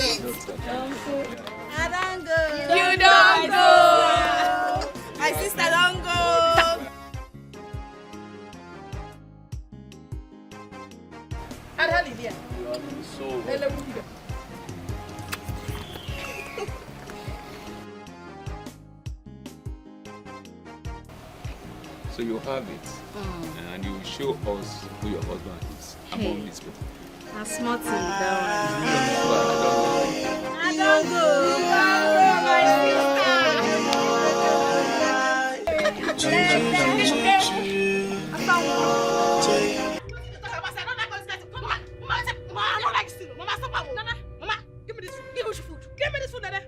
I don't go. You don't go. My sister don't go. So you have it, and you show us who your husband is among these people. I'm smart in that I don't go. My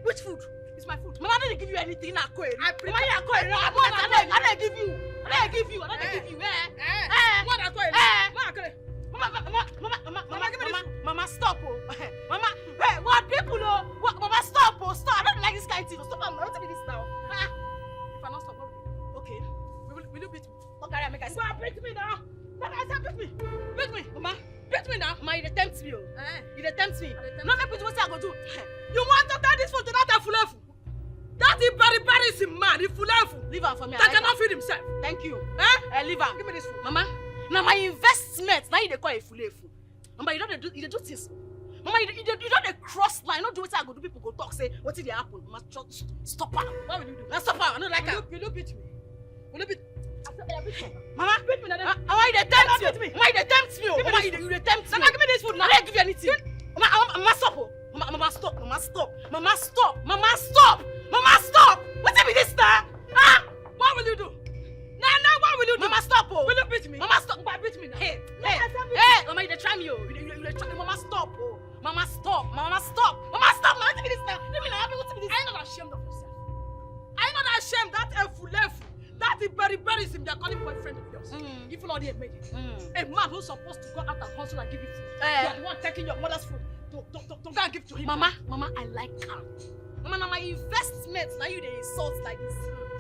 Which food? It's my food. Mama, I didn't give you anything. I don't give you. Mama, stop. Mama, hey, what people know? What? Mama, stop. Stop. I don't like this kind of thing. Stop. I'm not telling this now. If I not stop, okay. Will you beat me? Okay, make I stop. Beat me now. Beat me. Mama. Beat me now. Mama, you tempt me. You tempt me. No, make me do what I go do. You want to turn this food to that fulefu? That is very man. He fulefu. Leave her for me. That cannot feed himself. Thank you. Leave her. Give me this food, Mama. Now my investment. Now you call it fulefu. Mama, you don't do this. Mama, you don't cross line. Not do what I go do. People go talk. Say what did they happen? Mama, stop her. What will you do? Now stop her. I don't like her. Will you beat me? Will you beat? Mama, beat me. Mama, you tempt me. Mama, you tempt me. Mama, you tempt me. Mama, give me this food. Now I give you anything. Mama, stop. Mama, stop. What be this now? What will you do? Now, what will you do? Mama, stop. Will you beat me? Mama, stop. Beat me now. Hey. Mama, you try me. You try me. Mama, stop. Mama, stop. Now, what be this now? Let me know. What be this? Are you not ashamed of yourself? Are you not ashamed that Efulefu? That is very sim they are calling boyfriend of yours. If you not made it. A man who's supposed to go out and hustle and give you food. You are the one taking your mother's food. Don't go and give to him. Mama, I like her. Mama, now my investments, now you they insult like this.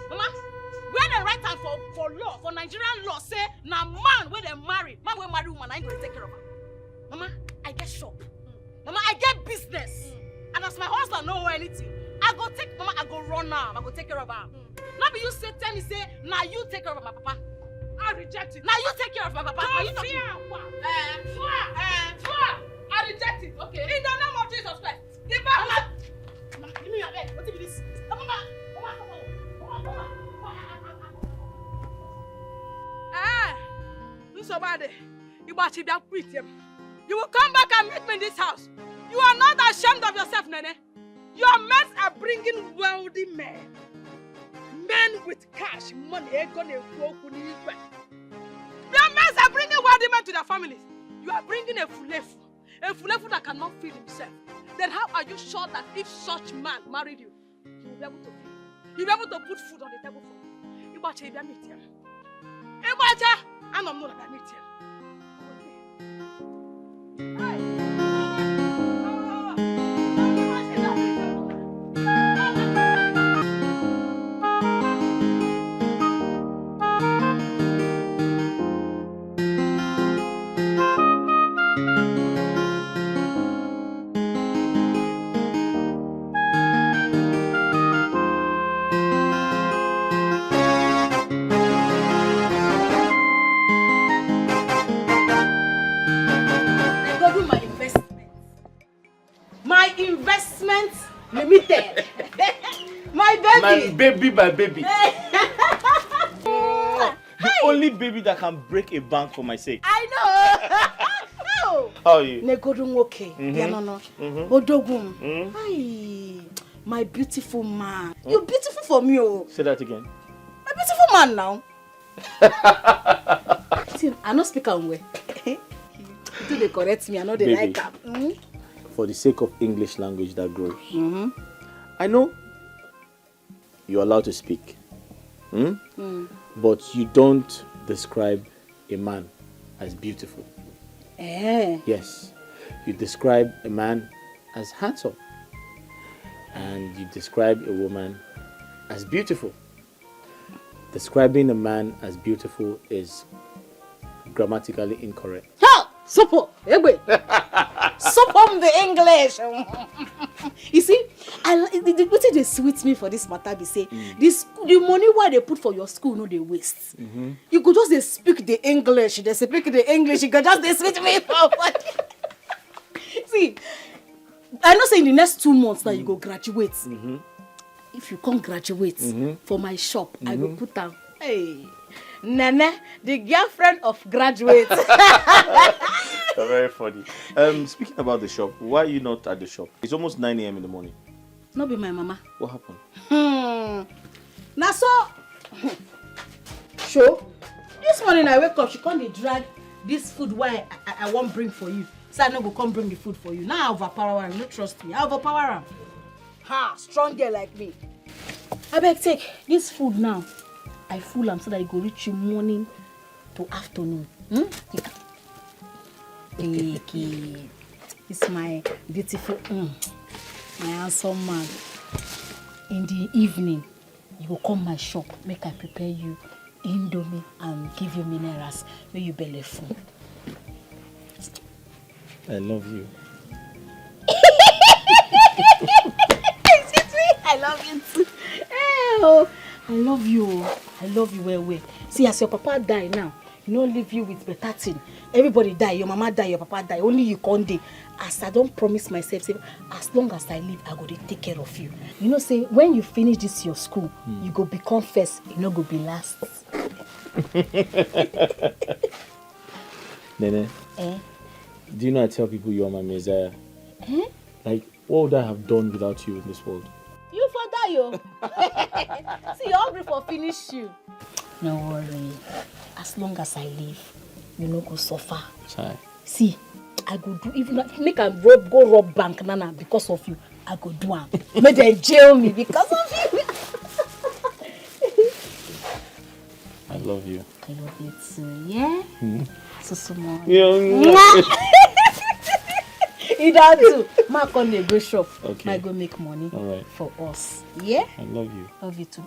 Mama, where the right hand for law, for Nigerian law, say, now man, where they marry woman, I ain't going to take care of her. Mama, I get shop. Mama, I get business. And as my husband know anything, I go run now. I go take care of her. Now be you tell me, now you take care of my papa. I reject it. Now you take care of my papa. I reject it. Okay. In the name of Jesus Christ. Give back. Mama, give me your leg. What is this? Mama. So bad. You will come back and meet me in this house. You are not ashamed of yourself, Nene. Your men are bringing wealthy men. Men with cash, money. Your men are bringing wealthy men to their families. You are bringing a fulefu that cannot feed himself. Then how are you sure that if such man married you, he will be able to feed? He will be able to put food on the table for you. Ibacha, you meet him. Ibacha, I'm not going to meet him. Limited. My baby. My baby. The only baby that can break a bank for my sake. I know. How are you? Okay. Odogum. My beautiful man. You're beautiful for me. Say that again. My beautiful man now. I don't speak on way. Do they correct me? I know they like that. For the sake of English language that grows. I know you're allowed to speak. But you don't describe a man as beautiful. Yes. You describe a man as handsome. And you describe a woman as beautiful. Describing a man as beautiful is grammatically incorrect. Sopo! Support the English. You see, what they sweet me for this matter be say the money why they put for your school no they waste. You could just they speak the English. They speak the English. You could just they sweet me for. See, I'm not saying the next 2 months now you go graduate. If you can't graduate for my shop, I will put down. Hey, Nana, the girlfriend of graduates. Very funny. Speaking about the shop, why are you not at the shop? It's almost 9 a.m. in the morning. Not be my mama. What happened? Now so, show. This morning I wake up, she can't drag this food why I won't bring for you. So I no go come bring the food for you. Now I overpower her. You don't trust me. I overpower her. Ha, strong girl like me. I beg take this food now. I fool am so that it go reach you morning to afternoon. Take it. It's my beautiful, my handsome man. In the evening, you go come my shop, make I prepare you indomie and give you minerals where you belly full. I love you. I love you too. Oh, I love you. I love you well. See, as your papa die now, he don't leave you with better thing. Everybody die, your mama die, your papa die. Only you can't die. As I don't promise myself, say, as long as I live, I go to take care of you. You know, say when you finish this your school, you go become first. You know, go be last. Nene. Do you know I tell people you are my Messiah? Like, what would I have done without you in this world? You for die, yo. See, you're hungry for finish you. No worry. As long as I live, you no go suffer. Sorry. See, I go do even make a go rob bank nana because of you. I go do am. Make them jail me because of you. I love you. I love you too. Yeah. So small. Yeah. You don't do. Mark on the go shop. Okay. I go make money for us. Yeah. I love you. Love you too.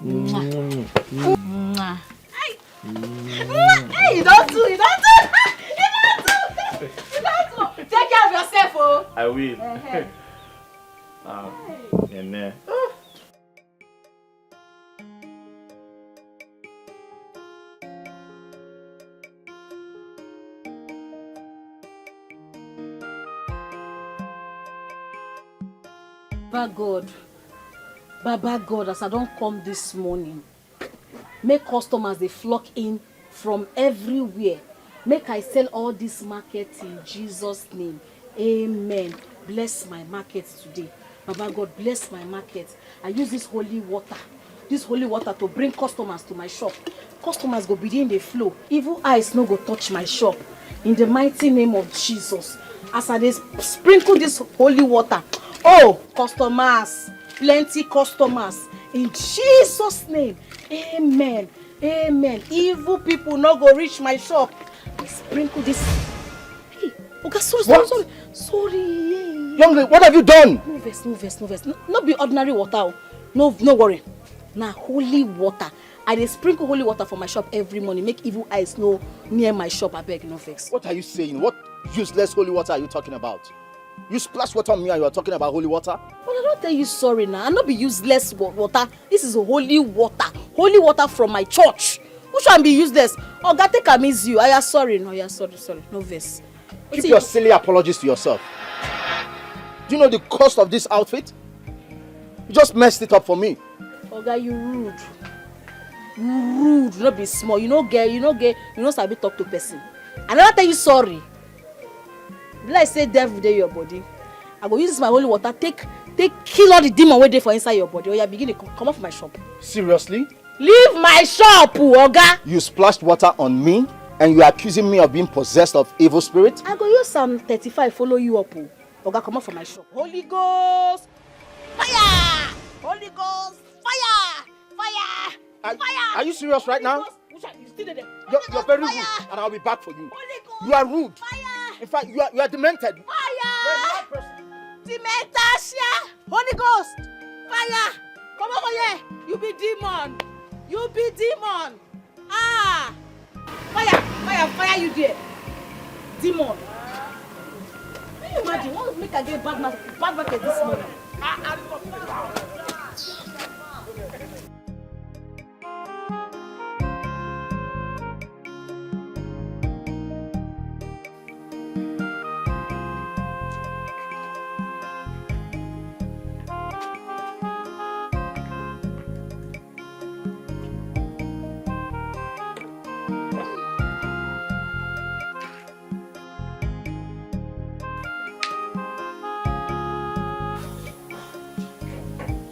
Hey, you don't do. Take care of yourself, oh. I will. Nene. Baba God, as I don't come this morning, make customers they flock in from everywhere. Make I sell all this market in Jesus' name. Amen. Bless my market today. Baba God, bless my market. I use this holy water to bring customers to my shop. Customers go begin the flow. Evil eyes no go touch my shop. In the mighty name of Jesus. As I sprinkle this holy water, oh, customers, plenty customers. In Jesus' name, amen. Amen. Evil people no go reach my shop. I sprinkle this. Hey, okay, sorry. Young lady, what have you done? No verse. Not be ordinary water. No worry. Now holy water. I dey sprinkle holy water for my shop every morning. Make evil eyes no near my shop. I beg, no vex. What are you saying? What useless holy water are you talking about? You splash water on me and you are talking about holy water? Well, I don't tell you sorry now. I not be useless water. This is holy water. Holy water from my church. Who should be useless? Oh, God, take a miss you. I am sorry. No, you are sorry. No verse. Keep your silly apologies to yourself. Do you know the cost of this outfit? You just messed it up for me. Oh, God, you rude. You not be small. You know sabi talk to person. I never tell you sorry. Like say devil dey your body. I go use my holy water, take kill all the demon wey dey for inside your body. Oh, you begin to come off my shop. Seriously? Leave my shop, Oga. You splashed water on me and you are accusing me of being possessed of evil spirit? I go use Psalm 35 follow you up. Oga, come off from my shop. Holy Ghost, fire! Holy Ghost, fire! Are you serious right now? You still there? You're very rude, and I'll be back for you. You are rude. Fire! In fact, you are demented. Fire! Dementation! Holy Ghost! Fire! Come over here! You be demon! Ah! Fire you there! Demon! Can you imagine? What would make I get bad market this morning?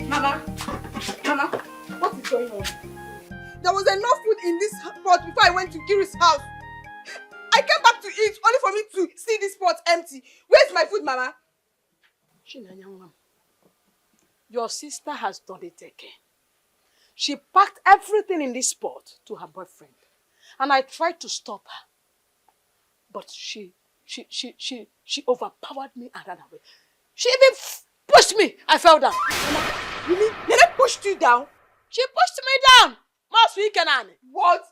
Mama, what is going on? There was enough food in this pot before I went to Kiru's house. I came back to eat only for me to see this pot empty. Where's my food, Mama? Your sister has done it again. She packed everything in this pot to her boyfriend. And I tried to stop her. But she overpowered me and ran away. She even pushed me. I fell down. Mama, you mean Nene pushed you down? She pushed me down. What?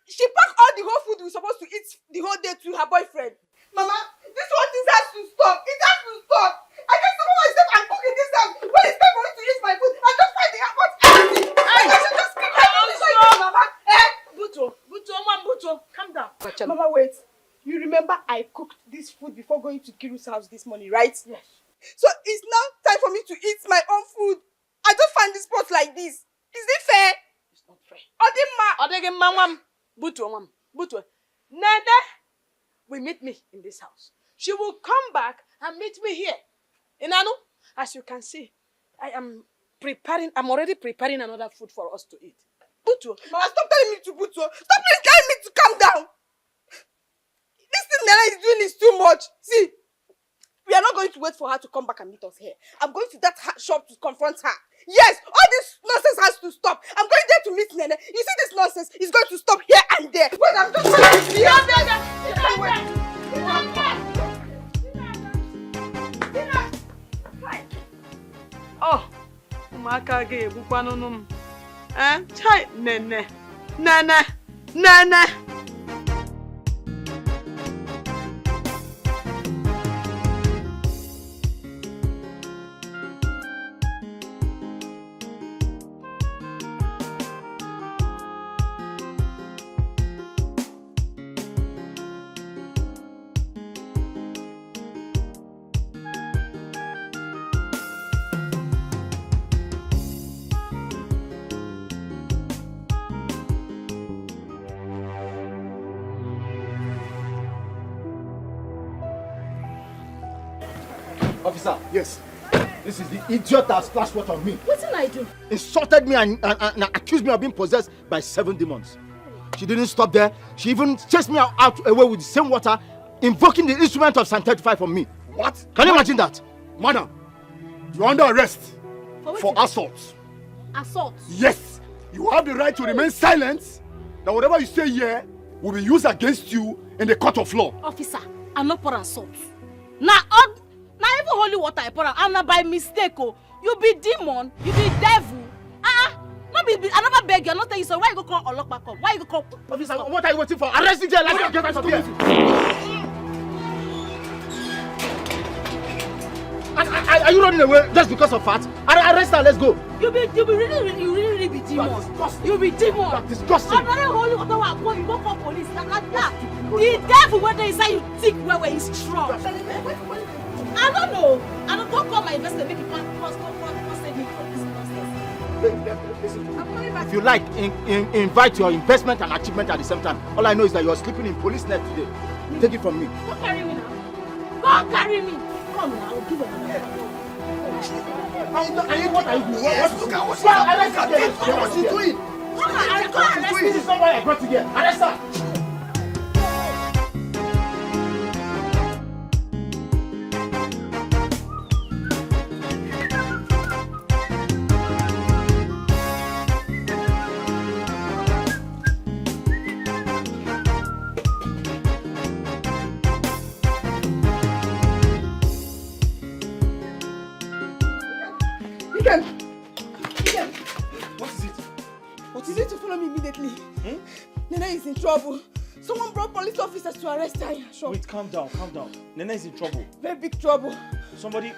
She packed all the whole food we were supposed to eat the whole day to her boyfriend. Mama, this whole thing has to stop. It has to stop. I can't stop myself and cook in this house. When it's time for me to eat my food, I just find the airport empty. I should just keep my food, Mama. Buto, calm down. Mama, wait. You remember I cooked this food before going to Kiru's house this morning, right? Yes. So it's now time for me to eat my own food. I just find this pot like this. Is it fair? It's not fair. Buto. Nene will meet me in this house. She will come back and meet me here. Inanu, as you can see, I'm already preparing another food for us to eat. Buto. Mama, stop telling me to Buto. Stop telling me to calm down. This thing Nana is doing is too much. See, we are not going to wait for her to come back and meet us here. I'm going to that shop to confront her. Yes, all this nonsense has to stop. I'm going there to meet Nene. You see this nonsense is going to stop here and there. Wait, I'm just trying to see Oh, umaka ge bukwanunum. Chai Nene. Officer, yes. This is the idiot that splashed water on me. What did I do? Insulted me and accused me of being possessed by 7 demons. She didn't stop there. She even chased me out away with the same water, invoking the instrument of Psalm 35 from me. What? Can you imagine that? Madam, you're under arrest for assault. Assault? Yes. You have the right to remain silent. That whatever you say here will be used against you in the court of law. Officer, I'm not for assault. Now even holy water I pour am, and by mistake, oh, you be demon, you be devil. I never beg you, I not tell you so. Why you go call Olokpa come? Why you go call? Officer, what are you waiting for? Arrest him there, let him get out of here. Are you running away just because of fat? Arrest her, let's go. You really be demon. You be demon. That's disgusting. Another holy water I pour, you go call police. The devil whether inside you thick where is strong. I don't know. I don't go call my investor make it cross save me from this nonsense. If you like, invite your investment and achievement at the same time. All I know is that you are sleeping in police net today. Take it from me. Go carry me now. Go carry me. Come now, I'll give you another one. What are you doing? Yes, look at What's she doing? This is not why I brought you here. Arrest her. You need to follow me immediately. Nene is in trouble. Someone brought police officers to arrest her in her shop. Wait, calm down, calm down. Nene is in trouble. Very big trouble. Somebody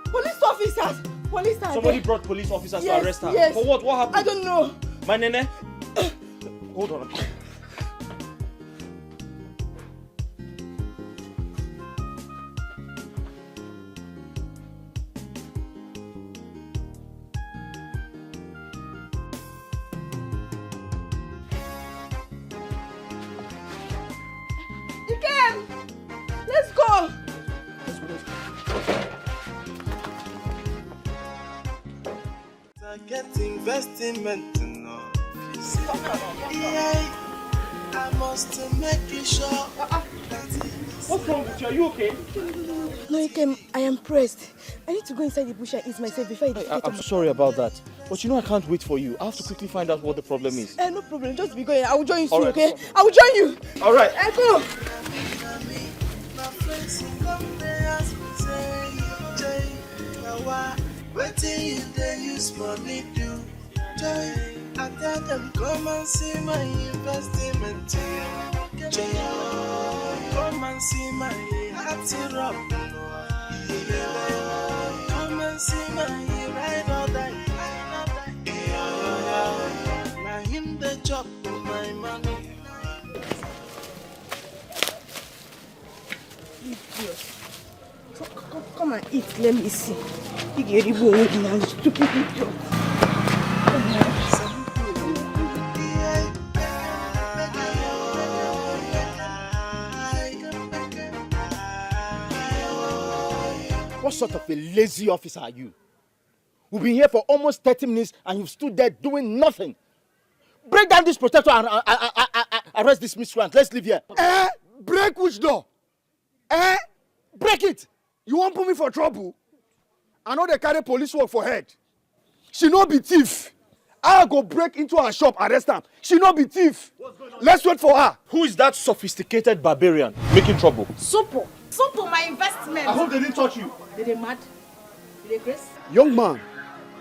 Police officers! Police are Somebody there. brought police officers Yes, to arrest her. yes. For what? What happened? I don't know. My Nene? Hold on. Dikeh! Let's go! Get investment to know. Yeah, I must make you sure. What's wrong with you? Are you okay? No, Dikeh, I am pressed. I need to go inside the bush and eat myself before I get I'm sorry about that. But you know I can't wait for you. I have to quickly find out what the problem is. No problem. Just be going. I will join you soon, All right. okay? I will join you. All right. Go. Waiting you they use money do joy. I tell them come and see my investment. Joy. Come and see my heart rock. Come and see my ride or die. Now him the job for my money. Come and eat. Let me see. You get it going now, stupid idiot. What sort of a lazy officer are you? We've been here for almost 30 minutes and you've stood there doing nothing. Break down this protector and arrest this miscreant. Let's leave here. Break which door? Break it! You won't put me for trouble? I know they carry police work for head. She no be thief. I go break into her shop, arrest her. She no be thief. Let's wait for her. Who is that sophisticated barbarian making trouble? Supo, my investment. I hope they didn't touch you. Did they mad? Did they grace? Young man,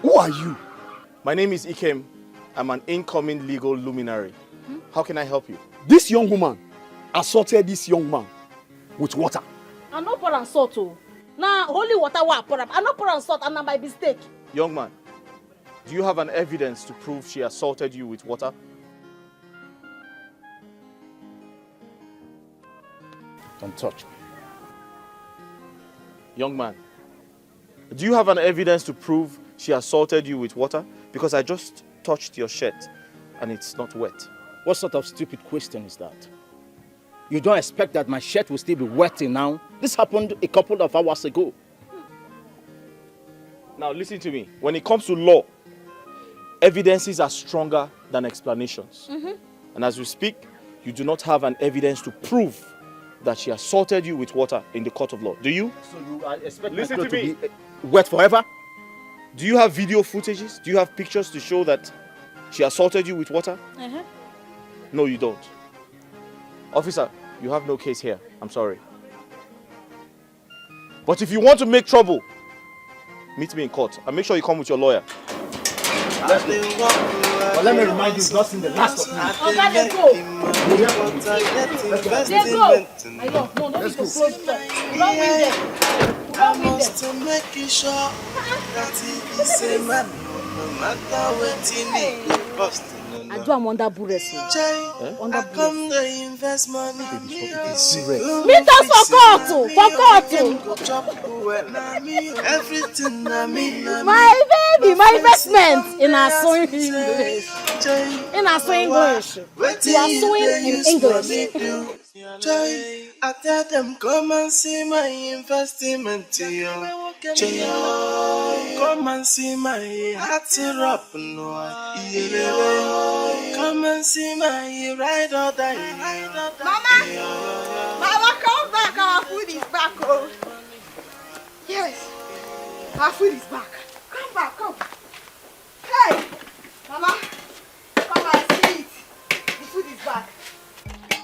who are you? My name is Ikem. I'm an incoming legal luminary. How can I help you? This young woman assaulted this young man with water. I no pour and salt oh. Now holy water wa pour am. I no pour and salt and na by mistake. Young man, do you have an evidence to prove she assaulted you with water? Don't touch me. Young man, do you have an evidence to prove she assaulted you with water? Because I just touched your shirt and it's not wet. What sort of stupid question is that? You don't expect that my shirt will still be wet till now? This happened a couple of hours ago. Now listen to me. When it comes to law, evidences are stronger than explanations. And as we speak, you do not have an evidence to prove that she assaulted you with water in the court of law. Do you? So you expect Listen my to clothes me. to be wet forever? Do you have video footages? Do you have pictures to show that she assaulted you with water? No, you don't. Officer, you have no case here. I'm sorry. But if you want to make trouble, meet me in court and make sure you come with your lawyer. But let me remind you, you've not seen the last of me. Oga, they go. They go. I love no, don't be so close. Don't bring them. I must make you sure that it is a man, no matter what you need. Bust. I do am under burress. I come to invest money. Meet us for court. Everything I mean. My baby, my investment in our sewing English. In our sewing English. You are sewing in English. I tell them come and see my investment. Come and see my heart up. Come and see my ride or die. Mama, come back. Our food is back. Oh. Yes. Our food is back. Come back, come. Hey, Mama, come and see it. The food is back.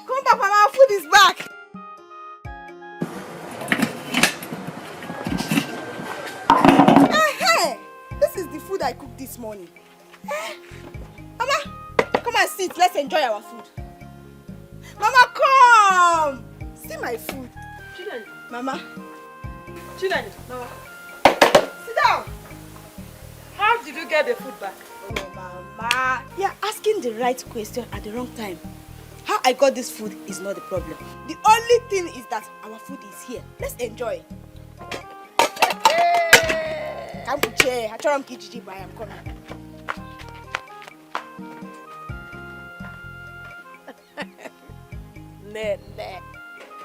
Come back, Mama. Our food is back. Hey, this is the food I cooked this morning. Mama, come and sit. Let's enjoy our food. Mama, come! See my food. Mama. Mama. Sit down. How did you get the food back? Oh, Mama. You're asking the right question at the wrong time. How I got this food is not the problem. The only thing is that our food is here. Let's enjoy. Come to chair. I am Kijiji, but I am coming.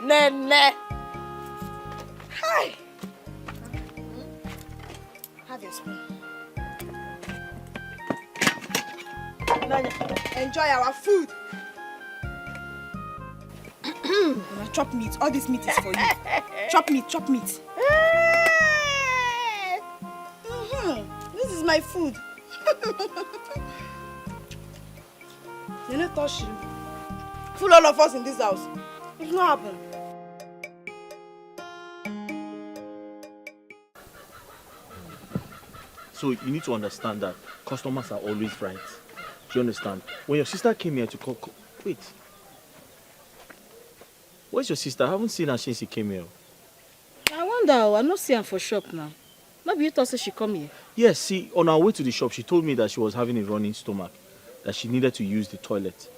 Nene. Hi. Have your spoon. Enjoy our food. Chop meat. All this meat is for you. Chop meat. This is my food. You know, touch you. Fool all of us in this house. It's not happen. So you need to understand that customers are always right. Do you understand? When your sister came here to call... Wait. Where's your sister? I haven't seen her since she came here. I wonder, I not see her for shop now. Maybe you thought she come here. Yes, see, on our way to the shop, she told me that she was having a running stomach, that she needed to use the toilet.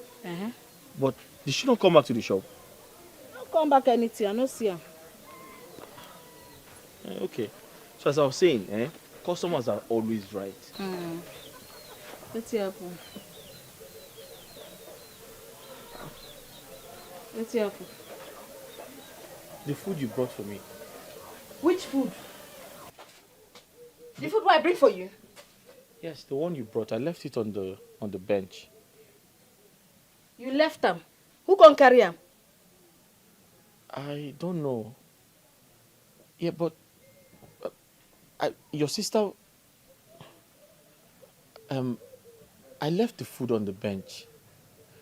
But did she not come back to the shop? Don't come back anything, I not see her. Okay. So as I was saying, customers are always right. Let's happen. The food you brought for me. Which food? The food what I bring for you? Yes, the one you brought. I left it on the bench. You left them. Who can carry them? I don't know. Yeah, but your sister... I left the food on the bench.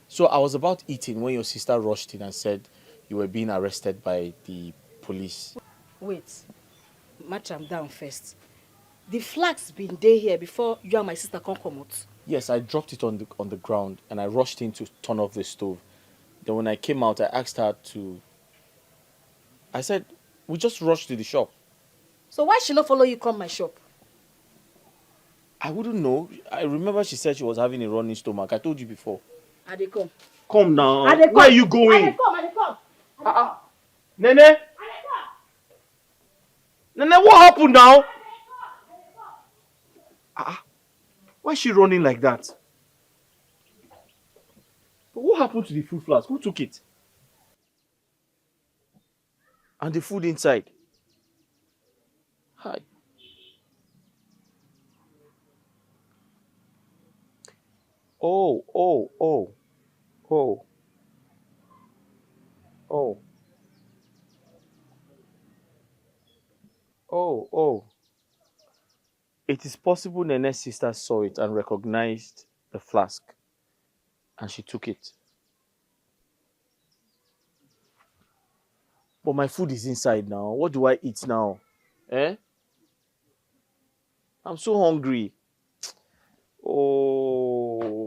So I was about eating when your sister rushed in and said you were being arrested by the police. Wait. Match them down first. The flag's been there here before you and my sister come out. Yes, I dropped it on the ground and I rushed in to turn off the stove. Then when I came out, I asked her to... I said, we just rushed to the shop. So why she not follow you come my shop? I wouldn't know. I remember she said she was having a running stomach. I told you before. I dey come. Come now. I dey come. Where are you going? I dey come. Nene? Nene, what happened now? Why is she running like that? But what happened to the food flask? Who took it? And the food inside? Hi. Oh. It is possible Nene's sister saw it and recognized the flask. And she took it. But my food is inside now. What do I eat now? I'm so hungry. Oh.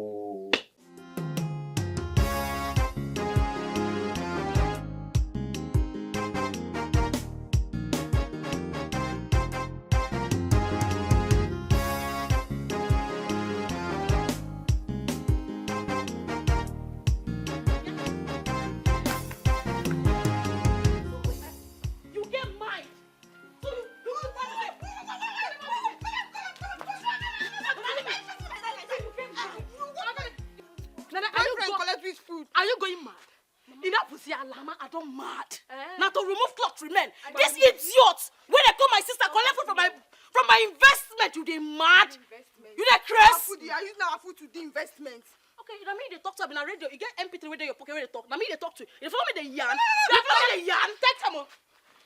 I don't mad. Now to remove cloth remain. This idiot, when they call my sister collect food from my investment, you dey mad? You dey crazy? Are using our food to the investment? Okay, you know me they talk to me on radio. You get MP3 with your pocket where they talk. Now me they talk to you. You follow me the yarn. You follow me the yarn. Take time.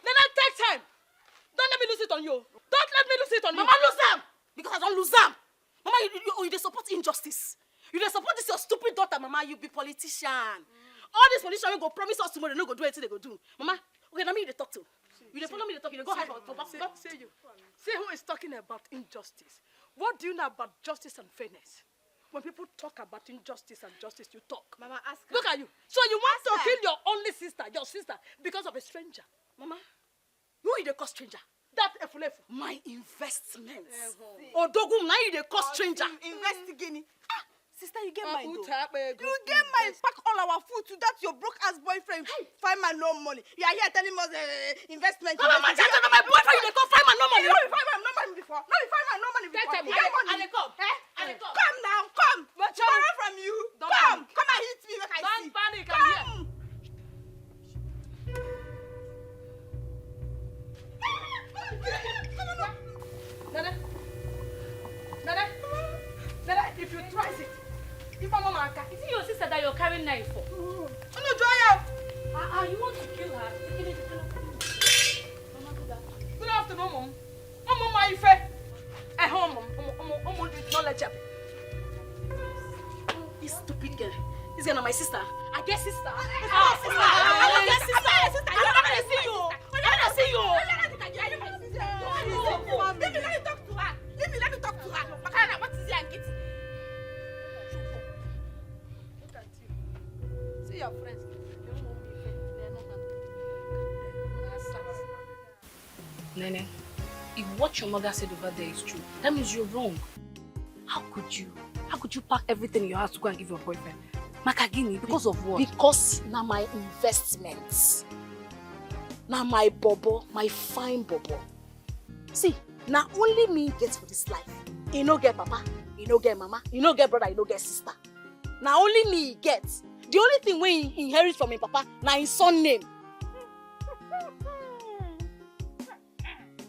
Then I take time. Don't let me lose it on you. Don't let me lose it on you. Mama lose them. Because I don't lose them. Mama, you dey support injustice. You dey support this your stupid daughter, Mama. You be politician. All these politicians will go promise us tomorrow, they no go do anything they go do. Mama, okay, now me they talk to. You they follow me, they talk. You they go hide for back. Say who is talking about injustice. What do you know about justice and fairness? when people talk about injustice and justice, you talk. Mama, ask her. Look at you. So you want Ask to her. kill your only sister, because of a stranger. Mama, who is the cost stranger? That efulefu. My investments. Odogum, now you the cost stranger. Investigating. Ah, sister, you get mine though. You You get mine. Pack all our food to that your broke ass boyfriend. Find my no money. You are here telling us investment. Mama, just tell my boyfriend you dey come find my no money. No, you find my no money before. No, you find my no money before. Tell me, You get money. I dey come. Eh? I dey come. Come now, come. Borrow from you. Don't Come, panic. come and hit me like I see. Don't panic, I'm here. Come. Nana, if you try it, if my mama can, is it your sister that you're carrying knife for? Oh no, Joya. You want to kill her? Good afternoon, Mom. Mom, my fair. Mom, knowledge. This stupid girl. This girl, my sister. I guess sister. Sister. I guess sister. I'm not gonna see you. I'm not gonna see you. Let me talk to her. Makana, what is he and getting? Look at you. See your friends. Nene, if what your mother said over there is true, that means you're wrong. How could you pack everything in your house to go and give your boyfriend? Makagini, because of what? Because now my investments. Now my bobo, my fine bobo. See, now only me gets for this life. You no get papa, you no get mama, you no get brother, you no get sister. Now only me gets. The only thing we inherit from him papa, now his son name.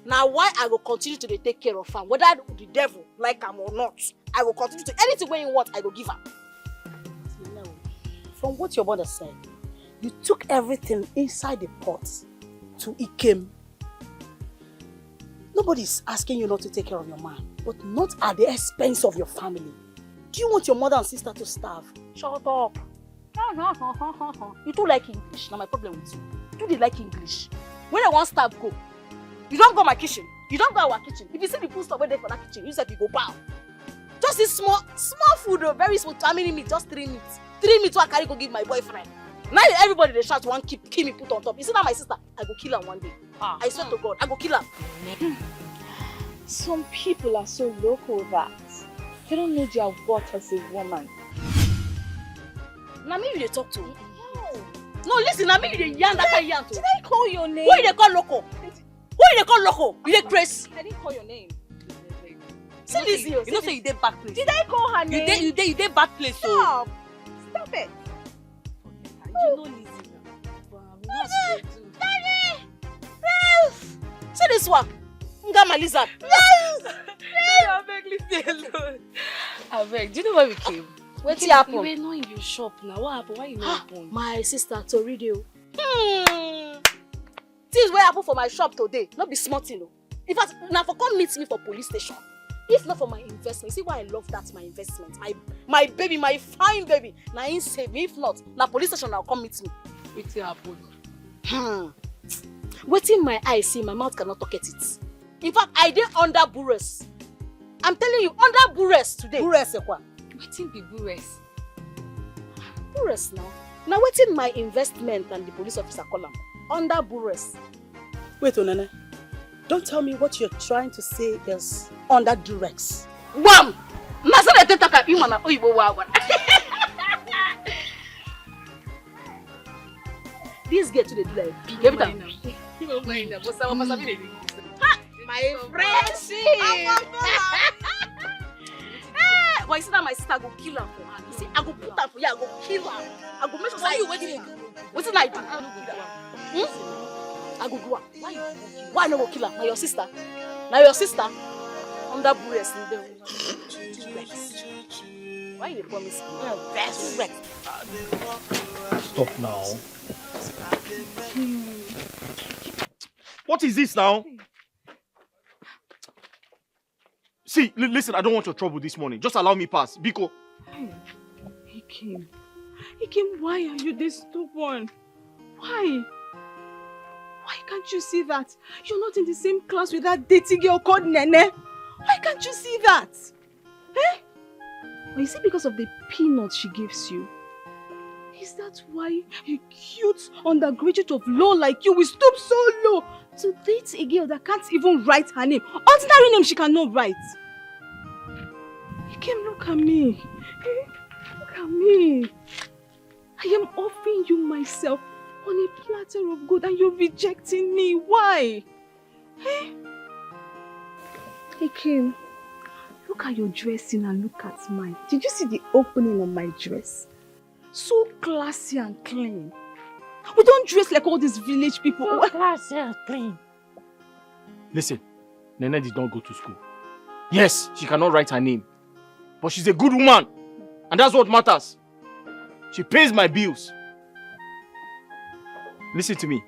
Now why I will continue to take care of him, whether the devil like him or not, I will continue to anything when you want, I will give him. From what your mother said, you took everything inside the pot to Ikem. Nobody's asking you not to take care of your man, but not at the expense of your family. Do you want your mother and sister to starve? Shut up. You do like English. Now my problem with you. You do like English. When I want starve, go. You don't go my kitchen. You don't go our kitchen. If you see the food stuff where there for that kitchen, you say you go bow. Just this small food, though, very small. How many meat? Just 3 meats. 3 meats I carry go give my boyfriend. Now everybody they shout one kill me put on top. You see that my sister? I go kill her one day. I swear to God, I go kill her. Some people are so local that they don't know their worth as a woman. Now me you they talk to. No, listen, now me you they yarn that kind yarn to. Did I call your name? Who they call loco? Who they call loco? You they crazy? I didn't call your name. See this here. You know say you dey bad place. Did I call her name? You dey bad place. Stop! Stop it! You know Lizzie now. Daddy! Ralph! See this one. Nga my lizard. No, I beg, leave me alone. I beg, do you know where we came? What's happened? You were not in your shop now. What happened? Why you not open? My sister Toridio. Things wey happen for my shop today. Not be smart, you know. In fact, now for come meet me for police station. If not for my investment, see why I love that my investment. My baby, my fine baby. Now he save me. If not, now police station now come meet me. What's happened? Waiting my eye see, my mouth cannot talk at it. In fact, I did under Bures. I'm telling you, under Bures today. Bures ekwa. Waiting be Bures. Bures now. Now waiting my investment and the police officer call him. Under Bures. Wait, Onene. Don't tell me what you're trying to say is under duress. Wham! This girl today do like big every time. My friendship. Why is that my sister go kill her for her? You see, I go put her for you, I go kill her. I go make sure say you waiting. What did I do? I go do her. Why no go kill her? Now your sister. Now your sister. Under Bures in there. Why you promise me? Best friend. Stop now. What is this now? See, listen, I don't want your trouble this morning. Just allow me pass. Biko. Ikem, why are you this stubborn? Why? Why can't you see that? You're not in the same class with that dirty girl called Nene. Why can't you see that? Eh? Or is it because of the peanuts she gives you? Is that why a cute undergraduate of law like you will stoop so low to date a girl that can't even write her name? Ordinary name she cannot write. Ikem, look at me. Look at me. I am offering you myself on a platter of gold and you're rejecting me. Why? Hey, Kim, look at your dressing and look at mine. Did you see the opening on my dress? So classy and clean. We don't dress like all these village people. So classy and clean. Listen, Nene did not go to school. Yes, she cannot write her name. But she's a good woman. And that's what matters. She pays my bills. Listen to me.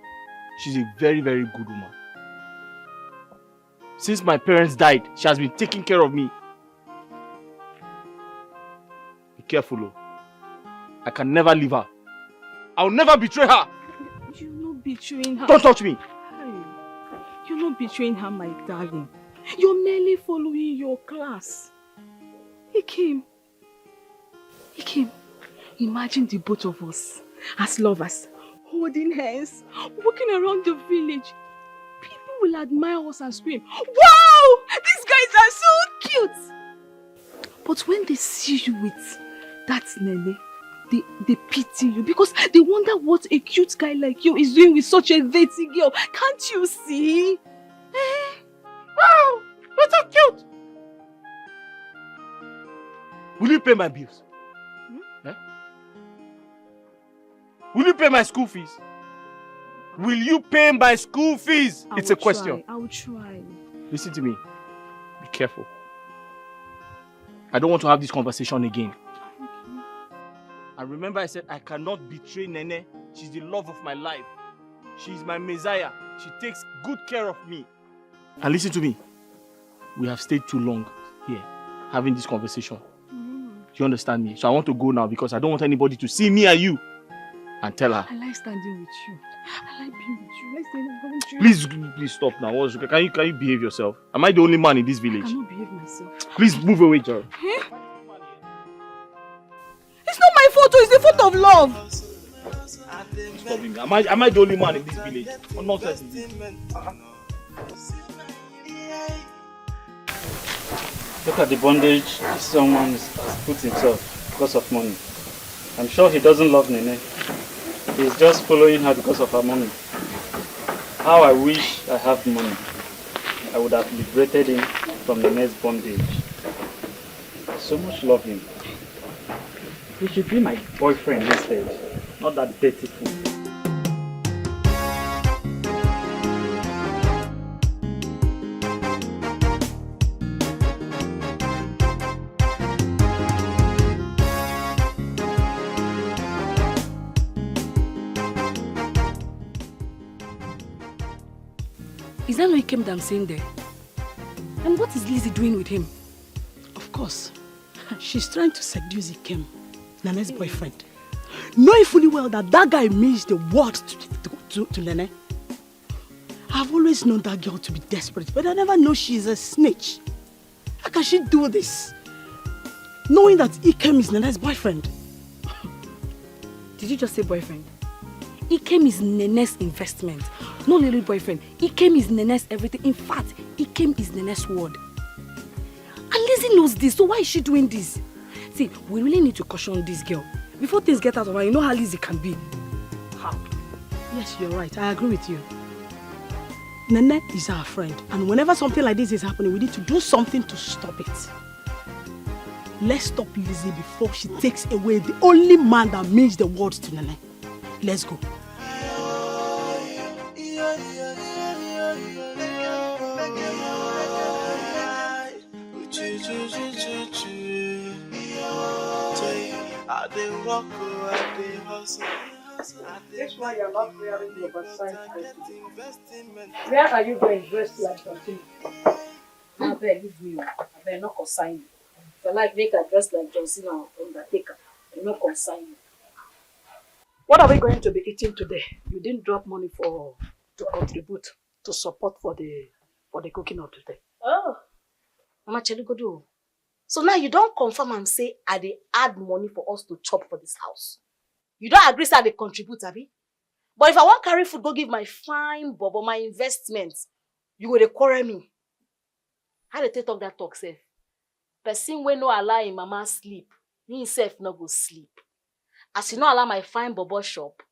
She's a very, very good woman. Since my parents died, she has been taking care of me. Be careful, oh. I can never leave her. I will never betray her. You're not betraying her. Don't touch me. Hey, you're not betraying her, my darling. You're merely following your class. Ikem, imagine the both of us as lovers, holding hands, walking around the village. People will admire us and scream, "Wow! These guys are so cute!" But when they see you with that Nene, they pity you because they wonder what a cute guy like you is doing with such a dirty girl. Can't you see? Eh? Wow! You're so cute! Will you pay my bills? Eh? Will you pay my school fees? Will you pay my school fees? It's a question. I will try. Listen to me. Be careful. I don't want to have this conversation again. And remember I said I cannot betray Nene. She's the love of my life. She's my messiah. She takes good care of me. And listen to me. We have stayed too long here having this conversation. You understand me? So I want to go now because I don't want anybody to see me and you and tell her. I like standing with you. I like being with you. Let's stay with you. Please stop now. Can you behave yourself? Am I the only man in this village? I cannot behave myself. Please move away, Gerald. Eh? It's not my photo, it's the photo of love. Stop him. Am I the only man in this village? Or not certainly? Look at the bondage someone has put himself because of money. I'm sure he doesn't love Nene. He's just following her because of her money. How I wish I had money. I would have liberated him from Nene's bondage. I so much love him. He should be my boyfriend instead, not that dirty fool. Is that not Ikem that I'm saying there? And what is Lizzie doing with him? Of course. She's trying to seduce Ikem, Nene's boyfriend. Knowing fully well that guy means the world to Nene. I've always known that girl to be desperate, but I never know she's a snitch. How can she do this? Knowing that Ikem is Nene's boyfriend. Did you just say boyfriend? Ikem is Nene's investment, not little boyfriend. Ikem is Nene's everything. In fact, Ikem is Nene's word. And Lizzie knows this, so why is she doing this? See, we really need to caution this girl. Before things get out of hand, you know how Lizzie can be. How? Yes, you're right. I agree with you. Nene is our friend, and whenever something like this is happening, we need to do something to stop it. Let's stop Lizzie before she takes away the only man that means the world to Nene. Let's go. This one you're not wearing the oversized dress. Where are you going dressed like Tonto? I beg, leave me. I beg, not consign you. If you like, make a dress like John Cena or Undertaker. You not consign you. What are we going to be eating today? You didn't drop money to contribute to support for the cooking of today. Oh, Mama Chelugodo, So now you don't confirm and say I dey add money for us to chop for this house. You don't agree say I dey contribute, abi? But if I want carry food go give my fine bobo my investment, you go dey quarrel me. How dey take talk that talk sef? Person wey no allow im mama sleep, himself no go sleep. As you no allow my fine bobo shop,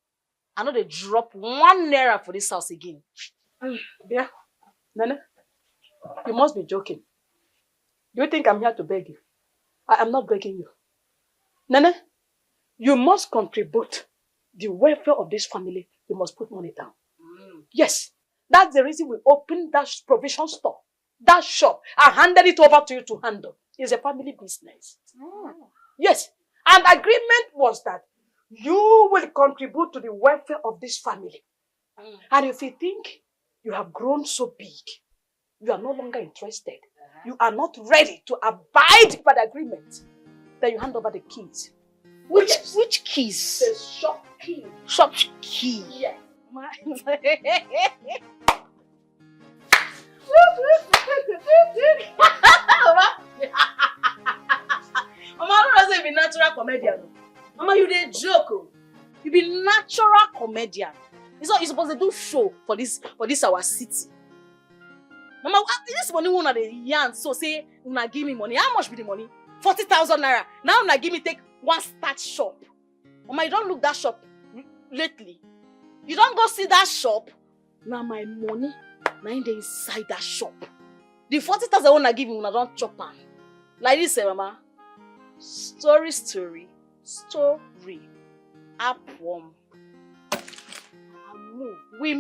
I no dey drop 1 naira for this house again. Yeah, Nana, you must be joking. Do you think I'm here to beg you? I am not begging you. Nana, you must contribute the welfare of this family. You must put money down. Yes, that's the reason we opened that provision store, that shop. I handed it over to you to handle. It's a family business. Yes, and agreement was that you will contribute to the welfare of this family. And if you think you have grown so big, you are no longer interested, you are not ready to abide by the agreement, then you hand over the keys. Which keys? The shop key. Shop key. Yeah. Mama, I don't know if you be natural comedian. Mama, you dey joke. Oh. You be natural comedian. It's not you supposed to do show for this our city. Mama, this money una dey yarn so say una give me money. How much be the money? 40,000 naira. Now una give me take one start shop. Mama, you don't look that shop lately. You don't go see that shop. Now my money, now in the inside that shop. The 40,000 una give me, una don't chop am. Like this, Mama. Story. Upwarm. Move. We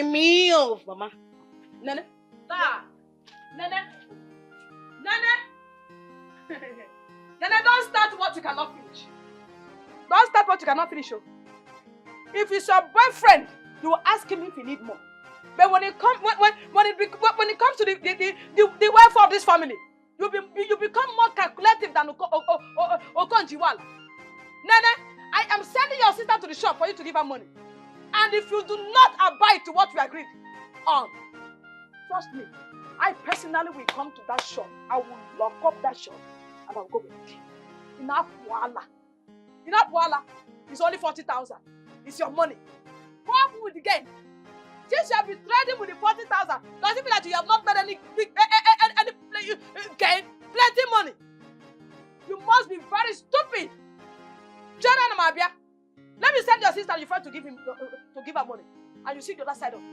move, Mama. Nana. Nana, don't start what you cannot finish. Don't start what you cannot finish. Oh. If it's your boyfriend, you will ask him if he need more. But when it comes to the welfare of this family, you become more calculative than Okonjiwala. Nene, I am sending your sister to the shop for you to give her money. And if you do not abide to what we agreed on, trust me, I personally will come to that shop. I will lock up that shop and I'll go with it. Enough wala. It's only 40,000. It's your money. Go up with the game. Since you have been trading with the 40,000, does it mean that you have not made any gain? Plenty money. You must be very stupid. Jenna Namabia, let me send your sister your friend to give her money. And you see the other side of it.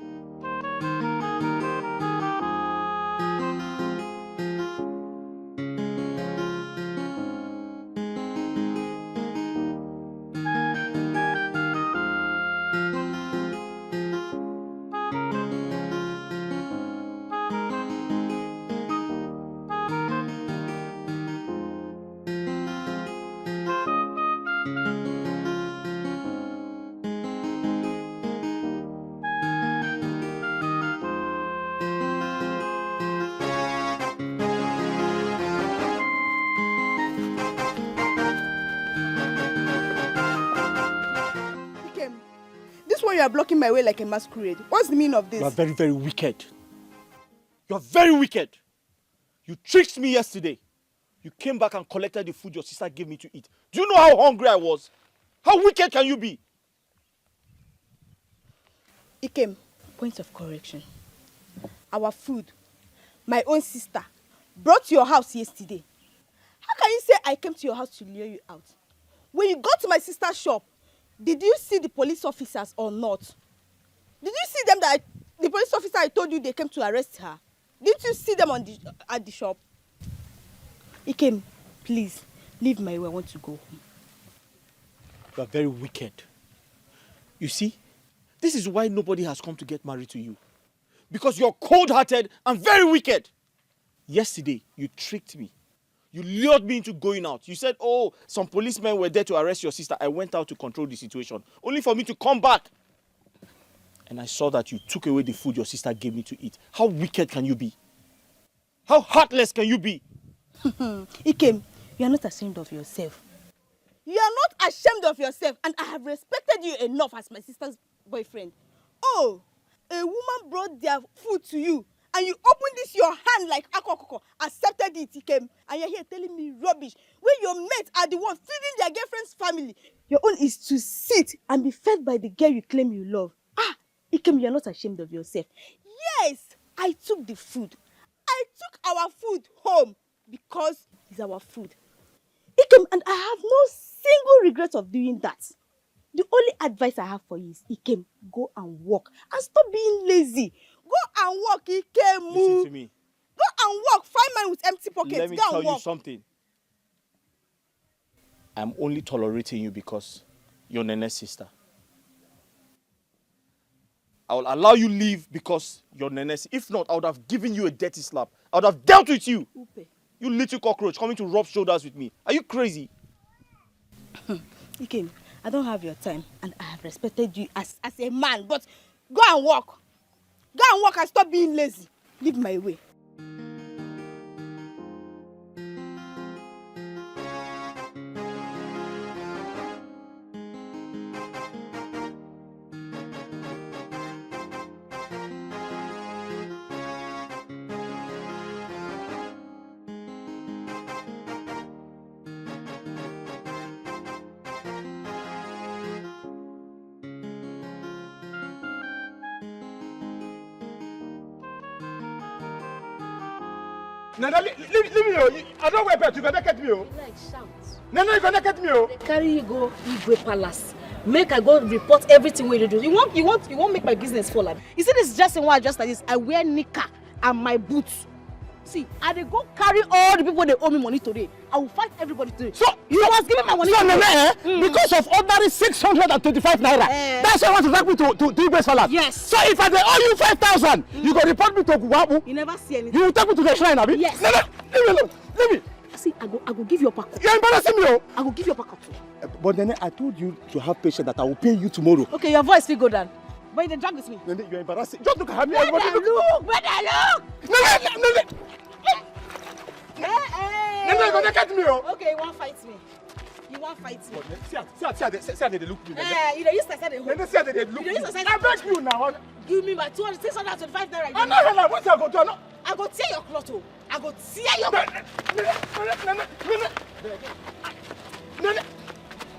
You are blocking my way like a masquerade. What's the meaning of this? You are very, very wicked. You are very wicked. You tricked me yesterday. You came back and collected the food your sister gave me to eat. Do you know how hungry I was? How wicked can you be? Ikem, point of correction. Our food, my own sister, brought to your house yesterday. How can you say I came to your house to lure you out? When you go to my sister's shop, did you see the police officers or not? Did you see them the police officer I told you they came to arrest her? Didn't you see them at the shop? Ikem, please, leave my way. I want to go home. You are very wicked. You see, this is why nobody has come to get married to you. Because you're cold-hearted and very wicked. Yesterday, you tricked me. You lured me into going out. You said, oh, some policemen were there to arrest your sister. I went out to control the situation. Only for me to come back. And I saw that you took away the food your sister gave me to eat. How wicked can you be? How heartless can you be? Ikem, you are not ashamed of yourself. You are not ashamed of yourself. And I have respected you enough as my sister's boyfriend. Oh, a woman brought their food to you. and you open this your hand like akokoko, accepted it, Ikem, and you're here telling me rubbish. When your mates are the ones feeding their girlfriend's family, your own is to sit and be fed by the girl you claim you love. Ah, Ikem, you're not ashamed of yourself. Yes, I took the food. I took our food home because it's our food. Ikem, and I have no single regret of doing that. The only advice I have for you is, Ikem, go and work and stop being lazy. Go and work, Ikem. Listen to me. Go and work. Find man with empty pockets. Let me go tell and work. you something. I'm only tolerating you because you're Nene's sister. I will allow you leave because you're Nene's. If not, I would have given you a dirty slap. I would have dealt with you. Upe. You little cockroach coming to rub shoulders with me. Are you crazy? Ikem, I don't have your time and I have respected you as a man, but go and work. Go and work and stop being lazy. Leave my way. Nana, leave me, oh. I don't wear pet. You gonna get me, oh. Like shout. Nana, you gonna get me, oh. They carry you go Igwe Palace. Make I go report everything we do. You won't make my business fall. You see this dressing one just like this. I wear knicker and my boots. See, I dey go carry all the people they owe me money today. I will fight everybody today. So you must give me my money. So Nene, because of ordinary 625 naira, that's why you want to take me to Igwe's Palace. Yes. So if I dey owe you 5,000, you go report me to Guwabu. You never see anything. You will take me to the shrine, Abi? Yes. Nene, leave me alone. Leave me. See, I go give you a pack. You're embarrassing me, oh. I go give you a pack too. But Nene, I told you to have patience that I will pay you tomorrow. Okay, your voice will go down. But you dey drag with me. Nene, you're embarrassing. Just look at me. Where they look? Nene. Hey. Nene, you're gonna get me, oh. Okay, you won't fight me. You won't fight me. See how they look me. You don't use to say they Nene, see how they look me. I beg you now. Give me my 625 naira. I'm not gonna. What I go do? I go tear your cloth. Oh. I go tear your cloth.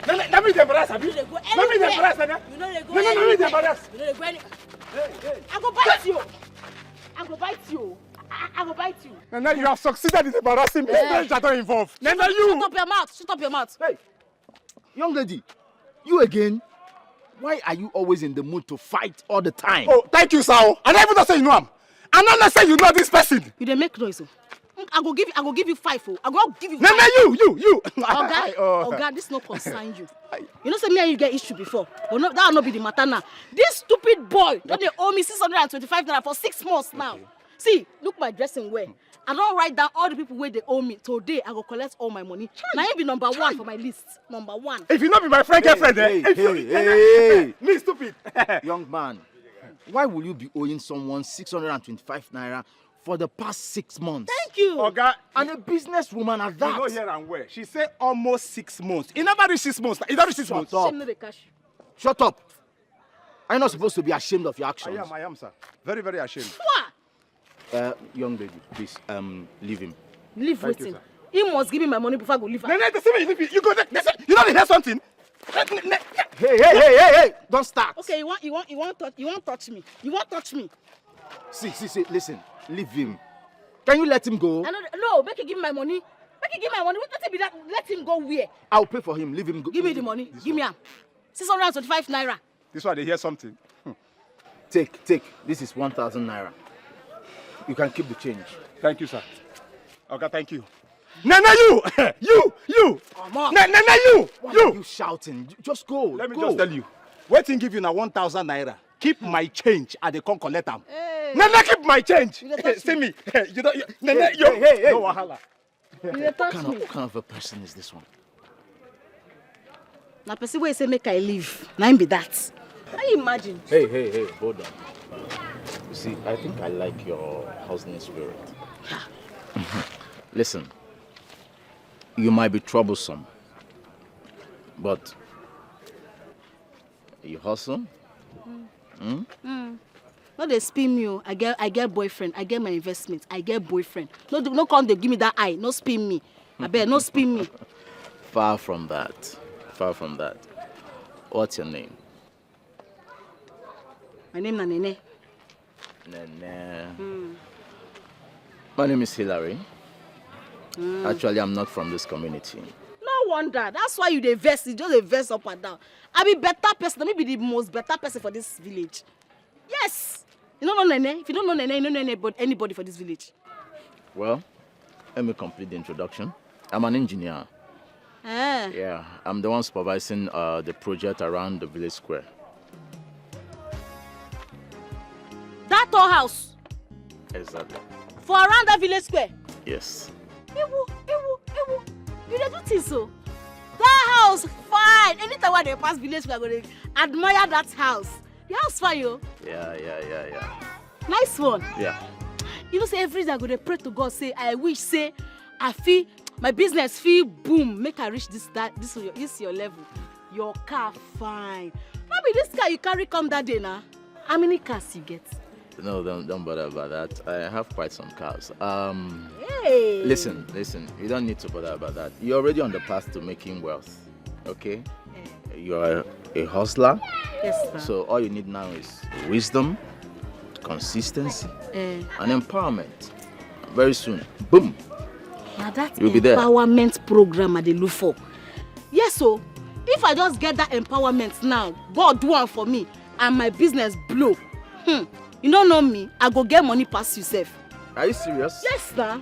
Nene, let me embarrass you. Let me embarrass, Nene. You know they go Nene, let me embarrass. You know they go anywhere. I go bite you. I go bite you. I will bite you. Nana, you have succeeded in embarrassing me. Friends are not involved. Nana, you. Shut up your mouth. Shut up your mouth. Hey, young lady, you again. Why are you always in the mood to fight all the time? Oh, thank you, sir. And I even not say you know him. And I'm not saying you know this person. You dey make noise. I go give you 5. I go give you 5. Nana, you. Oga, this no concern you. You know, say me and you get issue before. But no, that will not be the matter now. This stupid boy, don't they owe me 625 naira for 6 months now. See, look my dressing wear. I don't write down all the people where they owe me. Today, I go collect all my money. Now you be number 1 for my list. Number 1. If you not be my friend, girlfriend, Hey. Me stupid. Young man, why will you be owing someone 625 naira for the past 6 months? Thank you. Oga, And a businesswoman at that. you know here and where. She said almost 6 months. It never reached 6 months. It never reached 6 months. Shut up. Shame no dey cash. Shut up. Are you not supposed to be ashamed of your actions? I am, sir. Very, very ashamed. What? Young lady, please, leave him. Leave Thank you, waiting. sir. He must give me my money before I go leave. Nene, you go there. You know they hear something? Hey, don't start. Okay, you want touch me. You want touch me. See, listen, leave him. Can you let him go? No, make him give me my money. Make him give me my money. Let him be that. Let him go where? I'll pay for him. Leave him go. Give me the money. Give me 625 naira. This why they hear something. Take. This is 1,000 naira. You can keep the change. Thank you, sir. Okay, thank you. Nana, you! Nana, you! Why are you shouting? Just go. Let me just tell you. Waiting give you now 1,000 naira. Keep my change and they come collect them. Hey. Nana, keep my change. See me. Nana, Hey. No wahala. You touch me. What kind of a person is this one? Now, person wey say make I leave. Now him be that. Can you imagine? Hey, hold on. You see, I think I like your hustling spirit. Listen, you might be troublesome, but you hustle. No, they spin me. Oh. I get boyfriend. I get my investment. I get boyfriend. No come they give me that eye. No spin me. I bet no spin me. Far from that. Far from that. What's your name? My name is Nene. Nene. My name is Hilary. Actually, I'm not from this community. No wonder. That's why you dey vex. You just dey vex up and down. I be better person. Maybe the most better person for this village. Yes. You don't know Nene. If you don't know Nene, you don't know anybody for this village. Well, let me complete the introduction. I'm an engineer. Yeah, I'm the one supervising the project around the village square. That tall house? Exactly. For around that village square? Yes. Ewu. You dey do things so? That house fine. Anytime when they pass village square, I'm going to admire that house. The house fine, yo. Yeah. Nice one. Yeah. You know, say every day I go to pray to God, say, I wish, say, I feel, my business feel boom, make I reach this your level. Your car fine. Maybe this car you carry come that day now. How many cars you get? No, don't bother about that. I have quite some cars. Hey. Listen. You don't need to bother about that. You're already on the path to making wealth. Okay? You're a hustler. Yes, sir. So all you need now is wisdom, consistency, and empowerment. Very soon, boom. Now that you'll be there. Empowerment program I dey look for. Yes, so if I just get that empowerment now, God do one for me, and my business blow. You don't know me, I go get money past yourself. Are you serious? Yes, sir.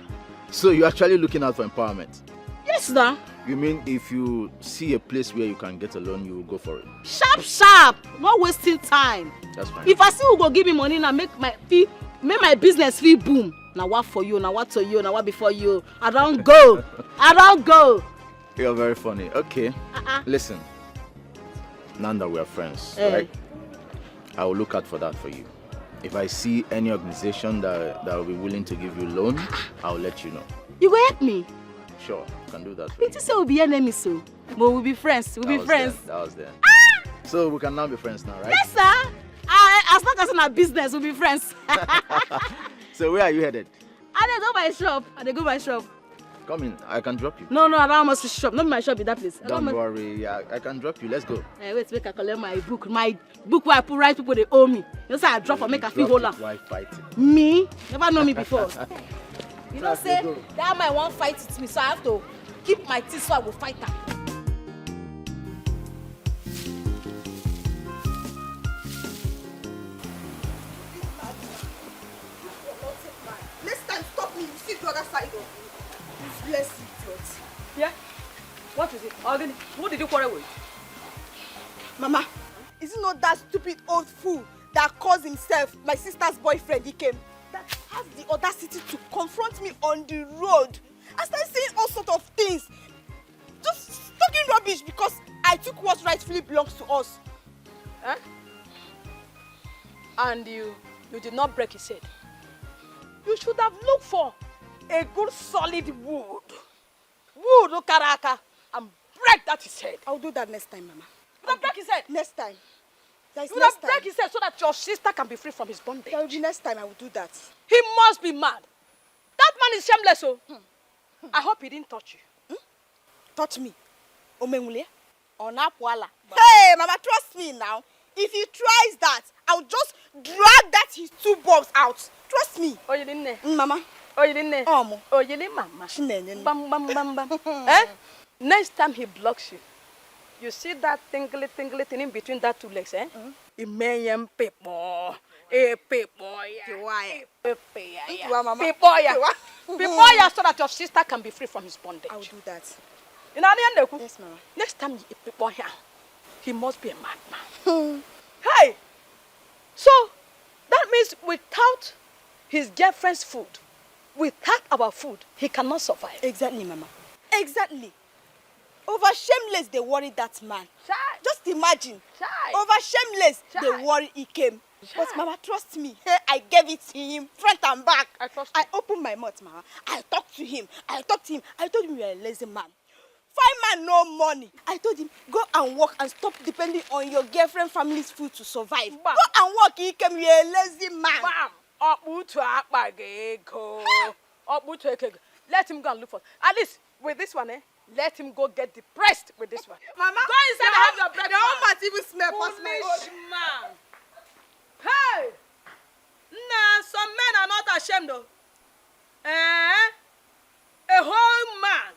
So you're actually looking out for empowerment? Yes, sir. You mean if you see a place where you can get a loan, you will go for it? Sharp. Not wasting time. That's fine. If I see who go give me money now, make my business feel boom. Now what for you? Now what to you? Now what before you? I don't go. You're very funny. Okay. Listen. Now that we are friends, right? I will look out for that for you. If I see any organization that will be willing to give you loan, I'll let you know. You will help me? Sure, I can do that for you. You say we'll be enemies, so but we'll be friends. That was there. So we can now be friends now, right? Yes, sir. As long as in our business, we'll be friends. So where are you headed? I go by shop. Come in, I can drop you. No, I don't want to shop. Not my shop in that place. Don't worry, I can drop you. Let's go. Wait, make I collect my book. My book where I put right people, they owe me. You say I drop or make a feel holder. Why fighting? Me? Never know me before. You know, say that man won't fight with me, so I have to keep my teeth so I will fight her. Next time, stop me. You see the other side of me. Bless you, Yeah? What is it? Again, who did you quarrel with? Mama, is it not that stupid old fool that calls himself my sister's boyfriend, Dikeh, that has the audacity to confront me on the road and start saying all sorts of things? Just talking rubbish because I took what rightfully belongs to us. Huh? And you did not break his head. You should have looked for a good solid wood, Okaraka, and break that his head. I'll do that next time, Mama. You will break his head. Next time. You will break his head so that your sister can be free from his bondage. That will be next time. I will do that. He must be mad. That man is shameless, oh. I hope he didn't touch you. Touch me? Omemule? Hey, Mama, trust me now. If he tries that, I'll just drag that his two bulbs out. Trust me. Oh, you didn't? Mama. Oh, you didn't? Oh, you didn't, Mama. Bam. Eh? Next time he blocks you, you see that tingly thing in between that two legs, eh? Imeyen people. People, so that your sister can be free from his bondage. I will do that. Yes, Mama. Next time you people here, he must be a madman. Hey! So, that means without his girlfriend's food, without our food, he cannot survive. Exactly, Mama. Exactly. Over shameless, they worried that man. Just imagine. Over shameless, they worried he came. But Mama, trust me. I gave it to him, front and back. I opened my mouth, Mama. I talked to him. I told him you are a lazy man. Fine man, no money. I told him, go and work and stop depending on your girlfriend family's food to survive. Bam. Go and work, he came here, a lazy man. Bam! Let him go and look for. At least with this one, let him go get depressed with this one. Mama, go inside and have your breakfast. The whole man even smell past my Foolish man. Hey! Nah, some men are not ashamed though. A whole man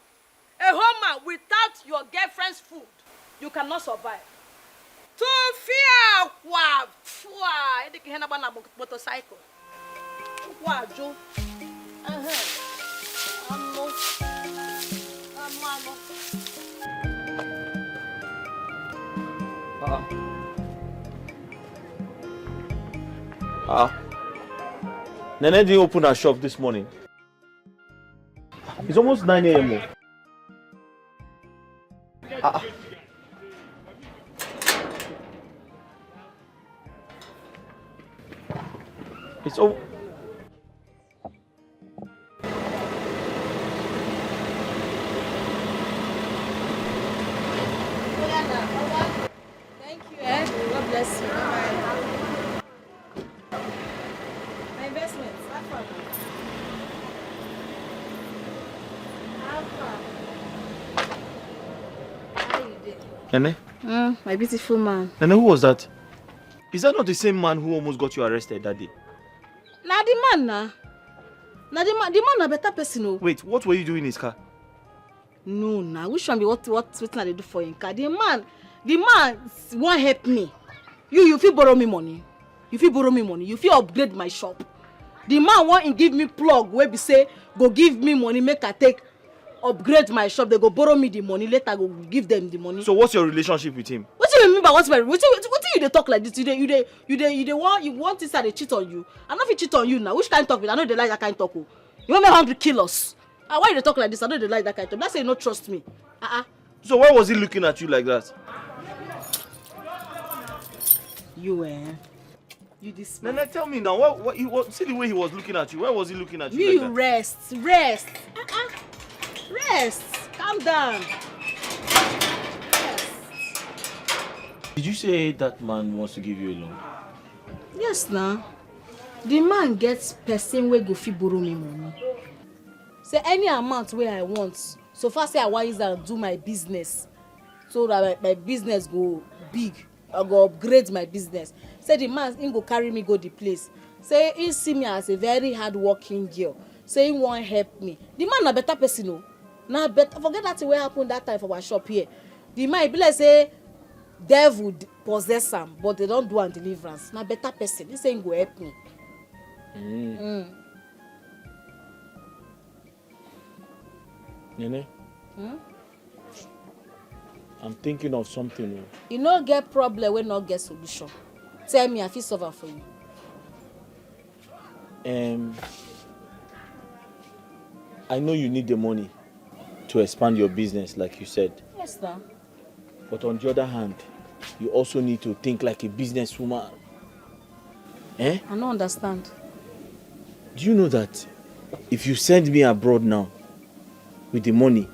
without your girlfriend's food, you cannot survive. To fear what? Motorcycle. What, Joe? Nene didn't open her shop this morning. It's almost 9 a.m. It's over. Thank you, God bless you. Bye-bye. My investments. How you doing? Nene? My beautiful man. Nene, who was that? Is that not the same man who almost got you arrested that day? Nah, the man, nah. Nah, the man a better person, oh. Wait, what were you doing in his car? No, nah. Which one be what they do for him car? The man won't help me. You feel borrow me money. You feel borrow me money. You feel upgrade my shop. The man won't give me plug where be say go give me money make I take upgrade my shop. They go borrow me the money later go give them the money. So what's your relationship with him? What do you mean by what you dey talk like this? You want this and they cheat on you. I'm not fit cheat on you now. Which kind of talk with? I know they like that kind of talk. Oh. You want me hungry kill us? Why you dey talk like this? I know they like that kind of talk. That's say you don't trust me. So why was he looking at you like that? You this man. Nene, tell me now. See the way he was looking at you. Why was he looking at you like that? Rest. Rest. Calm down. Did you say that man wants to give you a loan? Yes, now. The man gets person wey go fit borrow me money. Say any amount where I want. So far say I want use and do my business. So that my business go big. I go upgrade my business. Say the man he go carry me go the place. Say he see me as a very hard-working girl. Say he won't help me. The man a better person, no. Now better forget that thing wey happen that time for our shop here. The man be like say devil possess am, but they don't do an deliverance. Now better person. He say he go help me. Nene? I'm thinking of something. You no get problem when not get solution. Tell me, I feel solve am for you. I know you need the money to expand your business, like you said. Yes, sir. But on the other hand, you also need to think like a businesswoman. I don't understand. Do you know that if you send me abroad now with the money,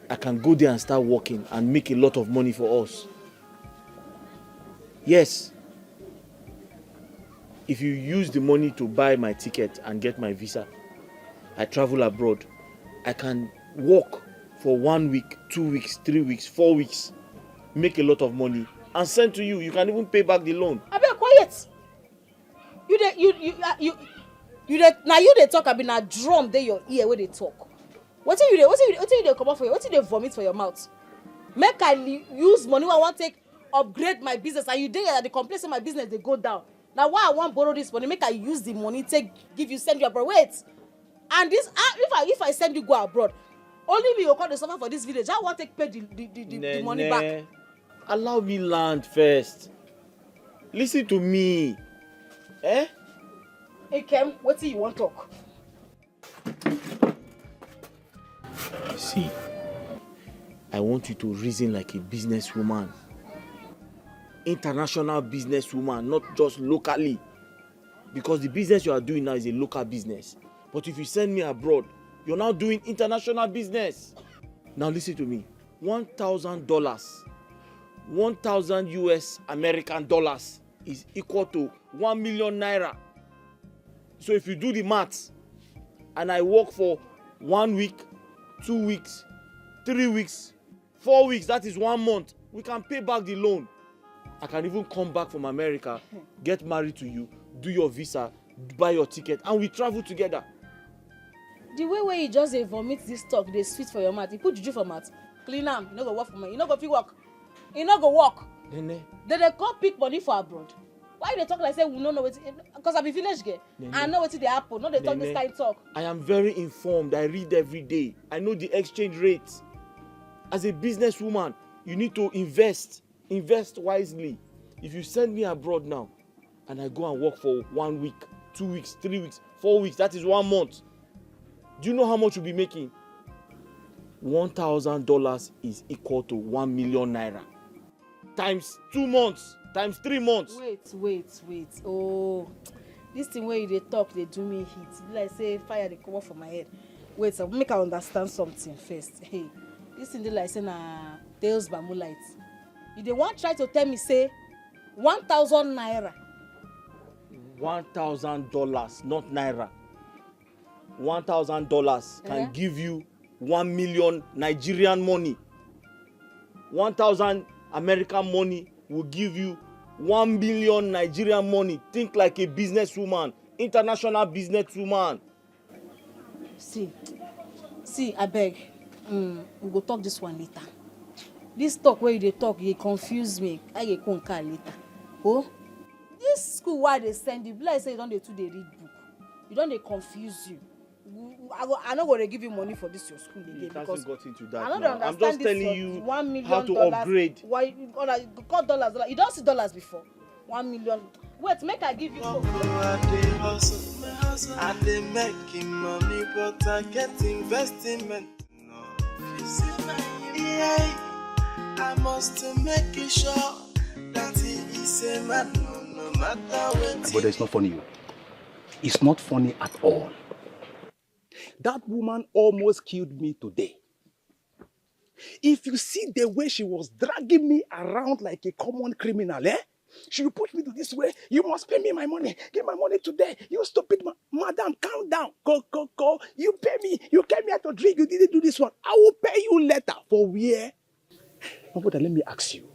I can go there and start working and make a lot of money for us? Yes. If you use the money to buy my ticket and get my visa, I travel abroad, I can work for 1 week, 2 weeks, 3 weeks, 4 weeks, make a lot of money and send to you. You can even pay back the loan. I be quiet. Now you they talk. I be na drum dey your ear where they talk. What you dey come out for you? What you dey vomit for your mouth? Make I use money wey I want take upgrade my business, and you dey here that the complain say my business they go down. Now why I want borrow this money? Make I use the money take send you abroad. Wait, and this if I send you go abroad, only me will call the suffer for this village. I want take pay the money back. Allow me land first. Listen to me. Hey Kem, what do you want talk? See, I want you to reason like a businesswoman. International businesswoman, not just locally. Because the business you are doing now is a local business. But if you send me abroad, you're now doing international business. Now listen to me. $1,000, 1,000 US American dollars is equal to 1 million naira. So if you do the maths, and I work for 1 week, 2 weeks, 3 weeks, 4 weeks, that is 1 month, we can pay back the loan. I can even come back from America, get married to you, do your visa, buy your ticket, and we travel together. The way where you just vomit this talk, they sweet for your mouth. You put juju for mouth, clean am, you no go work for me. You no go fit work. You no go work. Nene. Then they come pick money for abroad. Why they talk like say we no know wetin? Because I be village girl. Nene. I know wetin dey happen. No, they talk this kind talk. I am very informed. I read every day. I know the exchange rates. As a businesswoman, you need to invest. Invest wisely. If you send me abroad now, and I go and work for 1 week, 2 weeks, 3 weeks, 4 weeks, that is 1 month. Do you know how much you'll be making? $1,000 is equal to 1 million naira. Times 2 months, times 3 months. Wait. Oh, this thing where you dey talk, they do me heat. Like say fire dey come up for my head. Wait, so make I understand something first. Hey, this thing dey like say na tales by moonlight. You dey want try to tell me say 1,000 naira. $1,000, not naira. $1,000 can give you 1 million Nigerian money. 1,000 American money will give you 1 million Nigerian money. Think like a businesswoman, international businesswoman. See, I beg. We go talk this one later. This talk where you dey talk, you confuse me. I get come later. Oh, this school why they send you? Like say you don't dey too dey read book. You don't dey confuse you. I no go dey give you money for this your school again because got into that I don't now. understand. I'm just this telling you $1 million how to upgrade. Why you call dollars? You don't see dollars before. 1 million. Wait, make I give you. I dey making money, but I get investment. No, yeah, I must make it sure that he is a man. No matter what. But it's not funny. It's not funny at all. That woman almost killed me today. If you see the way she was dragging me around like a common criminal, she will put me to this way. You must pay me my money. Give my money today. You stupid madam, calm down. Go. You pay me. You came here to drink. You didn't do this one. I will pay you later. For where? But let me ask you.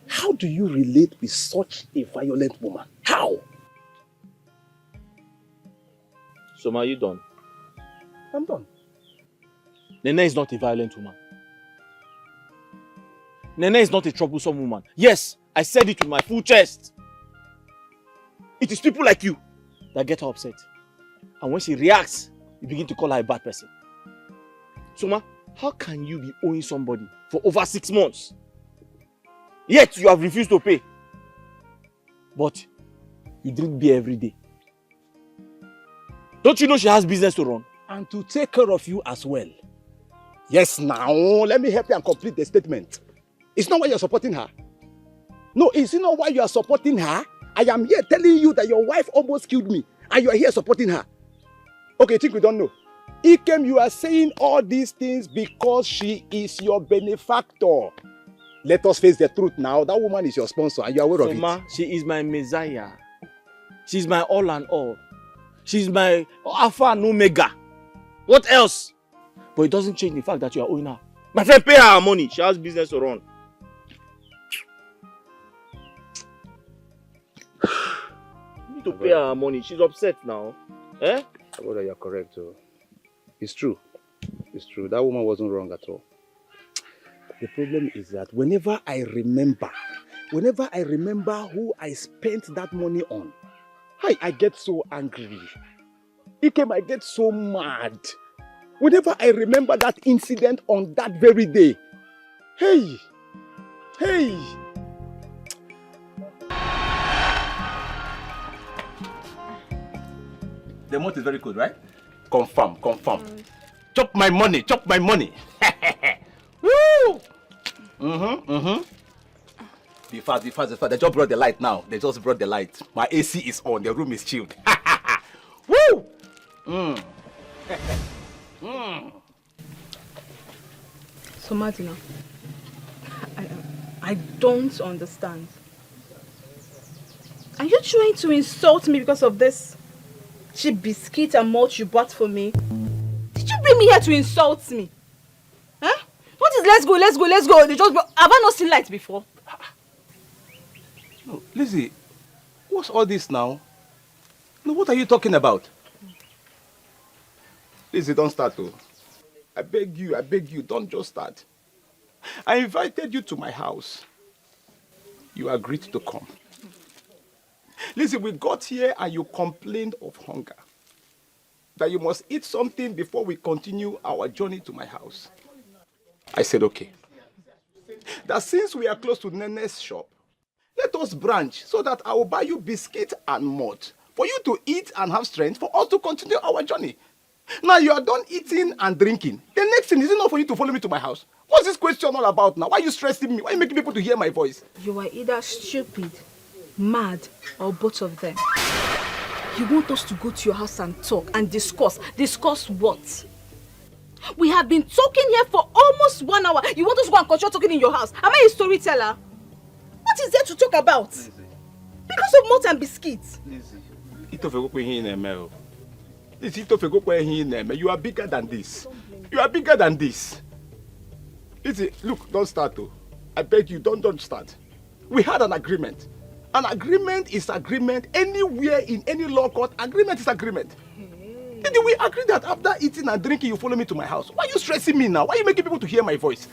How do you relate with such a violent woman? How? So, are you done? I'm done. Nene is not a violent woman. Nene is not a troublesome woman. Yes, I said it with my full chest. It is people like you that get her upset. And when she reacts, you begin to call her a bad person. Soma, how can you be owing somebody for over 6 months? Yet you have refused to pay. But you drink beer every day. Don't you know she has business to run? And to take care of you as well. Yes, now, let me help you and complete the statement. It's not why you're supporting her. No, it's not why you are supporting her. I am here telling you that your wife almost killed me. And you are here supporting her. Okay, think we don't know. Ikem, you are saying all these things because she is your benefactor. Let us face the truth now. That woman is your sponsor and you are aware of it. She is my messiah. She's my all and all. She's my Alpha and Omega. What else? But it doesn't change the fact that you are owing her. My friend, pay her money. She has business to run. You need to pay her money. She's upset now. Eh? Brother, you're correct. So. It's true. It's true. That woman wasn't wrong at all. The problem is that whenever I remember who I spent that money on, I get so angry. Ikem, I get so mad. Whenever I remember that incident on that very day. Hey! The mouth is very good, right? Confirm. Chop my money. Woo! Be fast. They just brought the light now. My AC is on. The room is chilled. Woo! So Madina, I don't understand. Are you trying to insult me because of this cheap biscuit and malt you bought for me? Did you bring me here to insult me? Huh? What is let's go, let's go, let's go? Have I not seen light before? No, Lizzie, what's all this now? No, what are you talking about? Lizzie, don't start though. I beg you, don't just start. I invited you to my house. You agreed to come. Lizzie, we got here and you complained of hunger. That you must eat something before we continue our journey to my house. I said, okay. That since we are close to Nene's shop, let us branch so that I will buy you biscuit and malt for you to eat and have strength for us to continue our journey. Now you are done eating and drinking. The next thing is enough for you to follow me to my house. What's this question all about now? Why are you stressing me? Why are you making people to hear my voice? You are either stupid, mad, or both of them. You want us to go to your house and talk and discuss. Discuss what? We have been talking here for almost 1 hour. You want us to go and continue talking in your house? Am I a storyteller? What is there to talk about? Lizzie. Because of malt and biscuits. Lizzie, you are bigger than this. You are bigger than this. Lizzie, look, don't start though. I beg you, don't start. We had an agreement. An agreement is agreement. Anywhere in any law court, agreement is agreement. Did we agree that after eating and drinking, you follow me to my house? Why are you stressing me now? Why are you making people to hear my voice?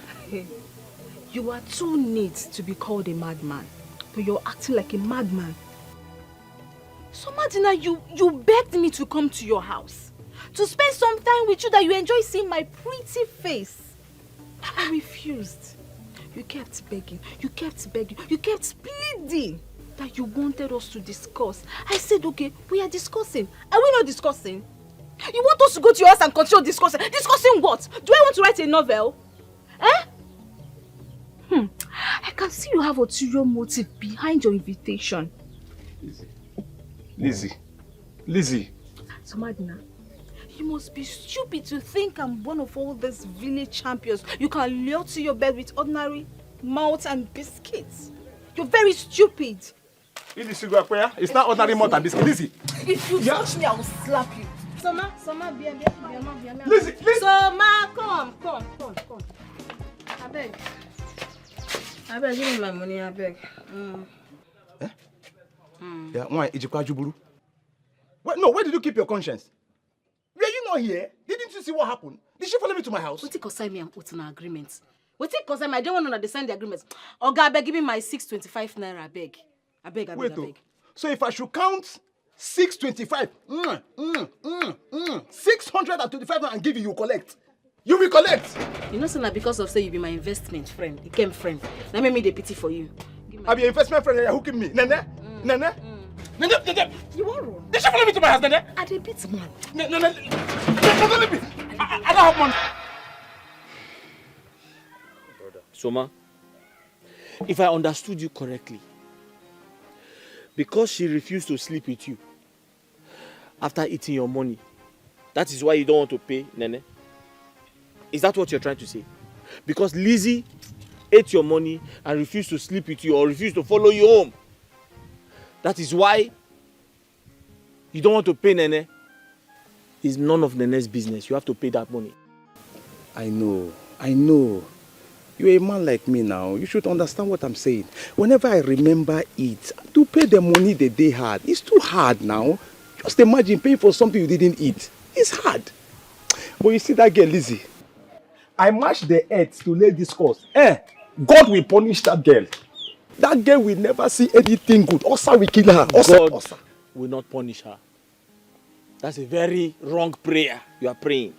You are too neat to be called a madman, but you're acting like a madman. So Madina, you begged me to come to your house, to spend some time with you that you enjoy seeing my pretty face. I refused. You kept begging, you kept pleading that you wanted us to discuss. I said, okay, we are discussing. Are we not discussing? You want us to go to your house and continue discussing? Discussing what? Do I want to write a novel? Eh? I can see you have ulterior motive behind your invitation. Lizzie. So Madina, you must be stupid to think I'm one of all these village champions you can lure to your bed with ordinary malt and biscuits. You're very stupid. It's not ordinary malt and biscuits. Lizzie. If you touch me, I will slap you. Soma, bien. Lizzie. Soma, come. I beg, give me my money, I beg. Yeah, why? Where did you keep your conscience? Were you not here? Didn't you see what happened? Did she follow me to my house? What concern me and put in an agreement? What concern me? I don't want to understand the agreement. Oga, I beg, give me my 625 naira, I beg. Wait, so if I should count 625, 625 and give you collect. You will collect. You know, sir, because of say you be my investment friend, you came friend. Now make me the pity for you. I be your investment friend and you're hooking me. Nene. You are wrong. Did she follow me to my house, Nene? I did beat man. No, let me. I don't have money. Soma, if I understood you correctly, because she refused to sleep with you after eating your money, that is why you don't want to pay Nene? Is that what you're trying to say? Because Lizzie ate your money and refused to sleep with you or refused to follow you home, that is why you don't want to pay Nene? It's none of Nene's business. You have to pay that money. I know. You're a man like me now. You should understand what I'm saying. Whenever I remember it, to pay the money that they had, it's too hard now. Just imagine paying for something you didn't eat. It's hard. But you see that girl, Lizzie? I mashed the earth to lay this cause. God will punish that girl. That girl will never see anything good. Osa will kill her. God will not punish her. That's a very wrong prayer you are praying.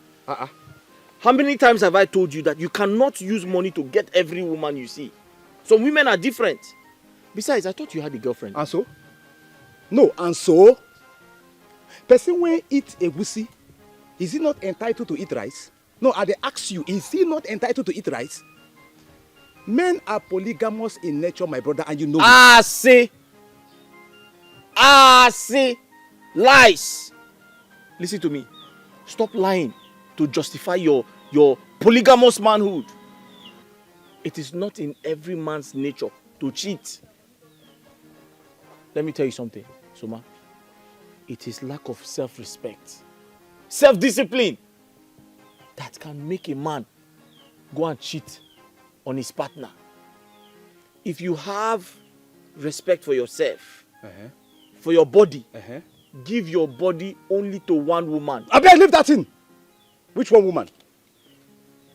How many times have I told you that you cannot use money to get every woman you see? Some women are different. Besides, I thought you had a girlfriend. And so? No, and so? Person when eat egusi, is he not entitled to eat rice? No, I ask you, is he not entitled to eat rice? Men are polygamous in nature, my brother, and you know see. Lies. Listen to me. Stop lying to justify your polygamous manhood. It is not in every man's nature to cheat. Let me tell you something, Soma. It is lack of self-respect, self-discipline that can make a man go and cheat on his partner. If you have respect for yourself, for your body, give your body only to one woman. I better leave that in. Which one woman?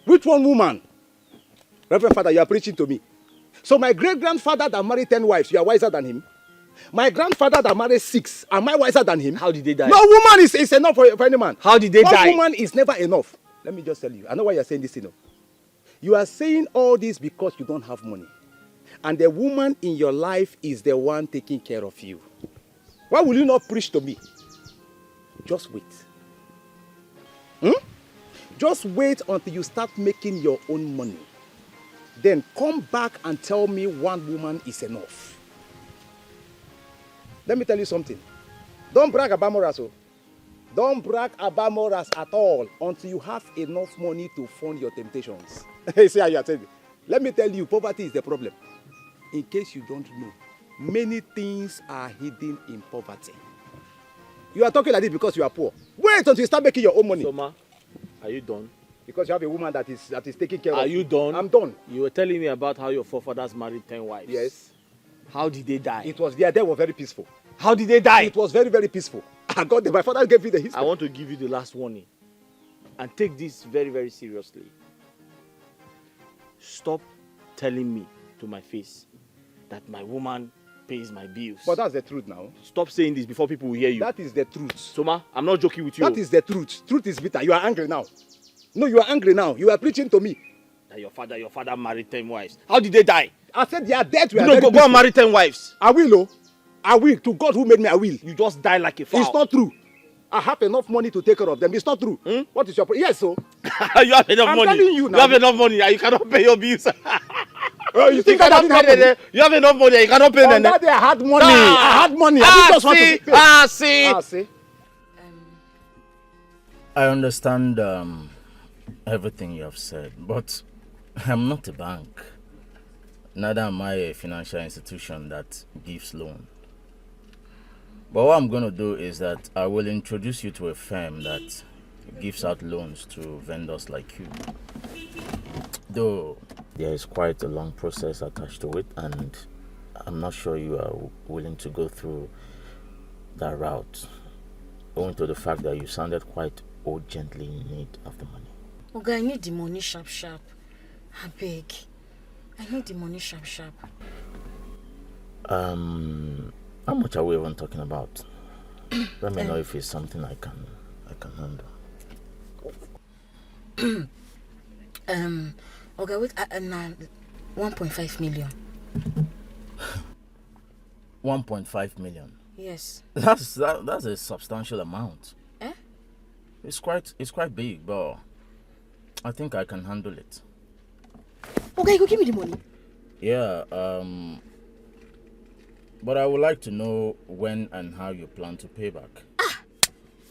Which one woman? Reverend Father, you are preaching to me. So my great-grandfather that married 10 wives, you are wiser than him? My grandfather that married 6, am I wiser than him? How did they die? No woman is enough for any man. How did they die? One woman is never enough. Let me just tell you. I know why you are saying this, you know. You are saying all this because you don't have money. And the woman in your life is the one taking care of you. Why will you not preach to me? Just wait. Just wait until you start making your own money. Then come back and tell me one woman is enough. Let me tell you something. Don't brag about morals. Don't brag about morals at all until you have enough money to fund your temptations. See how you are telling me. Let me tell you, poverty is the problem. In case you don't know, many things are hidden in poverty. You are talking like this because you are poor. Wait until you start making your own money. Soma, are you done? Because you have a woman that is taking care of you. Are you done? I'm done. You were telling me about how your forefathers married 10 wives. Yes. How did they die? It was their death was very peaceful. How did they die? It was very, very peaceful. I got them. My father gave me the history. I want to give you the last warning. And take this very, very seriously. Stop telling me to my face that my woman pays my bills. But that's the truth now. Stop saying this before people will hear you. That is the truth. Soma, I'm not joking with you. That is the truth. Truth is bitter. You are angry now. No, you are angry now. You are preaching to me. That your father married 10 wives. How did they die? I said they are dead. Go and marry 10 wives. I will, oh. I will. To God who made me, I will. You just die like a fowl. It's not true. I have enough money to take care of them. It's not true. What is your problem? Yes, so. You have enough money. I'm telling you now. You have enough money and you cannot pay your bills. You think that I didn't have money? You have enough money and you cannot pay them. That day I had money. I had money. I just want to pay. See. I understand everything you have said, but I'm not a bank. Neither am I a financial institution that gives loan. But what I'm going to do is that I will introduce you to a firm that gives out loans to vendors like you. Though there is quite a long process attached to it, and I'm not sure you are willing to go through that route, owing to the fact that you sounded quite urgently in need of the money. Okay, I need the money sharp. I beg. I need the money sharp. How much are we even talking about? Let me know if it's something I can handle. Okay, wait, 1.5 million. 1.5 million. Yes. That's a substantial amount. Eh? It's quite big, but I think I can handle it. Okay, go give me the money. Yeah, but I would like to know when and how you plan to pay back.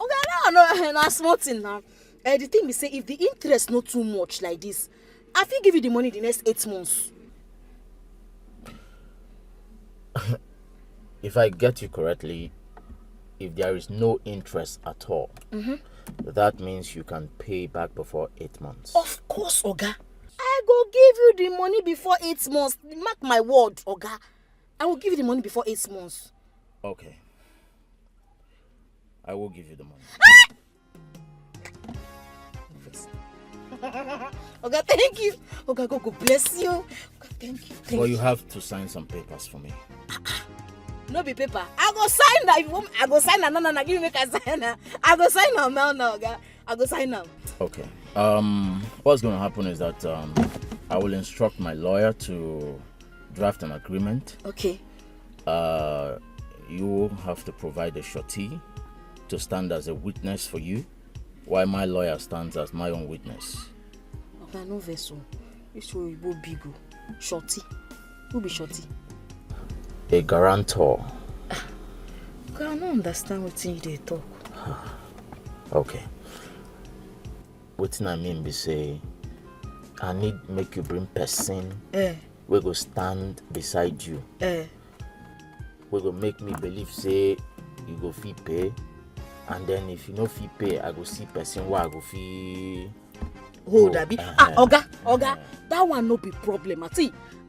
Okay, no, small thing now. The thing is, say if the interest not too much like this, I think give you the money the next 8 months. If I get you correctly, if there is no interest at all, that means you can pay back before 8 months. Of course, Oga. I go give you the money before 8 months. Mark my word, Oga. I will give you the money before 8 months. Okay. I will give you the money. Oga, thank you. Oga, God bless you. Oga, thank you. Well, you have to sign some papers for me. No be paper. I go sign that. If you want, I go sign that. No, give me a sign. I go sign now, Oga. I go sign now. Okay. What's going to happen is that I will instruct my lawyer to draft an agreement. Okay. You will have to provide a surety to stand as a witness for you, while my lawyer stands as my own witness. Okay, no vessel. This will be big. Surety. Who be surety? A guarantor. Okay, I don't understand what they talk. Okay. What I mean be say, I need make you bring person. We go stand beside you. We go make me believe say you go fee pay. And then if you no fee pay, I go see person where I go fee. Hold Abi. Oga, that one no be problem.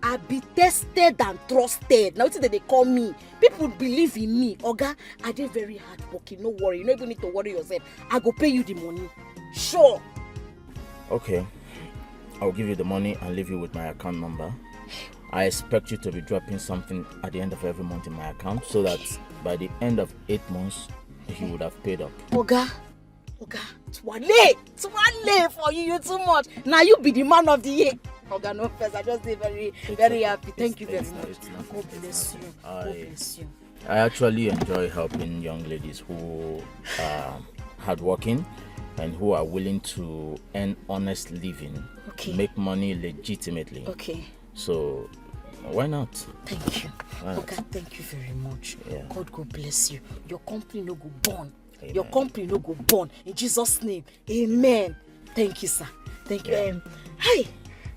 I be tested and trusted. Now they call me. People believe in me. Oga, I did very hard working. No worry. You don't even need to worry yourself. I go pay you the money. Sure. Okay. I'll give you the money and leave you with my account number. I expect you to be dropping something at the end of every month in my account so that by the end of 8 months, you would have paid up. Oga, Twale for you too much. Now you be the man of the year. Oga, no first, I just did very happy. Thank you very much. God bless you. God bless you. I actually enjoy helping young ladies who are hardworking and who are willing to earn honest living, make money legitimately. Okay. So, why not? Thank you. Oga, thank you very much. Yeah. God bless you. Your company no go burn. Amen. Your company no go burn. In Jesus' name. Amen. Thank you, sir. Thank you. Yeah. Hey.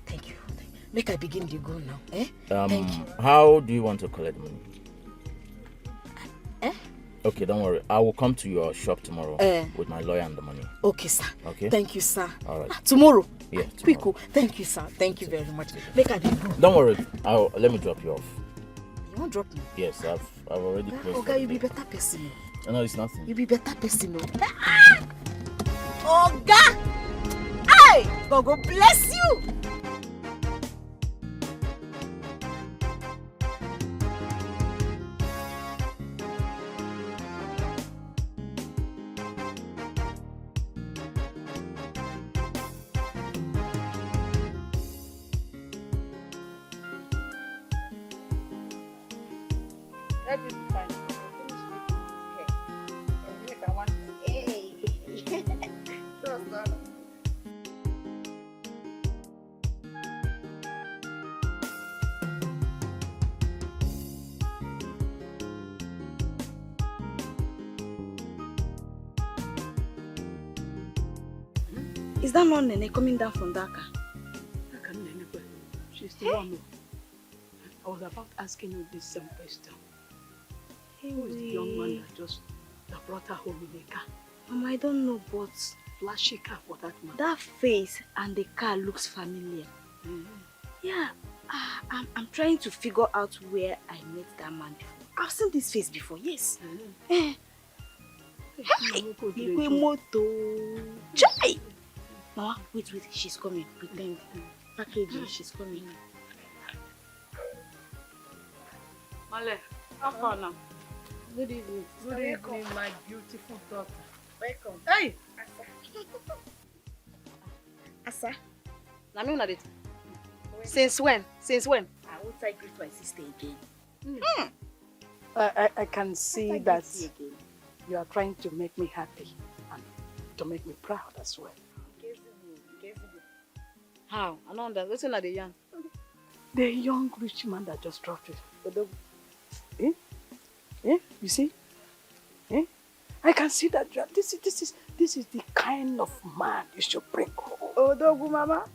Thank you. Make I begin to go now. Thank you. How do you want to collect money? Okay, don't worry. I will come to your shop tomorrow with my lawyer and the money. Okay, sir. Okay. Thank you, sir. All right. Tomorrow? Yeah, Quick. Thank you, sir. Thank you very much. Make I go. Don't worry. Let me drop you off. You won't drop me? Yes, I've already closed. Okay, you be better person. No, it's nothing. You be better person. Oga! Hey! God bless you! Is that not Nene coming down from Dhaka? She's the one. I was about asking you this same question. Who is the young man that brought her home in a car? Mama, I don't know, but flashy car for that man. That face and the car looks familiar. Yeah, I'm trying to figure out where I met that man before. I've seen this face before, yes. Hey! Moto. Jai! Mama, wait, she's coming. Pretend. Packaging, she's coming. Male, how far now? Good evening. Good evening, my beautiful daughter. Welcome. Hey! Asa? Since when? I won't I greet my sister again. I can see that you are trying to make me happy and to make me proud as well. How? I don't understand. Listen at the young. The young rich man that just dropped it. You see? I can see that this is the kind of man you should bring home. Odogu mama.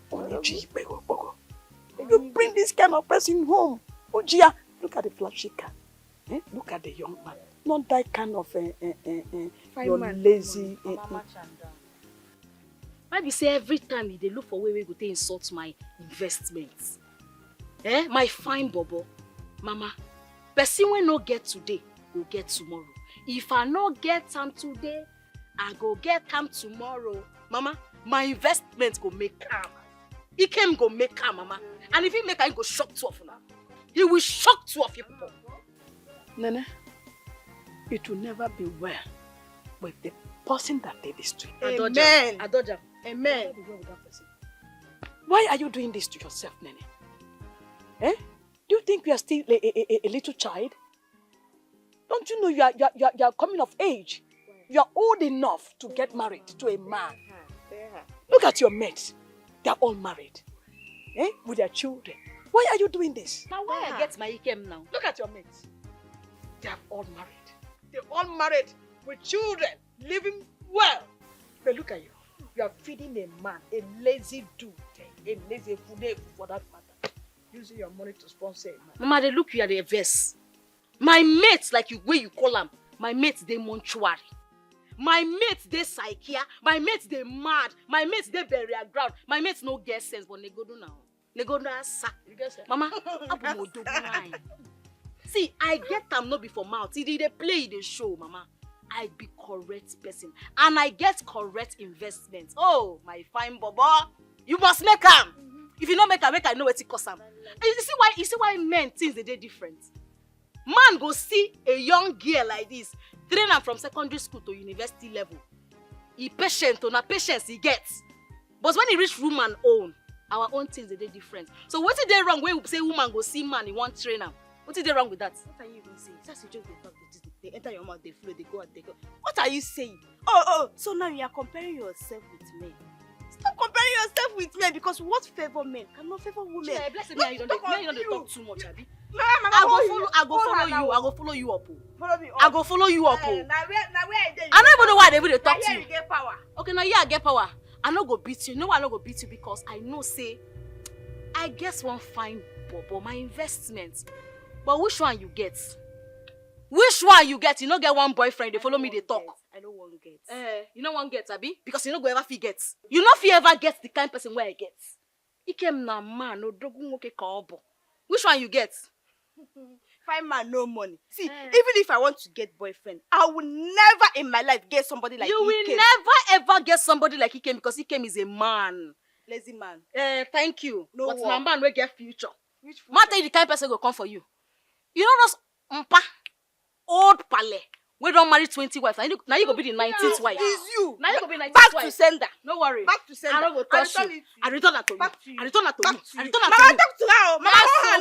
You bring this kind of person home. Ojia, look at the flashy car. Look at the young man. Not that kind of your lazy. Why be say every time they look for way go to insult my investments? My fine bobo. Mama, person when no get today, will get tomorrow. If I no get time today, I go get time tomorrow. Mama, my investment go make calm. He can go make calm, mama. And if he make I go shock two of now. He will shock two of you people. Nene, it will never be well with the person that did this to you. Amen. Adoja. Amen. Why are you doing this to yourself, Nene? Do you think you are still a little child? Don't you know you are coming of age? You are old enough to get married to a man. Look at your mates. They are all married. With their children. Why are you doing this? Now why I get my ikem now? Look at your mates. They are all married. They're all married with children, living well. But look at you. You are feeding a man, a lazy dude. A lazy food for that matter. Using your money to sponsor a man. Mama, they look you at the verse. My mates, like you way you call them, my mates they mortuary. My mates they psychia. My mates they mad. My mates they burial ground. My mates no get sense, but they go do now. They go do sack. Mama, see, I get them not before mouth. See, they play the show, Mama. I be correct person, and I get correct investment. Oh, my fine Bobo, you must make them. If you don't make them, I know what it costs them. You see why men things they different. Man go see a young girl like this, train her from secondary school to university level. He patient, na patience he gets. But when he reach woman own, our own things they different. So what is they wrong when we say woman go see man, he want train him? What is they wrong with that? What are you even saying? Just you joke, they talk, they enter your mouth, they flow, they go and they go. What are you saying? Oh, so now you are comparing yourself with men. Stop comparing yourself with men because what favor men cannot favor women. Yeah, bless me, you don't talk too much, Abi. Mama, I go follow you up. Follow me up. I go follow you up. Now where I don't even know why they will talk to you. you. Get power. Okay, now I get power. I no go beat you. No, I no go beat you because I know say I guess one fine bobo my investment. But which one you get? Which one you get? You no get one boyfriend. They follow me. They talk. I don't want to get. You no want get, Abi? Because you no go ever forget. You no fit ever get the kind person where I get. Ikem na man no dogun okay kaobo. Which one you get? Fine man, no money. See, even if I want to get boyfriend, I will never in my life get somebody like you. Ikem. Will never ever get somebody like Ikem because Ikem is a man. Lazy man. Thank you. No but work. my man will get future. Which future? Man tell you the kind person go come for you. You know those old pale. We don't marry 20 wives. Now you go be the 19th wife. It's you. Now you go be 19th Back wife. to sender. No worry. Back to sender. I don't go touch you. I return that to you. Back to you. I return that to you. I return that to Mama, you. talk to her. Mama, hold her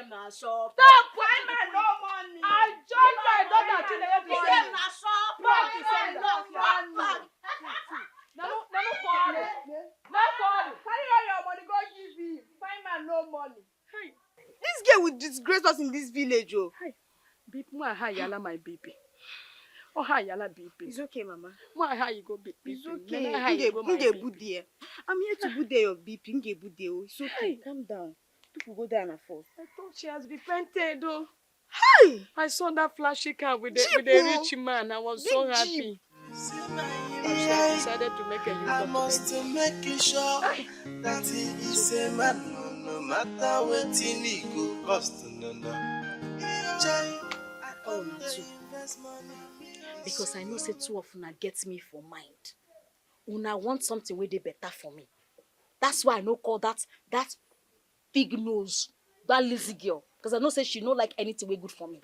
now. Stop. Why man no money? I joined my daughter to the Back to shop. Back to sender. Carry all your money, go give him. Fine man, no money. Hey. This girl will disgrace us in this village, oh. Hey, beep my yala my baby. Oh hi yala baby. It's okay, Mama. My how you go beep baby. It's okay. Nge budie. I'm here to budie your BP. Nge budie, oh. It's okay. Hey. Calm down. People go down and fall. I thought she has repented, though. Hey! I saw that flashy car with the rich man. I was so happy. I decided to make a use I of must make you sure that he is a man. No matter what he go cost. Because I know say two of una get me for mind. Una want something where they better for me. That's why I no call that big nose, that lazy girl. Because I know say she no like anything way good for me.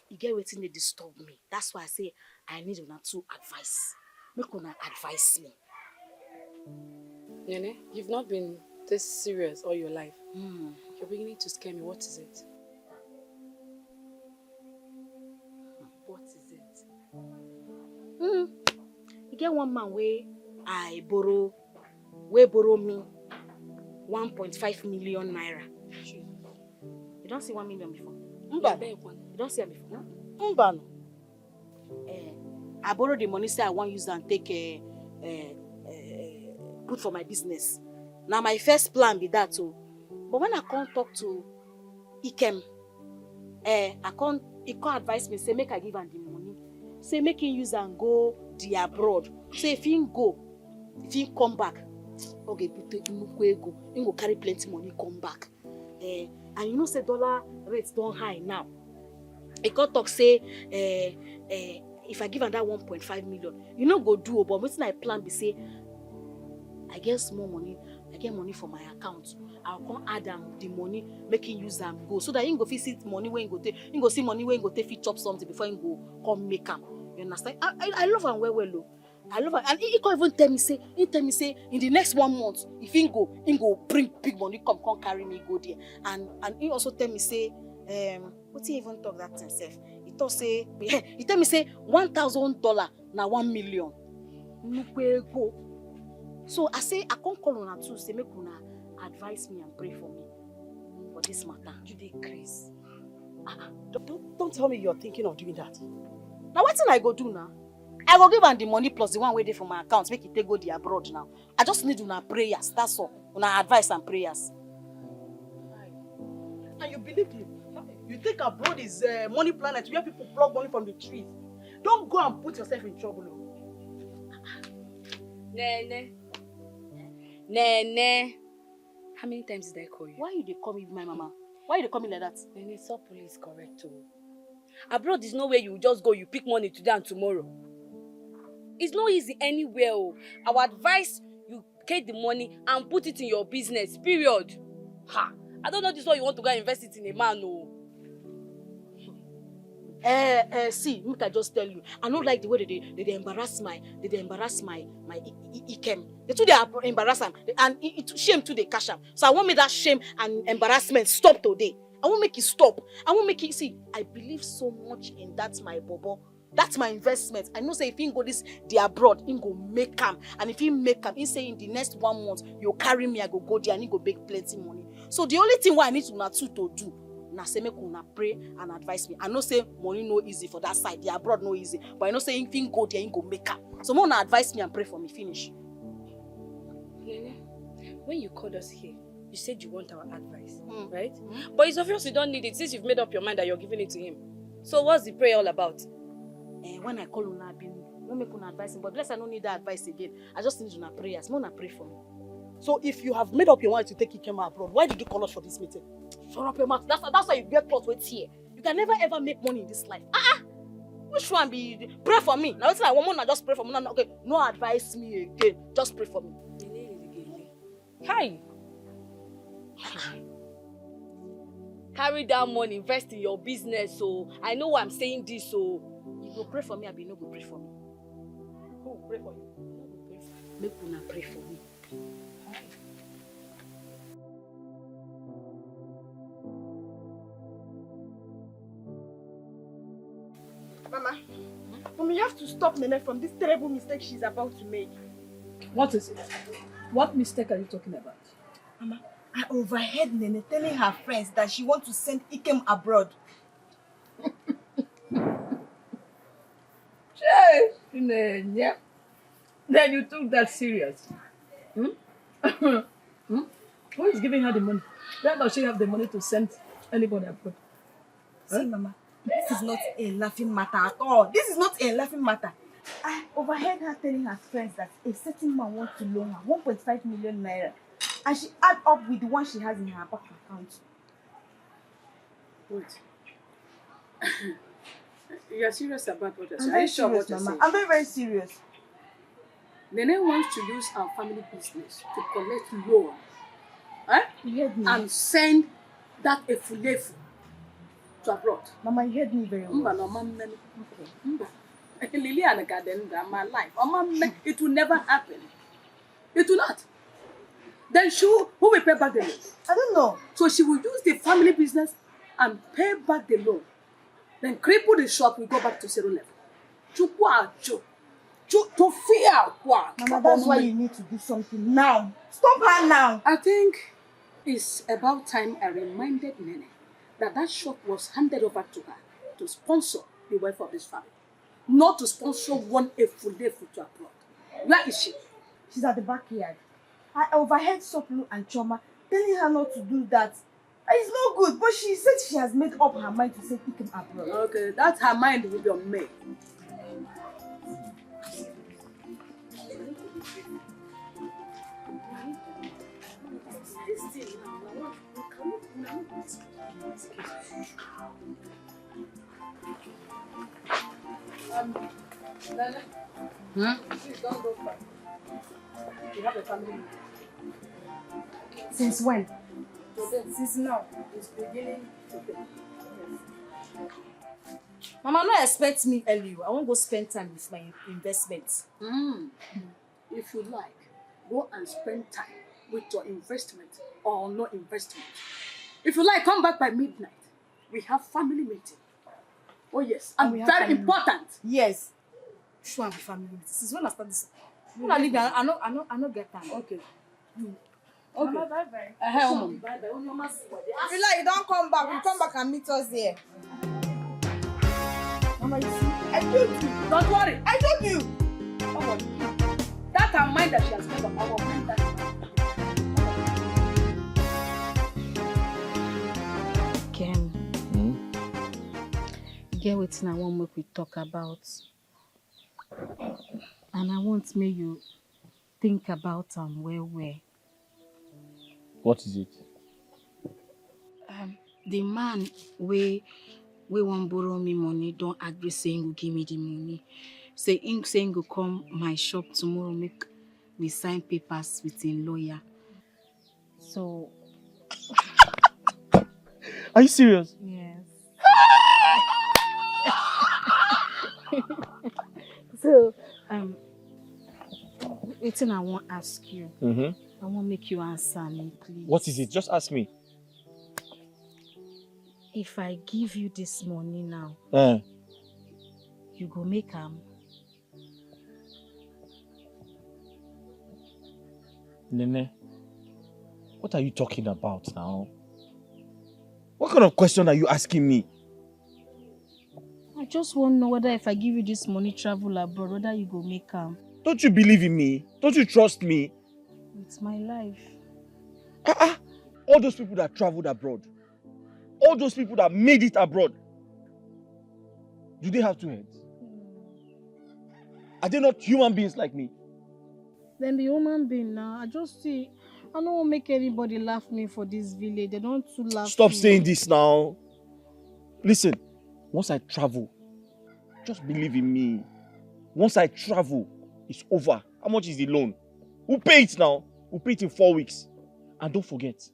You get waiting they disturb me. That's why I say I need una to advice. Make una advise me. Nene, you've not been this serious all your life. You're beginning to scare me. What is it? What is it? You get one man where I borrow me 1.5 million naira. You don't see 1 million before? You don't see it before? Mbano. I borrow the money, say I want use and take put for my business. Now my first plan be that too. But when I can't talk to Ikem, he can't advise me, say make I give him the money. Say make him use and go the abroad. Say if he come back, okay, he go carry plenty money, come back. And you know say dollar rates don't high now. He can't talk say if I give him that 1.5 million, you know go do, but wetin I plan be say I get small money, I get money for my account. I'll come add the money, make him use them go. So that he go see money when he go take, he go see money when he go take fit chop something before he go come make him. You understand? I love him well though. I love him. And he can't even tell me say in the next 1 month, if he go bring big money, come carry me go there. And he also tell me say, what he even talk that himself? He tell me say $1,000 na 1 million. Go. So I say I can't call on her too, say make una advise me and pray for me for this matter. You decrease. Don't tell me you're thinking of doing that. Now what thing I go do now? I will give am the money plus the one waiting for my account, make it take go the abroad now. I just need una prayers, that's all. Una advice and prayers. And you believe you? You think abroad is money planet where people plug money from the trees? Don't go and put yourself in trouble. Nene. Nene. How many times did I call you? Why you dey call me my mama? Why you dey call me like that? Nene, Sopoli is correct too. Abroad is nowhere you just go, you pick money today and tomorrow. It's not easy anywhere. Oh. Our advice, you get the money and put it in your business, period. Ha! I don't know this one you want to go and invest it in a man, no. See, make I just tell you, I don't like the way they embarrass my Ikem. They too they embarrass him, and it shame too they cash him. So I want me that shame and embarrassment stop today. I won't make it stop. I won't make it see. I believe so much in that my bobo. That's my investment. I know say if he go this the abroad, he go make him, and if he make him, he say in the next 1 month you carry me, I go there and he go make plenty money. So the only thing what I need to do. Na say make una pray and advise me. I know say money no easy for that side, the abroad no easy, but I know say if he go there, he go make up. So more advise me and pray for me. Finish. Nene, when you called us here, you said you want our advice, right? But it's obvious you don't need it since you've made up your mind that you're giving it to him. So what's the prayer all about? When I call una, don't make una advise him. But bless I don't need that advice again. I just need una prayers. More pray for me. So if you have made up your mind to take Ikem abroad, why did you call us for this meeting? Shut up your mouth. That's why you get close with here. You can never ever make money in this life. Which one be pray for me? Now it's like one more, just pray for me. No, okay, no advise me again. Just pray for me. Hi. Carry that money, invest in your business. So I know I'm saying this. So you go pray for me, I be no go pray for me. Who pray for you? Make una pray for me. Mama, you have to stop Nene from this terrible mistake she's about to make. What is it? What mistake are you talking about? Mama, I overheard Nene telling her friends that she wants to send Ikem abroad. Yeah. Then you took that serious. Who is giving her the money? Why does she have the money to send anybody abroad? See, Mama, this is not a laughing matter at all. This is not a laughing matter. I overheard her telling her friends that a certain man wants to loan her 1.5 million naira. And she add up with the one she has in her bank account. Wait. You're serious about what you're saying? Are you sure what you're saying? I'm very, very serious. Nene wants to use our family business to collect loan. You heard me. And send that efulefu to abroad. Mama, you heard me very well. Okay. Liliana Garden, my life. It will never happen. It will not. Then who will pay back the loan? I don't know. So she will use the family business and pay back the loan. Then cripple the shop will go back to zero level. To fear. Mama, that's why you need to do something now. Stop her now. I think it's about time I reminded Nene that shop was handed over to her to sponsor the wife of this family. Not to sponsor one efulefu to abroad. Where is she? She's at the backyard. I overheard Soplu and Choma telling her not to do that. It's not good, but she said she has made up her mind to send Ikem abroad. Okay, that's her mind will be on me. Nana? Please don't go far. You have a family meeting. Since when? Today. Since now. It's beginning today. Yes. Mama, don't expect me early. I won't go spend time with my investments. If you like, go and spend time with your investment or no investment. If you like, come back by midnight. We have family meeting. Oh yes, and very important. Yes. Sure, I'm family meeting. Since when I start this? When I leave, I know get time. Okay. Okay. Mama, bye-bye. Bye-bye. You don't come back. You come back and meet us here. Mama, you see? I told you. Don't worry. I told you. Don't worry. That her mind that she has made up, I will bring that. Ken, get wetin I wan make we talk about. And I want make you think about well. What is it? The man we wan borrow me money don agree say he go give me the money. Say he go come my shop tomorrow make we sign papers with him lawyer. So Are you serious? yes. So wetin I wan ask you. I wan make you answer me, please. What is it? Just ask me. If I give you this money now, you go make am. Nene, what are you talking about now? What kind of question are you asking me? I just want to know whether if I give you this money travel abroad, whether you go make am. Don't you believe in me? Don't you trust me? It's my life. All those people that traveled abroad, all those people that made it abroad, do they have two heads? Are they not human beings like me? Then the human being now, I just see, I don't want to make anybody laugh me for this village. They don't too laugh. Stop me. saying this now. Listen, once I travel, just believe in me. Once I travel, it's over. How much is the loan? We'll pay it now. We'll pay it in 4 weeks. And don't forget,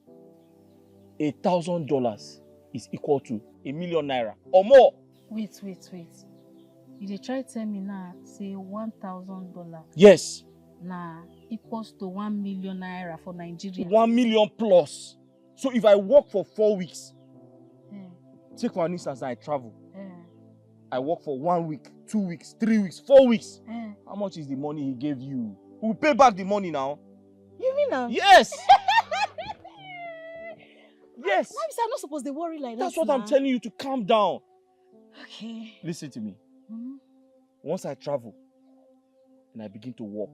$1,000 is equal to ₦1,000,000 or more. Wait. You dey try tell me now, say $1,000. Yes. Nah, equals to 1,000,000 naira for Nigeria. 1 million plus. So if I work for 4 weeks, take for instance, I travel. I work for 1 week, 2 weeks, 3 weeks, 4 weeks. How much is the money he gave you? We'll pay back the money now. You mean now? Yes. Yes. Now I'm not supposed to worry like that. That's what I'm telling you, to calm down. Okay. Listen to me. Once I travel and I begin to work,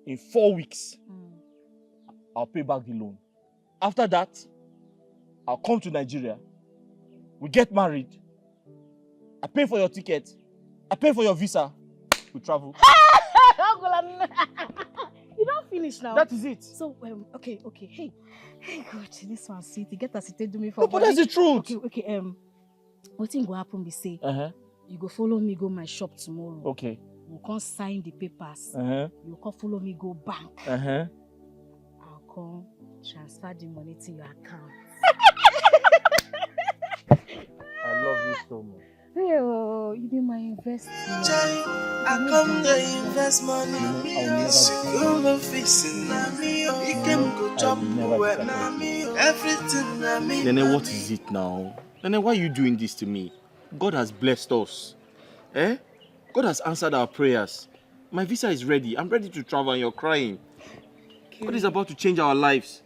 in 4 weeks, I'll pay back the loan. After that, I'll come to Nigeria. We get married. I pay for your ticket. I pay for your visa. We travel. You don't finish now. That is it. So, okay. Hey, God, this one sweet. You get as it do me for. No, but that's the truth. Okay. What thing go happen? Be say. You go follow me go my shop tomorrow. Okay. We'll come sign the papers. You come follow me go bank. I'll come transfer the money to your account. I love you so much. Hey, you be my investment. I come to invest money. Go no fixing me. You can go chop everything I mean. Nene, what is it now? Nene, why are you doing this to me? God has blessed us. God has answered our prayers. My visa is ready. I'm ready to travel and you're crying. Okay. God is about to change our lives.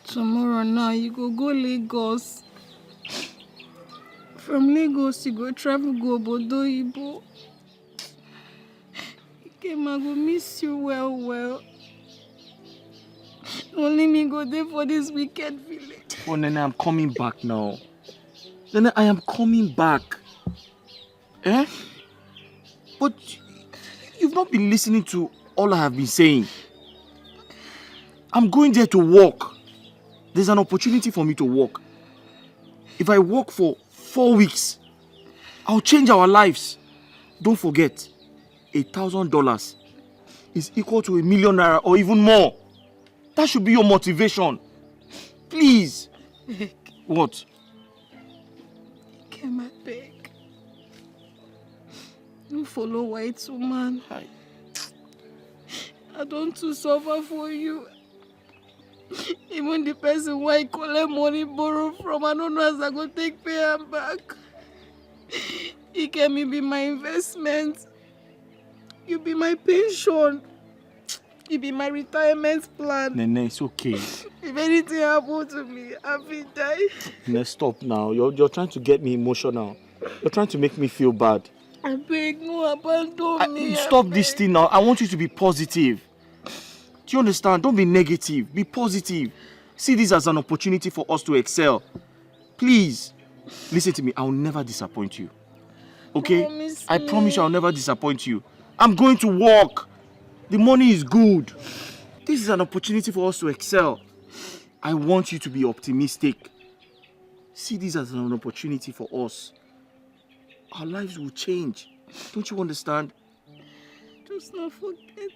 Tomorrow now, you go Lagos. From Lagos, you go travel go Obodo Ibo. I go miss you well. Only me go there for this wicked village. Oh, Nene, I'm coming back now. Nene, I am coming back. But you've not been listening to all I have been saying. I'm going there to work. There's an opportunity for me to work. If I work for 4 weeks, I'll change our lives. Don't forget, $1,000 is equal to ₦1,000,000 naira or even more. That should be your motivation. Please. What? Came at beg. You follow white woman. I don't to suffer for you. Even the person who I collect money borrow from, I don't know as I go take pay him back. He can be my investment. You be my pension. You be my retirement plan. Nene, it's okay. If anything happen to me, I will die. Nene, stop now. You're trying to get me emotional. You're trying to make me feel bad. I beg, no abandon me. Stop this thing now. I want you to be positive. Do you understand? Don't be negative. Be positive. See this as an opportunity for us to excel. Please, listen to me. I'll never disappoint you. Okay? I promise you I'll never disappoint you. I'm going to work. The money is good. This is an opportunity for us to excel. I want you to be optimistic. See this as an opportunity for us. Our lives will change. Don't you understand? Just not forget me.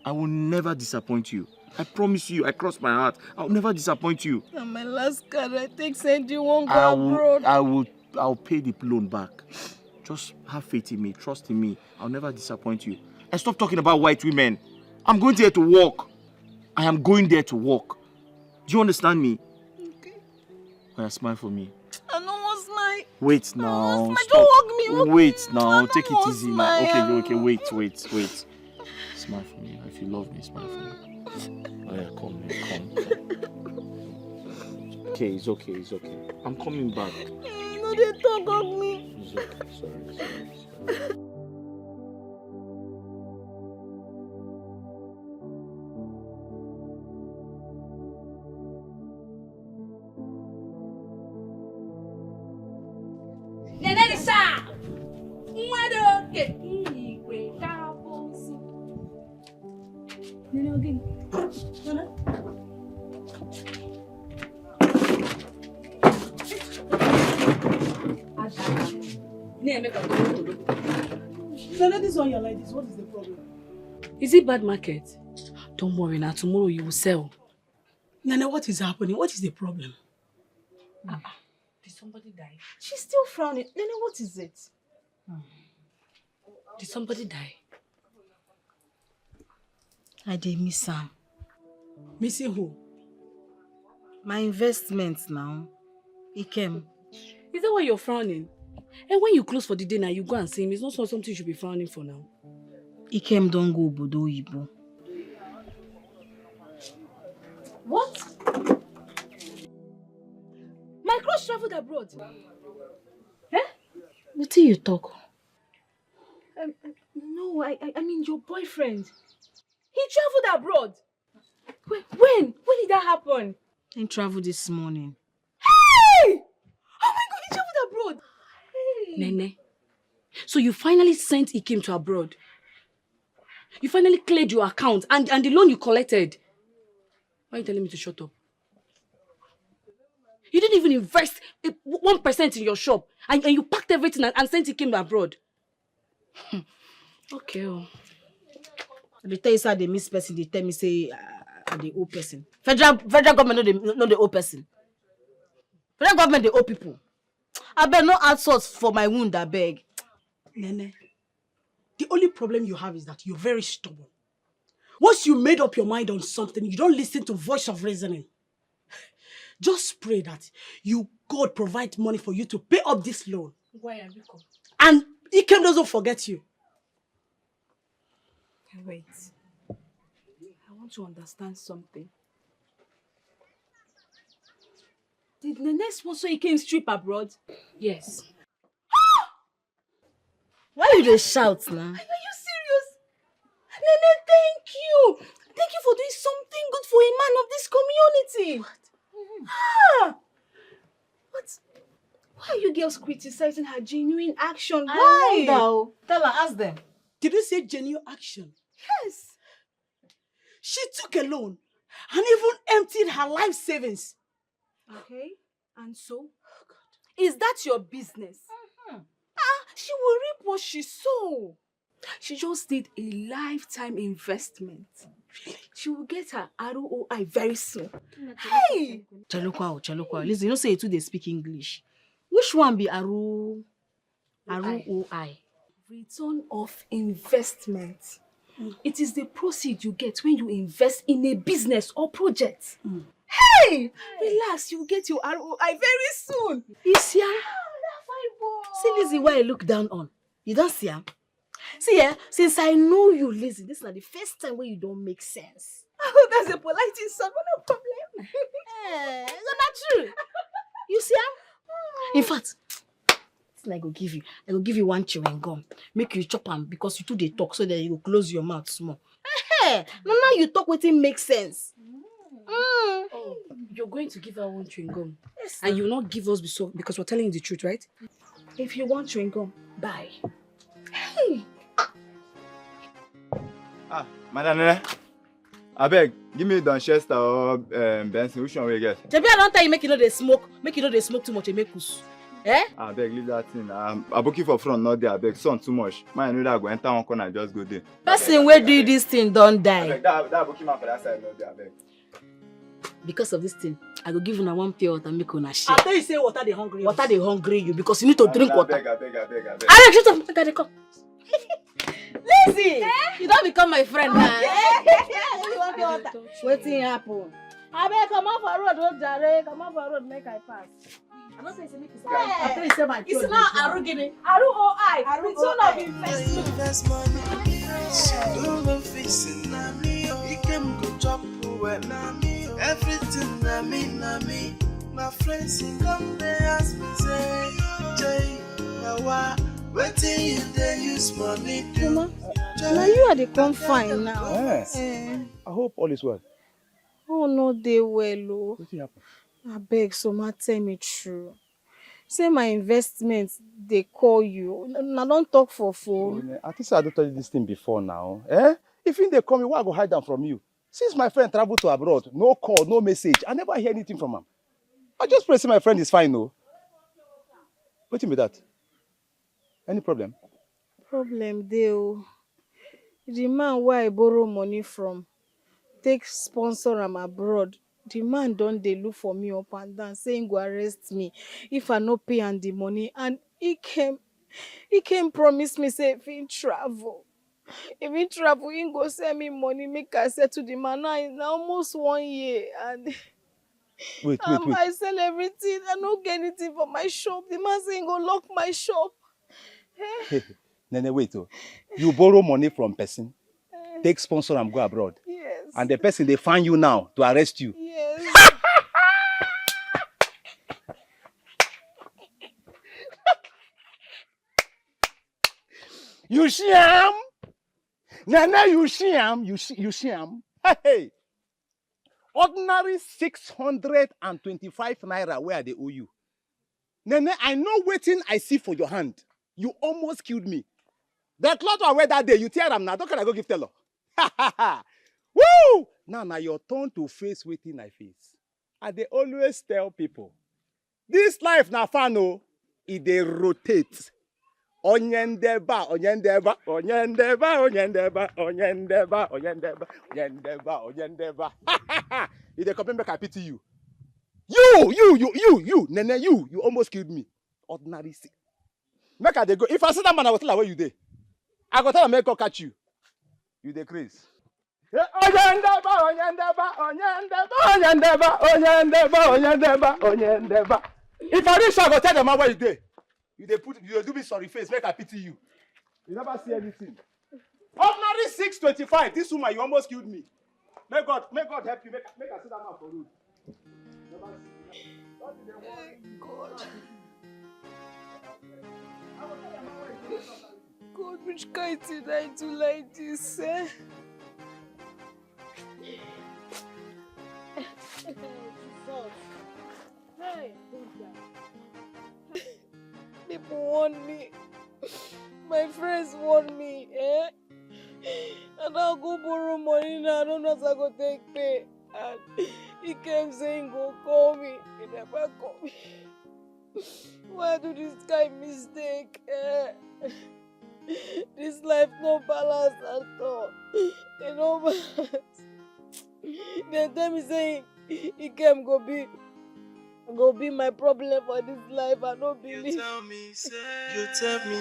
I will never disappoint you. I promise you, I cross my heart. I'll never disappoint you. And my last card I take send you won't go abroad. I'll pay the loan back. Just have faith in me, trust in me. I'll never disappoint you. And stop talking about white women. I'm going there to work. I am going there to work. Do you understand me? Okay. Oh, smile for me. I don't want smile. Wait now. Stop. Don't hug me. Wait now. Take it easy smile. now. Okay. Wait. Smile for me. If you love me, smile for me. Oh yeah, come. Okay, it's okay. I'm coming back. No, they don't hug me. It's okay. Sorry. Nana, this one you're like this. What is the problem? Is it bad market? Don't worry now. Tomorrow you will sell. Nana, what is happening? What is the problem? Did somebody die? She's still frowning. Nana, what is it? Did somebody die? I did miss Sam. Missing who? My investment now. It came. Is that why you're frowning? And when you close for the day now, you go and see him. It's not something you should be frowning for now. Ikem don't go Bodo Ibo. What? My crush traveled abroad. Eh? What do you talk? No, I mean your boyfriend. He traveled abroad. When? When did that happen? He traveled this morning. Hey! Oh my God, he traveled abroad. Hey. Nene, so you finally sent Ikem to abroad. You finally cleared your account and the loan you collected. Why are you telling me to shut up? You didn't even invest 1% in your shop and you packed everything and sent Ikem abroad. Okay. Oh. They tell you say they miss person, they tell me say the old person. Federal government not the old person. Federal government the old people. I beg no add salt for my wound, I beg. Nene, the only problem you have is that you're very stubborn. Once you made up your mind on something, you don't listen to voice of reasoning. Just pray that God provide money for you to pay up this loan. And Ikem doesn't forget you. Wait. I want to understand something. Did Nene sponsor Ikem's trip abroad? Yes. Why you just shout now? Are you serious? Nene, thank you. Thank you for doing something good for a man of this community. What? But why are you girls criticizing her genuine action? Why? Tell her, ask them. Did you say genuine action? Yes. She took a loan and even emptied her life savings. Okay, and so? Oh God. Is that your business? She will reap what she sow. She just did a lifetime investment. Really? She will get her ROI very soon. Hey! Chalukwa. Listen, you know say you two they speak English. Which one be ROI? Return of investment. It is the proceed you get when you invest in a business or project. Hey! Relax, you'll get your ROI very soon. You see her? See Lizzie, why I look down on. You don't see her? See her? Since I know you, Lizzie, this is not the first time where you don't make sense. Oh, that's a polite insult, no problem. It's not true. You see her? In fact, thing I go give you. I go give you one chewing gum. Make you chop am because you too dey talk so that you go close your mouth small. Hey, now you talk wetin make sense. Oh, you're going to give her one chewing gum. Yes, and you will not give us because we're telling you the truth, right? If you want chewing gum, buy. Hey! Madam Nene, abeg, give me Donchester or Benson. Which one will you get? Shebi I don tell you make you no dey smoke. Make you no dey smoke too much, Emekus. Eh? Abeg, leave that thing. Aboki for front, not there. Abeg, sun too much. Man, I know that I go enter one corner and just go there. Person wey do this thing don die. Abeg, that Aboki man for that side, not there. Abeg. Because of this thing, I go give una one pure water make una share. I tell you say water dey hungry. Water dey hungry you because you need to drink water. Abeg. Alex, shut up. Make I dey come. Lizzie, you don't become my friend now. You want pure water? Wetin happen? Abeg, come out for road, don't jare. Come out for road, make I pass. I don't say make you say. I tell you say my children. It's not Arugini. Aru O-I. Aru O-I. It's one of invest money. So do fixing na me. He can go chop well na me. Everything na me. My friends in come they ask me say, Jay, now what? Waiting you they use money do. Mama, now you are the confine now. Yes. I hope all is well. Oh no, they well. Oh. What happened? I beg, Soma, tell me true. Say my investments, they call you. I don't talk for phone. I think I don't tell you this thing before now. If they call me, why I go hide them from you? Since my friend traveled to abroad, no call, no message. I never hear anything from him. I just pray say my friend is fine, no. What do you mean that? Any problem? Problem, Deo. The man where I borrow money from, take sponsor am abroad. The man don't they look for me up and down, saying go arrest me if I no pay and the money. And he came promise me say if he travel, he go send me money, make I settle the man. Now it's almost 1 year and wait. I sell everything. I don't get anything for my shop. The man saying go lock my shop. Nene, wait. You borrow money from person, take sponsor and go abroad. Yes. And the person they find you now to arrest you. Yes. You sham? Nana, you sham? You sham? Hey! Ordinary 625 naira where they owe you. Nene, I know waiting I see for your hand. You almost killed me. That cloth I wear that day, you tear them now. Don't can I go give Taylor? Woo! Now your turn to face waiting I face. And they always tell people, this life na fun, oh, it they rotate. Onyendeba. If they come back, I pity you. You, Nene, you almost killed me. Ordinary sick. Make they go. If I see that man, I will tell her where you dey. I go tell her make her catch you. You dey craze. Onyendeba. If I reach, I go tell them where you dey. You do me sorry face, make I pity you. You never see anything. Ordinary 625. This woman, you almost killed me. May God help you. Make I see that man for road. God, which kind did I do like this, eh? People want me. My friends want me, eh? And I'll go borrow money now. I don't know if I go take pay. And he came saying go call me. He never called me. Why do this guy mistake? This life no balance at all. You know balance. They tell me saying he came go be my problem for this life. I don't believe. You tell me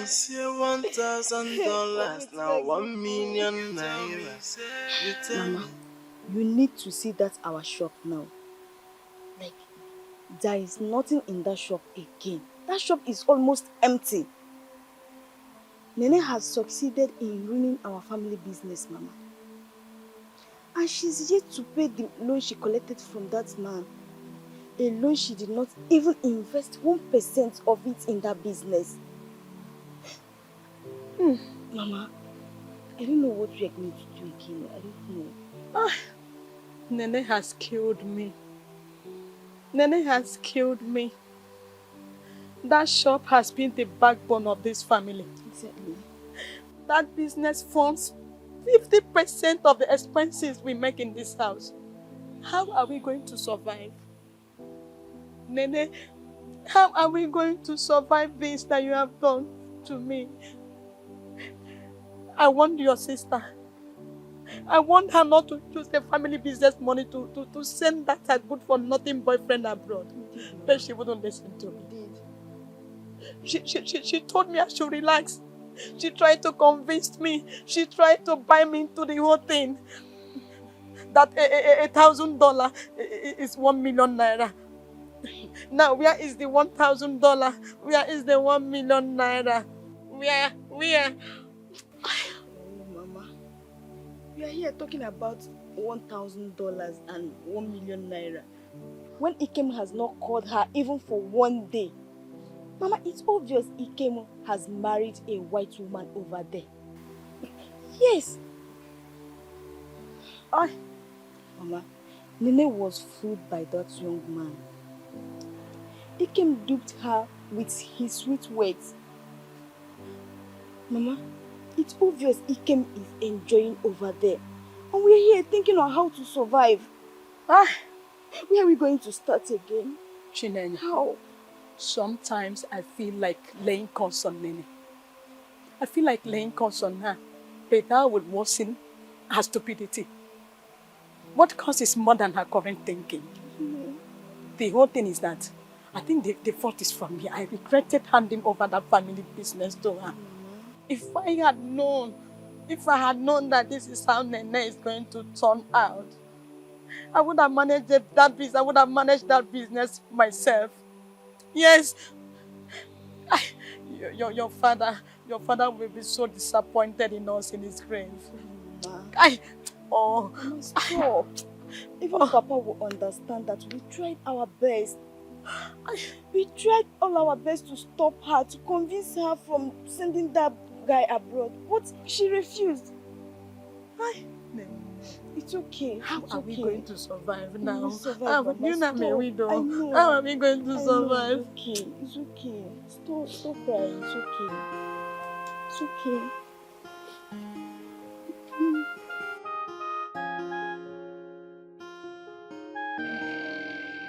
say $1,000 now 1 million naira. You tell Mama, you need to see that our shop now. Like, there is nothing in that shop again. That shop is almost empty. Nene has succeeded in ruining our family business, Mama. And she's yet to pay the loan she collected from that man. A loan she did not even invest 1% of it in that business. Mama, I don't know what we are going to do again. I don't know. Nene has killed me. Nene has killed me. That shop has been the backbone of this family. Exactly. That business funds 50% of the expenses we make in this house. How are we going to survive? Nene, how are we going to survive this that you have done to me? I want your sister. I want her not to use the family business money to send that her good-for-nothing boyfriend abroad. But she wouldn't listen to me. She told me I should relax. She tried to convince me. She tried to buy me into the whole thing. That $1,000 is 1 million naira. Now, where is the $1,000? Where is the 1 million naira? Where? Mama, we are here talking about $1,000 and 1 million naira. When Ikem has not called her even for one day. Mama, it's obvious Ikem has married a white woman over there. Yes. Mama, Nene was fooled by that young man. Ikem duped her with his sweet words. Mama, it's obvious Ikem is enjoying over there. And we're here thinking on how to survive. Where are we going to start again? Chinenye. How? Sometimes I feel like laying curse on Nene. I feel like laying curse on her. But that would worsen her stupidity. What causes more than her current thinking? The whole thing is that I think the fault is from me. I regretted handing over that family business to her. If I had known that this is how Nene is going to turn out, I would have managed that business. I would have managed that business myself. Yes. Your father will be so disappointed in us in his grave. Stop. Even Papa will understand that we tried our best. We tried all our best to stop her, to convince her from sending that guy abroad. But she refused. It's okay. How are we going to survive now? We'll survive, Mama. You're not my widow. I know. How are we going to survive? It's okay. Stop crying. It's okay. It's okay.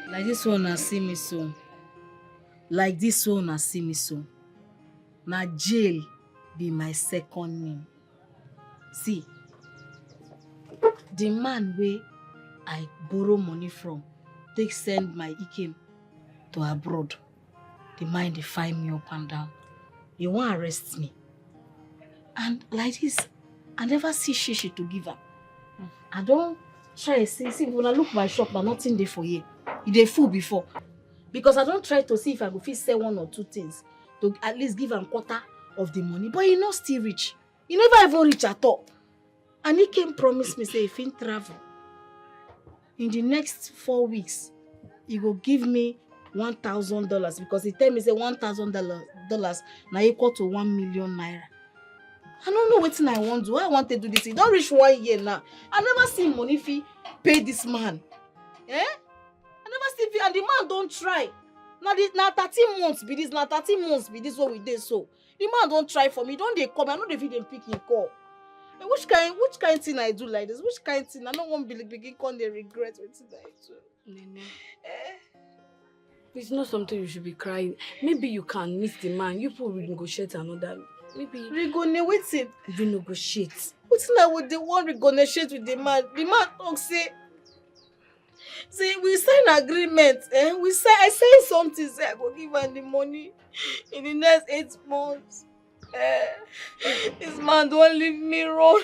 Like this one, I see me so. Like this one, I see me so. Now jail be my second name. See, the man where I borrow money from, they send my Ikem to abroad. The man they find me up and down. They want to arrest me. And like this, I never see shishi to give her. I don't try to see when I look my shop, but nothing there for you. They full before. Because I don't try to see if I go fit sell 1 or 2 things to at least give him quarter of the money. But he not still rich. He never even rich at all. And he came promise me, say, if he travel, in the next 4 weeks, he go give me $1,000 because he tell me, say, $1,000 now equal to 1 million naira. I don't know what I want to do. I want to do this. He don't reach 1 year now. I never see money if he pay this man. Eh? I never see if and the man don't try. Now 13 months be this. Now 13 months be this what we did so. The man don't try for me. Don't they come? I know they fit pick him call. Which kind thing I do like this? Which kind thing? I don't want to begin con they regret what I do. Nene. It's not something you should be crying. Maybe you can meet the man. You people will negotiate another. Maybe renegotiate. Renegotiate. What's now with the one renegotiate with the man? The man talk say we sign agreement. I say something. Say I go give her the money in the next 8 months. This man don't leave me run.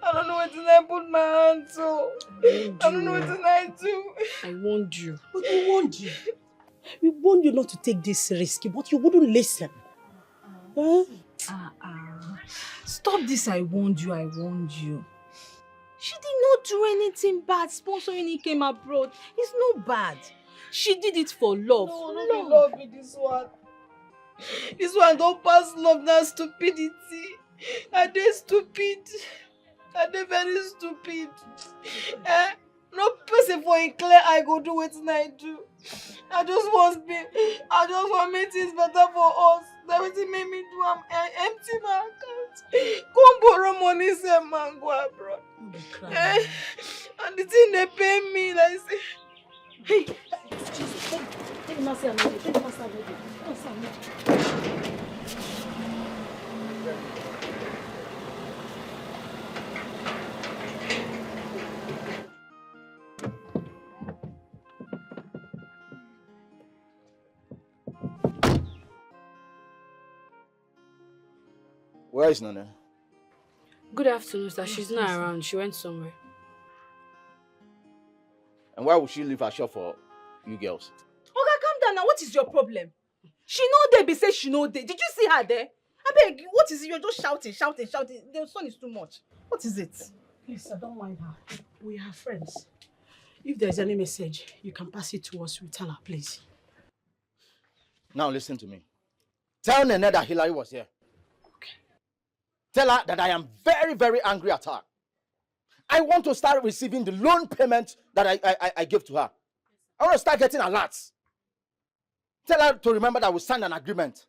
I don't know what I put my hand to. I don't know what I do. I warned you. But we warned you. We warned you not to take this risk, but you wouldn't listen. Stop this, I warned you. She did not do anything bad. Sponsoring he came abroad. It's not bad. She did it for love. No, love me this one. This one don't pass love, now stupidity. Are they stupid? Are they very stupid? Eh? No person for a clear eye go do what I do. I just want make things better for us. That what make me do. I'm empty my account. Come borrow money, say man go abroad. Eh? And the thing they pay me, like say, hey, Jesus, take him outside, take him outside. Where is Nana? Good afternoon, sir. She's not around. She went somewhere. And why would she leave her shop for you girls? Okay, calm down now. What is your problem? She know there, be say she know there. Did you see her there? I beg, what is it? You're just shouting. The sun is too much. What is it? Please, sir, don't mind her. We are friends. If there's any message, you can pass it to us. We'll tell her, please. Now listen to me. Tell Nene that Hillary was here. Okay. Tell her that I am very, very angry at her. I want to start receiving the loan payment that I gave to her. I want to start getting alerts. Tell her to remember that we signed an agreement.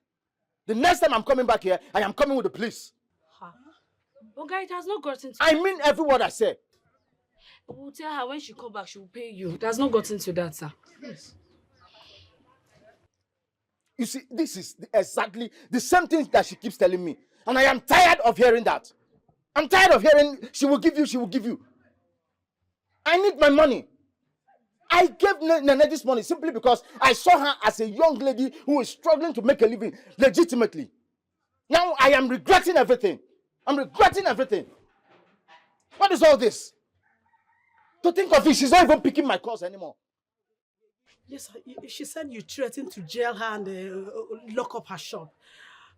The next time I'm coming back here, I am coming with the police. Huh? Okay, it has not gotten to... I mean every word I say. We'll tell her when she comes back, she will pay you. It has not gotten to that, sir. Yes. You see, this is exactly the same thing that she keeps telling me. And I am tired of hearing that. I'm tired of hearing, she will give you. I need my money. I gave Nene this money simply because I saw her as a young lady who is struggling to make a living legitimately. Now I am regretting everything. I'm regretting everything. What is all this? To think of it, she's not even picking my calls anymore. Yes, sir. She said you threatened to jail her and lock up her shop.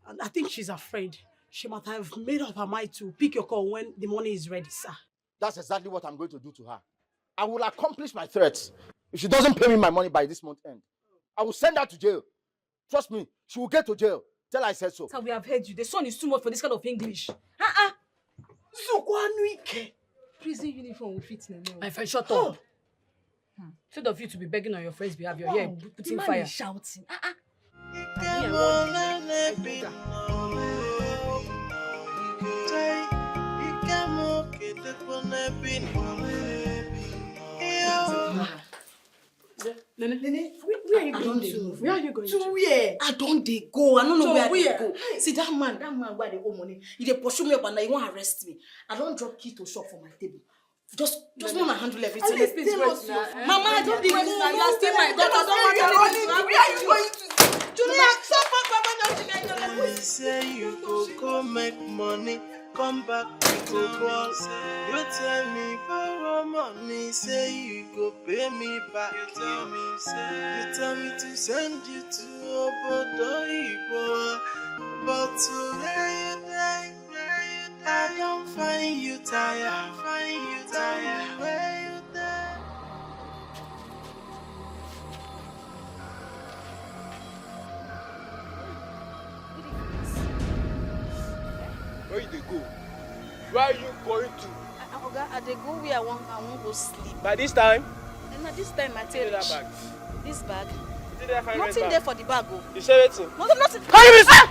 And I think she's afraid. She might have made up her mind to pick your call when the money is ready, sir. That's exactly what I'm going to do to her. I will accomplish my threats. If she doesn't pay me my money by this month end, I will send her to jail. Trust me, she will get to jail. Tell her I said so. Sir, we have heard you. The sun is too much for this kind of English. Prison uniform will fit Nene. My friend, shut up. Instead of you to be begging on your friend's behalf, you're here putting fire. Is shouting. Nene, where are you going to? Where are you going to? Where? I don't they go. I don't know where they go. See that man where they owe money. He dey pursue me up and he won't arrest me. I don't drop key to shop for my table. Just wanna handle everything. Mama, I don't even know. Last time I got, I don't want to. Where are you going to? Julia, stop, Mama. You say you go make money, come back with the boss. You tell me borrow money, say you go pay me back. You tell me to send you to Obodo Ibo, but today you die. I don't find you tired. Where you there? Where you dey go? Where are you going to? Oga, I dey go where I won't go sleep. By this time? And this time I tell you. That bag. This bag? Nothing Nothing there for the bag. You say anything? Nothing. Carry me, sir!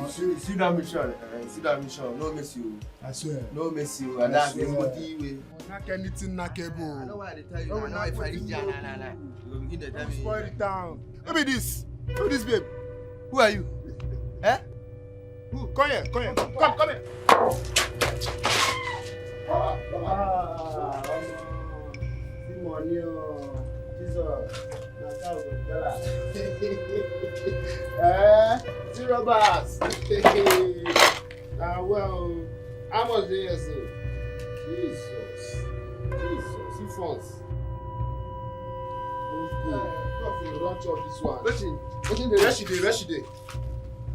See that mission. See that mission. No miss you. I swear. No miss you. And that's the motive way. Not anything not cable. I know why they tell you. I know if I reach there, nah. You go begin to tell me. Spoil it down. Who be this? Who this babe? Who are you? Eh? Who? Come here. Come here. Come here. See money, Jesus. See robbers. Well, how much do you say? Jesus. See funds. Okay. Don't chop this one. Waiting the rest she dey.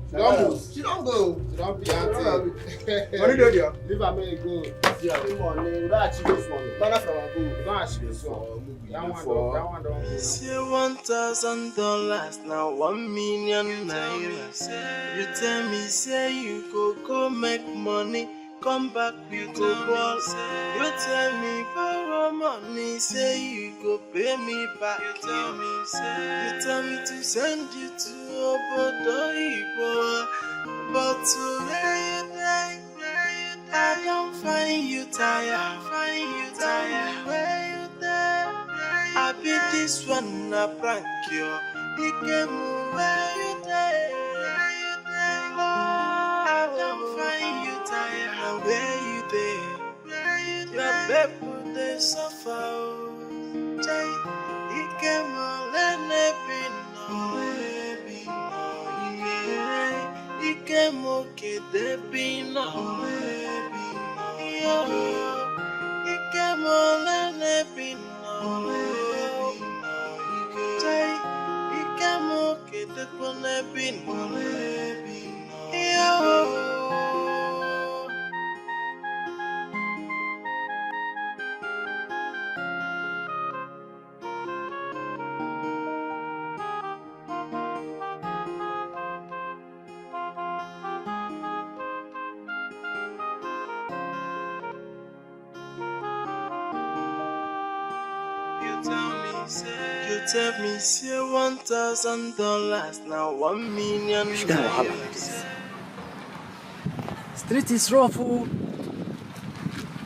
She don't move. She don't go. She don't be auntie. Money dey there. Leave her make go. See money. We don't achieve this money. Better from her go. We don't achieve this one. That one don't. It's $1,000 now 1 million naira. You tell me say you go make money, come back with a ball. You tell me borrow money, say you go pay me back. You tell me to send you to Obodo Igbo, but today you die. I don't find you tired. Where you there? I beat this one a prank you. Dikeh where you there? I don't find you tired. Where you there? Your people they suffer. Dikeh You tell me say $1,000 now 1 million. Which kind of wahala like this? Street is rough. Oh.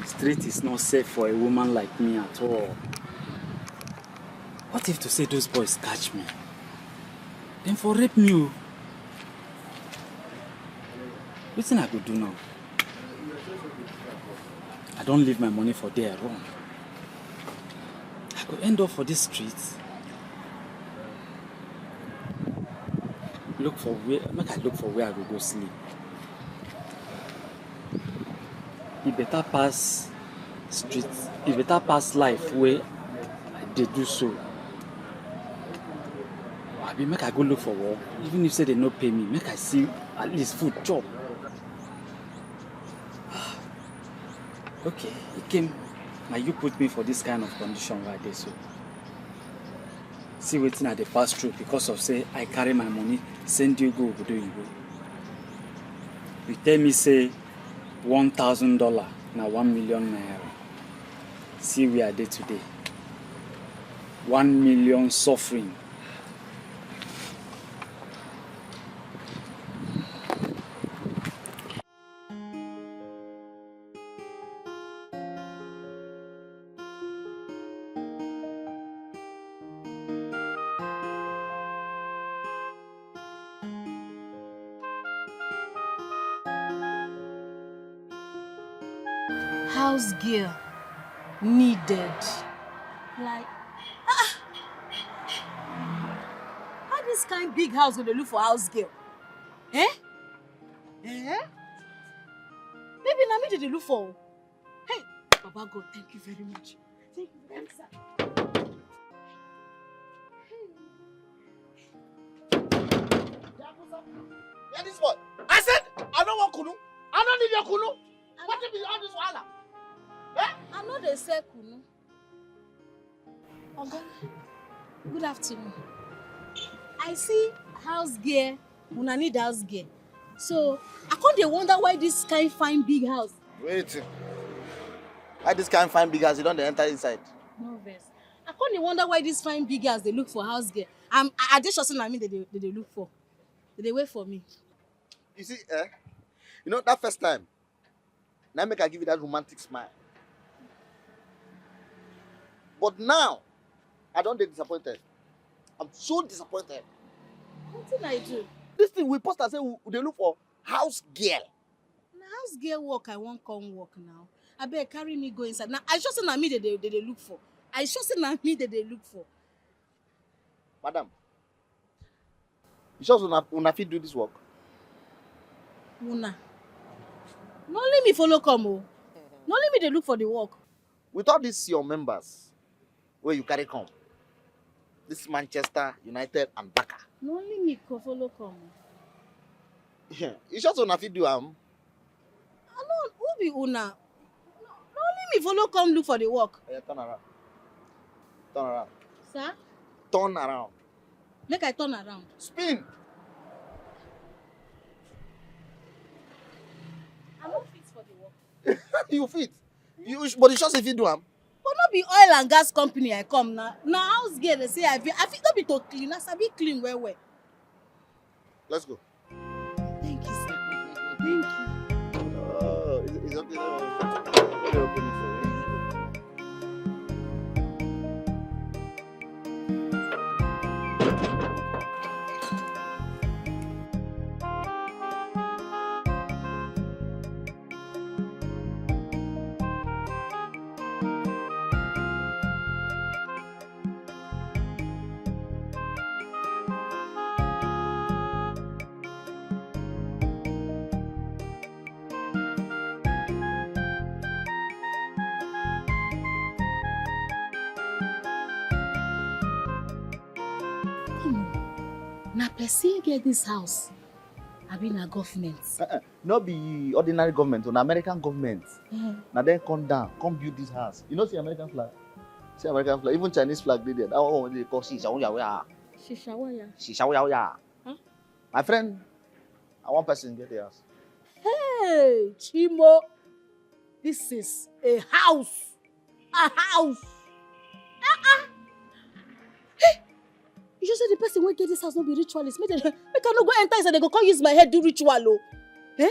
Street is not safe for a woman like me at all. What if to say those boys catch me? Then for rape me. What I could do now? I don't leave my money for there run. I could end up for this street. Look for where I will go sleep. It better pass street. It better pass life where they do so. I be make I go look for work. Even if say they no pay me, make I see at least food chop. Okay, it came. Now you put me for this kind of condition right there, so. See waiting at the pass through because of say I carry my money, send you go Obodo Igbo. You tell me say $1,000 now 1 million naira. See we are there today. 1 million suffering. House girl needed. Like, how this kind big house gonna look for house girl? Eh? Maybe na me they look for. Hey, Baba God, thank you very much. Thank you very much, sir. Yeah, this one. I said I don't want kunu. I don't need your kunu. What if you all this wahala? I know they say kunu. Oga, good afternoon. I see house girl, una need house girl. So I can't wonder why this kind fine big house. Wait. Why this kind fine big house? You don't enter inside. No verse. I can't wonder why this fine big house they look for house girl. I just saying I mean they look for. They wait for me. You see, you know that first time, now make I give you that romantic smile. But now, I don't get disappointed. I'm so disappointed. What did I do? This thing we post and say they look for house girl. Na house girl work I won't come work now. I better carry me go inside. Now I just say na me they look for. I just say na me they look for. Madam, you sure una fit do this work? Una. No let me follow come oh. No let me they look for the work. With all these your members, where you carry come, this Manchester United and Dikeh. No let me follow come. Yeah, you sure una fit do I know who be una. No let me follow come look for the work. Yeah, turn around. Turn around. Sir? Turn around. Make I turn around. Spin. I don't fit for the work. You fit. But you sure say fit do am? But not be oil and gas company I come now. Now house girl they say I fit not be to clean. I sabi clean well. Let's go. Thank you, sir. Thank you. Oh, it's okay. Let me open it for you. Na person get this house. I be na government. Not be ordinary government, or American government. Now then come down, come build this house. You know see American flag? See American flag, even Chinese flag did it. That one they call Shishawaya. Shishawaya. Shishawaya. Huh? My friend, I want person get the house. Hey, Chimo. This is a house. A house. Hey, you just said the person who get this house not be ritualist. Make I no go enter inside. They go come use my head do ritual. Oh. Eh?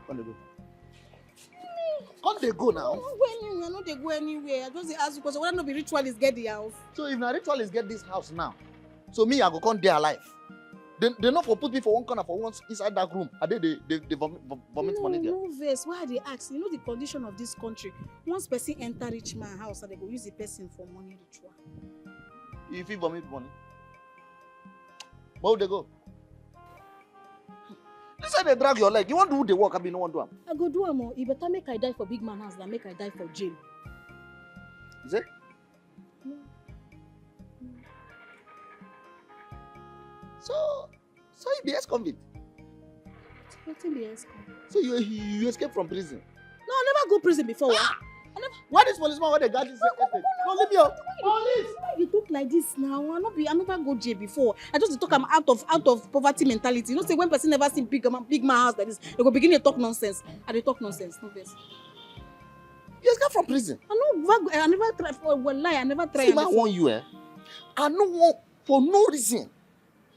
Come they go. Come they go now. I know they go anywhere. I just dey ask you because whether no be ritualist get the house. So if na ritualist get this house now, so me I go come there alive. They not for put me for one corner for once inside that room. I did they vomit money there. No verse. Why they ask? You know the condition of this country. Once person enter rich man house, and they go use the person for money ritual. If you vomit money, where would they go? This how they drag your leg. You want to do the work, I mean no one do am. I go do am. You better make I die for big man house than make I die for jail. Is it? So you be ex-convict. Wetin be ex-convict? So you escape from prison. No, I never go prison before. Why this policeman where they guard this estate? No, leave me out. Police! Why you talk like this now? I never go jail before. I just talk I'm out of poverty mentality. You know, say when person never seen big man house like this, they go begin to talk nonsense. And they talk nonsense. No verse. You escape from prison. I never try for lie. I never try. See, I want you, I no want for no reason.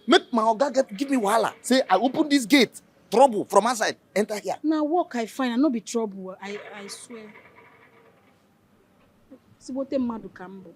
Make my oga give me wahala. Say I open this gate. Trouble from outside. Enter here. Now work I find. I no be trouble. I swear. See what a mad cambo.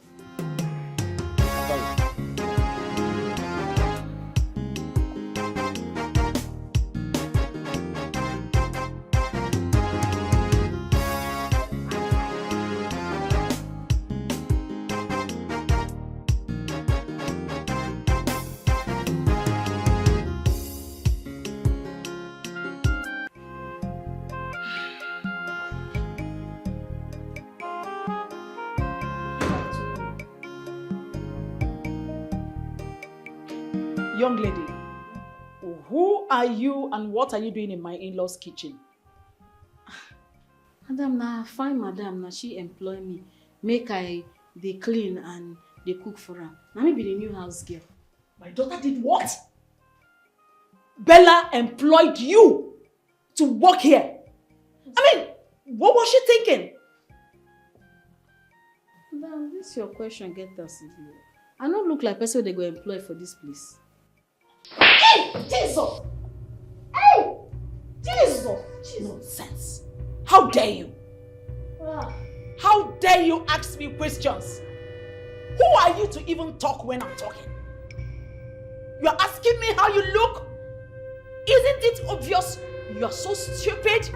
Young lady, who are you and what are you doing in my in-laws' kitchen? Madam, na fine madam, na she employ me. Make I dey clean and dey cook for her. Na me be the new house girl. My daughter did what? Bella employed you to work here. I mean, what was she thinking? Madam, this your question get us. I don't look like person they go employ for this place. Hey! Hey, Jesus! Hey! Jesus! Nonsense. How dare you? How dare you ask me questions? Who are you to even talk when I'm talking? You're asking me how you look? Isn't it obvious you're so stupid,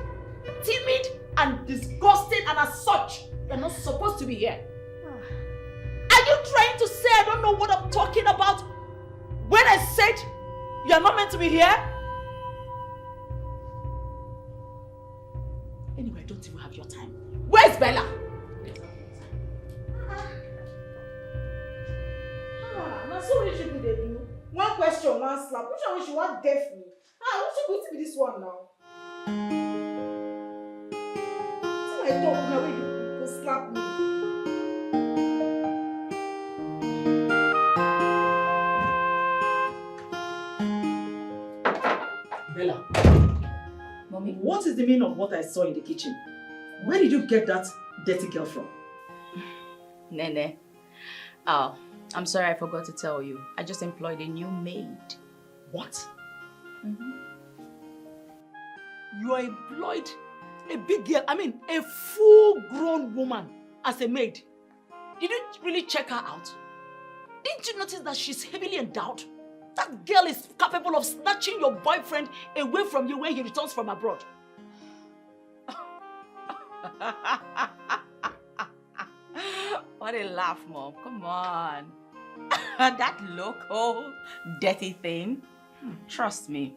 timid, and disgusting, and as such, you're not supposed to be here? Are you trying to say I don't know what I'm talking about when I said you're not meant to be here? Anyway, I don't even have your time. Where's Bella? That's so rich people they do. One question, one slap. Which one she want deaf me? What should go to be this one now? See my talk now, when you go slap me. Bella. Mommy, what is the meaning of what I saw in the kitchen? Where did you get that dirty girl from? Nene. Oh, I'm sorry I forgot to tell you. I just employed a new maid. What? You are employed a big girl, a full-grown woman as a maid. Did you really check her out? Didn't you notice that she's heavily endowed? That girl is capable of snatching your boyfriend away from you when he returns from abroad. What a laugh, Mom. Come on. That local, dirty thing. Trust me.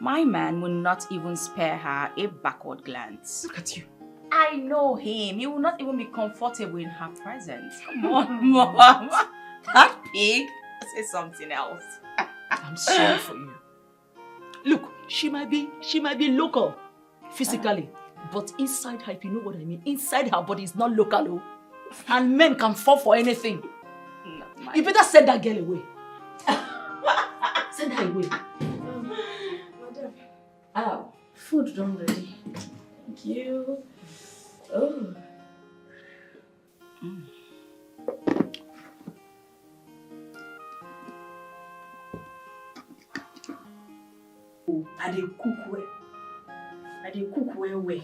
My man will not even spare her a backward glance. Look at you. I know him. He will not even be comfortable in her presence. Come on, Mom. That pig. Say something else. I'm sorry for you. Look, she might be local, physically. But inside her, if you know what I mean, inside her body is not local. Oh. And men can fall for anything. You better send that girl away. Send her away. Madam. Oh, food done ready. Thank you. Oh. I dey cook well. I dey cook well.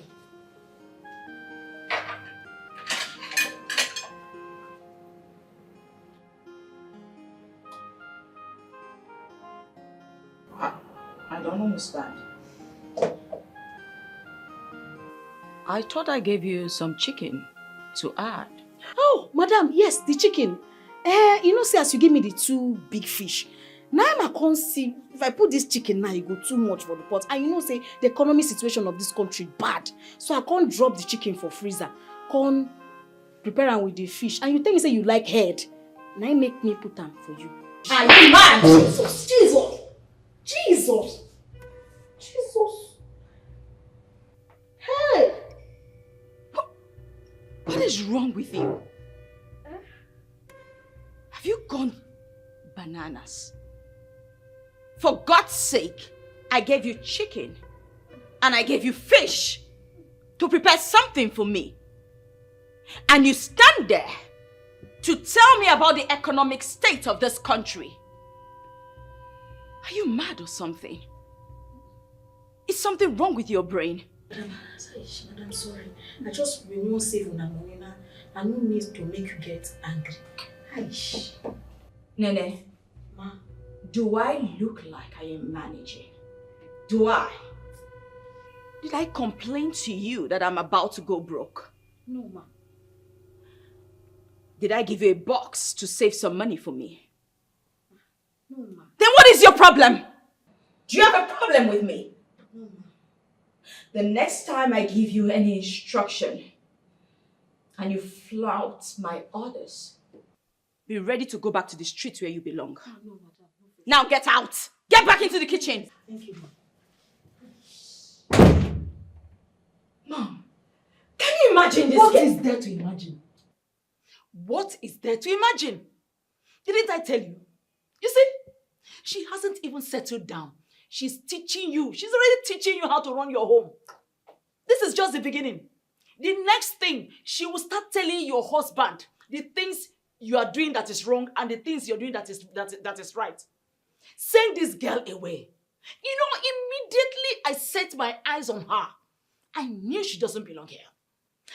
I don't understand. I thought I gave you some chicken to add. Oh, madam, yes, the chicken. You know, say as you give me the 2 big fish. Now I can't see if I put this chicken now, it go too much for the pot. And you know, say the economic situation of this country bad. So I can't drop the chicken for freezer. Can't prepare am with the fish. And you tell me say you like head. Now make me put them for you. Are you mad? Jesus! Hey! What is wrong with you? Have you gone bananas? For God's sake, I gave you chicken and I gave you fish to prepare something for me. And you stand there to tell me about the economic state of this country. Are you mad or something? Is something wrong with your brain? Madam, sorry. I just won't save on money now. I no need to make you get angry. Aish. Nene, Ma. Do I look like I am managing? Do I? Did I complain to you that I'm about to go broke? No, ma. Did I give you a box to save some money for me? No, ma. Then what is your problem? Do you have a problem with me? No, ma. The next time I give you any instruction and you flout my orders, be ready to go back to the street where you belong. Oh, no, madam. Now get out! Get back into the kitchen! Thank you, ma. Mom, can you imagine this? What is there to imagine? What is there to imagine? Didn't I tell you? You see, she hasn't even settled down. She's teaching you. She's already teaching you how to run your home. This is just the beginning. The next thing, she will start telling your husband the things you are doing that is wrong and the things you're doing that is right. Send this girl away. You know, immediately I set my eyes on her. I knew she doesn't belong here.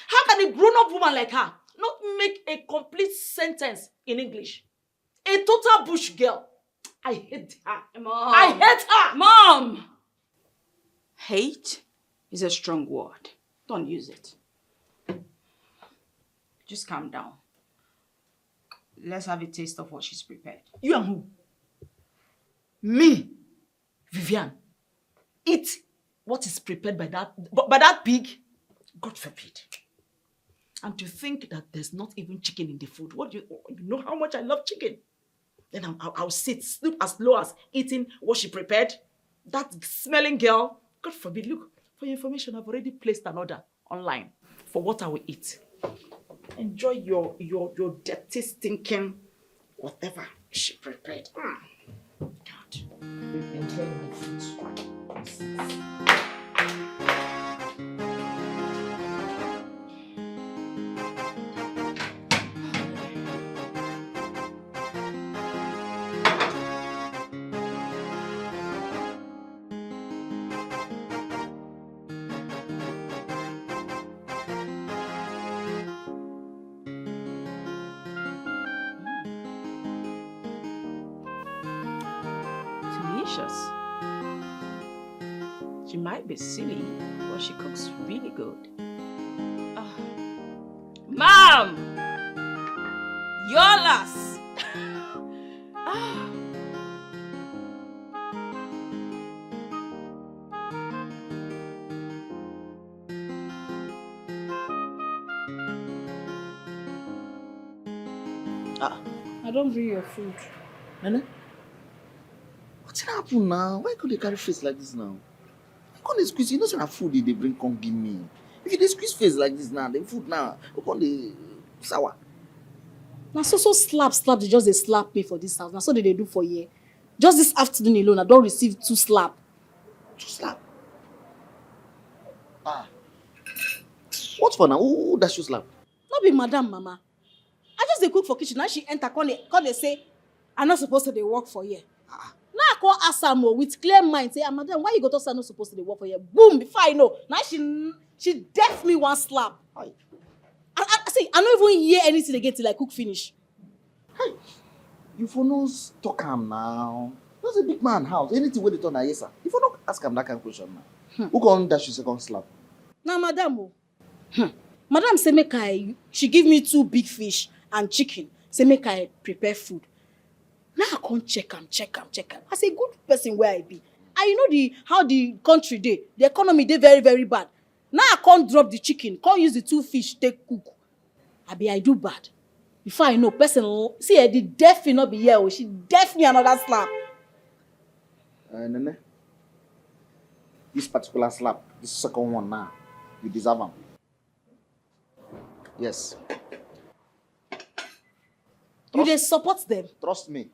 How can a grown-up woman like her not make a complete sentence in English? A total bush girl. I hate her. Mom. I hate her. Mom! Hate is a strong word. Don't use it. Just calm down. Let's have a taste of what she's prepared. You and who? Me, Vivian. Eat what is prepared by that pig? God forbid. And to think that there's not even chicken in the food. You know how much I love chicken? Then I'll sleep as low as eating what she prepared. That smelling girl. God forbid. Look, for your information, I've already placed an order online for what I will eat. Enjoy your dirty, stinking, whatever she prepared. God. Enjoy my food. She might be silly, but she cooks really good. Mom! Your last. I don't bring your food. Nene? What's happened now? Why could they carry face like this now? Why can't they squeeze? You know, some food they bring, come give me. If you squeeze face like this now, the food now, why can't they sour? Now so slap, they just they slap me for this house. Now so they do for you. Just this afternoon alone, I don't receive 2 slap. 2 slap? What for now? Who does you slap? Not be madam, mama. I just dey cook for kitchen. Now she enter, come they say, I'm not supposed to dey work for you. Now I call Asamo with clear mind, say, madam, why you go to say I'm not supposed to dey work for you? Boom, before I know. Now she def me 1 slap. I see, I don't even hear anything again till I cook finish. Hey, you for no talk him now. That's a big man house. Anything where they turn yes, sir. You for not ask him that kind of question now. Who can dash you second slap? Now, madam, madam say she give me 2 big fish and chicken. Say make I prepare food. Now I can't check am. As a good person where I be. And you know how the country dey, the economy dey very, very bad. Now I can't drop the chicken, can't use the 2 fish take cook. I do bad. Before I know, person see the deaf will not be here. She deaf me another slap. Nene, this particular slap, this second one now, you deserve them. Yes. You dey support them? Trust me,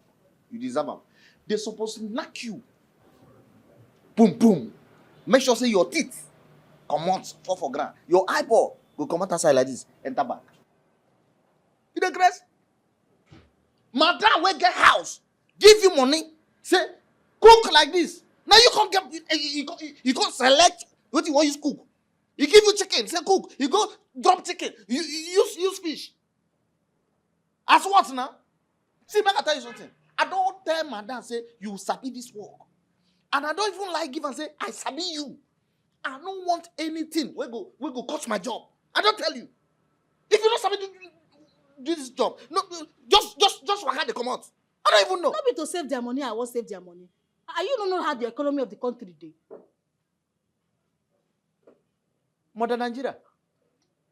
you deserve them. They're supposed to knock you. Boom, boom. Make sure say your teeth come out, fall for ground. Your eyeball will come out outside like this, enter back. You the grace? Madam will get house, give you money, say, cook like this. Now you can't get, you can't select what you want to cook. You give you chicken, say cook. You go drop chicken, you use fish. As what now? See, make I tell you something. I don't tell madam say you sabi this work. And I don't even like give and say I sabi you. I don't want anything. We go cut my job. I don't tell you. If you don't sabi do this job, no, just waka they come out. I don't even know. Not be to save their money, I won't save their money. And you don't know how the economy of the country dey. Mother Nigeria.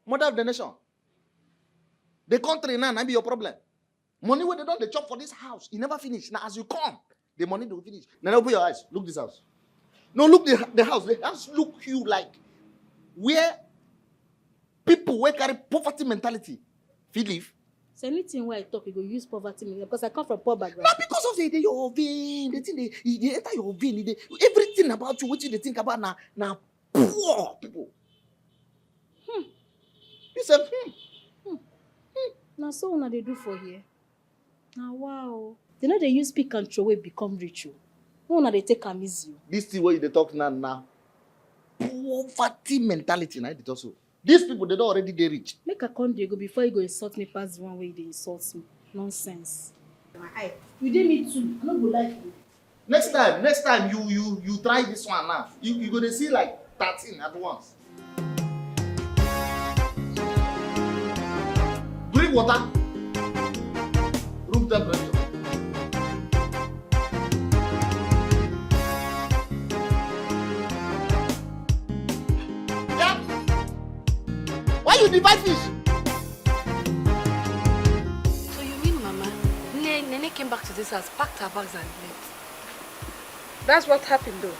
Mother of the nation. The country now be your problem. Money where they don't they chop for this house. You never finish. Now as you come, the money will finish. Now open your eyes. Look this house. No, look the house. The house look you like where people where carry poverty mentality feel live. So anything where I talk, you go use poverty because I come from poor background. Not because of your vein. The thing they enter your vein. Everything about you, what you they think about now poor people. You said, Now so what they do for here? Now wow. They know they use pick and throw away become rich. No, they take am easy. This thing where they talk now. Poverty mentality, na it also. These people, they don't already they rich. Make a con go before you go insult me past one way they insult me. Nonsense. My eye. You did me too. I don't go like you. Next time you try this one now. You gonna see like 13 at once. Drink water. Room temperature. Yeah. Why you divide fish? So you mean, Mama, Nene came back to this house, packed her bags and left? That's what happened though.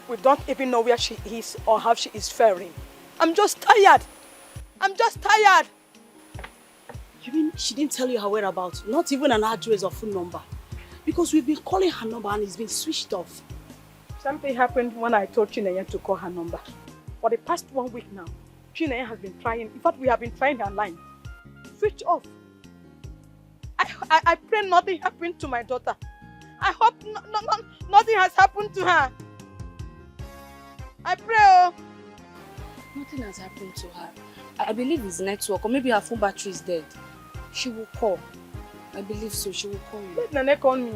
We don't even know where she is or how she is faring. I'm just tired. You mean she didn't tell you her whereabouts? Not even an address or phone number? Because we've been calling her number and it's been switched off. Something happened when I told Chinenye to call her number. For the past 1 week now, Chinenye has been trying. In fact, we have been trying her line. Switch off. I pray nothing happened to my daughter. I hope nothing has happened to her. I pray. Oh. Nothing has happened to her. I believe it's network, or maybe her phone battery is dead. She will call. I believe so. She will call you. Let Nene call me.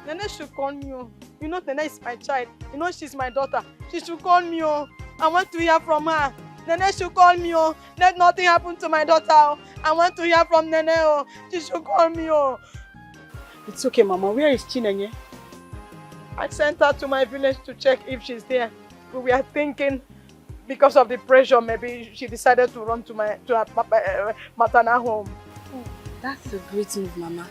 Nene should call me. You know Nene is my child. You know she's my daughter. She should call me. I want to hear from her. Nene should call me. Let nothing happen to my daughter. I want to hear from Nene. She should call me. It's okay, Mama. Where is Chinenye? I sent her to my village to check if she's there. We were thinking, because of the pressure, maybe she decided to run to her maternal home. Oh, that's a great move, Mama.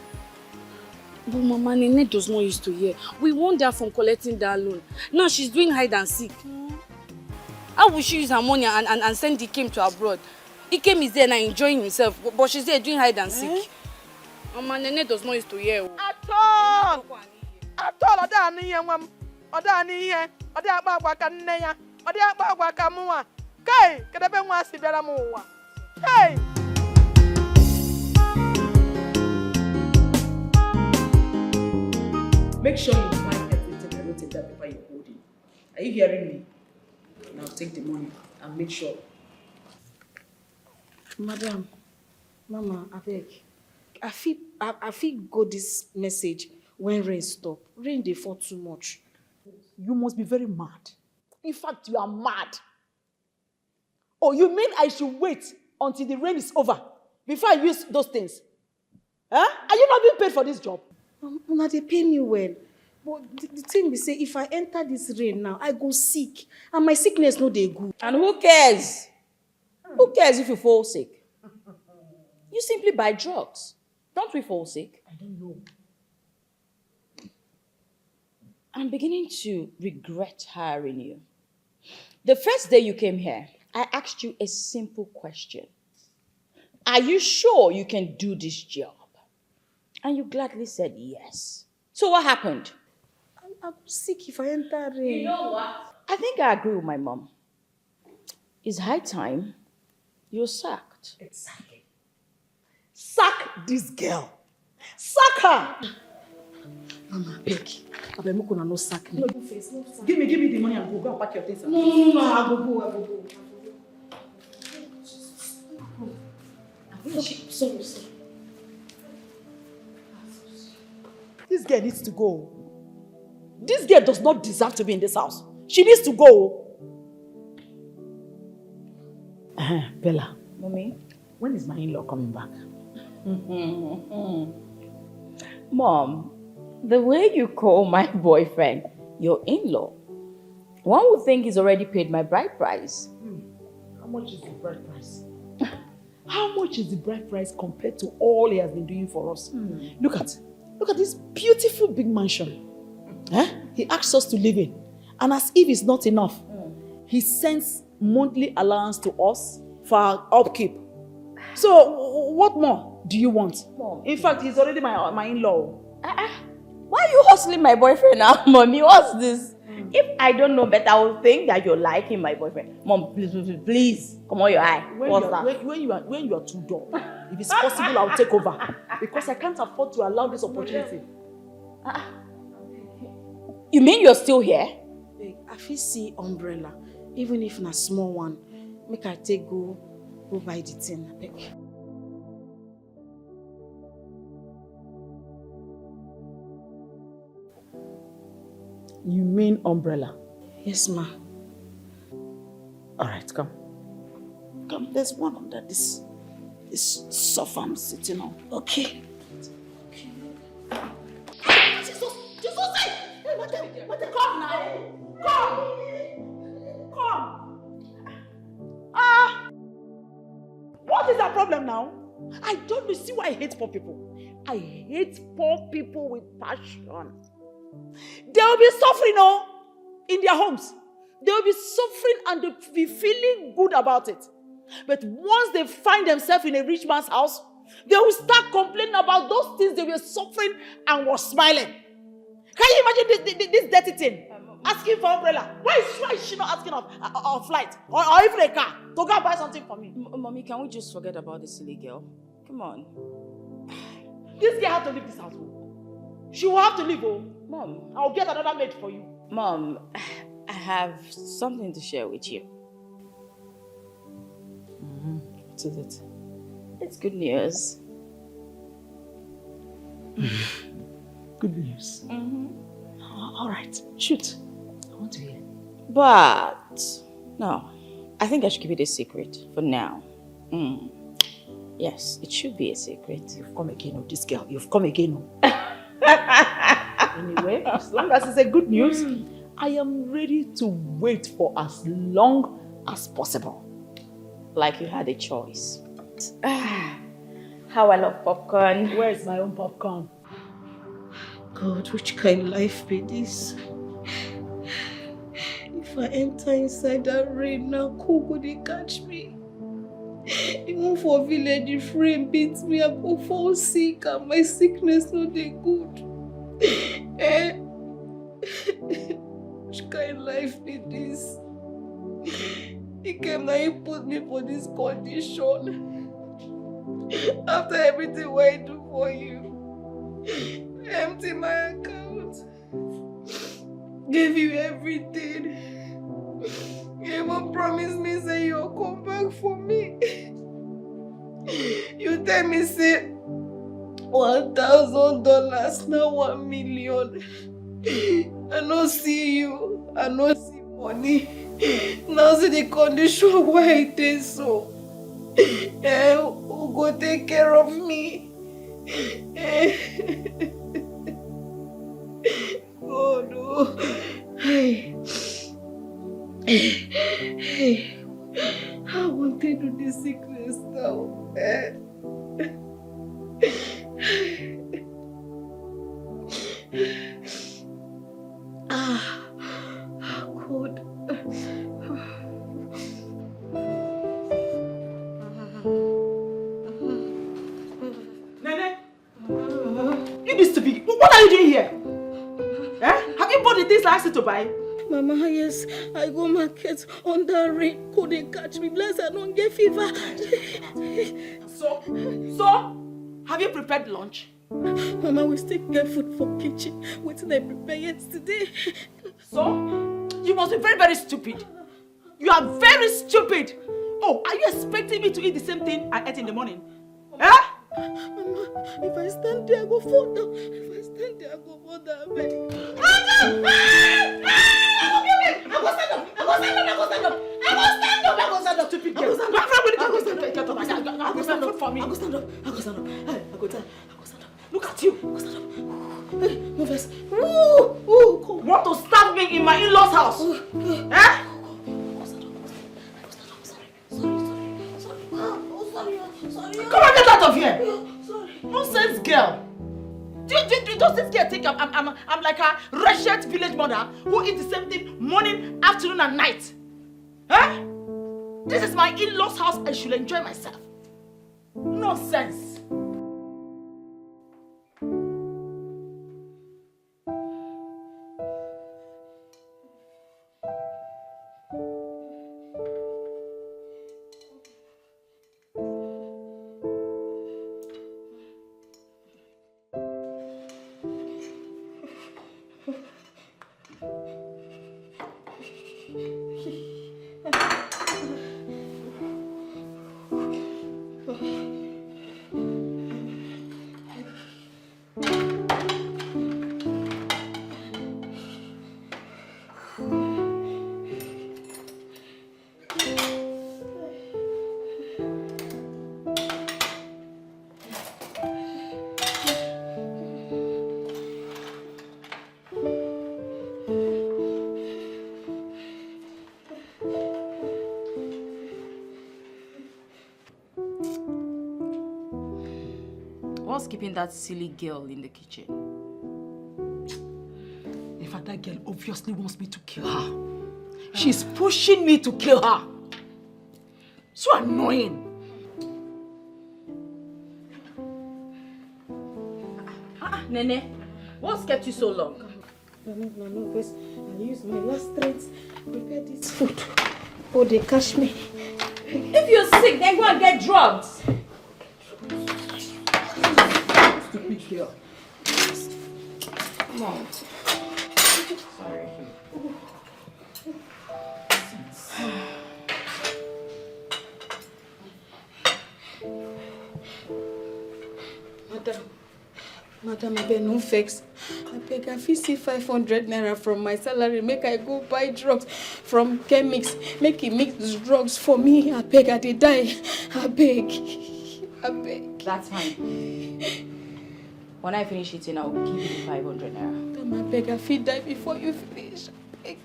But Mama, Nene does not used to hear. We warned her from collecting that loan. Now she's doing hide and seek. How will she use her money and send Dikeh to abroad? Dikeh is there now enjoying himself, but she's there doing hide and seek. Mama, Nene does not used to hear. At all! Oda ani here, ma'am. Oda ani here. Oda agba ka nne ya. Oda agba ka muwa. Kai, kedebe nwa si biara mu wa. Hey! Make sure you find everything I wrote in that paper you're holding. Are you hearing me? Now take the money and make sure. Madam, Mama, I beg. I feel go this message when rain stop. Rain dey fall too much. You must be very mad. In fact, you are mad. Oh, you mean I should wait until the rain is over before I use those things? Huh? Are you not being paid for this job? Una dey pay me well. But the thing be say, if I enter this rain now, I go sick. And my sickness no dey good. And who cares? Who cares if you fall sick? You simply buy drugs. Don't we fall sick? I don't know. I'm beginning to regret hiring you. The first day you came here, I asked you a simple question. Are you sure you can do this job? And you gladly said yes. So what happened? I'm sick if I enter rain. You know what? I think I agree with my mom. It's high time you're sacked. Exactly. Sack this girl. Sack her. Mama, beg. I beg Mukuna no sack me. No, you face. No, give me the money and go and pack your things. No. I go go. Sorry. This girl needs to go. This girl does not deserve to be in this house. She needs to go. Bella. Mommy? When is my in-law coming back? Mom, the way you call my boyfriend your in-law, one would think he's already paid my bride price. How much is the bride price? How much is the bride price compared to all he has been doing for us? Look at this beautiful big mansion. He asks us to live in. And as if it's not enough, he sends monthly allowance to us for our upkeep. So, what more do you want? Mom. In fact, he's already my in-law. Why are you hustling my boyfriend now, Mommy? What's this? If I don't know better, I would think that you're liking my boyfriend. Mom, please, come on your eye. When you are too dull. If it's possible, I'll take over. Because I can't afford to allow this opportunity. You mean you're still here? Hey, I feel see umbrella, even if na small one. Make I take go buy the thing. Abeg. You mean umbrella? Yes, ma. All right, come. Come, there's one under this sofa I'm sitting on. Okay. Jesus! Hey, madam, come now! Come! What is that problem now? I don't know. See why I hate poor people. I hate poor people with passion. They will be suffering, in their homes. They will be suffering and they'll be feeling good about it. But once they find themselves in a rich man's house, they will start complaining about those things they were suffering and was smiling. Can you imagine this dirty thing? Asking for umbrella. Why is she not asking of flight or even a car to go buy something for me? Mommy, can we just forget about this silly girl? Come on. This girl has to leave this house. She will have to leave. Mom. I'll get another maid for you. Mom, I have something to share with you. What is it? It's good news. Good news. All right, shoot. I want to hear. But, no, I think I should keep it a secret for now. Yes, it should be a secret. You've come again, this girl. You've come again. Anyway, as long as it's a good news, I am ready to wait for as long as possible. Like you had a choice. How I love popcorn. Where's my own popcorn? God, which kind of life be this? If I enter inside that rain now, who could they catch me? Even for village, if rain beats me, I go fall sick and my sickness not dey good. Which kind of life be this? He came now, he put me for this condition. After everything what I do for you. Empty my account. Gave you everything. You even promised me say you'll come back for me. You tell me say $1,000, now 1 million. I no see you. I no see money. Now see the condition why it is so. Who go take care of me? Oh no. Hey. I want to do this sickness now. Good. Nene, you need to be. What are you doing here? Have you bought the things I asked you to buy? Mama, yes, I go market under rain. Could they catch me? Bless, I don't get fever. So, have you prepared lunch? Mama, we still get food for kitchen. What did I prepare yesterday? So, you must be very, very stupid. You are very stupid. Oh, are you expecting me to eat the same thing I ate in the morning? Mama, if I stand there, I go fall down. If I stand there, I go fall down. I go stand up. Stupid girl. I go stand up for me. I go stand up. Look at you. Go stand up. Hey, move first. Want to stab me in my in-laws' house? Sorry. Come on, get out of here. Sorry. Nonsense girl. Does this girl think I'm like a wretched village mother who eats the same thing morning, afternoon, and night? This is my in-laws' house. I should enjoy myself. Nonsense. what's keeping that silly girl in the kitchen? In fact, that girl obviously wants me to kill her. She's pushing me to kill her. So annoying. Nene, what's kept you so long? No, because I use my last strength to prepare this food. Oh, they catch me. If you're sick, then go and get drugs. Stupid girl. Come on. Sorry. Madam, I beg no vex. I beg, I fit see 500 naira from my salary. Make I go buy drugs from chemics. Make he mix the drugs for me. I beg, I dey die. I beg. That's fine. When I finish eating, I'll give you the 500 naira. Madam, I beg, I fit die before you finish. I beg.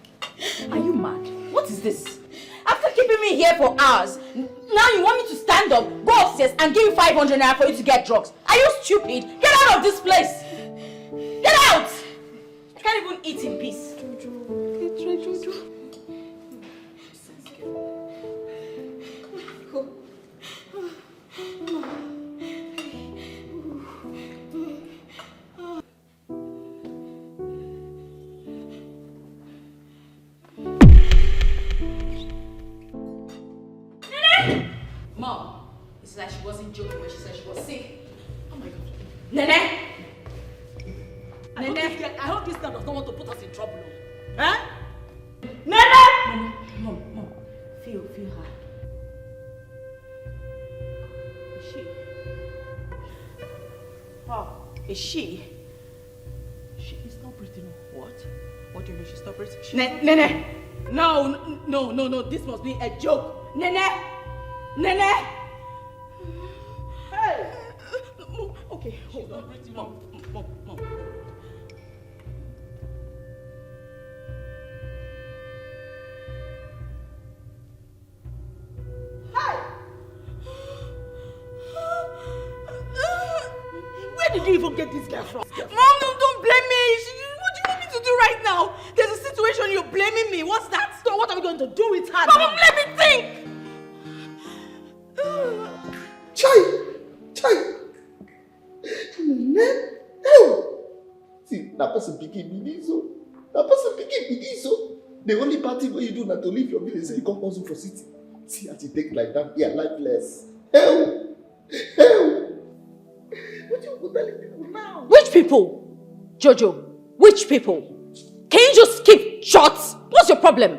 Are you mad? What is this? After keeping me here for hours, now you want me to stand up, go upstairs, and give you 500 naira for you to get drugs? Are you stupid? Get out of this place! Get out! You can't even eat in peace. Jojo. Mom, it's like she wasn't joking when she said she was sick. Oh my God. Nene! I hope this girl does not want to put us in trouble. Huh? Nene! Mom. Feel her. Is she? Oh, is she? She is not breathing. What? What do you mean she's not breathing? Nene! No, this must be a joke. Nene! Hey! Okay, hold on. Mom. Where did you even get this girl from? Mom, don't blame me. What do you want me to do right now? There's a situation you're blaming me. What's that? So what are we going to do with her? Mom, let me think. Chai! See, that person picking me so. The only party what you do not to leave your village and you come also for city. See as you take like that, yeah, lifeless. Hell! What you go telling people now? Which people? Jojo, which people? Can you just keep short? What's your problem?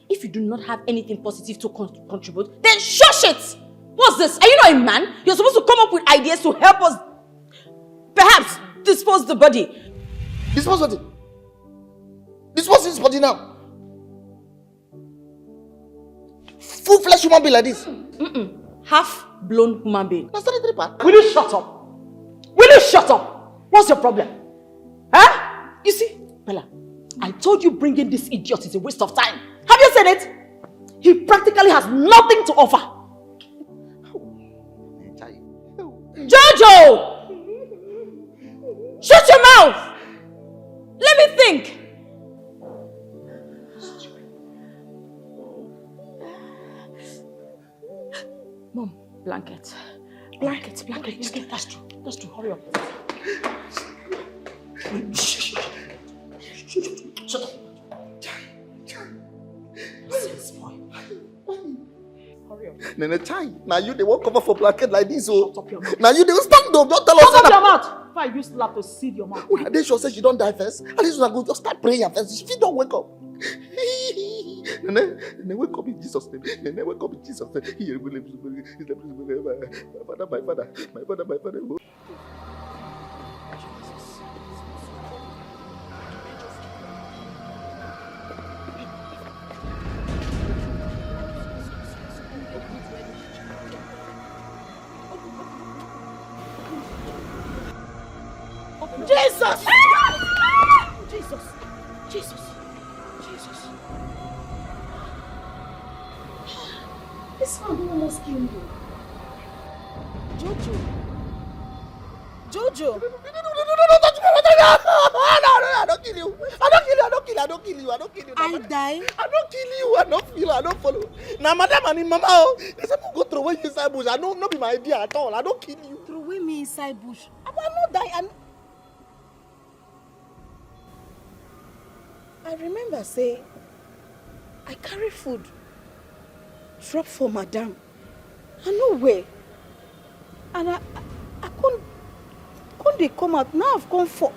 If you do not have anything positive to contribute, then shush it! What's this? Are you not a man? You're supposed to come up with ideas to help us perhaps dispose the body. Dispose what? Dispose this body now. Full-fledged human being like this. Half-blown human being. Will you shut up? What's your problem? Huh? You see, Bella, I told you bringing this idiot is a waste of time. Have you said it? He practically has nothing to offer. Jojo! Shut your mouth! Let me think. Mom, blanket. That's true. Hurry up. Shut up. Hurry up. Nene Chai, now you they won't cover for blanket like this, oh. Now you they will stand up, don't tell us. Shut up your mouth! If I use slap to seal your mouth. Well, they sure say you don't die first. At least you are going to start praying first. If you don't wake up. Nene, wake up in Jesus' name. Nene, wake up in Jesus' name. My father. Jesus! This one almost killed you. Jojo, Jojo. No, touch me. I don't kill you. I don't kill you. I die? I don't kill you. I don't feel. I don't follow. Now, madam and mama, oh, they say go throw away you inside bush. I don't be my idea at all. I don't kill you. Throw away me inside bush. I'm not die. I remember say I carry food. Drop for madam. I know where. And I couldn't they come out. Now I've come for.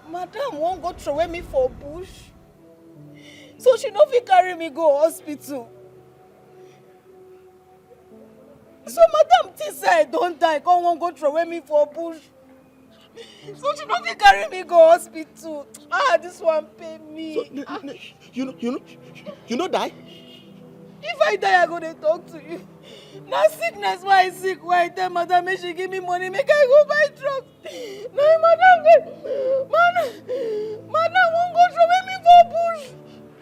Madam won't go throw away me for bush. So she no fit carry me go hospital. So madam think say I don't die. Come won't go throw away me for bush. So she no fit carry me go hospital. This one pay me. So, you know die? If I die, I go to talk to you. Now sickness, why I sick? Why I tell madam make she give me money, make I go buy drugs. Now madam won't go throw me for bush.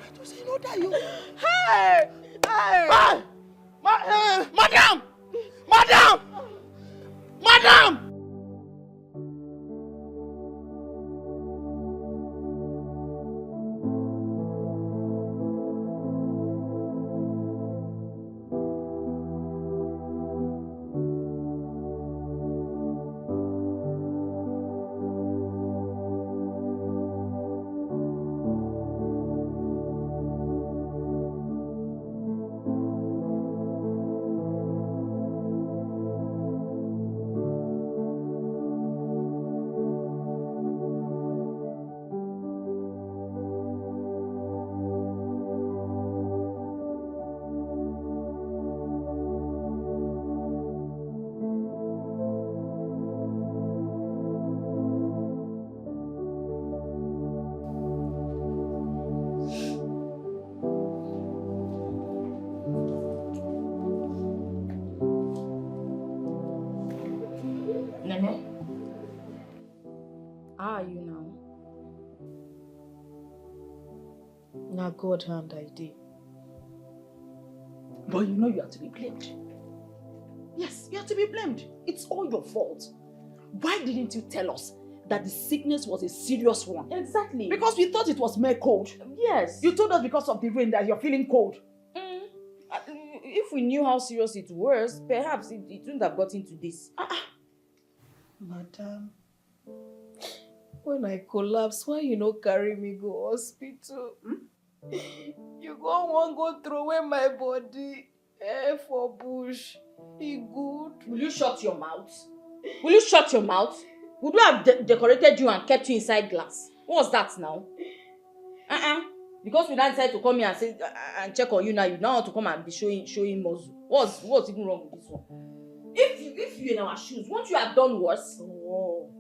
I just say no die you. Hey! Madam! How are you now? Now God hand I did. But you know you are to be blamed. Yes, you are to be blamed. It's all your fault. Why didn't you tell us that the sickness was a serious one? Exactly. Because we thought it was mere cold. Yes. You told us because of the rain that you're feeling cold. If we knew how serious it was, perhaps it wouldn't have gotten to this. Madam, when I collapse, why you no carry me go hospital? You won't go throw away my body for bush. He good. Will you shut your mouth? Will you shut your mouth? Would we have decorated you and kept you inside glass? What's that now? Because we now decided to come here and say and check on you now, you now want to come and be showing muscle. What's even wrong with this one? If you're in our shoes, won't you have done worse? Oh.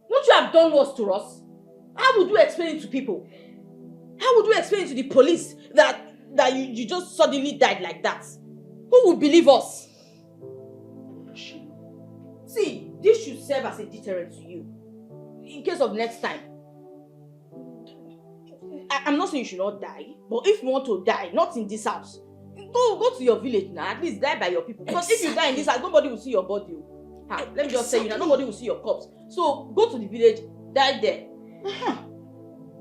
Won't you have done worse to us? How would you explain it to people? How would you explain it to the police that you just suddenly died like that? Who would believe us? See, this should serve as a deterrent to you. In case of next time. I'm not saying you should not die, but if you want to die, not in this house, go to your village now. At least die by your people. Because if you die in this house, nobody will see your body. Let me just say you now, nobody will see your corpse. So go to the village, die there.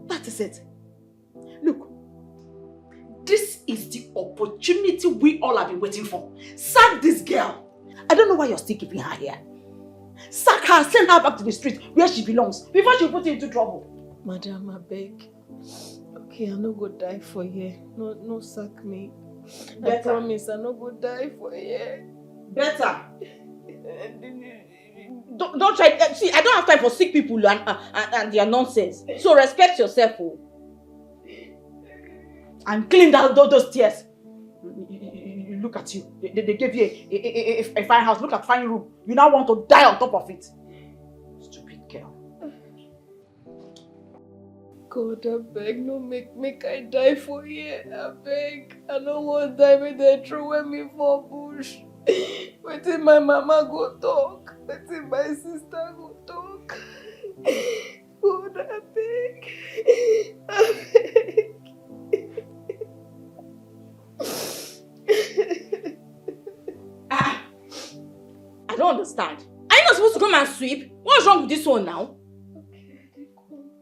That is it. Look, this is the opportunity we all have been waiting for. Sack this girl. I don't know why you're still keeping her here. Sack her, send her back to the street where she belongs before she put you into trouble. Madam, I beg. Okay, I no go die for you. No sack me. Better. I promise I no go die for you. Better. Don't try. See, I don't have time for sick people and their nonsense. So respect yourself, oh. And clean down those tears. Look at you. They gave you a fine house. Look at fine room. You now want to die on top of it. Stupid girl. God, I beg, no make I die for you. I beg. I don't want to die when they throw me for bush. Wetin my mama go talk. Wetin my sister go talk. God, I beg. I beg. don't understand. Are you not supposed to come and sweep? What's wrong with this one now?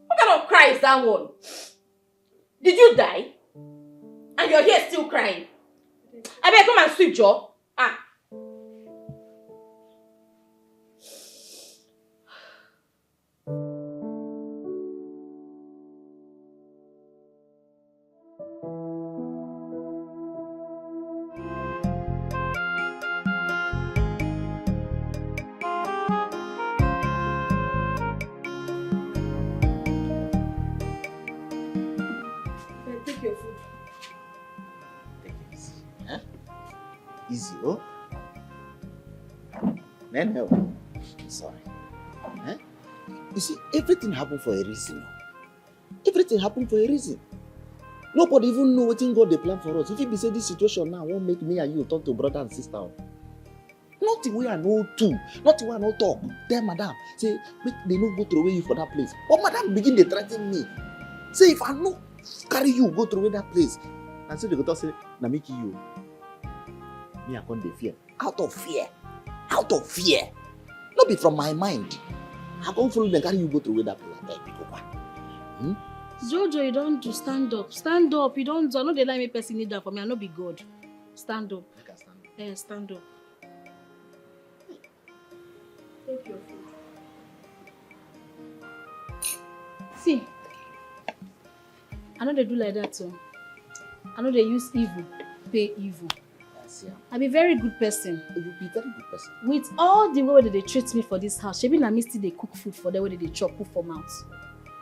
What kind of cry is that one? Did you die? And you're here still crying? I better come and sweep, Joe. Ah. Take your food. Huh? Easy, oh? No. Sorry. Huh? You see, everything happened for a reason. Everything happened for a reason. Nobody even know what God they plan for us. If it be say this situation now won't make me and you talk to brother and sister. Nothing we are no two. Nothing we are no talk. Tell madam, say, make they no go throw away you for that place. But madam begin to threaten me. Say, if I no carry you, go through away that place. And so they go talk say, na me kill you. Me I can't dey fear. Out of fear. Out of fear. Not be from my mind. I can't follow them carry you go through away that place. I beg you, go. Jojo, you don't do stand up. Stand up. You don't do. I know they like me person need that for me. I know be God. Stand up. I can stand up. Yeah, stand up. Take your food. See, I know they do like that too. I know they use evil, pay evil. Yes, yeah. I be very good person. You be very good person. With all the way that they treat me for this house, shebi na me still they cook food for them, way they chop put for mouth.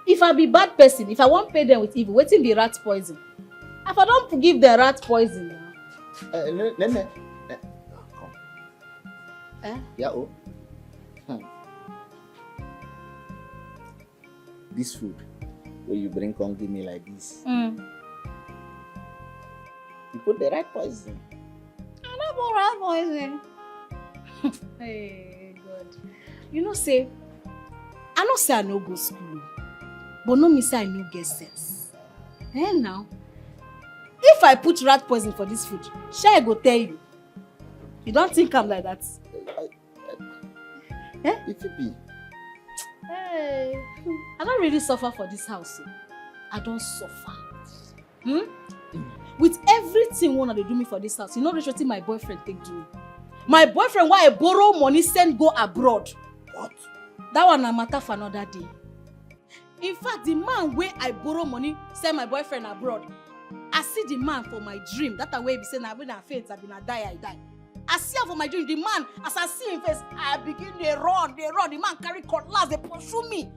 If I be bad person, if I won't pay them with evil, wetin be rat poison? If I don't give them rat poison now. Nene. Come. Eh? Yeah, oh. This food, where you bring come give me like this. You put the right poison. I don't put rat poison. Hey, God. You know, say, I know say I no go school. But no me say I no get sense. Eh now? If I put rat poison for this food, shall I go tell you? You don't think I'm like that? Eh? If it be. Hey, I don't really suffer for this house. I don't suffer. With everything one they do me for this house, you know what my boyfriend take do me? My boyfriend why I borrow money send go abroad. What? That one a matter for another day. In fact, the man where I borrow money send my boyfriend abroad, I see the man for my dream. That way be saying I when I faint, I been a die, I die. I see him for my dream. The man, as I see him face, I begin to run. The man carry cutlass, they pursue me.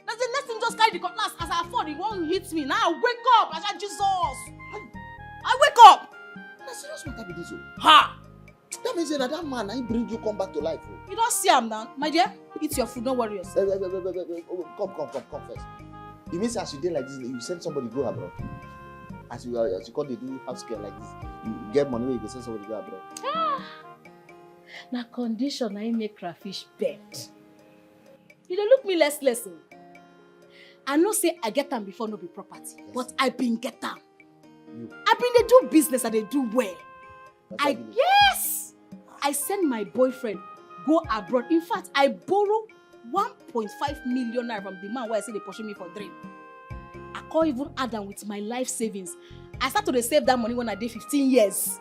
That's the next thing, just carry the cutlass. As I fall, the one hits me. Now I wake up. I said, Jesus. I wake up. That's serious matter be this. Ha! That means that man, I bring you come back to life. You don't see him now. My dear, eat your food, don't worry yourself. Come first. You mean as you did like this, you send somebody go abroad? As you call they do house care like this, you get money where you go send somebody go abroad. Now condition I make crayfish bed. You don't look me less. I know say I get them before no be property, yes. But I been get them. I been they do business and they do well. Yes! I send my boyfriend go abroad. In fact, I borrow 1.5 million naira from the man where I say they pursue me for dream. I can't even add them with my life savings. I started to save that money when I did 15 years.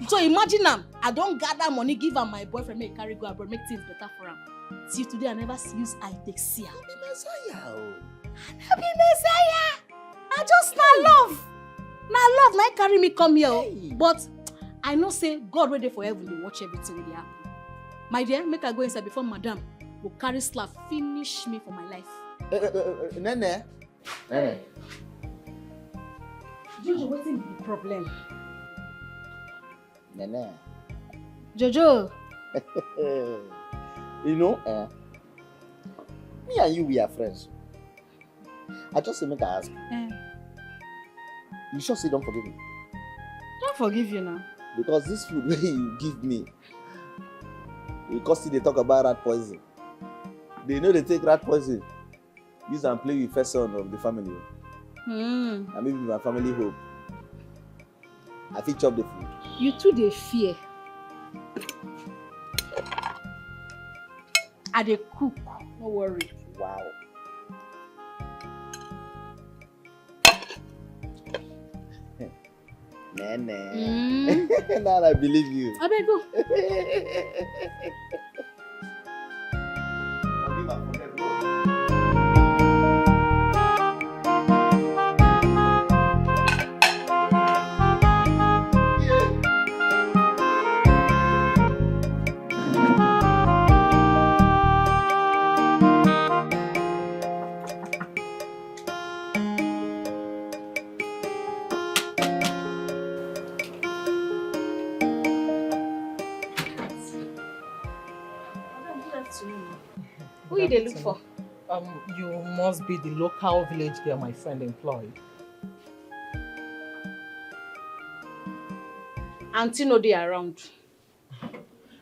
So imagine I don't gather money, give her my boyfriend, make carry go abroad, make things better for him. See today I never use I take see her. Be Messiah. I be Messiah. I just not love. Now love might carry me come here. Hey. But I know say God ready for heaven to watch everything with happen. My dear, make her go inside before madam will carry slap finish me for my life. Nene. Jojo, what's the problem? Nene. Jojo. You know, me and you, we are friends. I just make her ask. You sure say don't forgive me? Don't forgive you now. Because this food where you give me, because they talk about rat poison. They know they take rat poison, use and play with first son of the family. And maybe my family hope. I fit chop the food. You too they fear. I dey cook. No worry. Wow. Nene. Now I believe you. I beg go. Who you dey look for? You must be the local village girl my friend employed. Auntie no dey around.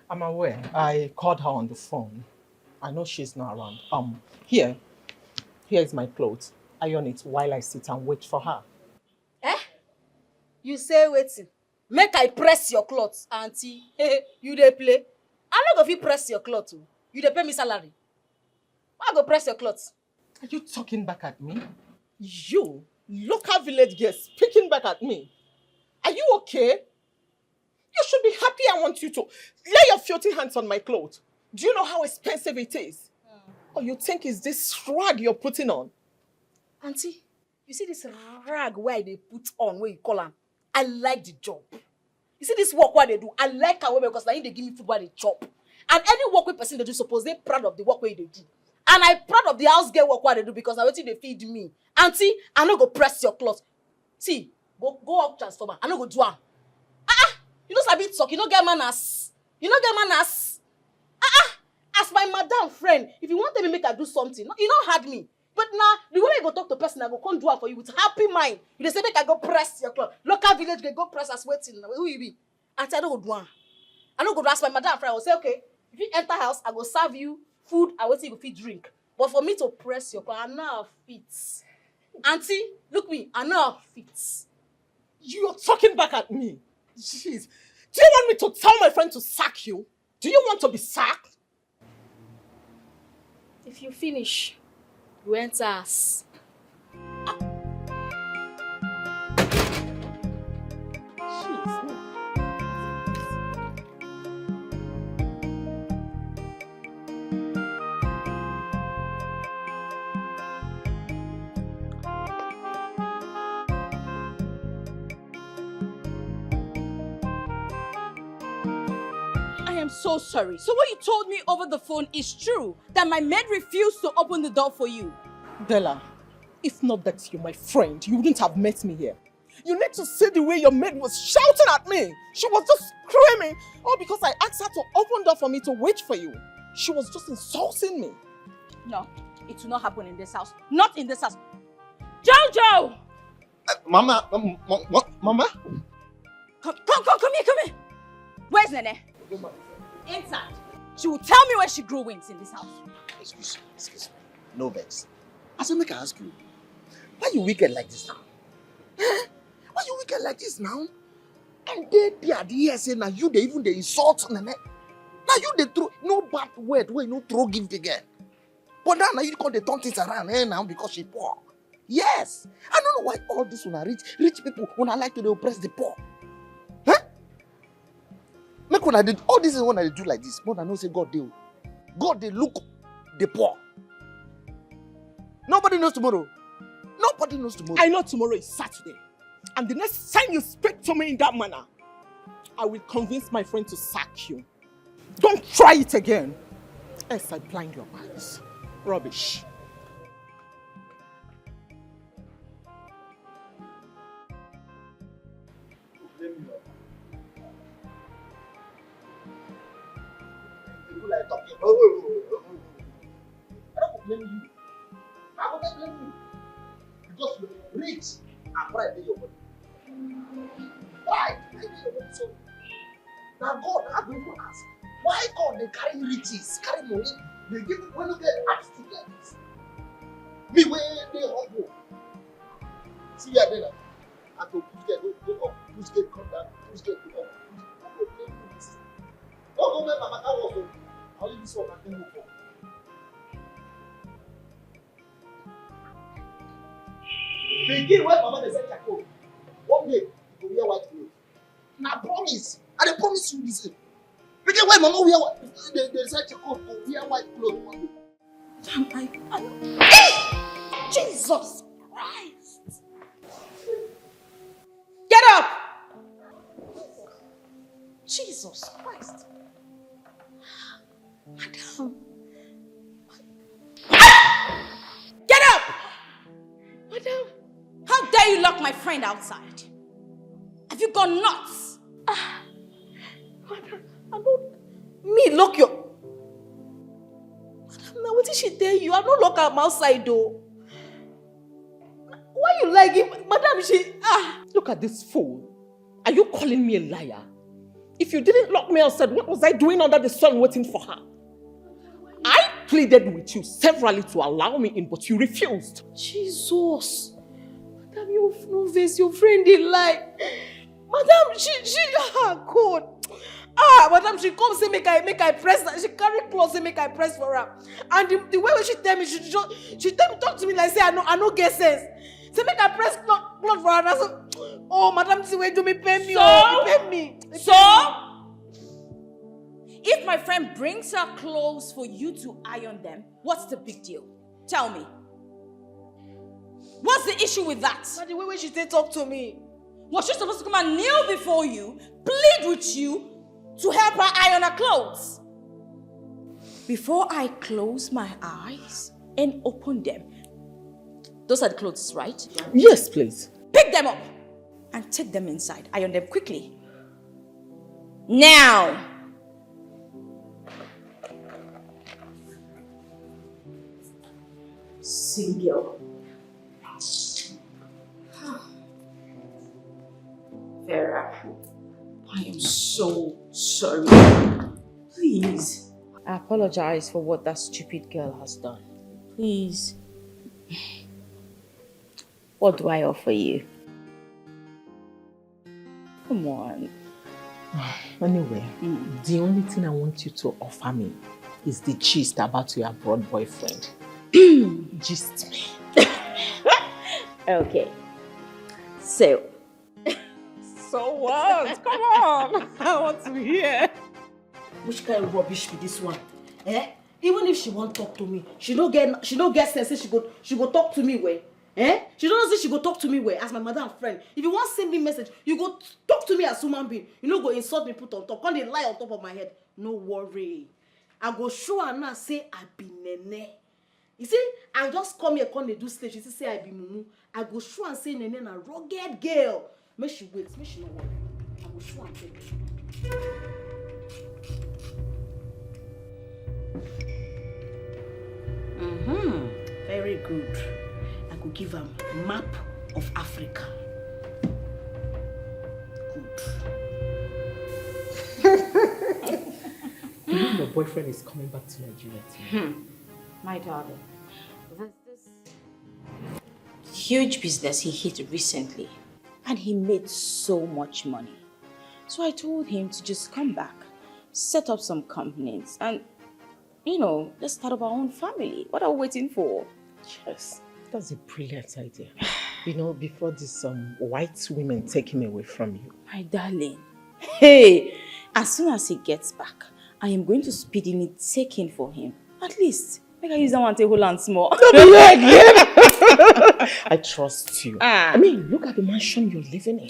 I'm aware. I called her on the phone. I know she's not around. Here is my clothes. Iron it while I sit and wait for her. Eh? You say waiting. Make I press your clothes, auntie. You dey play. I no go fit press your clothes. You dey pay me salary. Why go press your clothes? Are you talking back at me? You, local village girl, speaking back at me. Are you okay? You should be happy I want you to lay your filthy hands on my clothes. Do you know how expensive it is? Or you think it's this rag you're putting on? Auntie, you see this rag where they put on, where you call am? I like the job. You see this work what they do? I like how because now they give me food while they chop. And any work with person they do, suppose they proud of the work where they do. And I'm proud of the house girl work what they do because I wait till they feed me. Auntie, I no go press your clothes. See, go up transformer. I no go do am. You know sabi talk. You no get manners. You no get manners. As my madam friend, if you want me make her do something, you don't hard me. But now, the way you go talk to person, I go come do it for you with happy mind. You dey say make I go press your clothes. Local village girl go press as waiting. Who you be? Auntie, I don't go do am. I don't go to ask my madam friend. I will say, okay, if you enter house, I will serve you food. I will say you fit drink. But for me to press your clothes, I know fit. Auntie, look me. I know fit. You're talking back at me. Jeez. Do you want me to tell my friend to sack you? Do you want to be sacked? If you finish, you enter us. I'm so sorry. So what you told me over the phone is true? That my maid refused to open the door for you? Della, if not that you're my friend, you wouldn't have met me here. You need to see the way your maid was shouting at me. She was just screaming. All because I asked her to open the door for me to wait for you. She was just insulting me. No, it will not happen in this house. Not in this house. Jojo! Mama, Mama? Come here. Where's Nene? Inside. She will tell me where she grew wings in this house. Excuse me. No vex. I said, make I ask you, why you wicked like this now? Why you wicked like this now? And they are the here saying now you they even they insult Nene. Now you they throw no bad word where you no throw gift again. But now you call the turn things around now because she poor. Yes. I don't know why all this when I rich people when I like to they oppress the poor. Make when I did all this is when I do like this. But I know say God they look the poor. Nobody knows tomorrow. Nobody knows tomorrow. I know tomorrow is Saturday. And the next time you speak to me in that manner, I will convince my friend to sack you. Don't try it again. Else I blind your eyes. Rubbish. Like talking. I don't blame you. I don't blame you. Because you're rich and pride in your body. Pride in your body. So now God, I going to ask, why God they carry riches, carry money, they give it when you get asked to get this. Me where they humble. See you there. I go go up, push get come down, push get go up. I go blame you this. Don't go make Mama was. I'll leave this one and then move on. Begin when Mama dey sell charcoal. One day, you go wear white clothes. Na promise. I dey promise you this. Begin when Mama wear white, they sell charcoal, go wear white clothes one day. Jesus Christ! Get up! Jesus Christ! Madam! Get up! Madam! How dare you lock my friend outside? Have you gone nuts? Madam, I don't... Me lock your... Madam, now what did she tell you? I don't lock her outside though. Why you like it? Madam, she... Look at this fool. Are you calling me a liar? If you didn't lock me outside, what was I doing under the sun waiting for her? I pleaded with you severally to allow me in, but you refused. Jesus. Madam, your friend didn't lie. Madam, God. Madam, she come say make I press her. She carry clothes say make I press for her. And the way she tell me, she tell me talk to me like say I no get sense. Say make I press cloth for her. And I say, oh, madam, see where do me pay me? So? Pay me. So? If my friend brings her clothes for you to iron them, what's the big deal? Tell me. What's the issue with that? But the way she did talk to me. Was she supposed to come and kneel before you, plead with you to help her iron her clothes? Before I close my eyes and open them, those are the clothes, right? Yes, please. Pick them up and take them inside. Iron them quickly. Now. Single. Vera, I am so sorry. Please. I apologize for what that stupid girl has done. Please. What do I offer you? Come on. Anyway, the only thing I want you to offer me is the gist about your abroad boyfriend. Gist me. Okay. So what? Come on. I want to hear. Which kind of rubbish be this one? Eh? Even if she won't talk to me, she don't get sense. Say she go talk to me where? Eh? She don't say she go talk to me where as my mother and friend. If you want send me message, you go talk to me as human being. You know go insult me, put on top. Can't they lie on top of my head? No worry. I go show her now say I be nene. You see, I just come here, come they do stage. She say I be mumu. I go show and say nene na rugged girl. Make she wait, make she not worry. I go show and tell her. Very good. I could give a map of Africa. Good. You know your boyfriend is coming back to Nigeria too. My darling, there's this huge business he hit recently and he made so much money. So I told him to just come back, set up some companies and, you know, let's start up our own family. What are we waiting for? Yes, that's a brilliant idea. You know, before these white women take him away from you. My darling, hey, as soon as he gets back, I am going to speedily take in for him. At least, make I use that one to hold on small. I trust you. I mean, look at the mansion you're living in.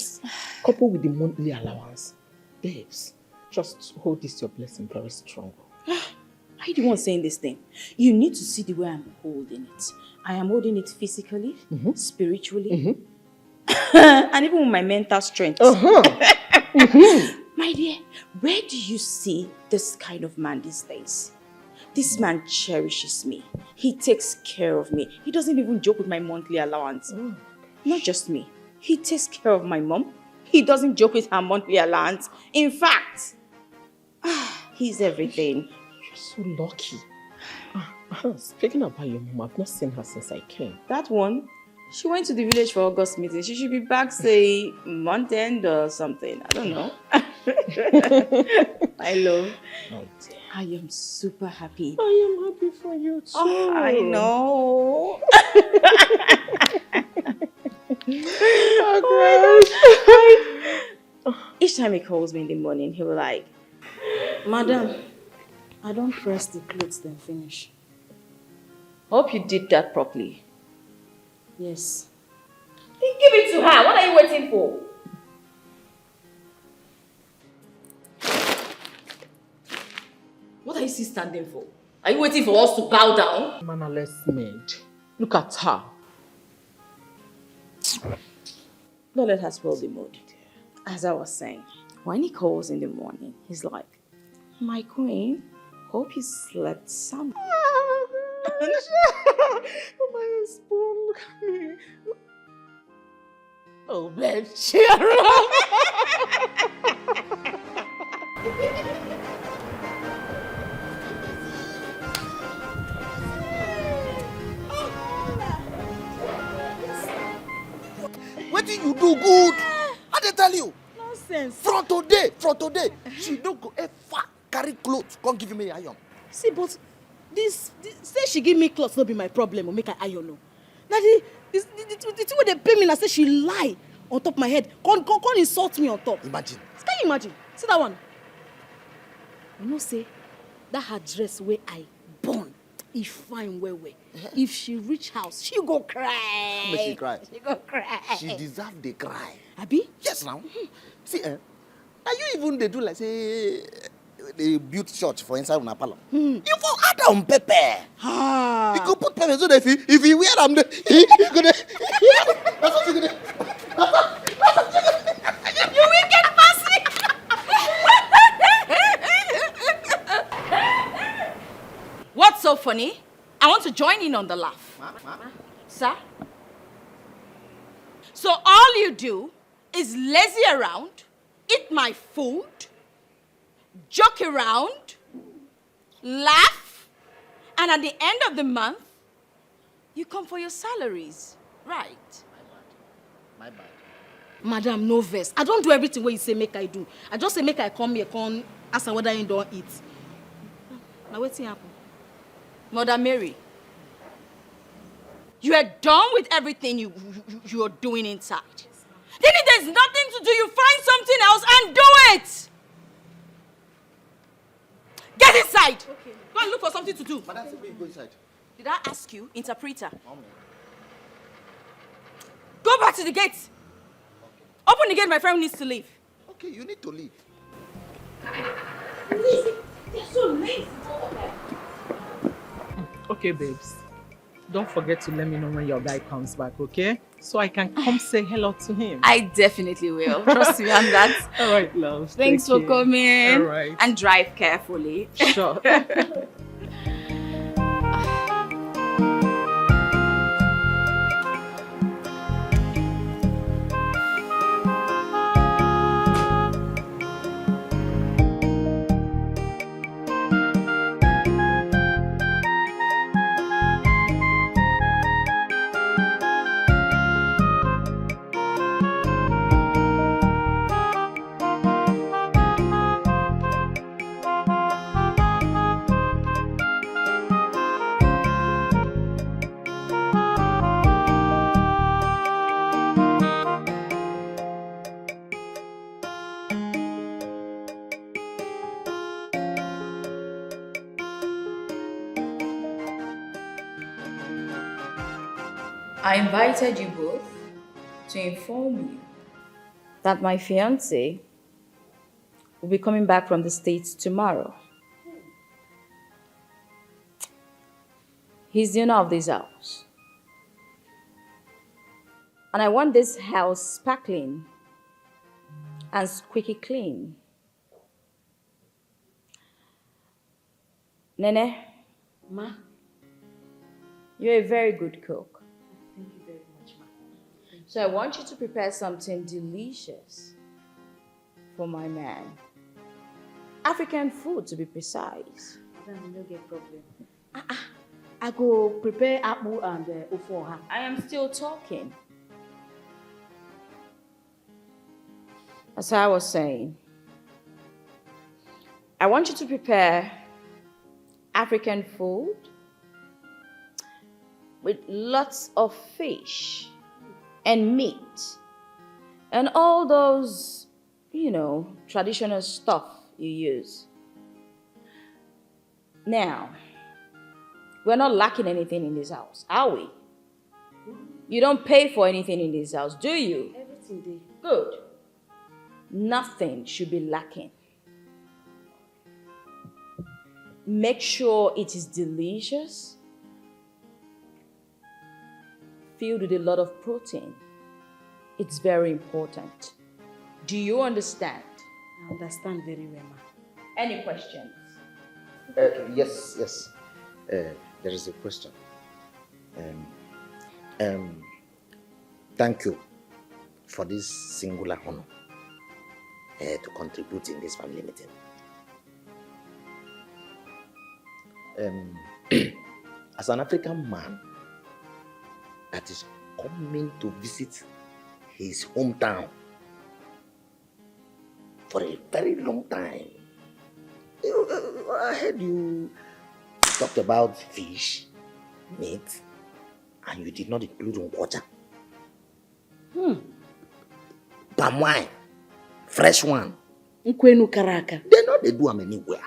Coupled with the monthly allowance. Babes, just hold this your blessing very strong. I the one saying this thing. You need to see the way I'm holding it. I am holding it physically, spiritually, and even with my mental strength. My dear, where do you see this kind of man these days? This man cherishes me. He takes care of me. He doesn't even joke with my monthly allowance. Not just me. He takes care of my mom. He doesn't joke with her monthly allowance. In fact, he's everything. You're so lucky. Speaking about your mom, I've not seen her since I came. That one? She went to the village for August meeting. She should be back, say, month end or something. I don't know. My love. Oh, dear. I am super happy. I am happy for you too. Oh, I know. Each time he calls me in the morning, he will like, Madam, I don't press the clothes then finish. Hope you did that properly. Yes. Then give it to her. What are you waiting for? What are you still standing for? Are you waiting for us to bow down? Mannerless maid. Look at her. Don't let her spoil the mood. As I was saying, when he calls in the morning, he's like, my queen, hope you slept sound. Oh, my spoon, look at me. Oh, babe, cheer up. What did you do good? I dey tell you. Nonsense. From today, she don't go ever carry clothes. Come give me iron. See, but this say she give me clothes, no be my problem. Or make I iron no. Now the thing where they pay me, I say she lie on top my head. Come insult me on top. Imagine. Can you imagine? See that one? You know, say that her dress where I born, if fine well. If she reach house, she go cry. Make she cry. She go cry. She deserve the cry. Abi? Yes, now. See, now you even they do like say they build church for inside una palace. You for add on pepper. Ah. You go put pepper so that if he wear them, he go there. That's what you gonna. You wicked bastard! What's so funny? I want to join in on the laugh. Sir? So all you do is lazy around, eat my food, joke around, laugh, and at the end of the month, you come for your salaries, right? My bad. Madam, no vex. I don't do everything where you say make I do. I just say make I come here, come ask her whether you don't eat. Now what's happen? Mother Mary, you are done with everything you are doing inside. Then if there's nothing to do, you find something else and do it. Get inside. Okay. Go and look for something to do. Madam, say go inside. Did I ask you, interpreter? Go back to the gate. Okay. Open the gate, my friend needs to leave. Okay, you need to leave. They're so lazy. Okay, babes. Don't forget to let me know when your guy comes back, okay? So I can come say hello to him. I definitely will. Trust me on that. All right, love. Thanks for coming. All right. And drive carefully. Sure. I invited you both to inform you that my fiancé will be coming back from the States tomorrow. He's the owner of this house. And I want this house sparkling and squeaky clean. Nene, Ma? You're a very good cook. Thank you very much, Ma. So I want you to prepare something delicious for my man. African food, to be precise. Madam, no get problem. I go prepare apple and ofoha. I am still talking. As I was saying, I want you to prepare African food with lots of fish and meat and all those, traditional stuff you use. Now, we're not lacking anything in this house, are we? You don't pay for anything in this house, do you? Everything dey. Good. Nothing should be lacking. Make sure it is delicious, filled with a lot of protein. It's very important. Do you understand? I understand very well, ma. Any questions? Yes. There is a question. Thank you for this singular honor to contribute in this family meeting. As an African man that is coming to visit his hometown for a very long time, I heard you talked about fish, meat, and you did not include water. Palm wine, fresh one. Nkwenu karaka. They know they do them anywhere.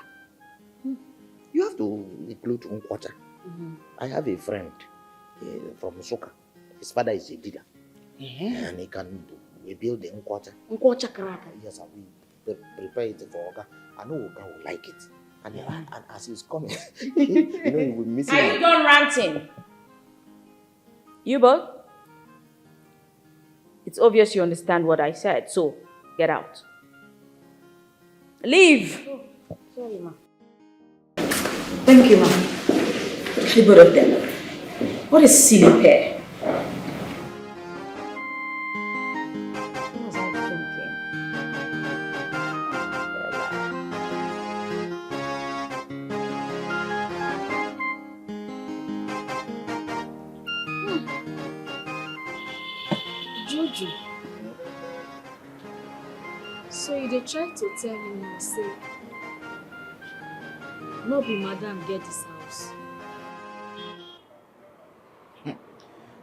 You have to include water. I have a friend from Soka. His father is a digger. And he can build the water. Nkwacha karaka. Yes, we prepare it for Oga. I know Oga will like it. And as he's coming, he will miss it. Are you done ranting? You both? It's obvious you understand what I said, so get out. Leave! Oh, sorry, ma. Thank you, ma'am. The both of them. What a silly pair. What was I thinking? Jojo. So you dey try to tell me now, say, no be madam get this house.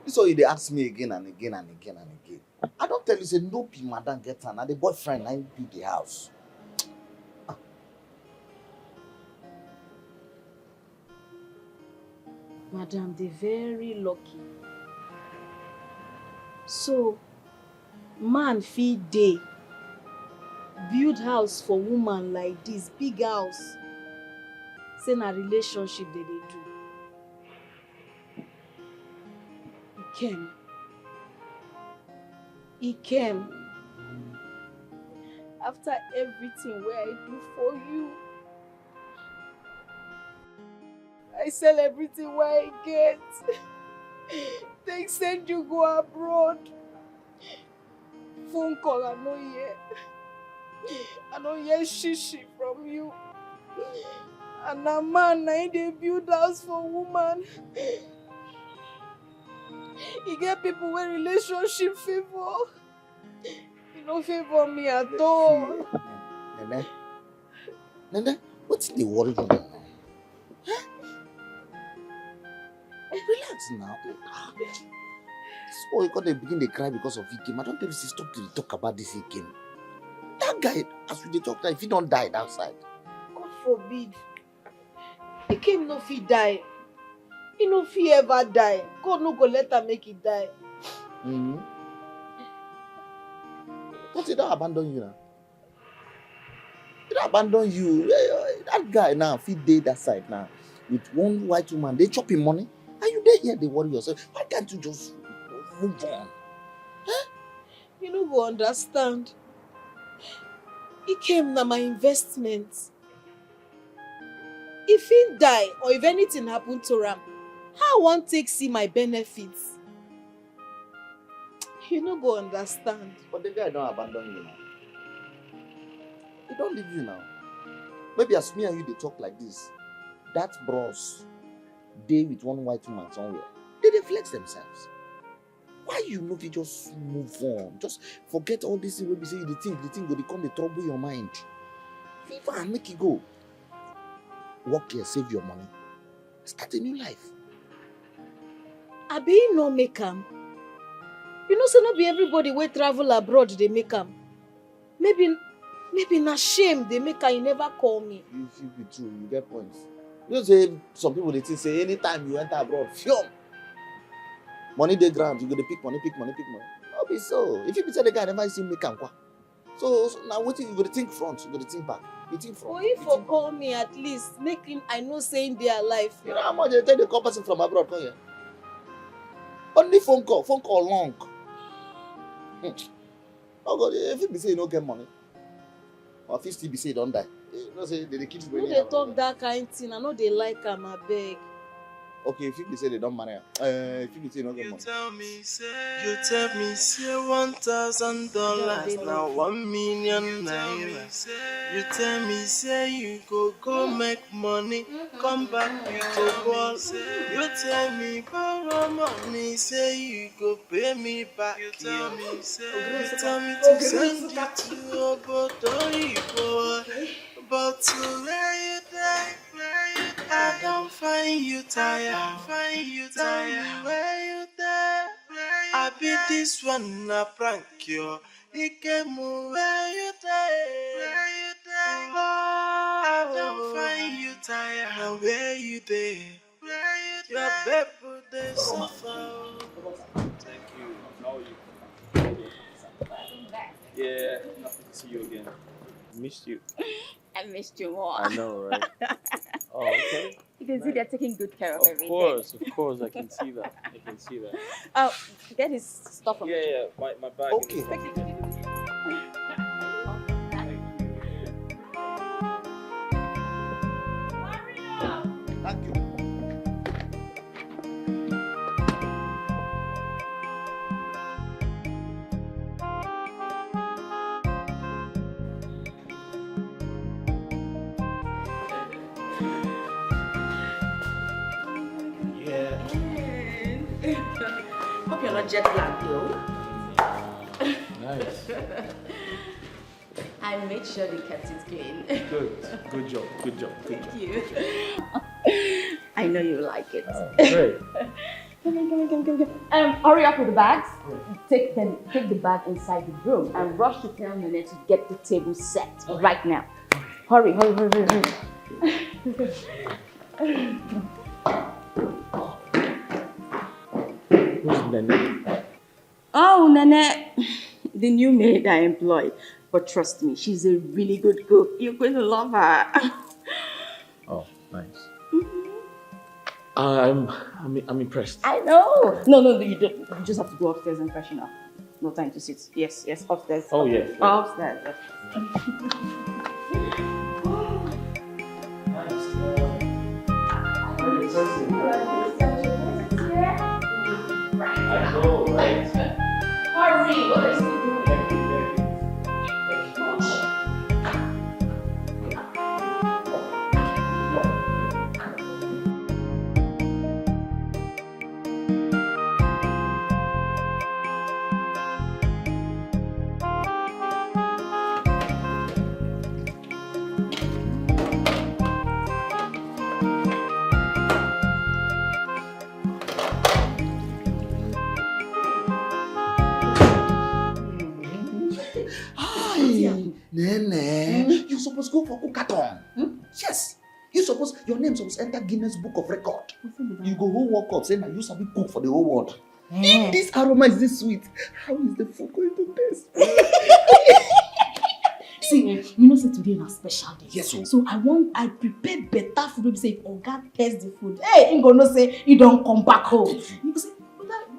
So they ask me again and again and again and again. I don't tell you, say no be madam get her. Now the boyfriend I build the house. Madam, they very lucky. So, man fit dey build house for woman like this, big house. Say na relationship they do. He came. After everything where I do for you, I sell everything where I get. They send you go abroad. Phone call, I no hear shishi from you. And a man, they build house for woman. You get people with relationship favor. You don't favor me at all. Nene, what's the worry you now? Relax now. This boy got to begin to cry because of Ikem. I don't tell you to stop to talk about this Ikem. That guy, as we talk, if he don't die outside. God forbid. Ikem no fit die. He no fit ever die. God no go let her make it die. But he don't abandon you now. He don't abandon you. That guy now, if he dey that side now, with one white woman, they chop him money. And you dey here, they worry yourself. Why can't you just move on? You no go understand. He came na my investment. If he die or if anything happen to him, how I wan take see my benefits? You no go understand. But the guy don't abandon you now. He don't leave you now. Maybe as me and you, they talk like this. That bros, they with one white woman somewhere, they flex themselves. Why you know they just move on? Just forget all this thing where we say the thing will become the trouble in your mind. Leave and make it go. Work here, save your money. Start a new life. Abi no make am. You know, say not be everybody wey travel abroad they make am. Maybe na shame they make am. You never call me. If you be true, you get points. You know, say some people they think say anytime you enter abroad, film. Money dey ground, you go to pick money. No be so. If you be tell the guy never see make am kwa. So now what you go to think front, you go to think back. You think front. Or if you call me at least, making I know saying their life. You know how much they take the call person from abroad come here? Only phone call long. Oh God, if you be say you don't get money, or if you still be say you don't die, you know say they keep No, they talk that kind thing. I know they like am, I beg. Okay, if you be say they don't marry, if you be say you don't get money. You tell me say $1,000 now 1 million naira. You tell me say you go make money, come back with a ball. You tell me borrow money, say you go pay me back. You tell me to send it to Obodo, but to where you die, I don't find you tired. Tell me where you there. I be this one a prank you. It came where you there. Oh, I don't find you tired. Now where you there? Your people they suffer. Thank you. How are you? Yeah, happy to see you again. Missed you. I missed you more. I know, right? Oh, okay. You can see they're taking good care of everything. Of course, I can see that. Oh, get his stuff from Yeah, my bag. Okay. Thank you. Hope you're not jet lagged, though. Nice. I made sure they kept it clean. Good job. Thank you. I know you like it. Oh, great. Come. Hurry up with the bags. Take the bag inside the room and rush to tell Nene to get the table set right now. Hurry. Who's Nene? Oh, Nene, the new maid I employed. But trust me, she's a really good cook. You're going to love her. Oh, nice. I'm impressed. I know. No, you don't. You just have to go upstairs and freshen up. No time to sit. Yes, upstairs. Oh, yeah. Upstairs. I know, right? Hurry, what are you doing? Nene, you supposed go for Kukaton. Yes. Your name supposed enter Guinness Book of Record. You go whole walk up saying that you sabi cook for the whole world. If this aroma is this sweet, how is the food going to taste? See, you know, say today is a special day. Yes, sir. So I prepare better food. Maybe say if Oga taste the food, hey, he gonna say he don't come back home. You go say,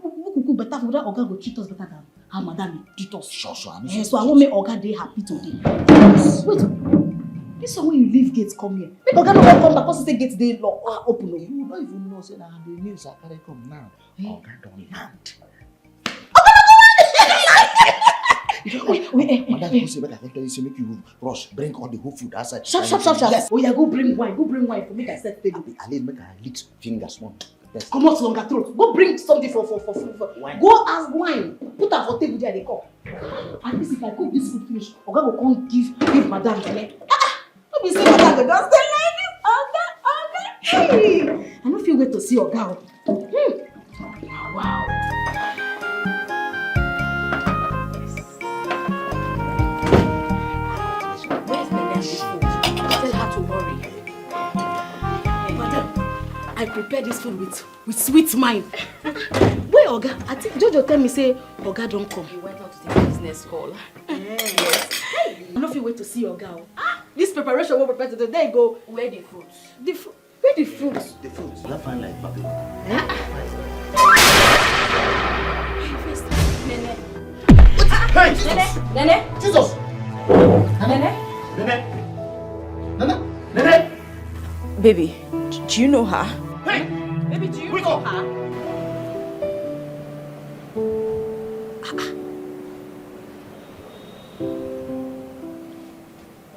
who cook better food? That Oga go treat us better than how Madam treat us. Sure. So I want make Oga dey happy today. Wait, this one when you leave gates come here. Make Oga no come back because say gates dey open. You don't even know say that the news are carry come now. Oga don't land. Wait. Madam, say make I tell you, say make you rush, bring all the whole food outside. Sharp. Yes. Oh yeah, go bring wine for make I set table. At least make I lick fingers one. Come out longer throat. Go bring something for wine. Go ask wine. Put her for table there they come. At least if I cook this food finish, Oga go come give Madam Bele. Let me see Madam go just stay like this. Oga. Hey, I don't feel wait to see Oga. Wow. I prepared this food with sweet mind. Wait, Oga, I think Jojo tell me say Oga don't come. He went out to the business call. Yes. Hey, I don't feel wait to see Oga. This preparation we prepare today, there you go. Where the fruits? Where the fruits? The fruits, you find like papi. Nene. Hey, Nene. Jesus! Nene. Nene. Nene. Baby, do you know her? Hey! Baby, do you know her?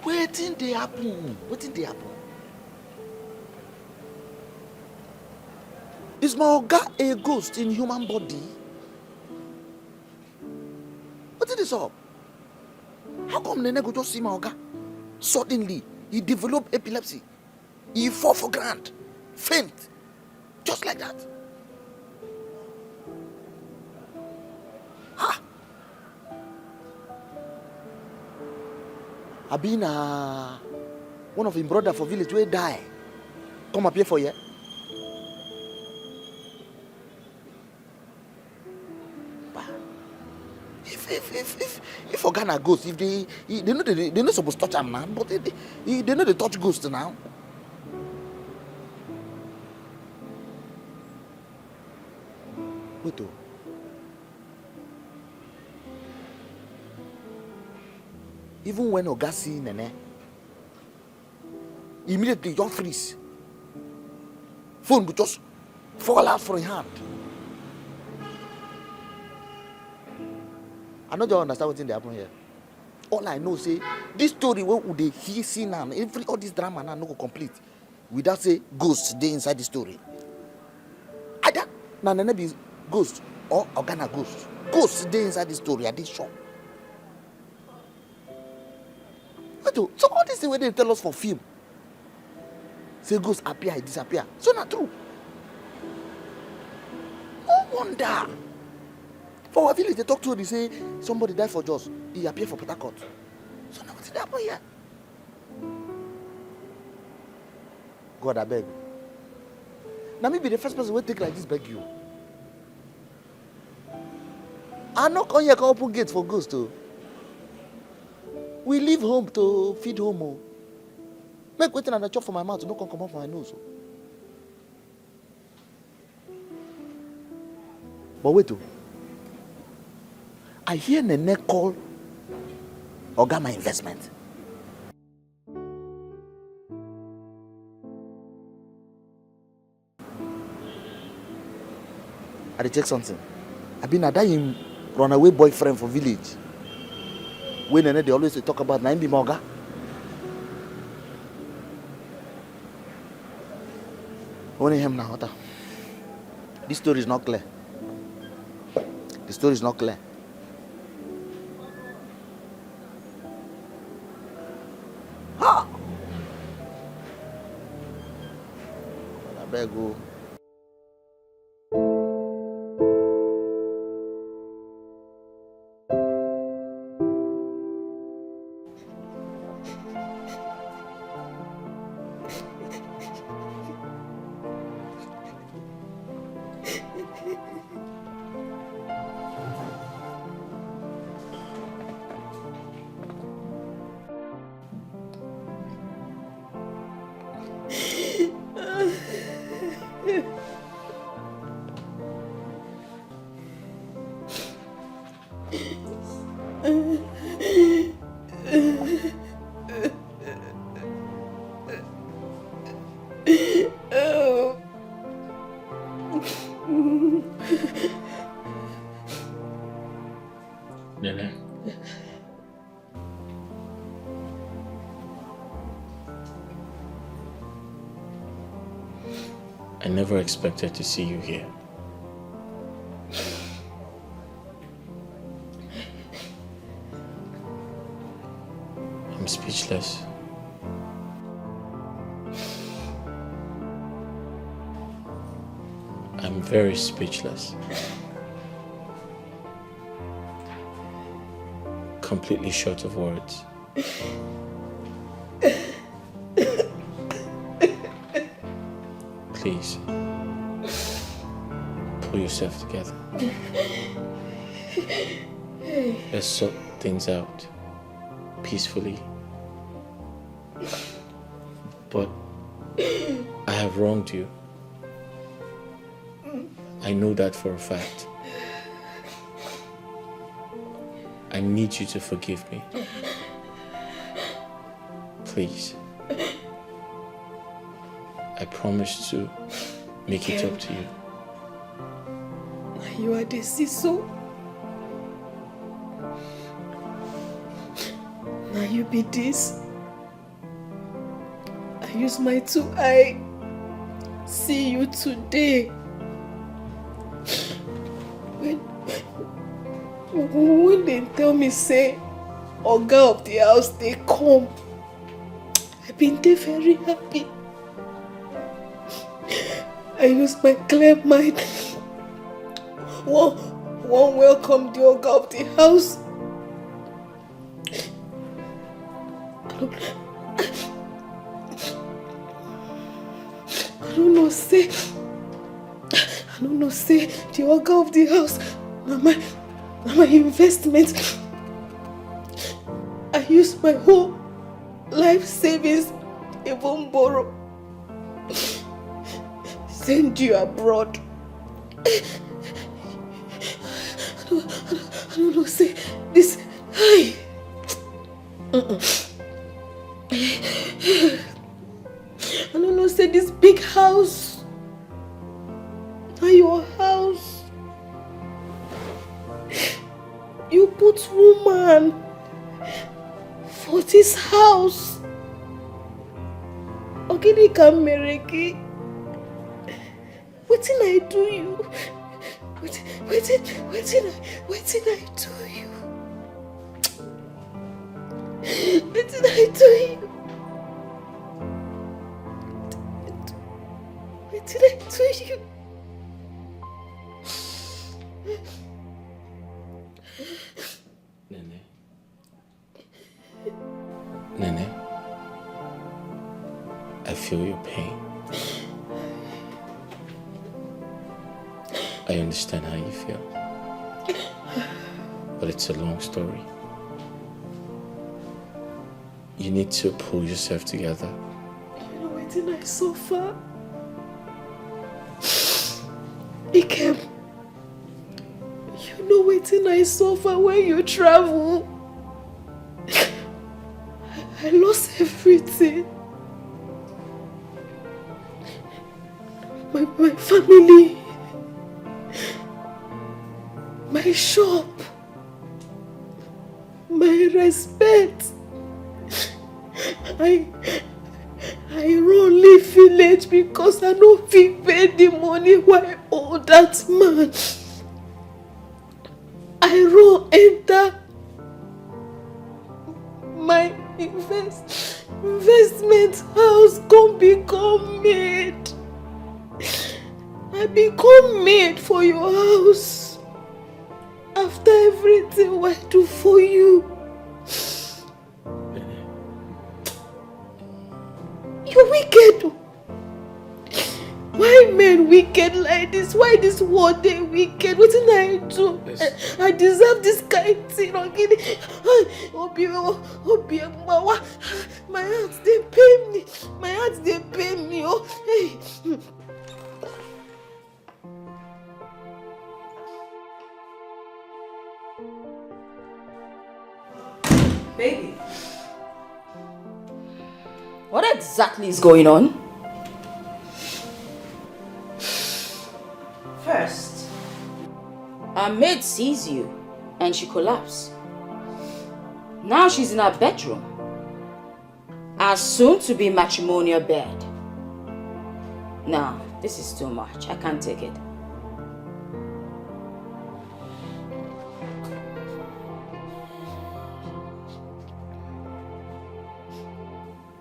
Wetin dey happen? Wetin dey happen? Is my oga a ghost in human body? Wetin dey up? How come Nene go just see my oga? Suddenly, he develop epilepsy. He fall for ground, faint, just like that. Ha! I been one of him brother for village wey die. Come up here for you. If Ghana ghost, if they know they not supposed to touch him now, but they know they touch ghost now. Wait oh. Even when Oga see Nene, immediately just freeze. Phone will just fall out from his hand. I don't understand what's in the happen here. All I know say this story where would they hear see now, all this drama now no go complete without say ghost dey inside the story. Either na Nene be ghost or Ogana ghost. Ghost dey inside the story. I dey sure. So all this thing where they tell us for film, say ghosts appear, disappear. So not true. No wonder. For our village, they talk to they say somebody died for Jos. He appeared for Port Harcourt. So now what's happen here? God, I beg. Now me be the first person who take like this beg you. I not come here can open gates for ghosts too. We leave home to feed home. Oh. Make waiting and a chop for my mouth, no come up for my nose. But wait, I hear Nene call Oga my investment. I check something. I been a dying runaway boyfriend for village. When Nene they always talk about na him be my Oga. Only him now. This story is not clear. The story is not clear. Ha! I beg you. Nene. I never expected to see you here. I'm speechless. I'm very speechless. Completely short of words. Please. Pull yourself together. Let's sort things out peacefully. But I have wronged you. I know that for a fact. I need you to forgive me. Please. I promise to make it up to you. You are the Siso. Now you be this. I use my 2 eye. See you today. When they tell me say Oga of the house they come, I've been there very happy. I use my clear mind. One welcome the Oga of the house. I don't know say the Oga of the house na my investment. I use my whole life savings, even borrow. Send you abroad. I don't know say this. I don't know say this big house. Not your house. You put woman for this house. Ogini Kamereki. What did I do you? What did I do you? What did I do you? What did I do you? Nene, I feel your pain. I understand how you feel. But it's a long story. You need to pull yourself together. You know what did I suffer? Dikeh, you know what did I suffer when you travel? I lost everything. My family, my shop, my respect. I run leave village because I don't feel pay the money why I owe that man. I run enter my investment house come become maid. I become maid for your house. After everything I do for you. You're wicked. Why men wicked like this? Why this world they wicked? What did I do? I deserve this kind of thing. My hands they pain me. My hands they pain me. Oh, hey. Baby, what exactly is going on? First, our maid sees you and she collapsed. Now she's in our bedroom. Our soon-to-be matrimonial bed. Now, this is too much. I can't take it.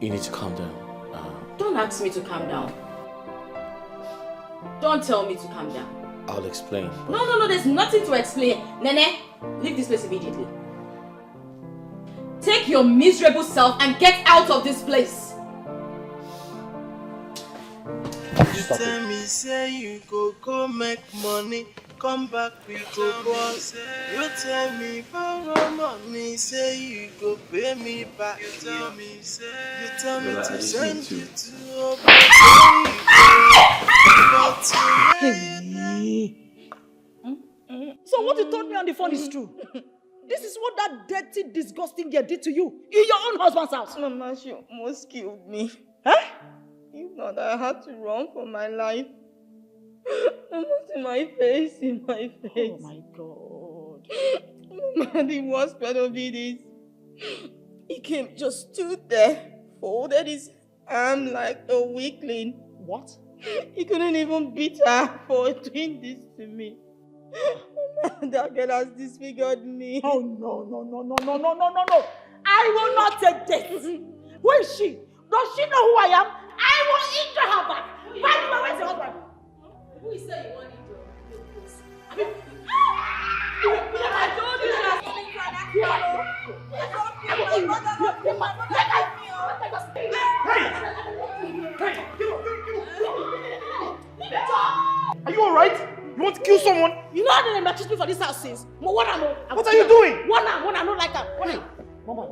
You need to calm down. Don't ask me to calm down. Don't tell me to calm down. I'll explain. No, there's nothing to explain. Nene, leave this place immediately. Take your miserable self and get out of this place. You tell me say you go make money, come back with go boss. You tell me borrow money, say you go pay me back. You tell me to send you to So what you told me on the phone is true? This is what that dirty, disgusting girl did to you in your own husband's house. Mama, she almost killed me. Huh? If not, I had to run for my life. Almost in my face. Oh my God. Mama, the worst part of it is, he came, just stood there, folded his arm like a weakling. What? He couldn't even beat her for doing this to me. That girl has disfigured me. Oh, no. I will not take this. Who is she? Does she know who I am? I will injure her back. By the way, where's your husband? Who is saying you want to injure? I told you that. Are you alright? You want to kill someone? You know how they matches me for this house since. What are you doing? One, I don't like her. Hey, Mama.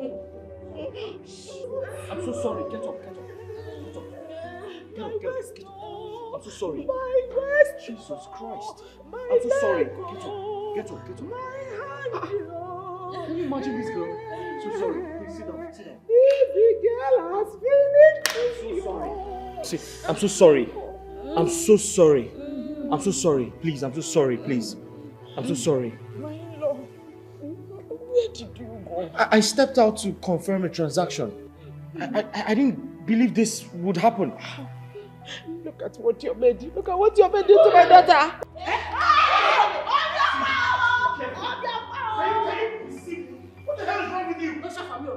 I'm so sorry. Get up. I'm so sorry. Jesus Christ. I'm so sorry. Get up. Can you imagine this girl? So sorry. Please sit down. The girl has finished. See, I'm so sorry. Please, I'm so sorry. Please. I'm so sorry. My love, where did you go? I stepped out to confirm a transaction. I didn't believe this would happen. Look at what your maid did. Look at what your maid did to my daughter. What the hell is wrong with you? No shot from you.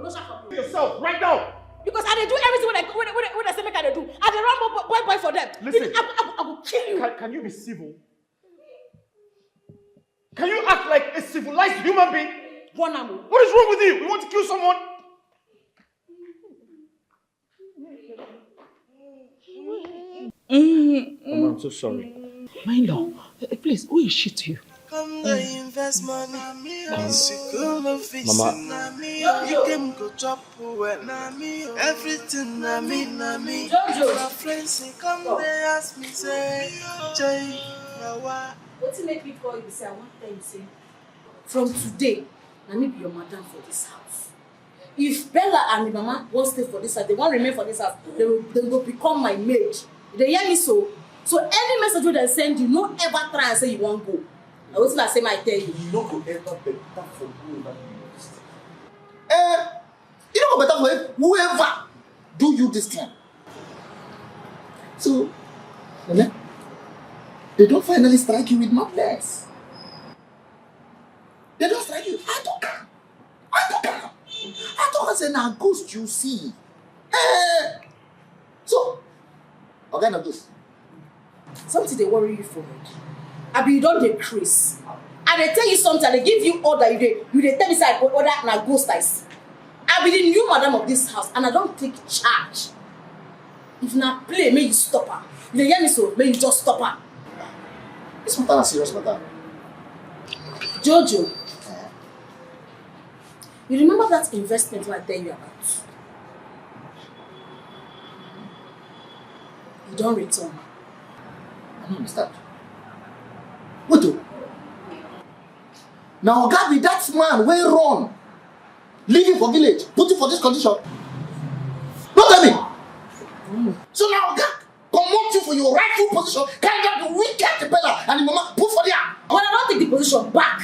Yourself, right now. Because I do everything when I say make I do. I dey run boy for them. Listen. I will kill you. Can you be civil? Can you act like a civilized human being? What is wrong with you? You want to kill someone? Mama, I'm so sorry. My lord, please, who is she to you? Come the invest money, Mama. You can go chop everything na me. My friends come they ask me say, Jay, what to make me call you? Say I want to tell you say, from today, I need your madam for this house. If Bella and the mama won't stay for this house, they won't remain for this house, they will become my maid. They hear me so? So any message they send you, no ever try and say you won't go. I was not say I tell you. You don't go ever better for whoever you used. You don't go better for whoever do you this thing. So, they don't finally strike you with madness. They don't strike you. I don't say now ghost you see. So, okay, now this. Something they worry you for. I be you don't decrease. And they tell you something, they give you order, you they tell me say I go order na ghost I see. I be the new madam of this house and I don't take charge. If na play, may you stop her. If they hear me so, may you just stop her. This matter is serious matter. Jojo, you remember that investment I tell you about? You don't return. I don't understand. What do? Now, God be that man way wrong. Leaving for village, put you for this condition. Don't tell me. So now, God, promote you for your rightful position. Can't get the wicked Bella and the mama put for there. When I don't take the position back,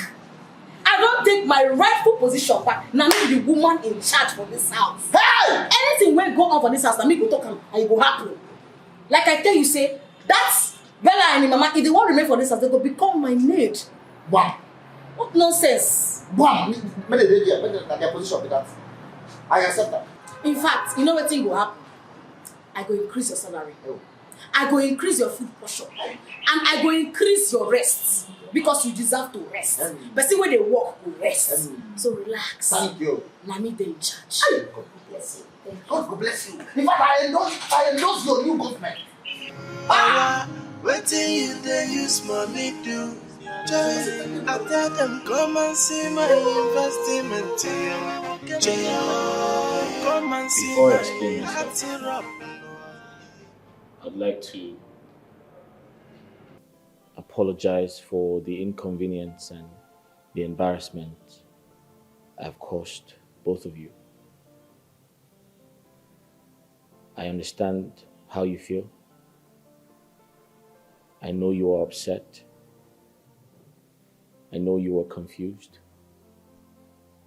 I don't take my rightful position back. Now me be the woman in charge for this house. Hey! Anything will go on for this house, now me go talk and it will happen. Like I tell you, say, that's Bella and the mama, if they won't remain for this house, they will become my maid. Wow. What nonsense? Wow. When they there, when their position with that, I accept that. In fact, you know what thing will happen? I go increase your salary. I go increase your food portion. And I go increase your rest. Because you deserve to rest. But see when they work, will rest. So relax. Thank you. Now me they in charge. God bless you. God bless you. In fact, I endorse your new government. Waiting you they use money do. Joy, I tell them come and see my investment. Joy, come and see Before I my explain myself, syrup. I'd like to apologize for the inconvenience and the embarrassment I've caused both of you. I understand how you feel. I know you are upset. I know you are confused.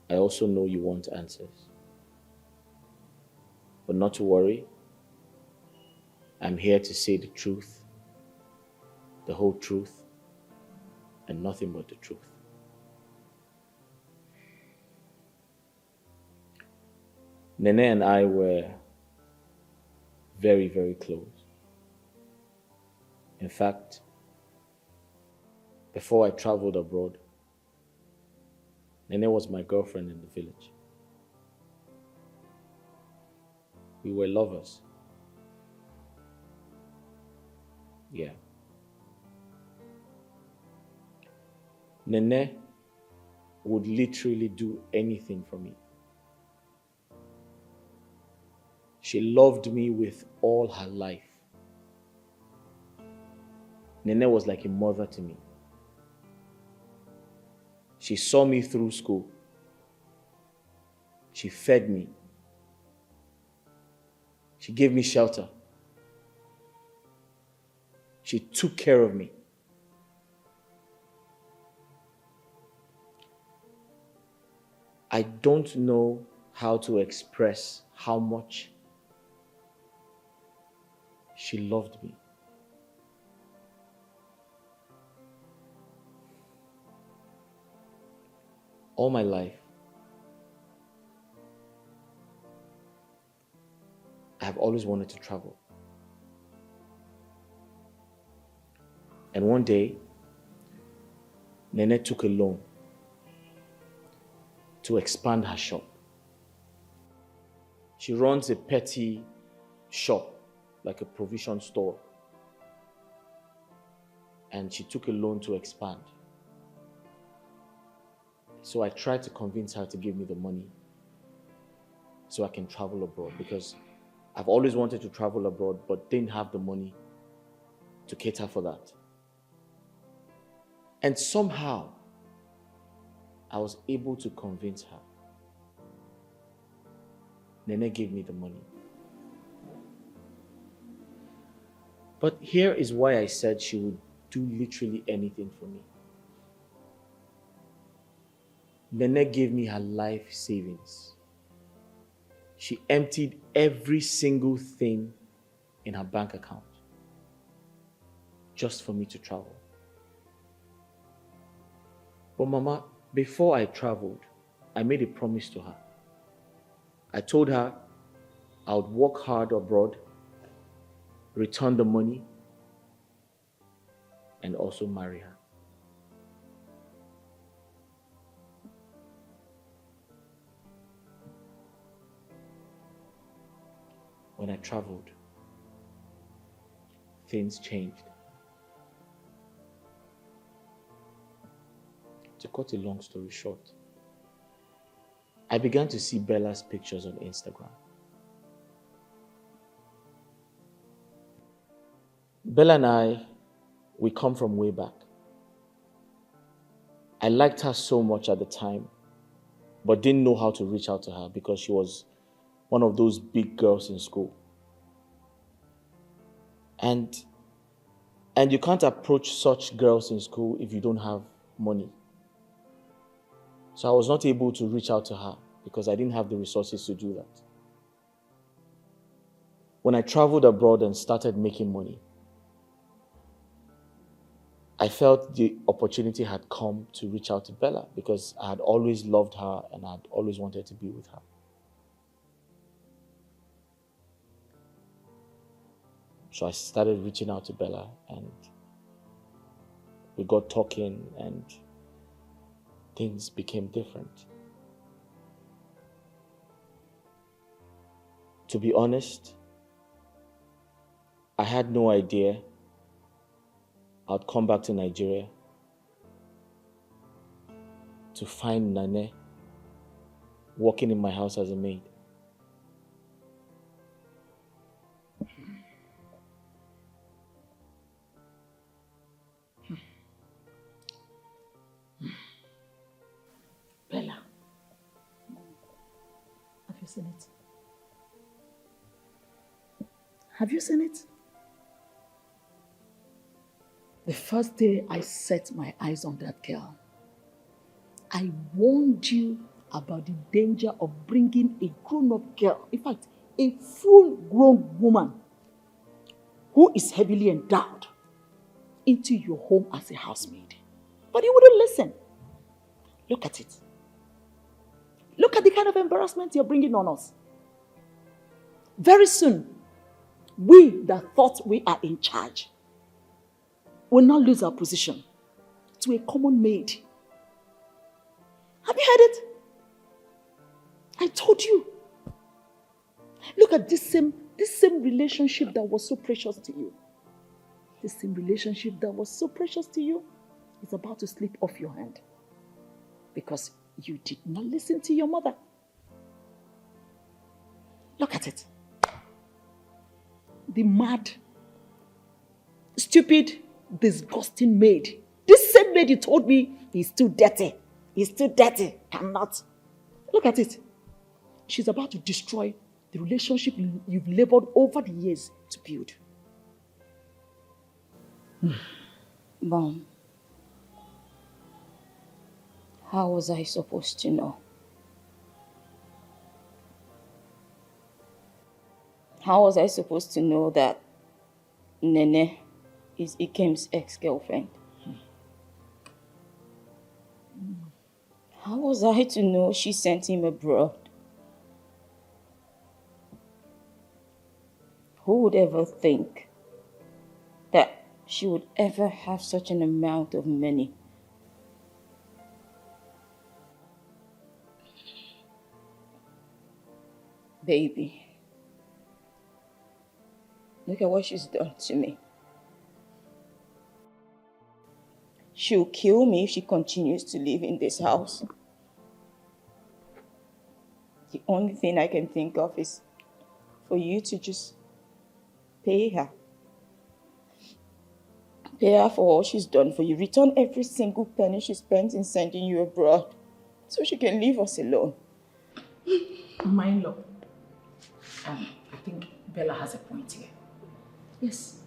I also know you want answers. But not to worry. I'm here to say the truth, the whole truth, and nothing but the truth. Nene and I were very, very close. In fact, before I traveled abroad, Nene was my girlfriend in the village. We were lovers. Yeah. Nene would literally do anything for me. She loved me with all her life. Nene was like a mother to me. She saw me through school. She fed me. She gave me shelter. She took care of me. I don't know how to express how much she loved me. All my life, I've always wanted to travel. And one day, Nene took a loan to expand her shop. She runs a petty shop, like a provision store. And she took a loan to expand. So I tried to convince her to give me the money so I can travel abroad, because I've always wanted to travel abroad but didn't have the money to cater for that. And somehow, I was able to convince her. Nene gave me the money. But here is why I said she would do literally anything for me. Nene gave me her life savings. She emptied every single thing in her bank account just for me to travel. But Mama, before I traveled, I made a promise to her. I told her I would work hard abroad, return the money, and also marry her. When I traveled, things changed. To cut a long story short, I began to see Bella's pictures on Instagram. Bella and I, we come from way back. I liked her so much at the time, but didn't know how to reach out to her because she was one of those big girls in school. And you can't approach such girls in school if you don't have money. So I was not able to reach out to her because I didn't have the resources to do that. When I traveled abroad and started making money, I felt the opportunity had come to reach out to Bella because I had always loved her and I had always wanted to be with her. So I started reaching out to Bella and we got talking and things became different. To be honest, I had no idea I'd come back to Nigeria to find Nane working in my house as a maid. Bella, have you seen it? Have you seen it? The first day I set my eyes on that girl, I warned you about the danger of bringing a grown-up girl, in fact, a full-grown woman who is heavily endowed into your home as a housemaid. But you wouldn't listen. Look at it. Look at the kind of embarrassment you're bringing on us. Very soon, we that thought we are in charge will not lose our position to a common maid. Have you heard it? I told you. Look at this same relationship that was so precious to you. This same relationship that was so precious to you is about to slip off your hand because you did not listen to your mother. Look at it. The mad, stupid, disgusting maid. This same maid you told me is too dirty. He's too dirty. Cannot. Look at it. She's about to destroy the relationship you've labored over the years to build. Mom, how was I supposed to know? How was I supposed to know that Nene is Ikem's ex-girlfriend? How was I to know she sent him abroad? Who would ever think that she would ever have such an amount of money? Baby, look at what she's done to me. She'll kill me if she continues to live in this house. The only thing I can think of is for you to just pay her. Pay her for all she's done for you. Return every single penny she spent in sending you abroad so she can leave us alone. My in-law, I think Bella has a point here. Yes,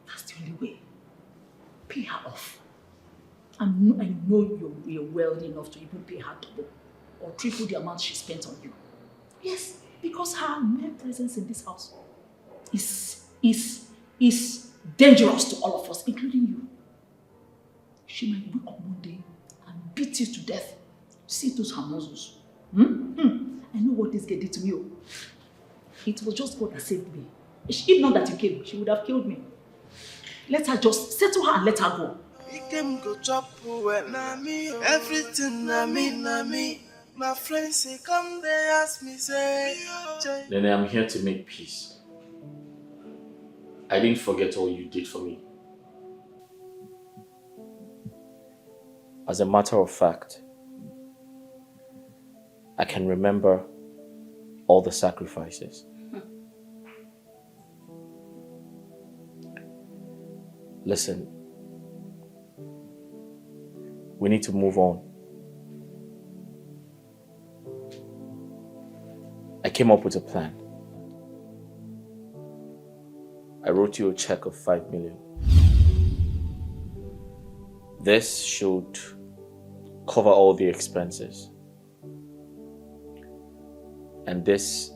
that's the only way. Pay her off. I know you're wealthy enough to even pay her double or triple the amount she spent on you. Yes, because her mere presence in this house is dangerous to all of us, including you. She might wake up one day and beat you to death. See those her muscles. I know what this girl did to me. It was just God that saved me. If not that you came, she would have killed me. Let her just settle her and let her go. Go chop well. Everything na me. My friends say come they ask me say. Nene, I'm here to make peace. I didn't forget all you did for me. As a matter of fact, I can remember all the sacrifices. Listen, we need to move on. I came up with a plan. I wrote you a check of 5 million. This should cover all the expenses. And this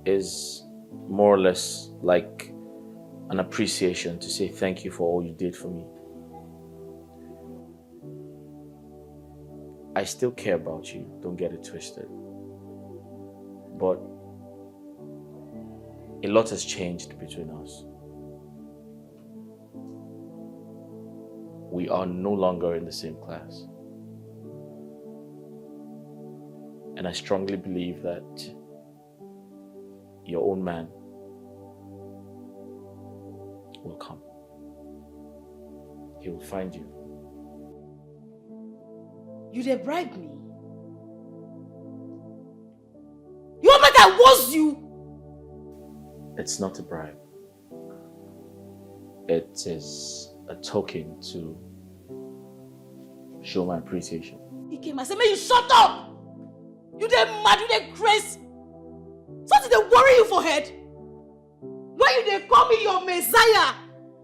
is more or less like an appreciation to say thank you for all you did for me. I still care about you, don't get it twisted. But a lot has changed between us. We are no longer in the same class. And I strongly believe that your own man will come. He will find you. You dey bribe me? You want make I was you? It's not a bribe. It is a token to show my appreciation. He came and said, "May you shut up! You dey mad, you dey crazy. Something dey worry you for head. When you dey call me your messiah,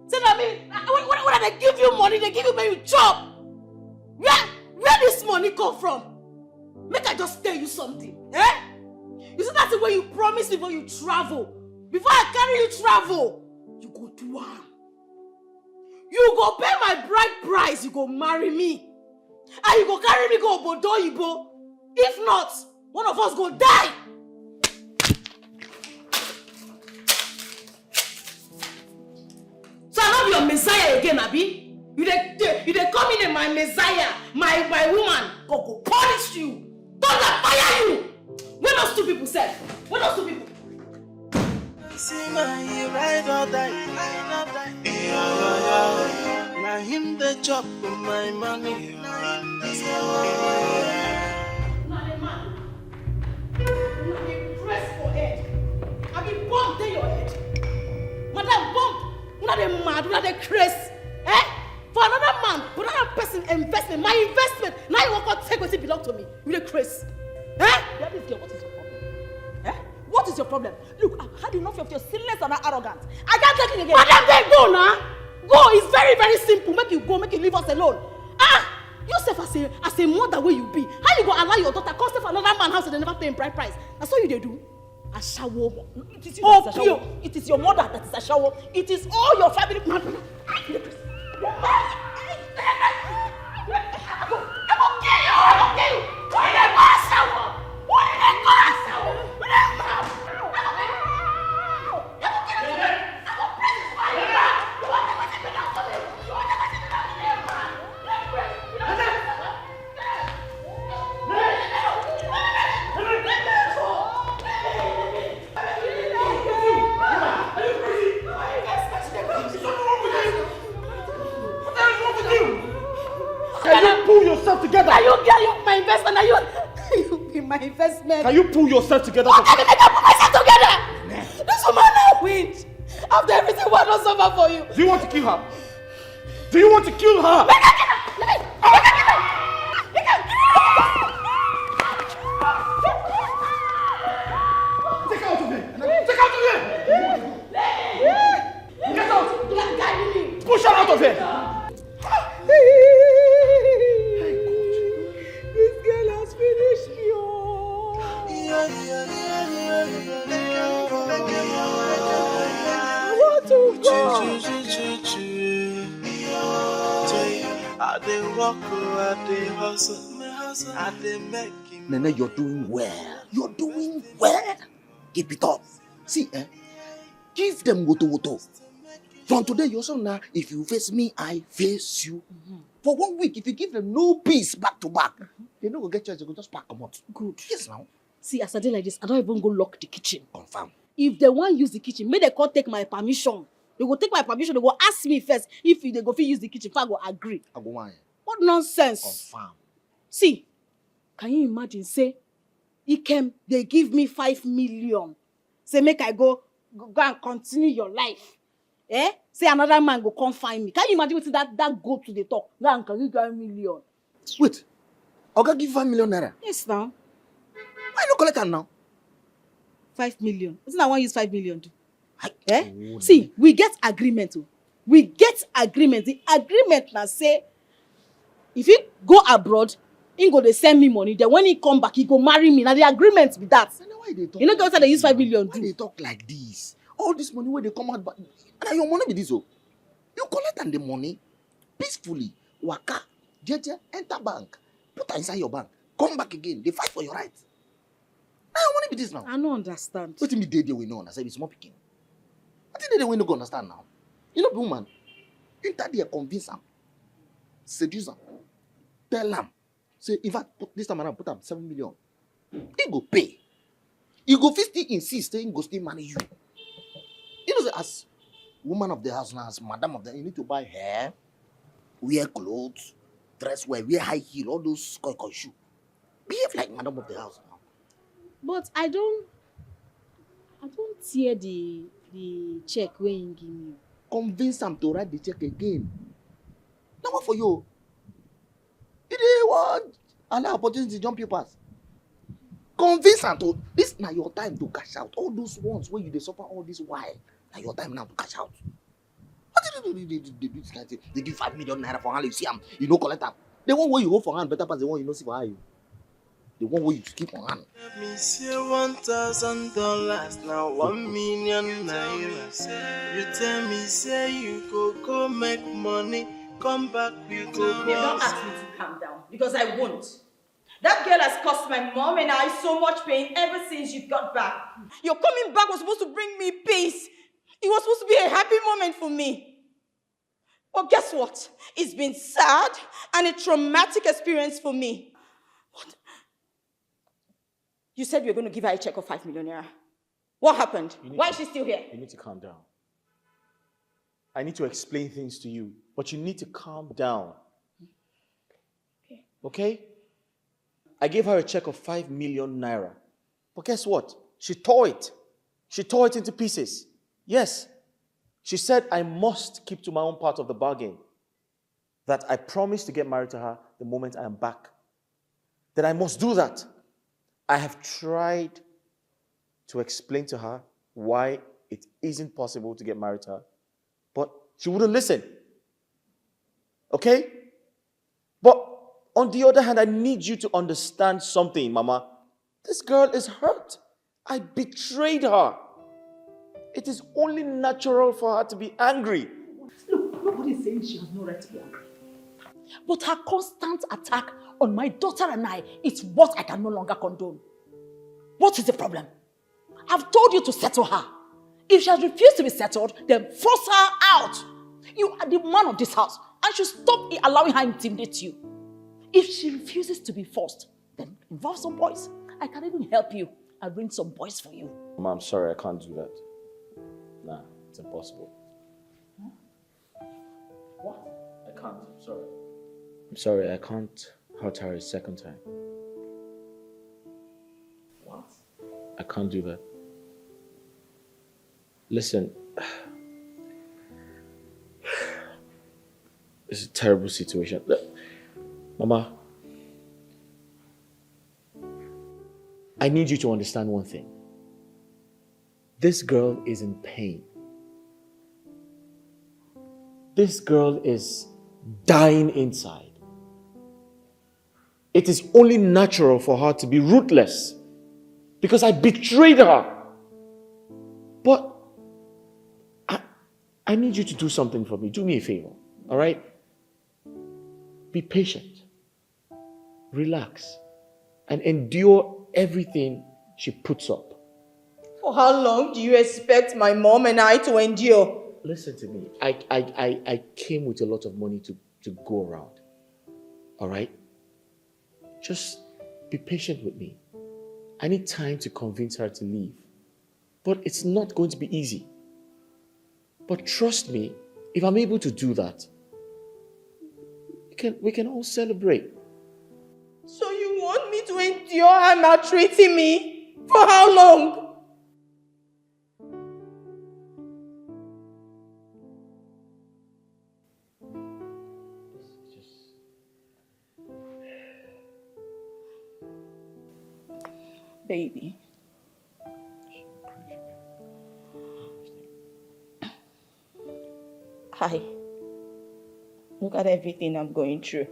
say that when they give you money, they give you when you chop. Where this money come from? Make I just tell you something, eh? You see that when you promise me when you travel, before I carry you travel, you go do one. You go pay my bride price, you go marry me. And you go carry me go Obodo Ibo. If not, one of us go die. So I'm not your messiah again, Abi. You dey come in my messiah, my woman. God go punish you. God go fire you. When those two people said? When those two people? See my ride or die. Now him the chop with my money. Press for head. I be bump in your head. Madam bump. Una dey mad, una dey crazy. Eh? For another man, for another person investment, my investment. Now you want to take what belong to me. You dey crazy. Eh? What is your problem? Eh? What is your problem? Look, I've had enough of your silliness and arrogance. I can't take it again. Madam, then go now. Go. It's very, very simple. Make you go. Make you leave us alone. Yourself as a mother where you be. How you go allow your daughter come stay for another man's house and they never pay him bride price? That's what you they do. A shower. It is you. It is your mother that is a shower. It is all your family. Can you pull yourself together? Are you my investment? Are you be my investment? Can you pull yourself together? Okay, I can put myself together. This woman now wins. After everything what I suffer for you. Do you want to kill her? Do you want to kill her? Take her out of here! Take her out of here! Get out! Push her out of here! This girl has finished me. I want to go. I dey walk, I dey hustle, I dey make him. Nene, you're doing well. You're doing well. Keep it up. See, give them woto. From today, you're so now, if you face me, I face you. For 1 week, if you give them no peace back to back, they don't go get chance, they go just pack them up. Good. Yes, now. See, as I did like this, I don't even go lock the kitchen. Confirm. If they want use the kitchen, may they can't take my permission. They will take my permission. They will ask me first if they go fit use the kitchen. If I go agree. I go wine. What nonsense. Confirm. See, can you imagine? Say, Ikem, they give me 5 million. Say, make I go and continue your life. Eh? Say another man go come find me. Can you imagine what that go to the talk? Now can you get 1 million? Wait. Oga give 5 million naira. Yes, now. Why you collect am now? 5 million. Isn't that one use 5 million do? Eh? Oh, see, we get agreement. We get agreement. The agreement now say, if he go abroad, he go they send me money. Then when he come back, he go marry me. Now the agreement be that. Why they talk you know, like they use 5 million. Why they talk like this? All this money where they come out, and your money be this. Oh, you collect and the money peacefully. Waka, jeje, enter bank, put inside your bank, come back again. They fight for your rights. Now your money be this now. I don't understand. What me they we know? I say it's small picking. I think they we no go understand now. You know, woman, enter there, convince am, seduce am, tell am, say if I put this time around, put am 7 million. He go pay. He go still insist, he go still manage you. You know, as woman of the house now, as madam of the, you need to buy hair, wear clothes, dress well, wear high heel, all those koi shoe. Behave like madam of the house now. But I don't tear the check wey him give me. Convince am to write the check again. Now what for you? It is what? Allow opportunity to jump you pass. Convince am to, this now your time to cash out. All those ones where you dey suffer all this while. Now your time now to cash out. What did they do this kind of thing? They give 5 million naira for hand, you see am, you no collect am. The one where you hold for hand better pass the one you no see for eye. The one where you keep on hand. Let me say $1,000 now 1 million naira. You tell me say you go make money, come back with You don't ask me to calm down because I won't. That girl has cost my mom and I so much pain ever since you got back. Your coming back was supposed to bring me peace. It was supposed to be a happy moment for me. But guess what? It's been sad and a traumatic experience for me. What? You said you were going to give her a check of 5 million naira. What happened? Why is she still here? You need to calm down. I need to explain things to you, but you need to calm down. Okay? I gave her a check of 5 million naira. But guess what? She tore it. She tore it into pieces. Yes. She said I must keep to my own part of the bargain. That I promised to get married to her the moment I am back. That I must do that. I have tried to explain to her why it isn't possible to get married to her. But she wouldn't listen. Okay? But on the other hand, I need you to understand something, Mama. This girl is hurt. I betrayed her. It is only natural for her to be angry. Look, nobody is saying she has no right to be angry. But her constant attack on my daughter and I is what I can no longer condone. What is the problem? I've told you to settle her. If she has refused to be settled, then force her out. You are the man of this house and should stop allowing her to intimidate you. If she refuses to be forced, then involve some boys. I can even help you and bring some boys for you. Mama, I'm sorry, I can't do that. Nah, it's impossible. What? I can't, I'm sorry. I'm sorry, I can't hurt her a second time. What? I can't do that. Listen, it's a terrible situation. Mama, I need you to understand one thing. This girl is in pain. This girl is dying inside. It is only natural for her to be ruthless because I betrayed her. But I need you to do something for me. Do me a favor, all right? Be patient. Relax. And endure everything she puts up. For how long do you expect my mom and I to endure? Listen to me. I came with a lot of money to go around. All right? Just be patient with me. I need time to convince her to leave. But it's not going to be easy. But trust me, if I'm able to do that, we can all celebrate. So you want me to endure her maltreating me? For how long? Baby. Hi. Look at everything I'm going through.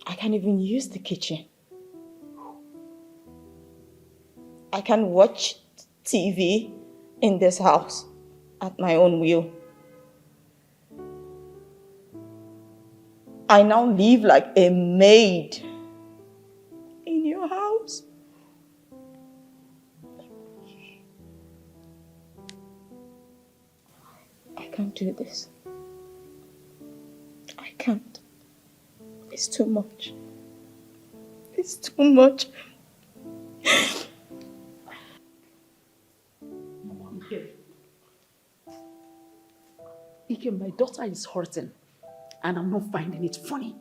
I can't even use the kitchen. I can watch TV in this house at my own will. I now live like a maid in your house. I can't do this. I can't. It's too much. It's too much. Dikeh, my daughter is hurting. And I'm not finding it funny.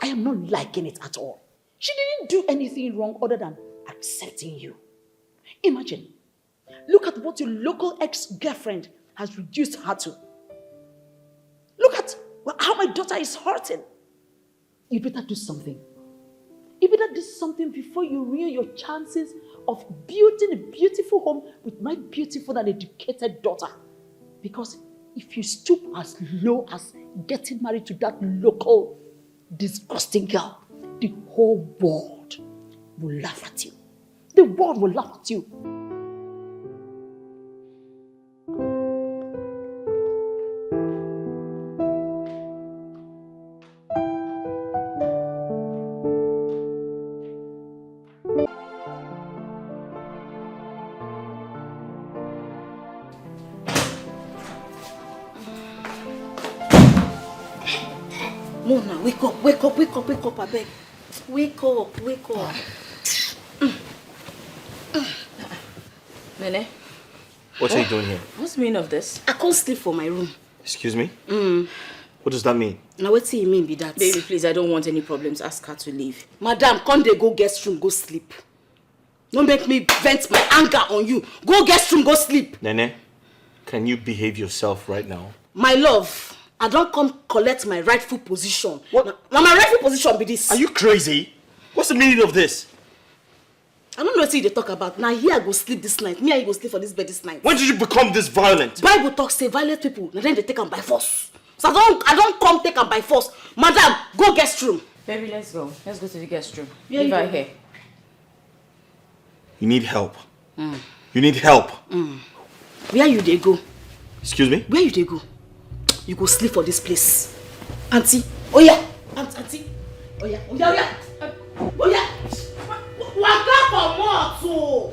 I am not liking it at all. She didn't do anything wrong other than accepting you. Imagine. Look at what your local ex-girlfriend has reduced her to. Look at how my daughter is hurting. You better do something. You better do something before you ruin your chances of building a beautiful home with my beautiful and educated daughter. Because if you stoop as low as getting married to that local disgusting girl, the whole world will laugh at you. The world will laugh at you. Mona, wake up, I beg. Wake up. Nene, What are you doing here? what's the meaning of this? I can't sleep for my room. Excuse me? What does that mean? Now what do you mean by that? Baby, please, I don't want any problems. Ask her to leave. Madam, can't they go guest room, go sleep? Don't make me vent my anger on you. Go guest room, go sleep. Nene, can you behave yourself right now? My love, I don't come collect my rightful position. What? Now my rightful position be this. Are you crazy? What's the meaning of this? I don't know what you talk about. Now here I go sleep this night. Me and you go sleep for this bed this night. When did you become this violent? Bible talks say violent people, and then they take them by force. So I don't come take them by force. Madam, go guest room. Baby, let's go. Let's go to the guest room. Yeah, Leave you her go. here. You need help. You need help. Where you they go? Excuse me? Where you they go? You go sleep for this place. Auntie, oh yeah. Auntie, oh yeah. Oh yeah. Waka for more too.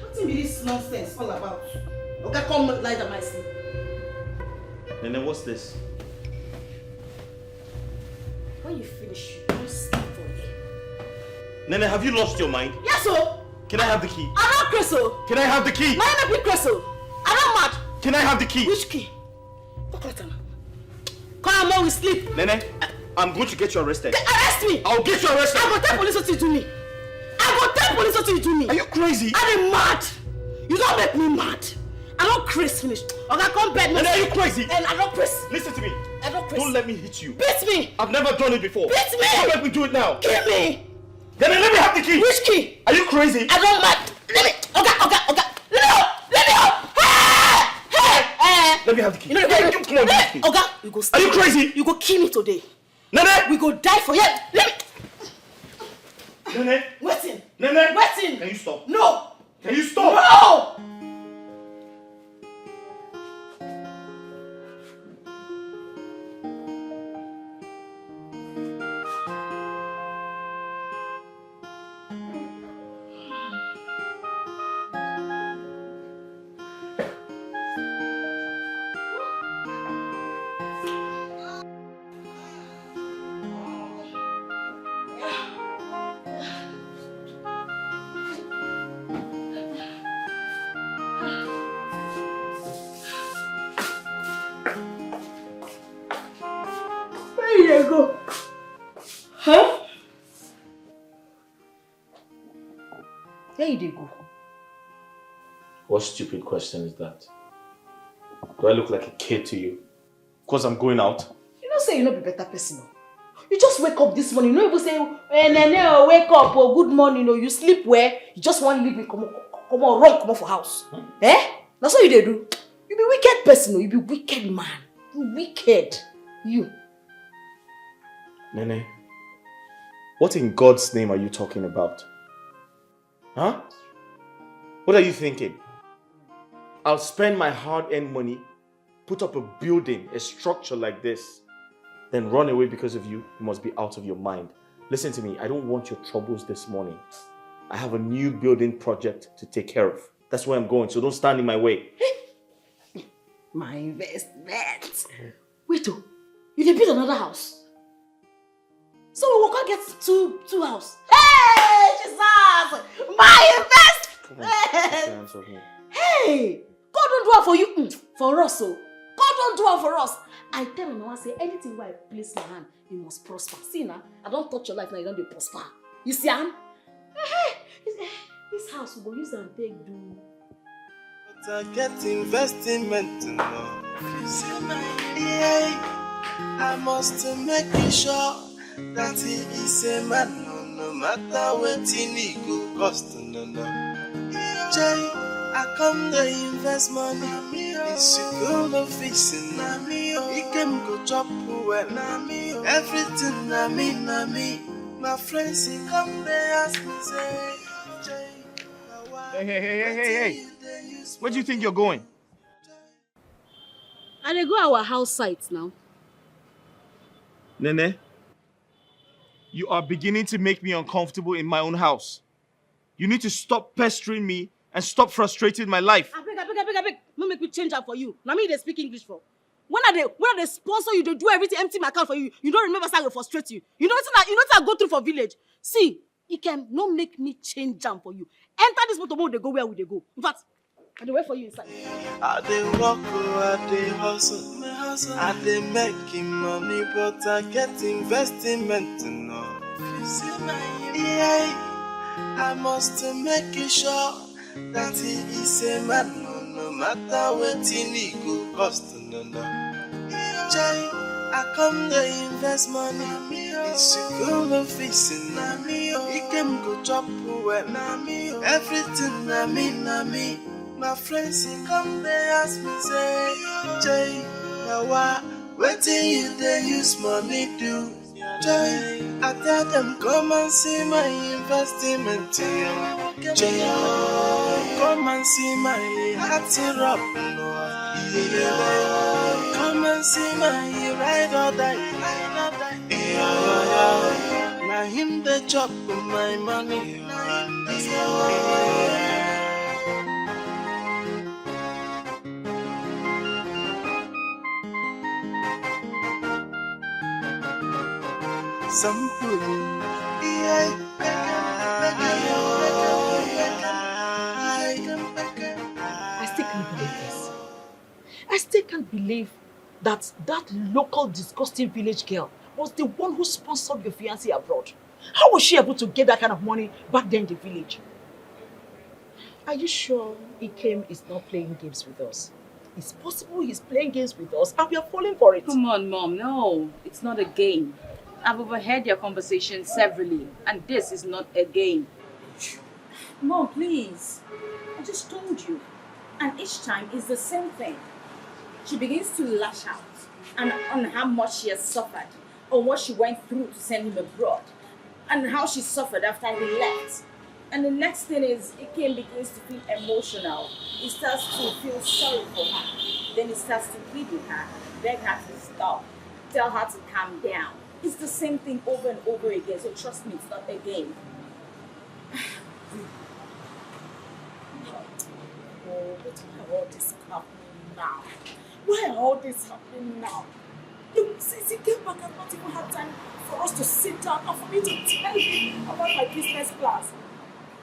What be this nonsense all about? Okay, come lie down my sleep. Nene, what's this? When you finish, you don't sleep for me. Nene, have you lost your mind? Yes, sir. Can I have the key? I'm not Crystal. Can I have the key? My name is Crystal. I'm not mad. Can I have the key? Which key? Come on, we sleep. Nene, I'm going to get you arrested. Arrest me. I'll get you arrested. I go tell police what you do me. Are you crazy? I'm mad. You don't make me mad. I don't crazy finish. Okay, come bed. Nene, are you crazy? And I don't crazy. Listen to me. I don't crazy. Don't let me hit you. Beat me. I've never done it before. Beat me. Don't let me do it now. Kill me. Nene, let me have the key. Which key? Are you crazy? I don't mad. Let me. Okay. Let me go. Hey. Let me have the key. You know, Come on, hey. Okay, you go. Are you crazy? You go kill me today. Nene! We go die for you. Let me. Nene! Waiting. Nene! Waiting. Can you stop? No. Can you stop? No. Where you go? Huh? Where you go? What stupid question is that? Do I look like a kid to you? Because I'm going out? You don't say you not be better person. No. You just wake up this morning. You don't even say, Nene, wake up, or good morning, or you sleep where? You just want to leave me, come on for house. Eh? That's what you dey do. You be wicked person. No. You be wicked man. You wicked. You. Nene, what in God's name are you talking about? Huh? What are you thinking? I'll spend my hard-earned money, put up a building, a structure like this, then run away because of you? You must be out of your mind. Listen to me, I don't want your troubles this morning. I have a new building project to take care of. That's where I'm going, so don't stand in my way. My investment. Wait, you dey build another house? So we will get two house. Hey, Jesus! My investment! Hey! God don't do it for you. For us, oh. God don't do it for us. I tell my mama, say, anything where I place my hand, you must prosper. See now, I don't touch your life now, you don't be prosper. You see, this house we go use and take do. But I get investment to know. You see my I must make sure that he is a man, no matter what he go cost, no. Jay, I come to invest money. It's a good office, he can go chop well. Everything na me. My friends, he come there ask me, say, Jay, Hey. Where do you think you're going? And they go our house sites now. Nene, you are beginning to make me uncomfortable in my own house. You need to stop pestering me and stop frustrating my life. I beg. No make me change that for you. Now me they speak English for. When are they sponsor you, they do everything, empty my account for you. You don't remember how to frustrate you. You know what I go through for village. See, it can not make me change jam for you. Enter this motorboat, they go where would they go? In fact, I dey wait for you inside. I dey walk, I dey hustle. I dey making money, but I get investment to know. I must make sure that he is a man, no matter what he go cost, no. Jay, I come to invest money. It's a good office, he can go chop well. Everything na me. My friends, he come there ask me, say, Jay, now what you they use money do? Jay, I tell them, come and see my investment. Jay, come and see my heart up. Come and see my ride or die. Now him the chop my money. I still can't believe this. I still can't believe that local disgusting village girl was the one who sponsored your fiancé abroad. How was she able to get that kind of money back then in the village? Are you sure Ikem is not playing games with us? It's possible he's playing games with us and we are falling for it. Come on, Mom. No, it's not a game. I've overheard your conversation severally, and this is not a game. Mom, please. I just told you. And each time it's the same thing. She begins to lash out and on how much she has suffered, or what she went through to send him abroad, and how she suffered after he left. And the next thing is, Ikem begins to feel emotional. He starts to feel sorry for her. Then he starts to plead with her, beg her to stop, tell her to calm down. It's the same thing over and over again, so trust me, it's not a game. Oh, but why all this happening now? Why are all this happening now? Since he came back, I've not even had time for us to sit down and for me to tell him about my business plans.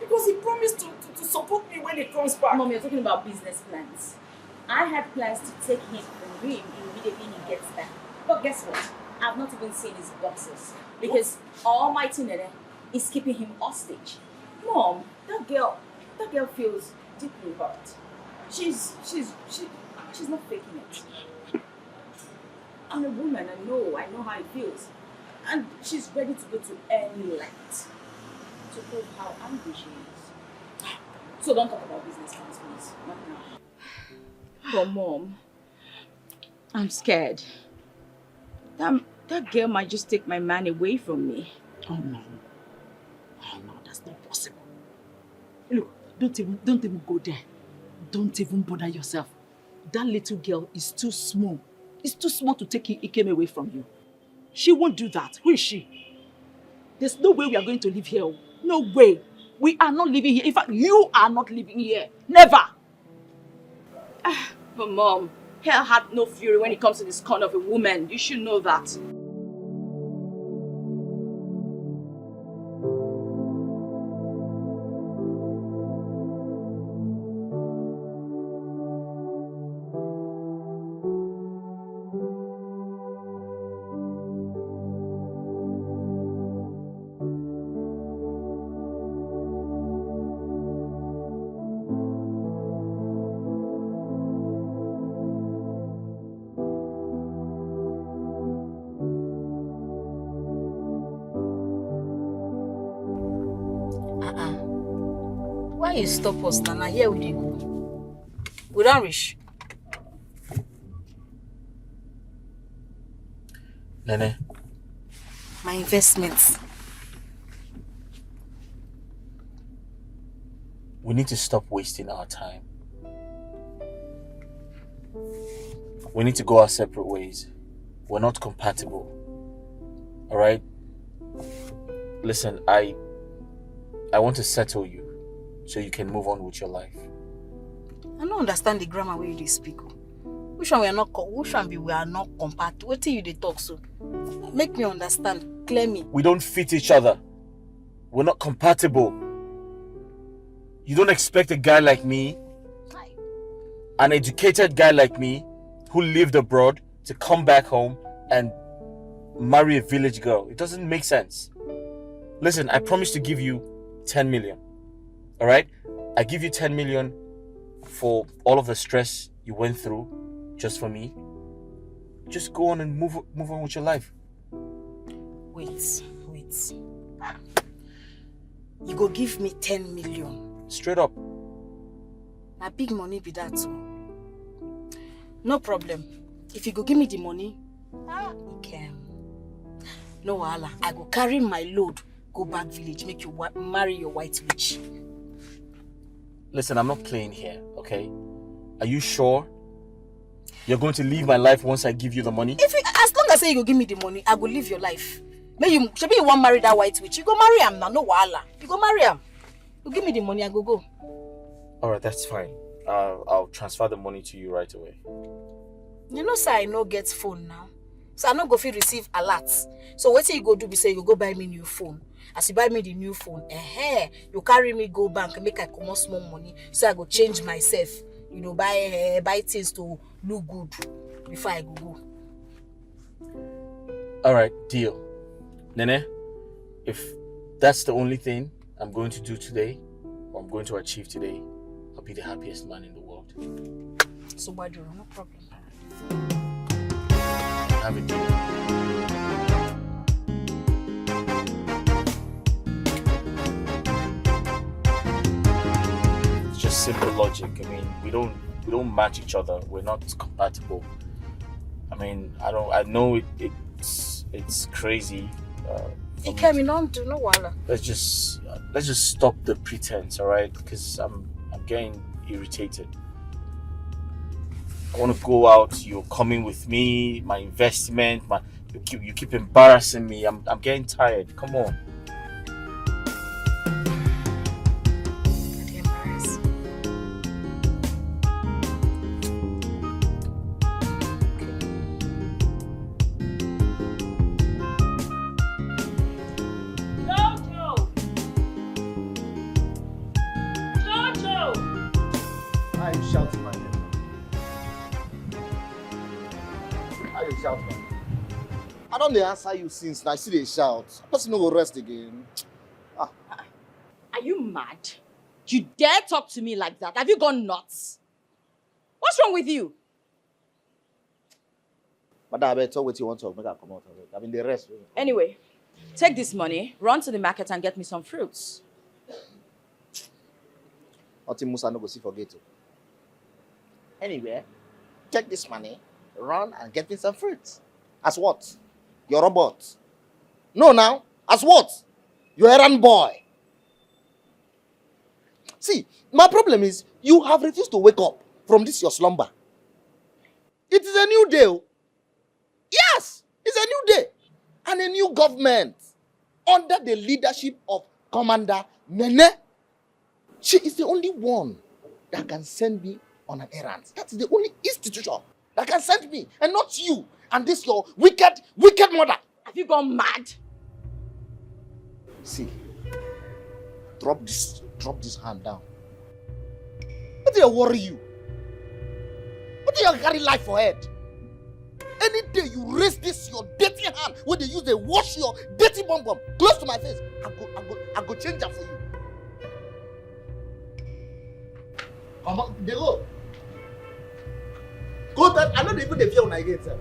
Because he promised to support me when he comes back. Mom, you're talking about business plans. I had plans to take him from him immediately he gets back. But guess what? I've not even seen his boxes. Because Almighty Nene is keeping him hostage. Mom, that girl feels deeply hurt. She's not faking it. I'm a woman, I know how it feels. And she's ready to go to any length to prove how angry she is. So don't talk about business plans, please. Not now. But Mom, I'm scared. That girl might just take my man away from me. Oh no, that's not possible. Look, don't even go there. Don't even bother yourself. That little girl is too small. It's too small to take Ikem away from you. She won't do that. Who is she? There's no way we are going to live here. No way. We are not living here. In fact, you are not living here. Never. But Mom, hell had no fury when it comes to this kind of a woman. You should know that. Why you stop us now? Now here we dey go. We don't reach. Nene. My investments. We need to stop wasting our time. We need to go our separate ways. We're not compatible. Alright? Listen, I want to settle you so you can move on with your life. I don't understand the grammar where you dey speak. Which one we are not compatible? What till you dey talk so? Make me understand. Clear me. We don't fit each other. We're not compatible. You don't expect a guy like me, an educated guy like me, who lived abroad, to come back home and marry a village girl. It doesn't make sense. Listen, I promise to give you 10 million. Alright? I give you 10 million for all of the stress you went through just for me. Just go on and move on with your life. Wait. You go give me 10 million. Straight up. Na big money be that too. No problem. If you go give me the money, okay. No wahala. I go carry my load, go back village, make you marry your white witch. Listen, I'm not playing here, okay? Are you sure you're going to leave my life once I give you the money? As long as you go give me the money, I go live your life. Maybe you want marry that white witch. You go marry him now, no wahala. You go marry him. You give me the money, I go. Alright, that's fine. I'll transfer the money to you right away. You know, sir, I no get phone now. So I no go fit receive alerts. So what you go do be say you go buy me new phone. As you buy me the new phone, you carry me go bank, make I comot small money. So I go change myself. You know, buy things to look good before I go. Alright, deal. Nene, if that's the only thing I'm going to do today, or I'm going to achieve today, I'll be the happiest man in the world. So why do no problem? Have a deal. It's just simple logic. I mean, we don't match each other. We're not compatible. I mean, I know it's crazy. It came in on to no wahala. Let's just stop the pretense, all right? Because I'm getting irritated. I want to go out. You're coming with me. My investment. You keep embarrassing me. I'm getting tired. Come on. I don't answer you since I see they shout. Person no go rest again. Are you mad? You dare talk to me like that? Have you gone nuts? What's wrong with you? Madam, I better talk what you want to make her come out. I mean the rest. Anyway, take this money, run to the market and get me some fruits. Until Musa no go see forget to. Anyway, take this money, run and get me some fruits. As what? You're a robot. No, now. As what? You're an errand boy. See, my problem is you have refused to wake up from this your slumber. It is a new day. Yes, it's a new day. And a new government under the leadership of Commander Nene. She is the only one that can send me on an errand. That's the only institution that can send me, and not you and this your wicked mother. Have you gone mad? See, drop this hand down. What do you worry you? What do you carry life for head? Any day you raise this your dirty hand when they use they wash your dirty bum close to my face, I go change that for you. Come on, they go. Go back. I know they even the fear on again, sir.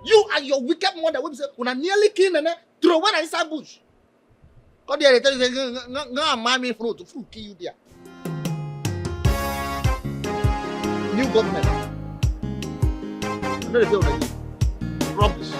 You and your wicked mother will say, when I nearly kill and throw one inside bush. Come there, they tell you, go and mind me fruit kill you there. New government. I know they say already. Rubbish.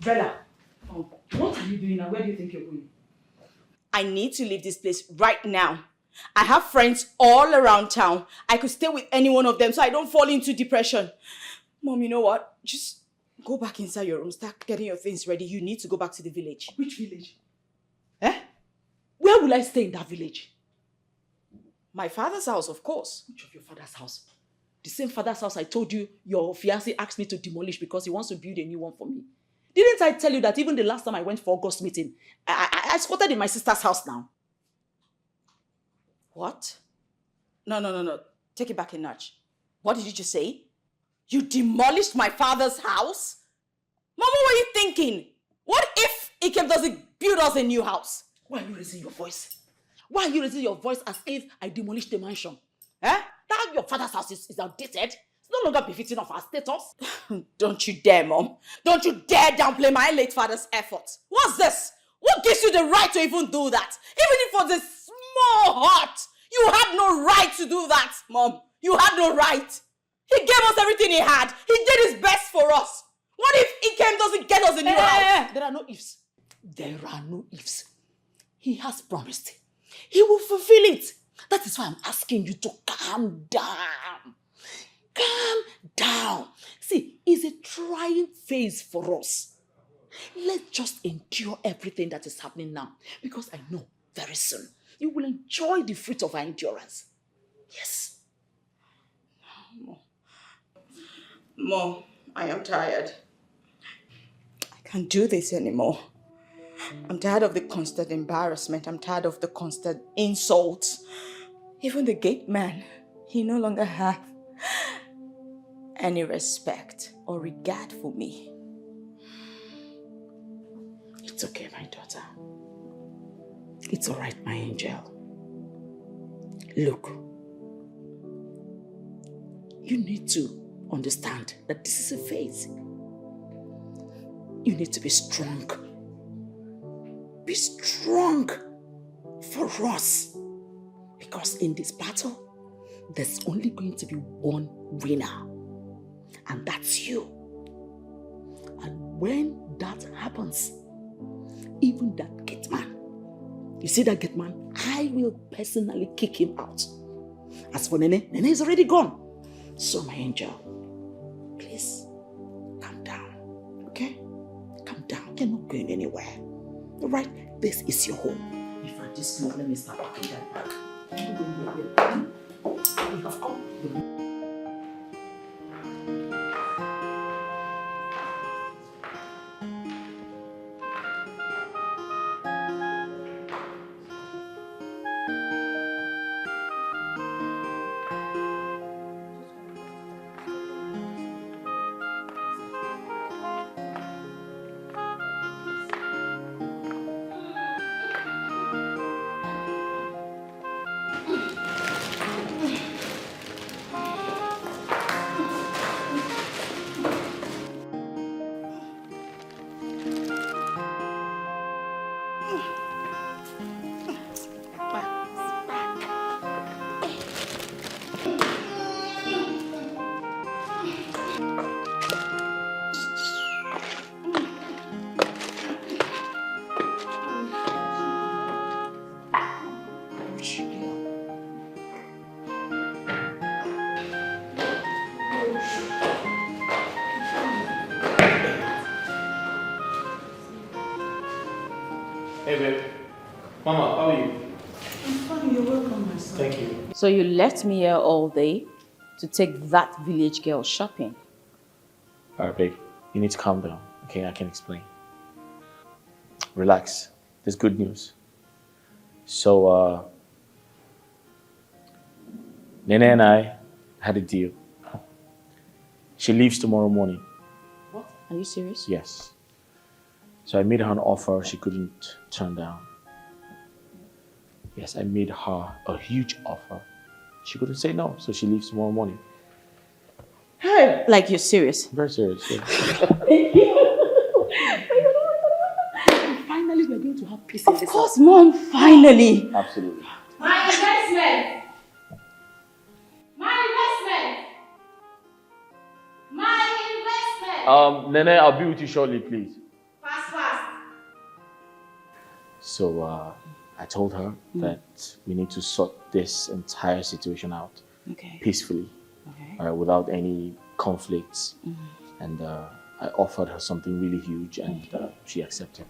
Bella, what are you doing and where do you think you're going? I need to leave this place right now. I have friends all around town. I could stay with any one of them so I don't fall into depression. Mom, you know what? Just go back inside your room. Start getting your things ready. You need to go back to the village. Which village? Where will I stay in that village? My father's house, of course. Which of your father's house? The same father's house I told you your fiancé asked me to demolish because he wants to build a new one for me. Didn't I tell you that even the last time I went for August meeting, I squatted in my sister's house now? What? No. Take it back a notch. What did you just say? You demolished my father's house? Mama, what were you thinking? What if Ikem doesn't build us a new house? Why are you raising your voice? Why are you raising your voice as if I demolished the mansion? That your father's house is outdated? It's no longer befitting of our status. Don't you dare, Mom. Don't you dare downplay my late father's efforts. What's this? What gives you the right to even do that? Even if it was a small heart, you had no right to do that, Mom. You had no right. He gave us everything he had. He did his best for us. What if Ikem doesn't get us a new house? There are no ifs. There are no ifs. He has promised. He will fulfill it. That is why I'm asking you to calm down. Calm down. See, it's a trying phase for us. Let's just endure everything that is happening now. Because I know very soon you will enjoy the fruit of our endurance. Yes. Mom, I am tired. I can't do this anymore. I'm tired of the constant embarrassment. I'm tired of the constant insults. Even the gate man, he no longer has any respect or regard for me. It's okay, my daughter. It's all right, my angel. Look, you need to understand that this is a phase. You need to be strong. Be strong for us. Because in this battle, there's only going to be one winner. And that's you. And when that happens, even that gate man, you see that gate man, I will personally kick him out. As for Nene, Nene is already gone. So my angel, please, calm down, okay? Calm down, you're not going anywhere. All right, this is your home. If I just move, let me start packing that back. You have come. Hey, babe. Mama, how are you? I'm fine, you're welcome, my son. Thank you. So you left me here all day to take that village girl shopping? Alright, babe. You need to calm down. Okay, I can explain. Relax. There's good news. So, Nene and I had a deal. She leaves tomorrow morning. What? Are you serious? Yes. So I made her an offer she couldn't turn down. Yes, I made her a huge offer. She couldn't say no, so she leaves tomorrow morning. Hey! Like you're serious? Very serious, yeah. Finally, we're going to have peace in this Of course, Mom, finally. Absolutely. My investment! My investment! My investment! Nene, I'll be with you shortly, please. Fast. So, I told her that we need to sort this entire situation out peacefully, without any conflicts. And I offered her something really huge, and she accepted.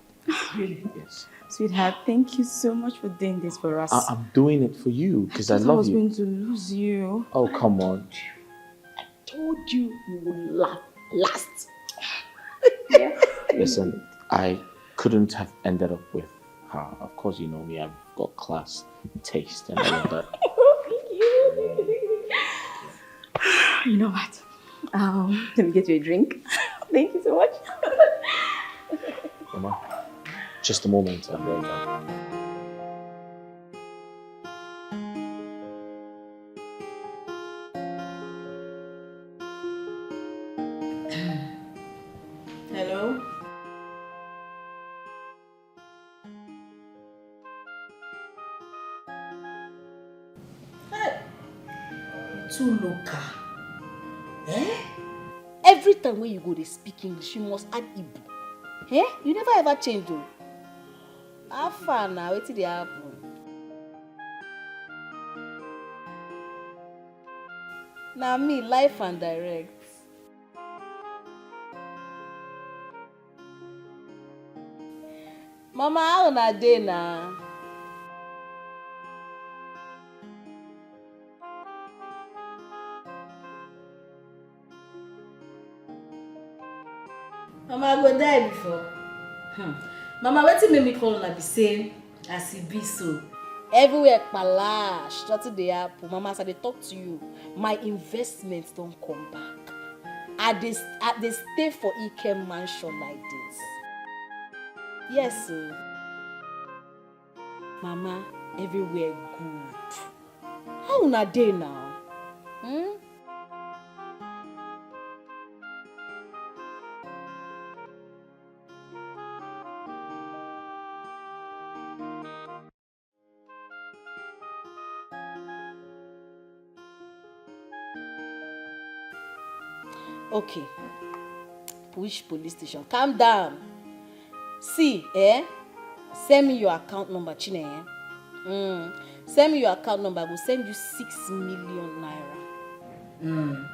Really? Yes. Sweetheart, thank you so much for doing this for us. I'm doing it for you because I I love was you. going to lose you. Oh, come on. Told you you would laugh last. Listen, I couldn't have ended up with her. Of course, you know me, I've got class, taste, and all of that. You know what? Let me get you a drink. Thank you so much. Mama, just a moment, I'm right back. Hello? Hey! Too local. Eh? Every time when you go to speak English, you must add Igbo. Eh? You never ever change though. How far now? What did they happen? Now me, life and direct. Mama, how na dey na? Mama, I go die before. Mama, wetin make me call una be say as e be so. Everywhere kpalash, nothing dey happen. Mama, as I dey talk to you, my investment don come back. I dey stay for Ike mansion like this. Yes, sir. Mama, everywhere good. How una dey now? Okay. Which police station? Calm down. See, send me your account number, Chine. Send me your account number. I will send you 6 million naira.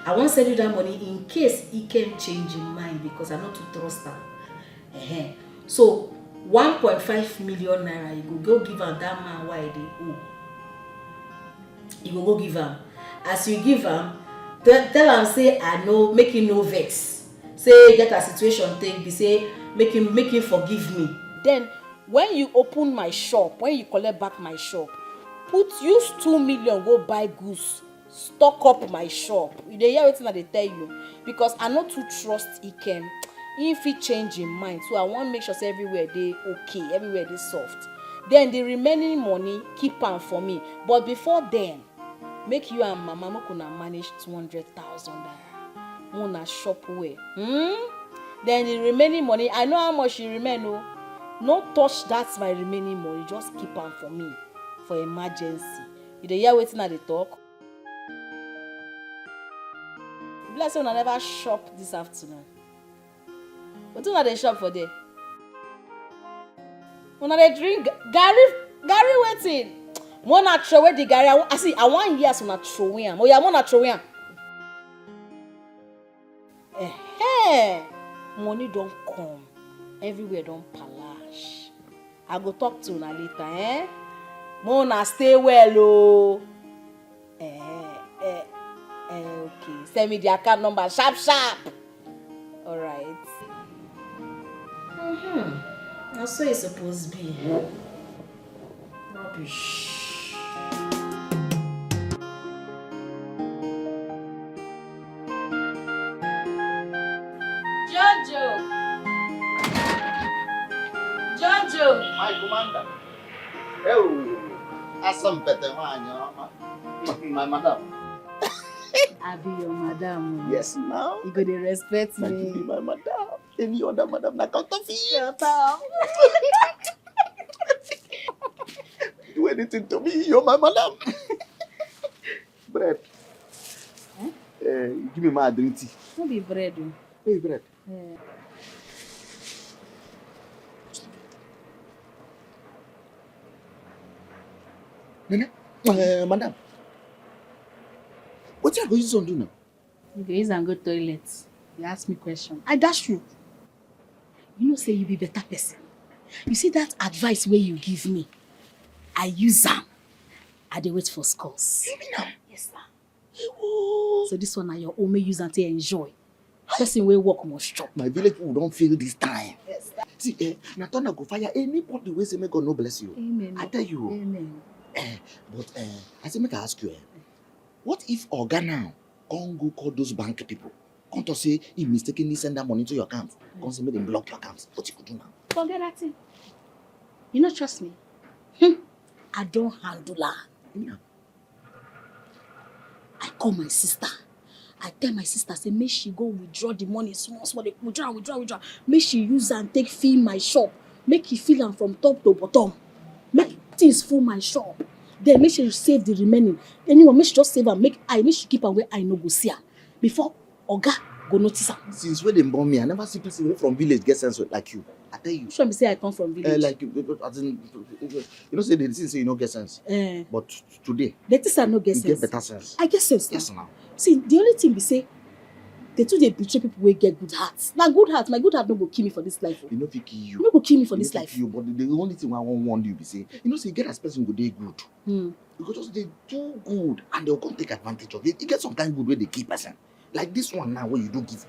I won't send you that money in case he can change his mind because I not to trust her. So 1.5 million naira, you go give her that man why they owe. You go give him. As you give him, tell him say I know, make him no vex. Say get a situation take be say make him forgive me. Then when you open my shop, when you collect back my shop, use 2 million go buy goods, stock up my shop. You dey hear wetin I dey tell you? Because I no too trust Ikem. If he change him mind, so I want make sure say everywhere they okay, everywhere they soft. Then the remaining money keep am for me. But before then, make you and Mama make una manage 200,000 naira. Una shop way. Then the remaining money, I know how much you remain. No touch that my remaining money. Just keep am for me for emergency. You dey hear wetin I dey talk? Bless you, una never shop this afternoon. But una dey shop for there? Una dey drink garri wetin? Una throw away the garri. I wan hear as una throw away am. Oya, una throw away am. Money don come. Everywhere don palash. I go talk to una later, eh? Mona, stay well, oh. Okay. Send me the account number, sharp. All right. That's what it's supposed to be. Rubbish. Jojo. My commander. Oh, asam pete my madam. I be your madam. Yes, now. You go to respect me. You be my madam. Any other madam na counterfeit. Shut up. Do anything to me, you're my madam. Bread. Give me my drink tea. No be bread. Hey, bread. Yeah. Nene, madam. What you going to do now? You go use and go toilet. You ask me question. I dash you. You know say you be better person. You see that advice where you give me, I use them. I dey wait for scores. You mean now? Yes, sir. So this one na your own, may use and to enjoy. Person wey work must chop. My village people don't feel this time. Yes, sir. See, Natana go fire anybody wey say make God no bless you. Amen. I tell you. Amen. But I say make I ask you, what if Oga now can't go call those bank people? Can't to say he mistakenly send that money to your account? Can't say make them block your account? What you could do now? Forget that thing. You not trust me? I don't handle her. Yeah. I call my sister. I tell my sister, say, make she go withdraw the money small. They withdraw. Make she use and take fill my shop. Make it fill am from top to bottom. Make things full my shop. Then make sure you save the remaining. Anyone, make she just save and make she keep am where I no go see her. Before Oga go notice her. Since when they born me, I never see people from village get sense like you. I tell you. Show me say I come from village. Like as in, you know, say they say you no get sense. But today, the things I no get sense. You get better sense. I get sense. Yes, now. See, the only thing we say, they too they betray people wey get good hearts. Now good heart, my good heart no go kill me for this life. You know, if kill you. No go kill me for this life. You, but the only thing I want warn you be say, you know, say get as person go dey good. You go just dey too good, and they'll come take advantage of it. You get some kind of good where they keep person. Like this one now, where you do give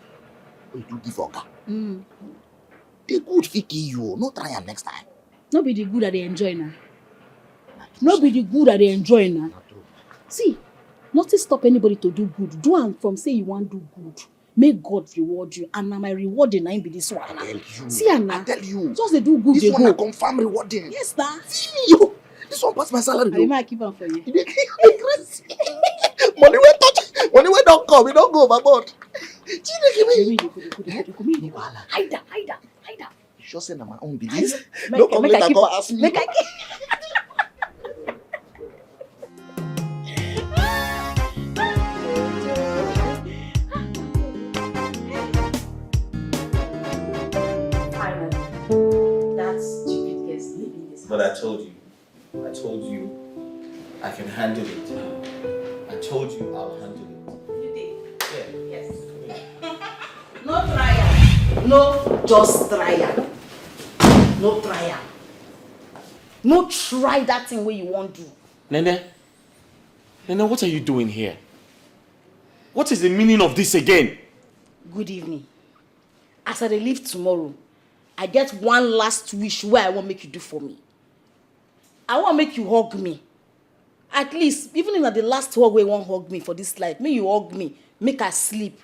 Oga. They good fit kill you. No try am next time. No be the good that they enjoy now. No be the good that they enjoy now. See, nothing stop anybody to do good. Do am from say you want do good. Make God reward you. And now my rewarding na be this one. I tell you. See Anna. I tell you. Just they do good. This they one go. I confirm rewarding. Yes, sir. See me, yo. This one pass my salary. I might keep on for you. Money wey touch, money wey don't come, it don't go overboard. Hide that. You sure say na my own business? No come later come ask me. But I told you, I can handle it. I told you I'll handle it. You did? Yeah. Yes. No trial. No, just trial. No trial. No try that thing where you want to. Nene, what are you doing here? What is the meaning of this again? Good evening. As I leave tomorrow, I get one last wish where I want make you do for me. I want make you hug me. At least, even if the last hug where you won't hug me for this life, make you hug me, make her sleep.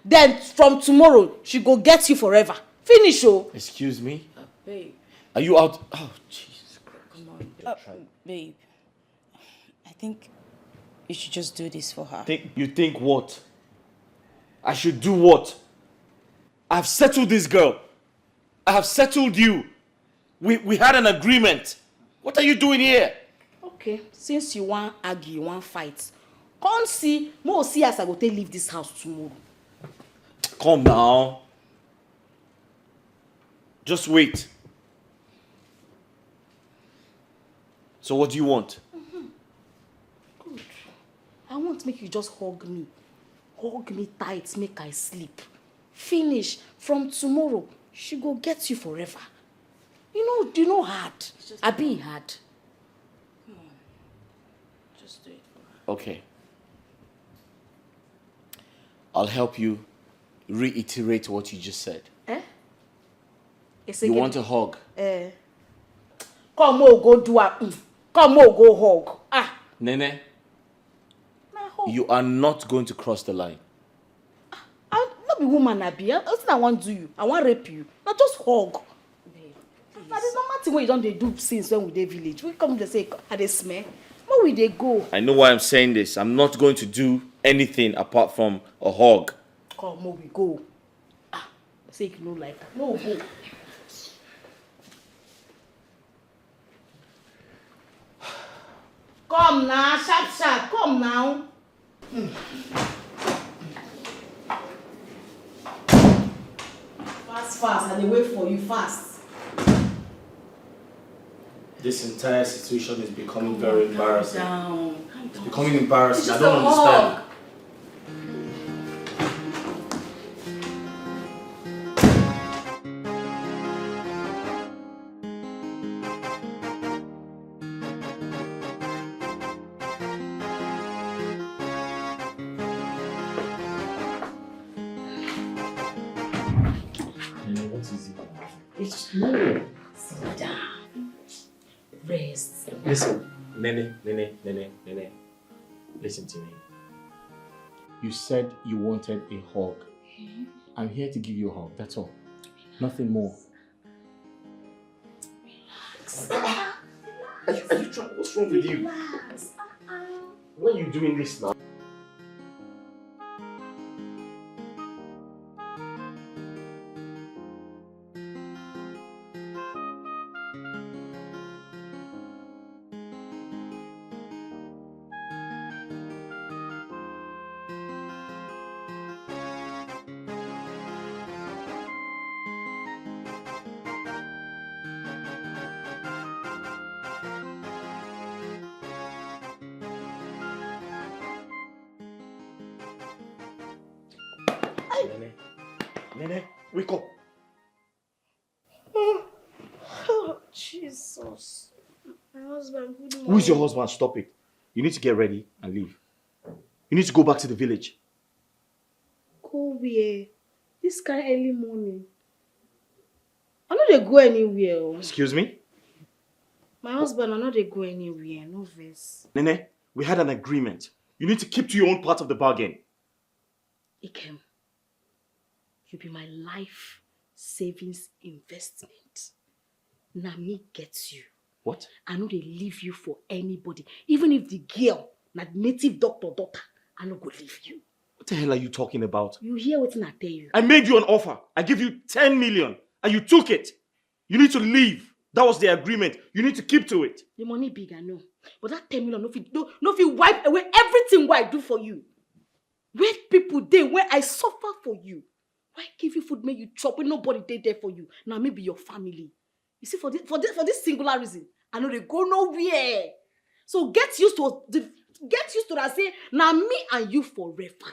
Then from tomorrow, she go get you forever. Finish, oh. Excuse me? Babe. Are you out? Oh, Jesus Christ. Come on. Babe, I think you should just do this for her. You think what? I should do what? I've settled this girl. I have settled you. We had an agreement. What are you doing here? Okay, since you want argue, you want fight, come see, more see as I go take leave this house tomorrow. Come now. Just wait. So what do you want? Good. I want to make you just hug me. Hug me tight, make I sleep. Finish. From tomorrow, she go get you forever. You know hard. I be hard. Come on. Just do it for her. Okay. I'll help you reiterate what you just said. You want a hug? Come on, go do it. Come on, go hug. Nene, you are not going to cross the line. I'm not be woman, Abi. That's not I want to do you. I want rape you. Not just hug. But there's no matter what you don't do since when we dey village. We come to say, I dey smell. Where will they go? I know why I'm saying this. I'm not going to do anything apart from a hug. Come on, we go. Say you know like that. No, go. Come now, sharp. Come now. Fast. I dey wait for you fast. This entire situation is becoming very embarrassing. Calm down. It's becoming embarrassing. I It's don't just a understand. hug. What is it? It's no. Sit down. Rest. Listen, Nene. Listen to me. You said you wanted a hug. I'm here to give you a hug, that's all. Nothing more. Are you trying? What's wrong with you? Why are you doing this now? Nene, wake up. Oh, Jesus. My husband, good morning. Who is your husband? Stop it. You need to get ready and leave. You need to go back to the village. Go where? This kind of early morning. I know they go anywhere. Excuse me? My husband, I know they go anywhere. No verse. Nene, we had an agreement. You need to keep to your own part of the bargain. Ikem, you be my life savings investment. Now me gets you. What? I know they leave you for anybody. Even if the girl, not native doctor daughter, I no go leave you. What the hell are you talking about? You hear what I tell you? I made you an offer. I give you 10 million and you took it. You need to leave. That was the agreement. You need to keep to it. The money big, I know. But that 10 million, no fit wipe away everything what I do for you. Where people dey where I suffer for you. Why give you food, make you chop when nobody dey there for you? Now maybe your family. You see, for this singular reason, I know they go nowhere. So get used to that. Say now me and you forever.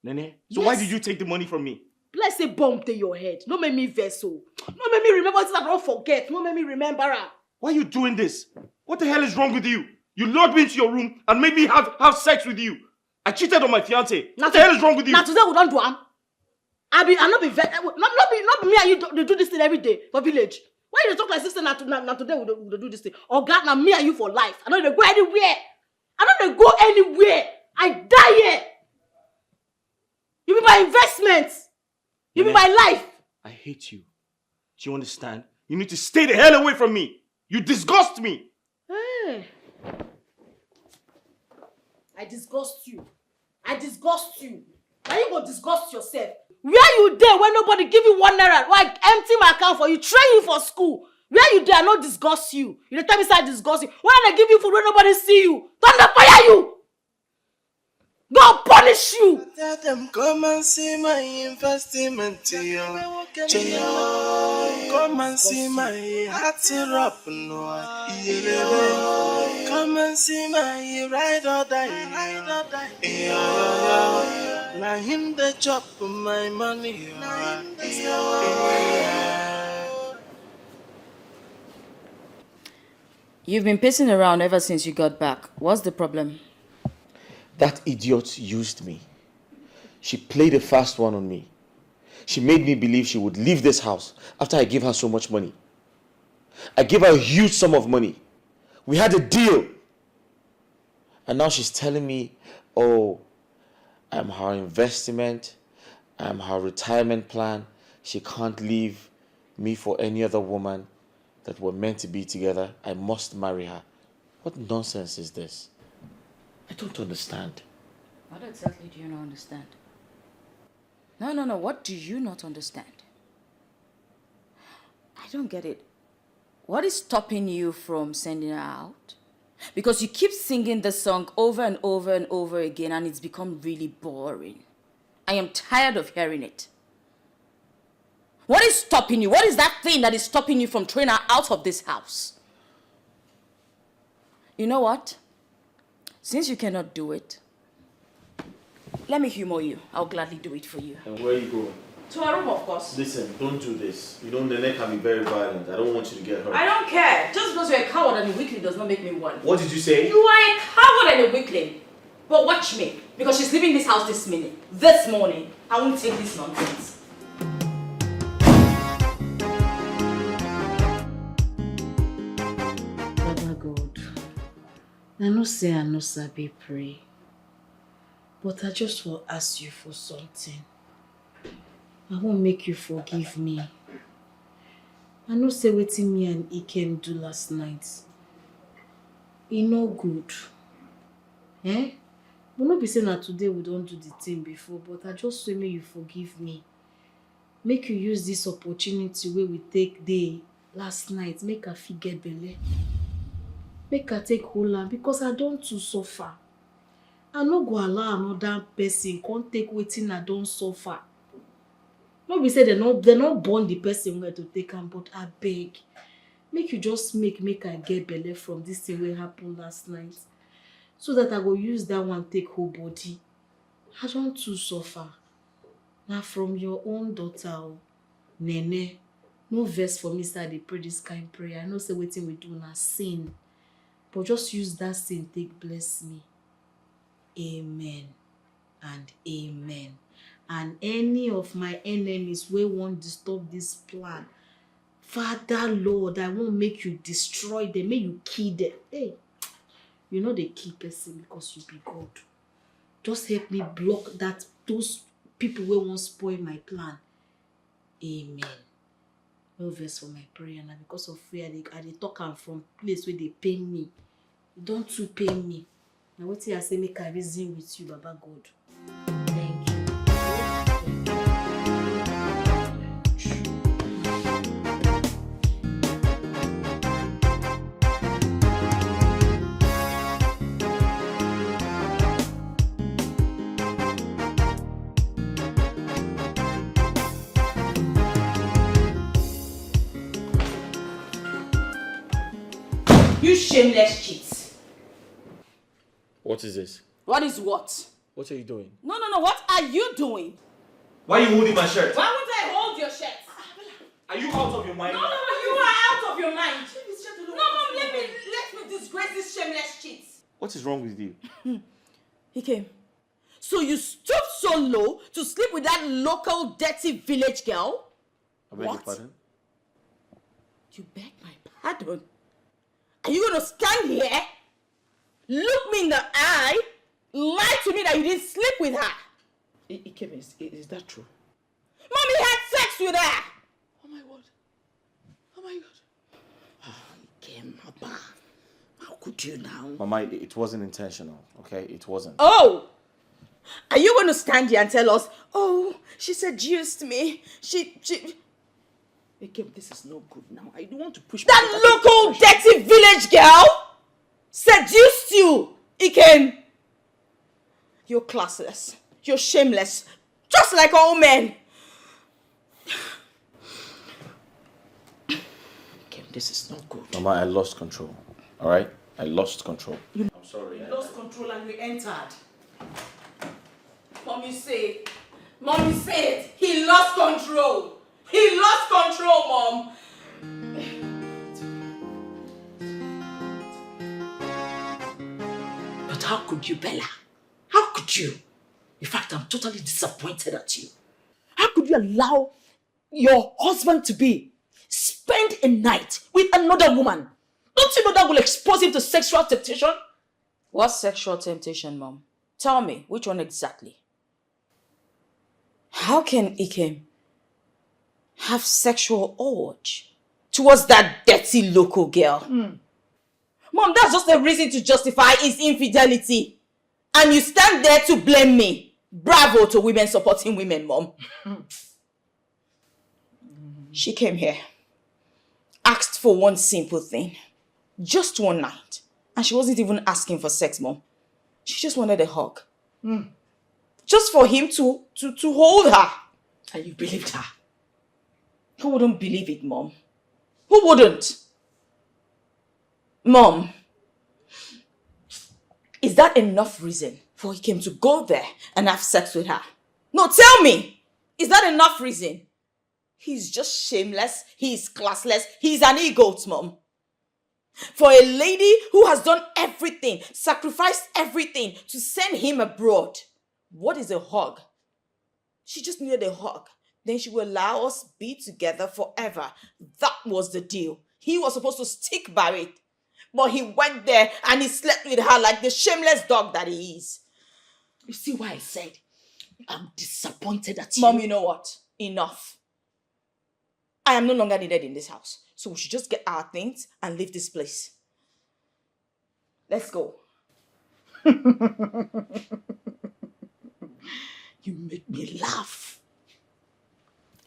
Nene, so Yes. why did you take the money from me? Let's say bomb to your head. No make me vessel. No make me remember things I don't forget. No make me remember her. Why are you doing this? What the hell is wrong with you? You lured me into your room and made me have sex with you. I cheated on my fiancé. What the hell is wrong with you? Now today we don't do am. I not be me and you do this thing every day for village. Why you dey talk like sister now today we do this thing? Or God, now me and you for life. I know they go anywhere. I die here. You be my investment. You be my life. I hate you. Do you understand? You need to stay the hell away from me. You disgust me. Hey. I disgust you. Now you go disgust yourself. Where you there when nobody give you 1 naira? Why empty my account for you, train you for school? Where you there? I no disgust you. You dey tell me say I disgust you. When I give you food when nobody see you, thunder fire you. God punish you. Tell them come and see my investment, yo. Come and see my heart up, no. Come and see my ride or die. Now him the chop my money. You've been pacing around ever since you got back. What's the problem? That idiot used me. She played a fast one on me. She made me believe she would leave this house after I gave her so much money. I gave her a huge sum of money. We had a deal. And now she's telling me, oh, I'm her investment, I'm her retirement plan. She can't leave me for any other woman, that we're meant to be together. I must marry her. What nonsense is this? I don't understand. What exactly do you not understand? No. What do you not understand? I don't get it. What is stopping you from sending her out? Because you keep singing the song over and over and over again and it's become really boring. I am tired of hearing it. What is stopping you? What is that thing that is stopping you from throwing her out of this house? You know what? Since you cannot do it, let me humor you. I'll gladly do it for you. And where are you going? To our room, of course. Listen, don't do this. You know, Nene can be very violent. I don't want you to get hurt. I don't care. Just because you're a coward and a weakling does not make me one. What did you say? You are a coward and a weakling. But watch me. Because she's leaving this house this minute. This morning. I won't take this nonsense. Baba God, I know say I no sabi pray, but I just will ask you for something. I won't make you forgive me. I know say wetin me and Ikem do last night. E no good. Eh? We no be saying that today we don't do the thing before, but I just say make you forgive me. Make you use this opportunity where we take day last night, make I fit get belle. Make I take hold am because I don't too suffer. I no go allow another person come take wetin I don't suffer. No be say they not born the person where to take am, but I beg. Make you just make I get belle from this thing wey happen last night. So that I go use that one take whole body. I don't too suffer. Now from your own daughter, Nene, no verse for me say they pray this kind of prayer. I know say wetin we do na sin. But just use that sin take bless me. Amen and amen. And any of my enemies wey won't disturb this plan, Father Lord, I won't make you destroy them, make you kill them. Hey, you know they kill person because you be God. Just help me block those people wey won't spoil my plan. Amen. No verse for my prayer now because of fear I dey talk am from place where they pain me. You don't too pain me. Now what I say make I reason with you, Baba God. Thank you. You shameless cheat. What is this? What is what? What are you doing? No. What are you doing? Why are you holding my shirt? Why would I hold your shirt? Are you out of your mind? No, you are out of your mind. No, Mom, let me disgrace this shameless cheat. What is wrong with you? He came. So you stooped so low to sleep with that local dirty village girl? I beg your pardon? You beg my pardon? Are you going to stand here, look me in the eye, lie to me that you didn't sleep with her? Kevin, is that true? Mommy had sex with her! Oh my word. Oh my God. Kim, Papa, how could you now? Mama, it wasn't intentional, okay? It wasn't. Oh! Are you going to stand here and tell us, oh, she seduced me, she... Kim, this is no good now. I don't want to push... That local dirty village girl seduced you, Ikem. You're classless. You're shameless. Just like all men. Kim, this is not good. Mama, I lost control. All right? I lost control. I'm sorry. You lost control and we entered. Mommy said, he lost control. He lost control, Mom. you, Bella? How could you? In fact, I'm totally disappointed at you. How could you allow your husband to spend a night with another woman? Don't you know that will expose him to sexual temptation? What sexual temptation, Mom? Tell me, which one exactly? How can Ikem have sexual urge towards that dirty local girl? Mom, that's just a reason to justify his infidelity. And you stand there to blame me. Bravo to women supporting women, Mom. She came here, asked for one simple thing. Just one night. And she wasn't even asking for sex, Mom. She just wanted a hug. Just for him to hold her. And you believed her? Who wouldn't believe it, Mom? Who wouldn't? Mom, is that enough reason for him to go there and have sex with her? No, tell me! Is that enough reason? He's just shameless, he's classless, he's an egot, Mom. For a lady who has done everything, sacrificed everything to send him abroad, what is a hug? She just needed a hug. Then she will allow us be together forever. That was the deal. He was supposed to stick by it. But he went there and he slept with her like the shameless dog that he is. You see why I said I'm disappointed at you? Mom, you know what? Enough. I am no longer needed in this house. So we should just get our things and leave this place. Let's go. You make me laugh.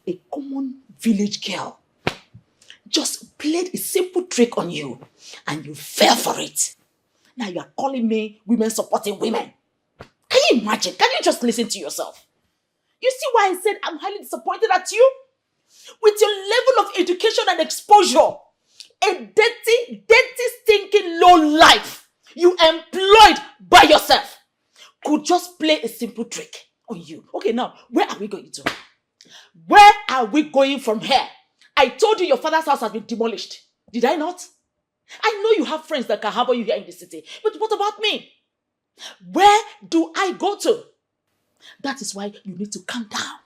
A common village girl just played a simple trick on you and you fell for it. Now you are calling me women supporting women. Can you imagine? Can you just listen to yourself? You see why I said I'm highly disappointed at you? With your level of education and exposure, a dirty, stinking low life you employed by yourself could just play a simple trick on you. Okay, now, where are we going to? Where are we going from here? I told you your father's house has been demolished. Did I not? I know you have friends that can harbor you here in the city. But what about me? Where do I go to? That is why you need to calm down.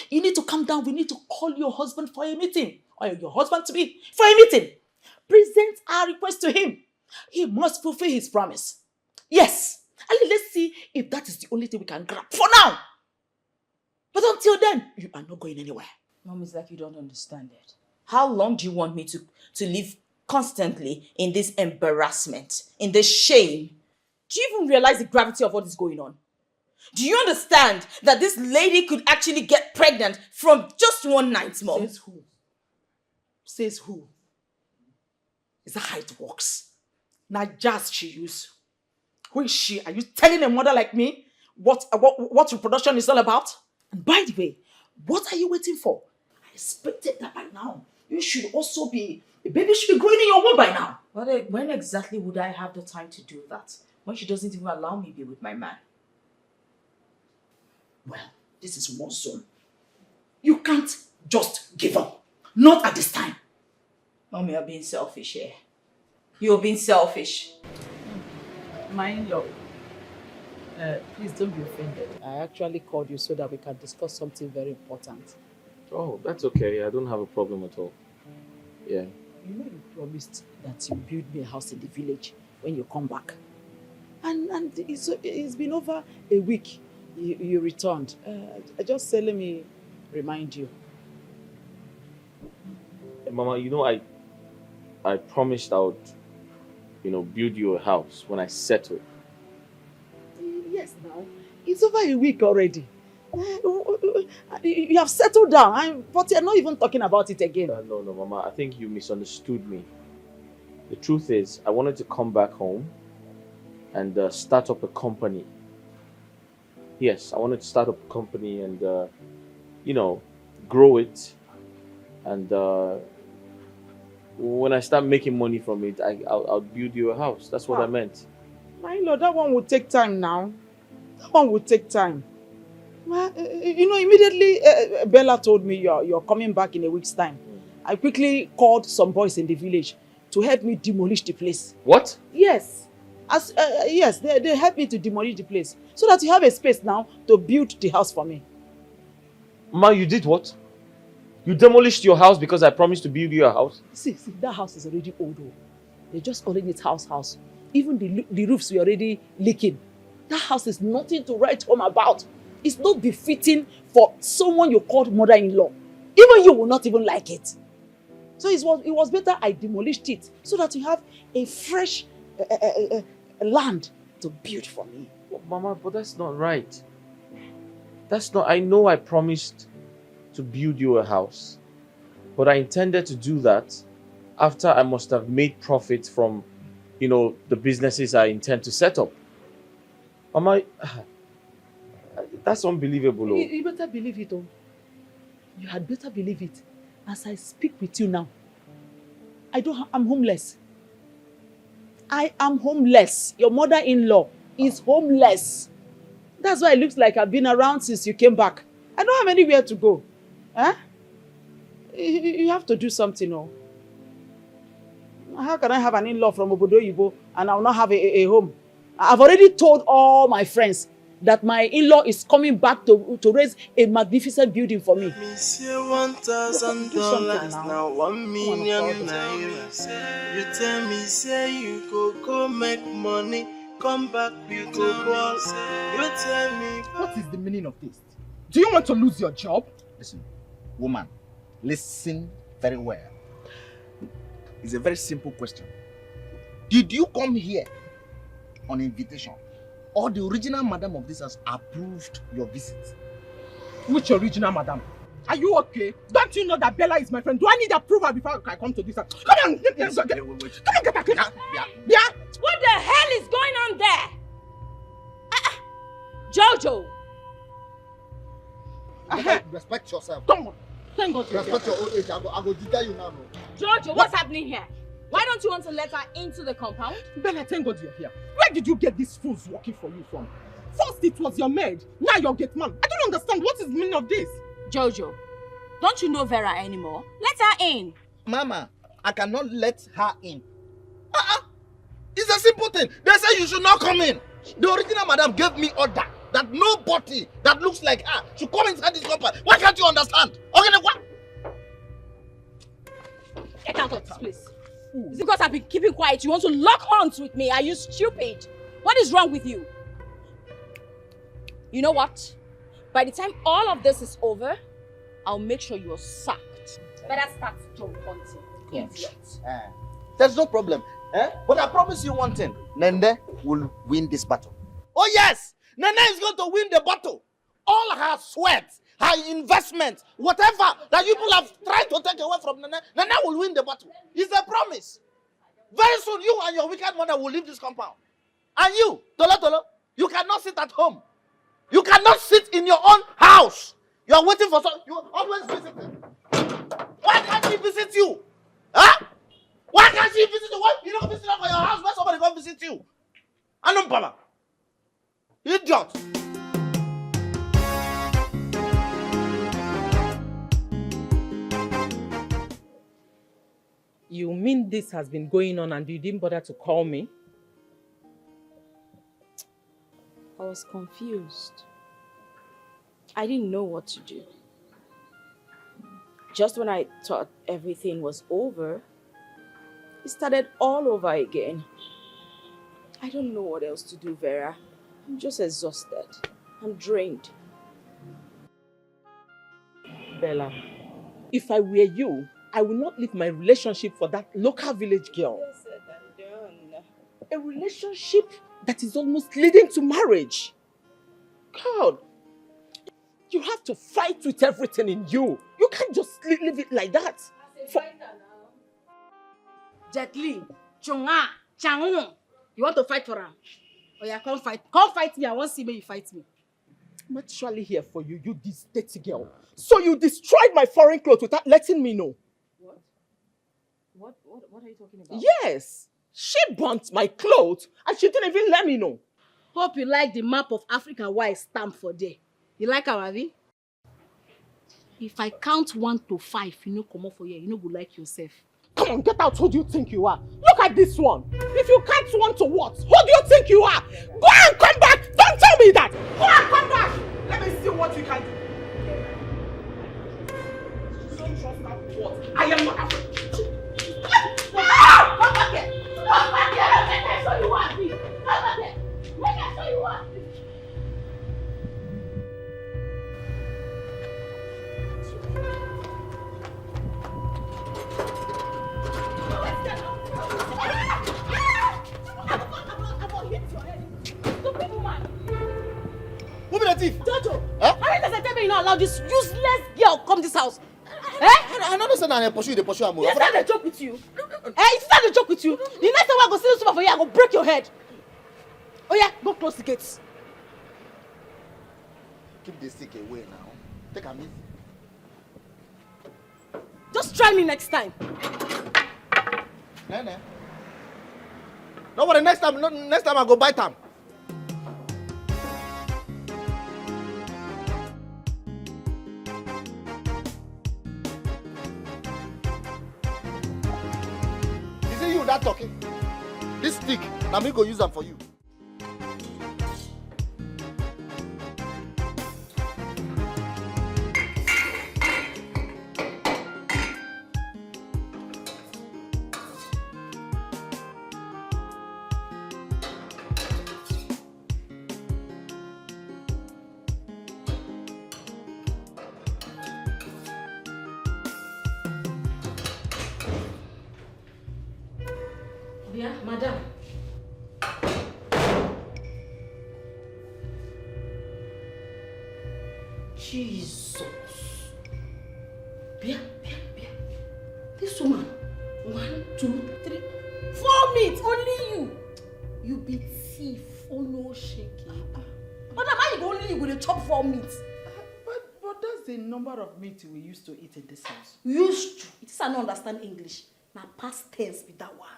You need to calm down. We need to call your husband for a meeting. Or your husband to be for a meeting. Present our request to him. He must fulfill his promise. Yes. And let's see if that is the only thing we can grab for now. But until then, you are not going anywhere. Mom, it's like you don't understand it. How long do you want me to live constantly in this embarrassment, in this shame? Do you even realize the gravity of what is going on? Do you understand that this lady could actually get pregnant from just one night, Mom? Says who? Says who? Is that how it works? Now just she use. Who is she? Are you telling a mother like me what reproduction is all about? And by the way, what are you waiting for? I expected that by now. You should also be, a baby should be growing in your womb by now. When exactly would I have the time to do that? When she doesn't even allow me to be with my man? Well, this is war zone. You can't just give up. Not at this time. Mom, you're being selfish here. You're being selfish. My in-law, please don't be offended. I actually called you so that we can discuss something very important. Oh, that's okay. I don't have a problem at all. Yeah. You know you promised that you build me a house in the village when you come back. And it's been over a week you returned. Just say, let me remind you. Mama, you know, I promised I would, build you a house when I settle. Yes, now. It's over a week already. You have settled down, but you're not even talking about it again. No, Mama. I think you misunderstood me. The truth is, I wanted to come back home and start up a company. Yes, I wanted to start up a company and, grow it. And when I start making money from it, I'll build you a house. That's what I meant. My lord, that one will take time now. That one will take time. Well, immediately Bella told me you're coming back in a week's time. I quickly called some boys in the village to help me demolish the place. What? Yes. Yes, they helped me to demolish the place so that you have a space now to build the house for me. Ma, you did what? You demolished your house because I promised to build you a house? See, that house is already old. They're just calling it house. Even the roofs were already leaking. That house is nothing to write home about. It's not befitting for someone you called mother-in-law. Even you will not even like it. So it was better I demolished it so that you have a fresh land to build for me. But Mama, but that's not right. I know I promised to build you a house, but I intended to do that after I must have made profit from, the businesses I intend to set up. Mama, that's unbelievable. You better believe it, You had better believe it. As I speak with you now, I'm homeless. I am homeless. Your mother-in-law is homeless. That's why it looks like I've been around since you came back. I don't have anywhere to go. Huh? You have to do something, How can I have an in-law from Obodo Yibo and I will not have a home? I've already told all my friends that my in-law is coming back to raise a magnificent building for me. Me say $1,000 now 1 million naira. You tell me say you go make money, come back you go ball. You tell me what is the meaning of this? Do you want to lose your job? Listen, woman, listen very well. It's a very simple question. Did you come here on invitation, or the original madam of this house approved your visit? Which original madam? Are you okay? Don't you know that Bella is my friend? Do I need approval before I come to this house? Come on, wait. Come on, get back here. Yeah. What the hell is going on there? Jojo! Respect yourself. Come on. Thank God. Respect your old age. I go detail you now. Jojo, what's happening here? Why don't you want to let her into the compound? Bella, thank God you're here. Where did you get these fools working for you from? First it was your maid, now your gate man. I don't understand. What is the meaning of this? Jojo, don't you know Vera anymore? Let her in. Mama, I cannot let her in. It's a simple thing. They say you should not come in. The original madam gave me order that nobody that looks like her should come inside this compound. Why can't you understand? Okay, then what? Get out of this place. Is it because I've been keeping quiet? You want to lock horns with me? Are you stupid? What is wrong with you? You know what? By the time all of this is over, I'll make sure you're sacked. Better start job hunting. Yes. There's no problem. But I promise you one thing. Nende will win this battle. Oh yes! Nene is going to win the battle. All her sweat, her investment, whatever that you people have tried to take away from Nene, Nene will win the battle. It's a promise. Very soon you and your wicked mother will leave this compound. And you, Tolo, you cannot sit at home. You cannot sit in your own house. You are waiting for someone. You are always visiting. Why can't she visit you? Huh? Why can't she visit you? Why you don't visit her for your house where somebody go visit you? Anumpama. Idiot. You mean this has been going on and you didn't bother to call me? I was confused. I didn't know what to do. Just when I thought everything was over, it started all over again. I don't know what else to do, Vera. I'm just exhausted. I'm drained. Bella, if I were you, I will not leave my relationship for that local village girl. A relationship that is almost leading to marriage. God, you have to fight with everything in you. You can't just leave it like that. Jet Li, Chunga, Changun. You want to fight for him? Oh yeah, come fight. Come fight me. I want to see me you fight me. I'm actually here for you, you this dirty girl. So you destroyed my foreign clothes without letting me know. What are you talking about? Yes. She burnt my clothes and she didn't even let me know. Hope you like the map of Africa why I stamp for there. You like our Avi? If I count 1 to 5, you know come up for here, you know go like yourself. Come down, get out. Who do you think you are? Look at this one. If you can't want to what? Who do you think you are? Go and come back. Don't tell me that. Go and come back. Let me see what you can do. Don't trust that what? I am not afraid. Come back here. Come back here. Let me show you what. Come back here. Let me show you what. Who be the thief? Tonto! Huh? How many times I tell me you not allow this useless girl come this house? I don't understand how they pursue am. You start a joke with you. You start a joke with you. The next time I go see this woman for you, I go break your head. Oh yeah, go close the gates. Keep the stick away now. Take a minute. Just try me next time. Nah. No worry, next time I go bite am. Is it you that talking? This stick, now me go use them for you. Yeah, madam. Jesus. Bia. This woman. 1, 2, 3, 4 meats. Only you. You be thief. Oh no, shaky. Madam, how you go only you go to chop 4 meats? But that's the number of meat we used to eat in this house. Used to. It is I don't understand English. Now past tense be that one.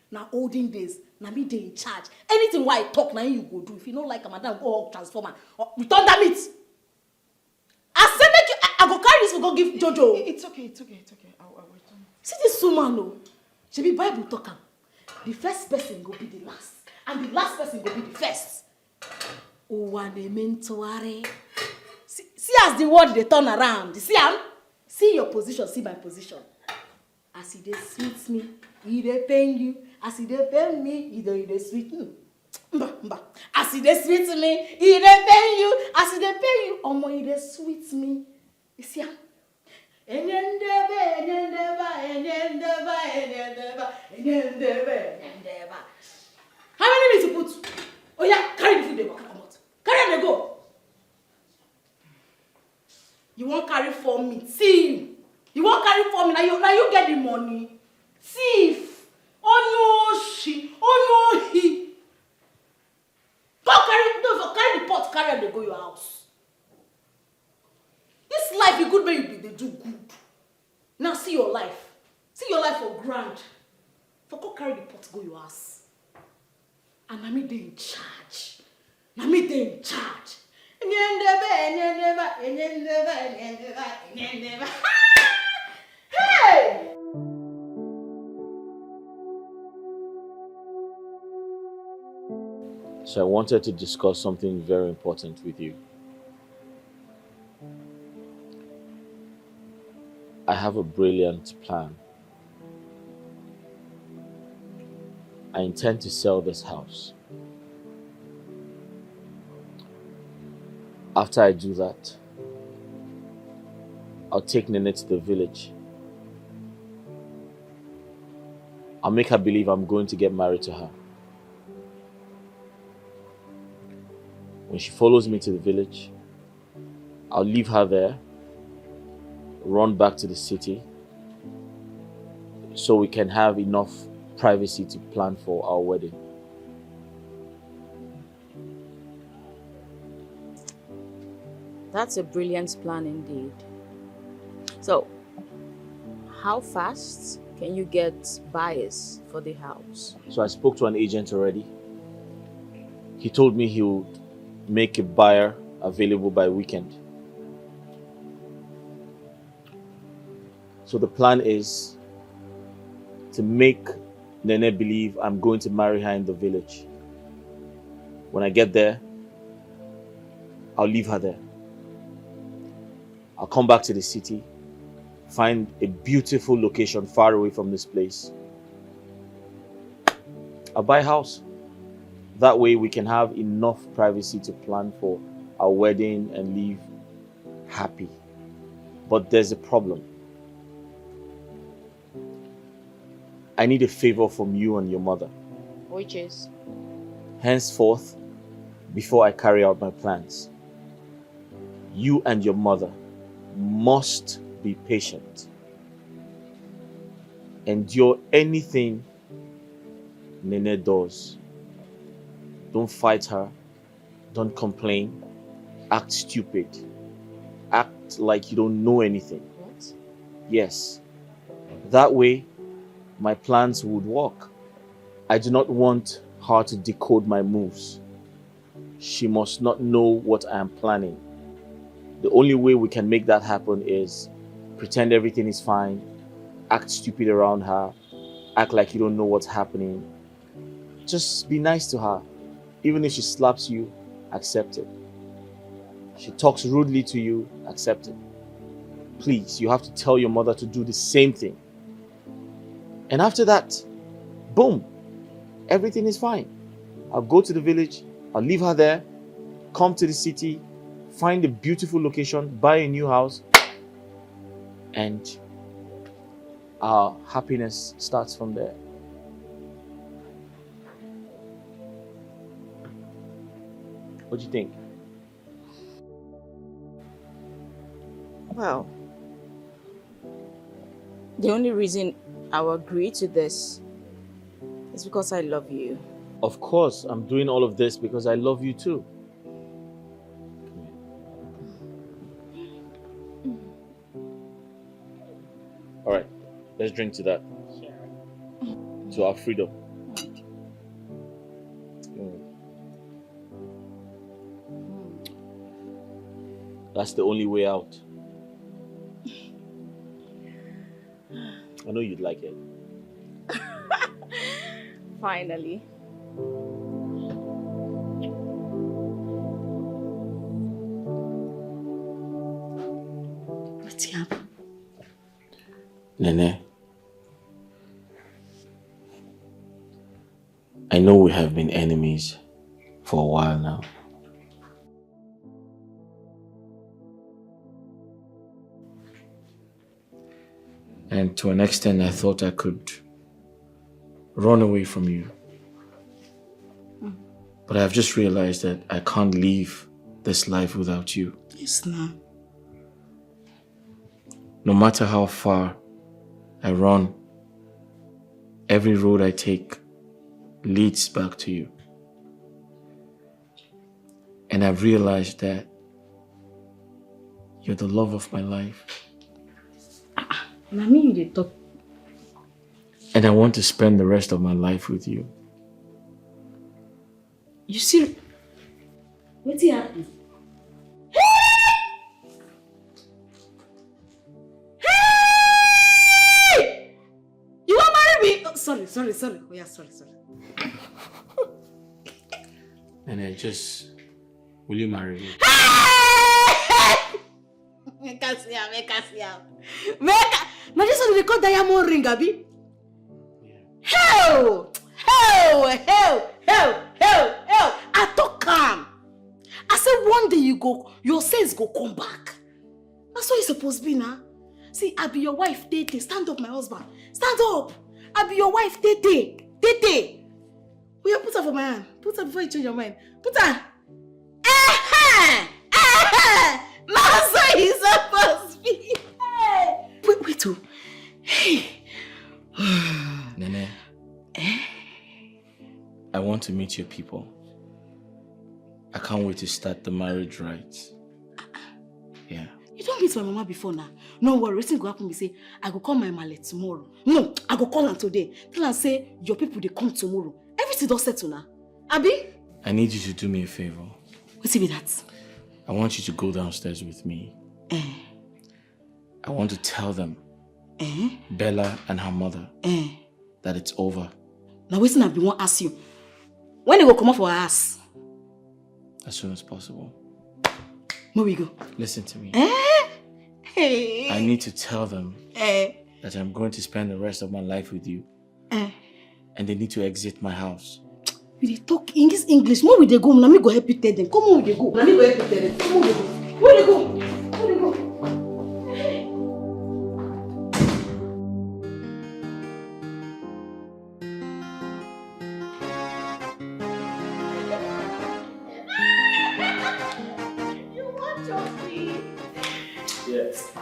Now olden days, now me they in charge. Anything why I talk, now you go do. If you don't like a madam, go hug transformer. Or return that meat. I said make you, I go carry this for go give Jojo. It's okay. I'll return. See this woman, no. She be Bible talker. The first person go be the last, and the last person go be the first. See as the word they turn around. See am? See your position. See my position. As he dey sweet me, he dey pain you. As he dey pain me, he dey sweet me. Mba. As he dey sweet me, he dey pain you. As he dey pain you, omo he dey sweet me. You see am? How many meat you put? Oh yeah, carry the food dey waka comot. Carry am dey go. You won't carry 4 meat. See you won't carry 4 meat. Now you get the money. Thief. Oh no, she. Oh no, he. Carry the pot. Carry am dey go your house. This life you good when you be dey do good. Now see your life. See your life for grand. For go carry the pot go your house. And na me dey in charge. Hey! So I wanted to discuss something very important with you. I have a brilliant plan. I intend to sell this house. After I do that, I'll take Nene to the village. I'll make her believe I'm going to get married to her. When she follows me to the village, I'll leave her there, run back to the city, so we can have enough privacy to plan for our wedding. That's a brilliant plan indeed. So, how fast can you get buyers for the house? So I spoke to an agent already. He told me he would make a buyer available by weekend. So the plan is to make Nene believe I'm going to marry her in the village. When I get there, I'll leave her there. I'll come back to the city, find a beautiful location far away from this place. I'll buy a house. That way we can have enough privacy to plan for our wedding and live happy. But there's a problem. I need a favor from you and your mother. Which is? Henceforth, before I carry out my plans, you and your mother must be patient. Endure anything Nene does. Don't fight her. Don't complain. Act stupid. Act like you don't know anything. What? Yes. That way, my plans would work. I do not want her to decode my moves. She must not know what I am planning. The only way we can make that happen is pretend everything is fine, act stupid around her, act like you don't know what's happening. Just be nice to her. Even if she slaps you, accept it. She talks rudely to you, accept it. Please, you have to tell your mother to do the same thing. And after that, boom, everything is fine. I'll go to the village, I'll leave her there, come to the city, find a beautiful location, buy a new house, and our happiness starts from there. What do you think? Well, the only reason I will agree to this is because I love you. Of course, I'm doing all of this because I love you too. All right, let's drink to that. To our freedom. That's the only way out. I know you'd like it. Finally. What's happening? Nene, I know we have been enemies for a while now. And to an extent, I thought I could run away from you. But I've just realized that I can't live this life without you. Yes, no. No matter how far I run, every road I take leads back to you. And I've realized that you're the love of my life. And I mean, you talk. And I want to spend the rest of my life with you. You see, what's happening? Hey! You want to marry me? Oh, sorry. Oh yeah, sorry. And will you marry me? Make us see. Now this one they call diamond ring, Abi. Hell! I talk calm. I said one day your sense go come back. That's what it's supposed to be now. See, I be your wife, Tete. Stand up, my husband. Stand up. I be your wife, Tete. Will you put her for my hand? Put her before you change your mind. Put her. That's what he's supposed to be. Wait, oh. Hey. Nene, I want to meet your people. I can't wait to start the marriage rites. Yeah. You don't meet my mama before now. No worry, what's going to happen? Say, I go call my mallet tomorrow. No, I go call her today. Tell her say, your people, they come tomorrow. Everything does settle now. Abi? I need you to do me a favor. What's it be that? I want you to go downstairs with me. I want to tell them, Bella and her mother, that it's over. Now waiting I be want ask you. When they go come up for our ass? As soon as possible. Where we go? Listen to me. Hey. I need to tell them that I'm going to spend the rest of my life with you. And they need to exit my house. We dey talk English. Where we dey go? Let me go help you tell them. Come on, we dey go. Let me go help you tell them. Come on, we dey go. Where they go? Where they go? You want your feet? Yes.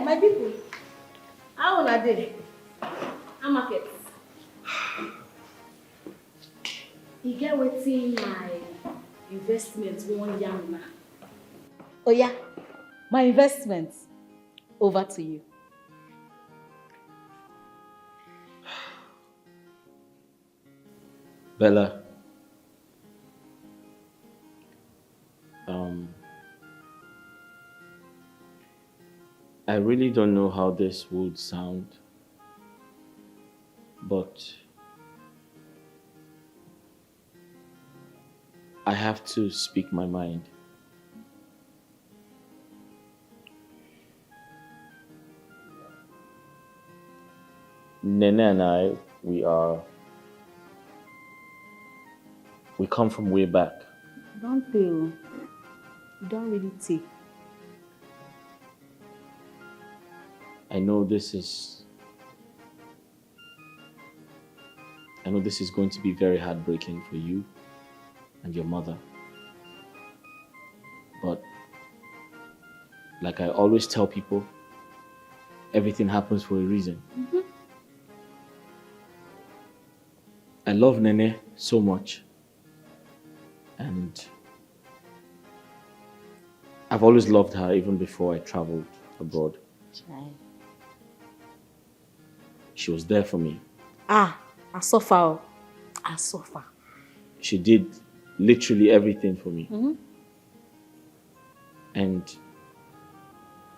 My people. How are they? I'm market. You get wetin my investment 1 year now. Oh yeah, my investment. Over to you. Bella. I really don't know how this would sound, but I have to speak my mind. Nene and I, we come from way back. Don't feel. Don't really take. I know this is going to be very heartbreaking for you and your mother. But like I always tell people, everything happens for a reason. Mm-hmm. I love Nene so much. And I've always loved her even before I traveled abroad. Child. She was there for me. I suffer. I suffer. She did literally everything for me. Mm-hmm. And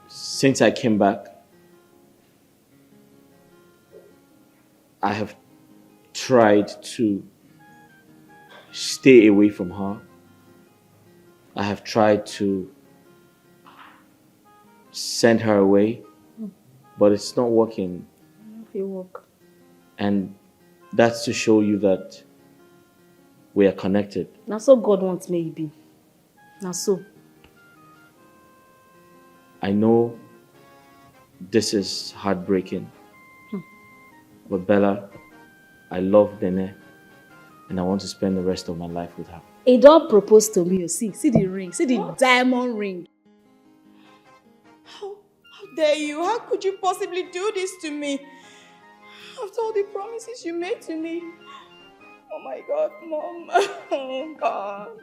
since I came back, I have tried to stay away from her. I have tried to send her away, but it's not working. If you work. And that's to show you that we are connected. Now so God wants me to be. Now so. I know this is heartbreaking, but Bella, I love Nene, and I want to spend the rest of my life with her. He don't propose to me. See the ring. See the diamond ring. How dare you? How could you possibly do this to me? After all the promises you made to me. Oh my God, Mom. Oh God.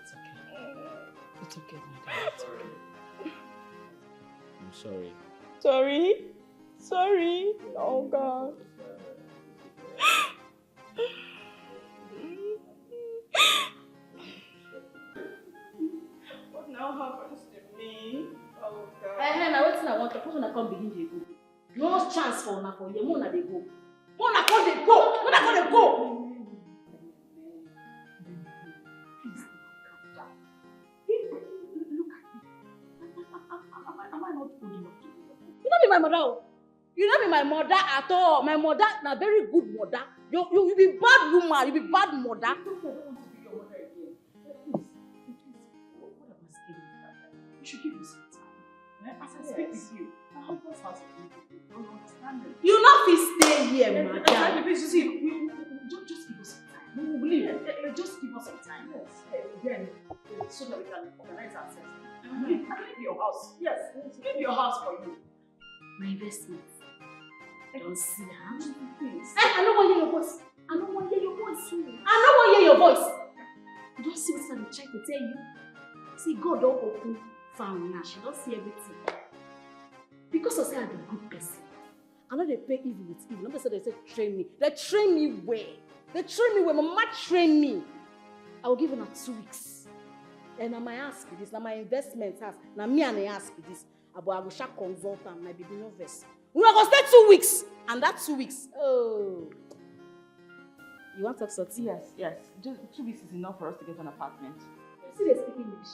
It's okay, my dear. It's okay. I'm sorry. Sorry? Sorry? Oh God. What now happens to me? Oh God. Now what's I want to put on a come begin to go. No chance for una for you. Mona they go. Mona come they go. Mona come they go. Am I not good enough to do that? You don't be my mother. You don't be my mother at all. My mother, a very good mother. You be bad woman. You be bad mother. You should give me some time. As I speak with you, my husband's house is beautiful. Don't understand it. You not fit stay here, madam. Please, you see, just give us some time. We will leave. Just give us some time. Yes. Then, so that we can organize ourselves. I leave your house. Yes. Leave your house for you. My investment. Don't see her. Please. I don't want to hear your voice. I don't want to hear your voice. I don't want to hear your voice. You don't see what I'm trying to tell you. See, God don't open found now. She don't see everything. Because I say I'm a good person. I know they pay evil with evil. Nobody said they say train me. They train me well. They train me well. My mama train me. I will give her 2 weeks. And now my ask this. Now my investment has. Now me and I ask this. I will share consultant. My baby novice. We are going to stay 2 weeks. And that 2 weeks. Oh. You want to talk something? Yes. Just 2 weeks is enough for us to get an apartment. You see they speak English.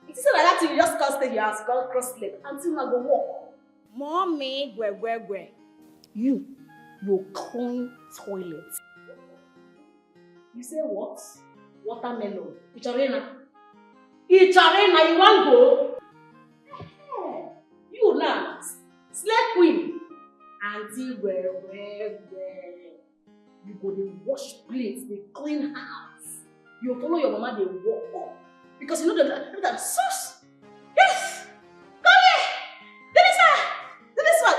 It is like that thing you just can't stay your house, cross leg until now go walk. Mommy, gwe. You will clean toilet. You say what? Watermelon. Icharena, you want go? You now, slave queen. Auntie, gwe. You go dey wash plates, dey clean house. You follow your mama, dey walk. Because you know that sauce. Yes! Come here!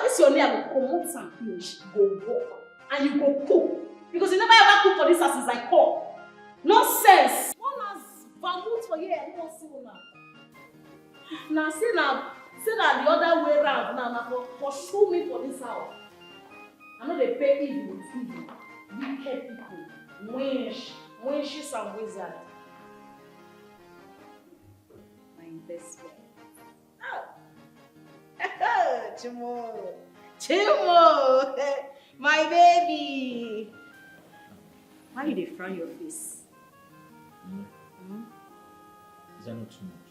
This your name, go promote and finish. Go walk. And you go cook. Because you never ever cook for this house since I call. Nonsense! One has bamboo for here, I don't see one. Now say that the other way around. Now pursue me for this house. I know they pay evil with evil. Wicked people. Winches and wizards. My investment. Oh. Chimo! My baby! Why you dey frown your face? Is that not too much?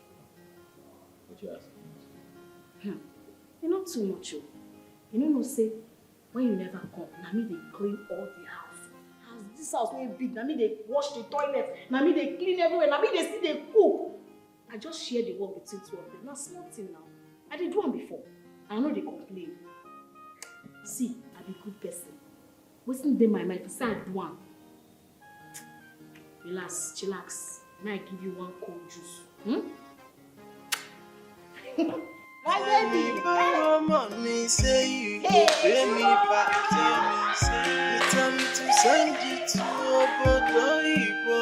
What you asking? You're not too much. You know, say, when you never come, na me dey clean all the house. As this house wey big, na me dey wash the toilet, na me dey clean everywhere, na me dey still dey cook. I just share the work between two of them. Na small thing now. I did do am before. I no dey complain. See, I be good person. Wetin dey my mind to say I do am. Relax, chillax. May I give you one cold juice? My baby! Mommy say you go pay me back. Tell me to send you to Obodo Igbo.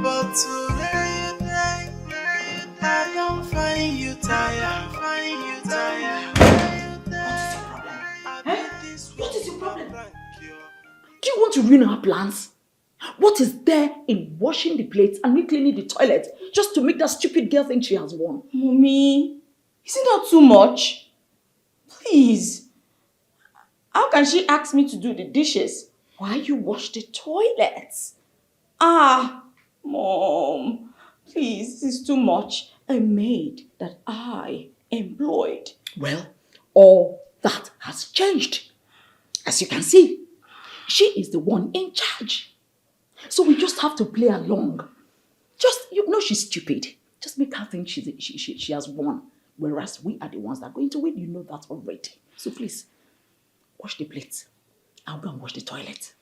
But today you die, I don't find you tired. What is your problem? Do you want to ruin our plans? What is there in washing the plates and me cleaning the toilet just to make that stupid girl think she has won? Mommy, is it not too much? Please. How can she ask me to do the dishes while you wash the toilets? Mom. Please, this is too much. A maid that I employed. Well, all that has changed. As you can see, she is the one in charge. So we just have to play along. You know she's stupid. Just make her think she has won. Whereas we are the ones that are going to win. You know that already. So please, wash the plates. I'll go and wash the toilet.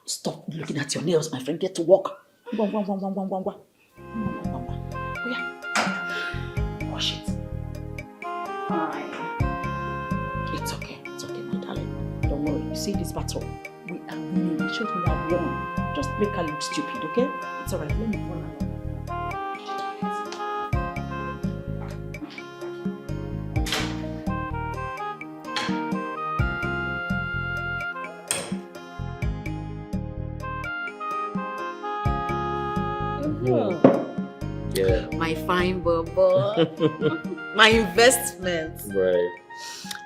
Stop looking at your nails, my friend. Get to work. Go. Wash it. Fine. It's okay, my darling. Don't worry. You see this battle? We are winning. We have won. Just make her look stupid, okay? It's alright. Let me run along. Yeah. My fine bubble. My investment. Right.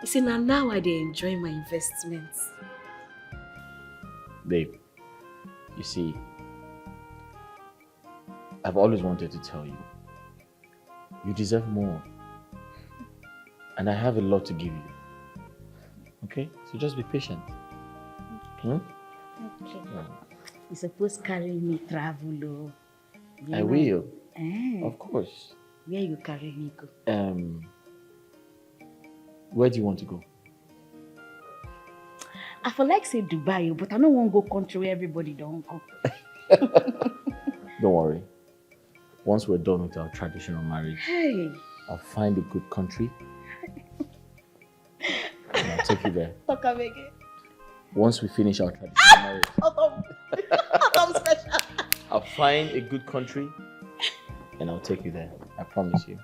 You see, now I dey enjoy my investments. Babe, you see, I've always wanted to tell you, you deserve more. And I have a lot to give you. Okay? So just be patient. Okay. You supposed to carry me travel, though. I will. Eh. Of course. Where you carry me go? Where do you want to go? I feel like say Dubai, but I don't want to go country where everybody don't go. Don't worry. Once we're done with our traditional marriage, Hey. I'll find a good country and I'll take you there. Talk again. Once we finish our traditional marriage, Autumn special. I'll find a good country and I'll take you there. I promise you.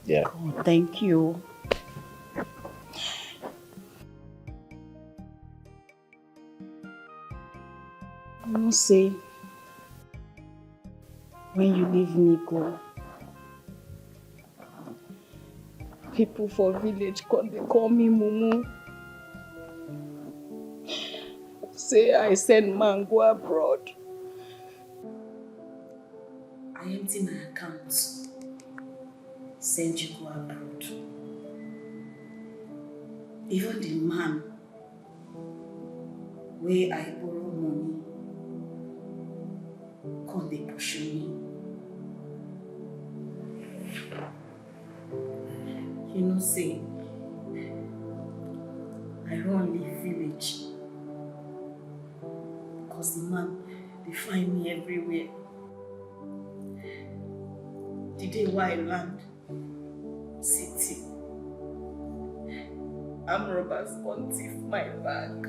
Yeah. God, thank you. I must say, when you leave me go, people for village they call me Mumu. say I send man go abroad. I empty my account. Send you go abroad. Even the man where I borrow money come dey push me. You know, say I run leave village because the man they find me everywhere. The day why I land city, armed robbers come thief my bag.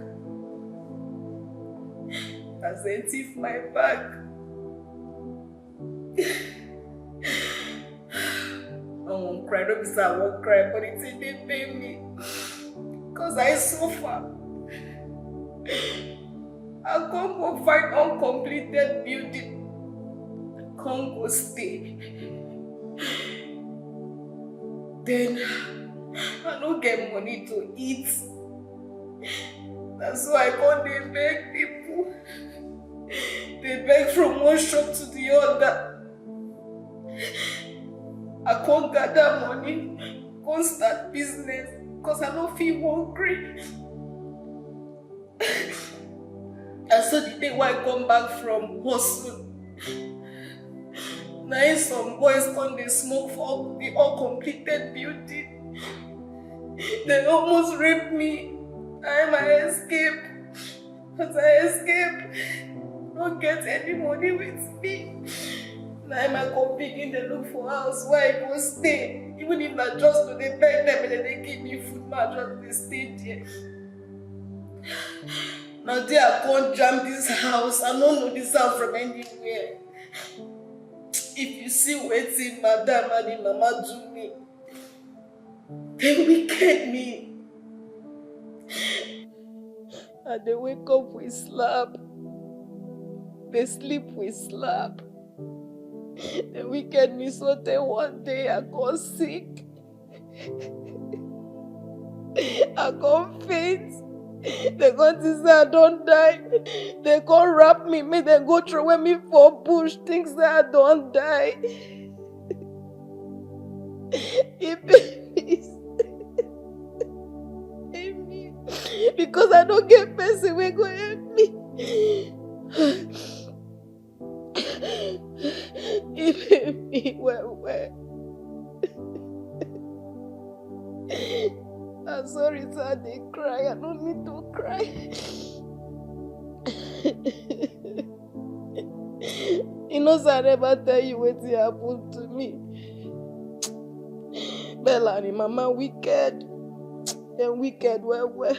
As they thief my bag, I won't cry, don't be sad, I won't cry, but it's a they pay me. Because I suffer. I can't go find uncompleted building. I can't go stay. Then I don't get money to eat. That's why I can't they beg people. They beg from one shop to the other. I can't gather money, can't start business because I don't feel hungry. And so the day when I come back from hustle, now some boys come they smoke for the uncompleted building. They almost raped me. I escape. But I escape. Don't get any money with me. Now I come begin to look for house where I go stay. Even if I just do they beg them and then they give me food, I just they stay there. Now they I can't jam this house. I don't know this house from anywhere. If you see waiting, madam and the mama do me, they wicked me. And they wake up with slap. They sleep with slap. They wicked me so that one day I got sick. I got faint. They got to say I don't die. They can't wrap me, make them go throw me for bush, things that I don't die. Because I don't get person wey go help me. He made me well. I'm sorry, sir, they cry. I don't need to cry. You know, sir, I never tell you what happened to me. Bella and mama wicked. They're wicked, well.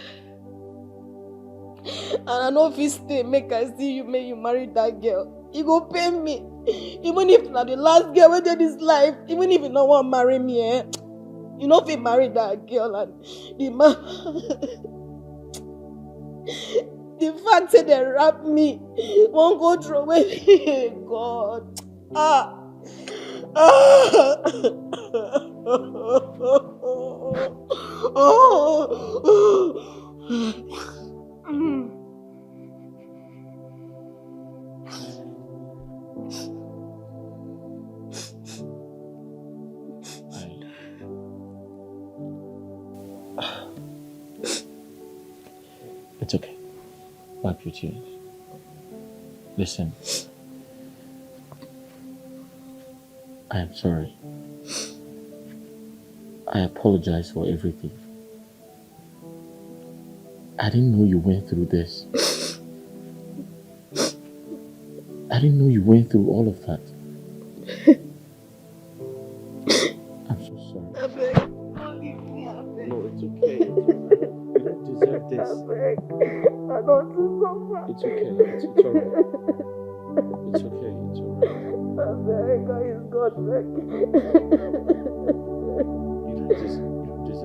And I know if you stay, make I see you, make you marry that girl. You go pay me. Even if not the last girl who did this life, even if you don't want to marry me, you know if you marry that girl and the man. The fact that they wrap me won't go through away. God. It's okay. Wipe your tears. Listen. I am sorry. I apologize for everything. I didn't know you went through this. I didn't know you went through all of that. I'm so sorry. I beg, don't leave me, I beg. No, it's okay. You don't deserve this. I beg. I don't do so much. It's okay. It's alright. It's okay. It's alright. I beg, God is God, beg. You don't deserve this.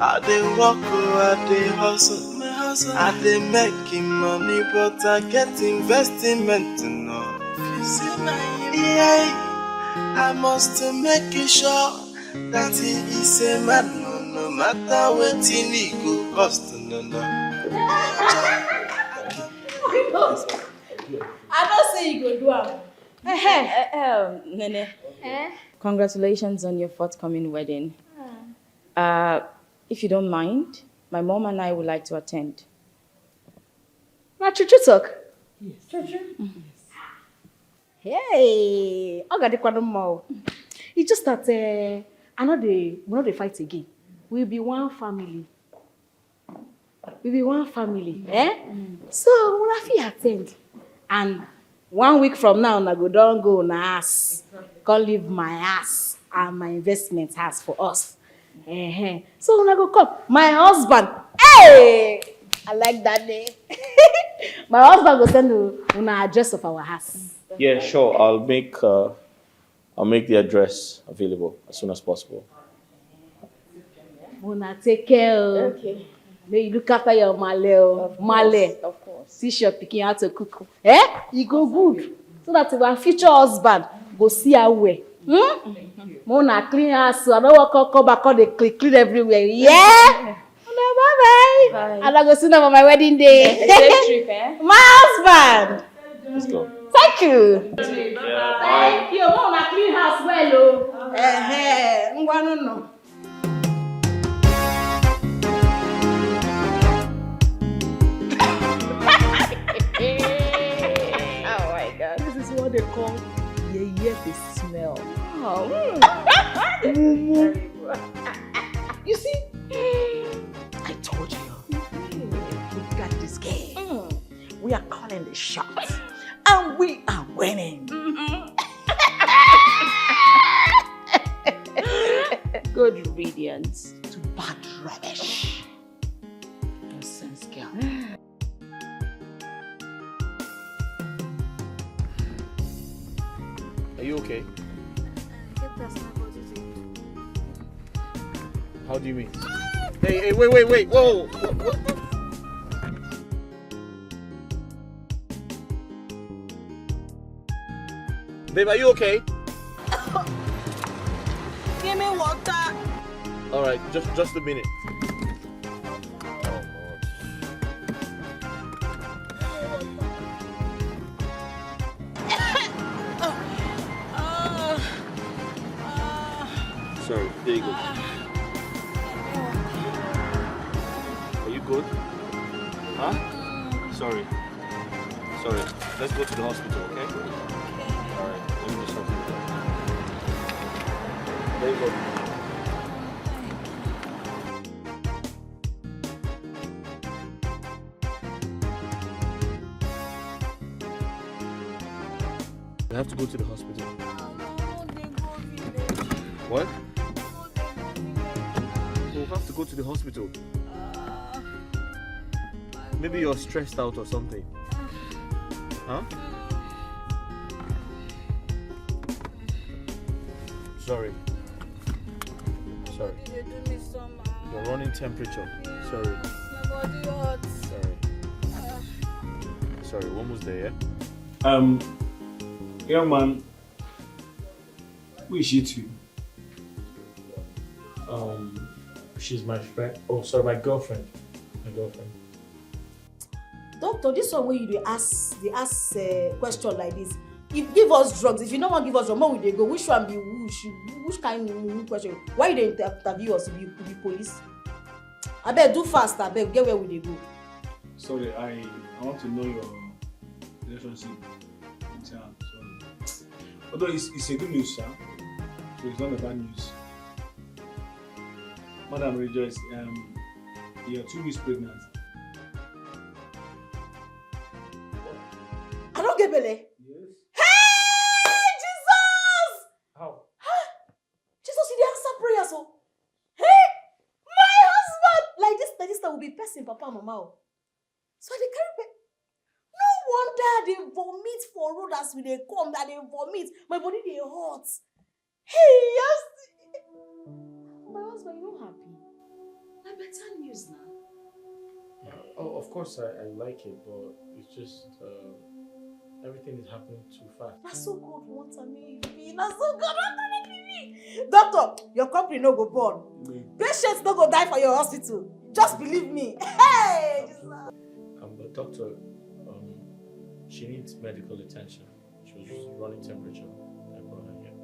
I dey work, I dey hustle. I dey making money, but I get investment to know. Yeah, I must make sure that he is a man, no matter what he go cost, no. I don't say you go do it. Nene, congratulations on your forthcoming wedding. If you don't mind, my mom and I would like to attend. Na true talk. Yes. True. Hey, I got the quantum more. It's just that we know they fight again. We'll be one family. So we'll have to attend. And 1 week from now, I don't go on ass. Can't leave my ass and my investment house for us. So when I go come, my husband, hey, I like that name. My husband will send the address of our house. Yeah, sure. I'll make the address available as soon as possible. Una take care. Okay. May you look after your male. Of course. Teach your picking how to cook. You go good. So that our future husband go see her way. Mona clean house, so I don't walk come back on the clean everywhere. Yeah. Bye. And I go see them on my wedding day. Safe trip, My husband. Let's go. Thank you. Yeah, Thank you. Mona clean house well. No. Oh my God. This is what they call the smell. Oh. You see, I told you, we got this game. We are calling the shots, and we are winning. Good riddance to bad rubbish. Nonsense, girl. Are you okay? How do you mean? Hey, wait. Whoa. What? Babe, are you okay? Give me water. All right, just a minute. Sorry, there you go. Are you good? Huh? Sorry. Let's go to the hospital, okay? Alright, let me just help you. There you go. We have to go to the hospital. What? We'll have to go to the hospital. Maybe you're stressed out or something. Huh? Sorry. You're running temperature. Sorry. Sorry, we're almost there, yeah? Young man, who is she to? She's my friend. Oh, sorry, my girlfriend. Doctor, this one where you ask question like this. If give us drugs, if you don't want to give us drugs, where will they go? Which one be which kind of question? Why you dey interview us? Be police? I beg do fast. I beg get where will they go? Sorry, I want to know your relationship with her. So, although it's a good news, sir. So it's not a bad news. Madam Rejoice, you're 2 weeks pregnant. I don't get belly. Yes. Hey, Jesus! How? Jesus, you dey answer prayer, so. Hey, my husband! Like this will be person, papa and mama. So they carry. No wonder they vomit for road as we they come. That they vomit. My body they hot. Hey, yes. My husband, you not happy? I better news now. Oh, of course I like it, but it's just everything is happening too fast. That's so God wants me. That's so God wants me. Doctor, your company no go born. Patients no go die for your hospital. Just believe me. Hey! But doctor, she needs medical attention. She was running temperature. I brought her here.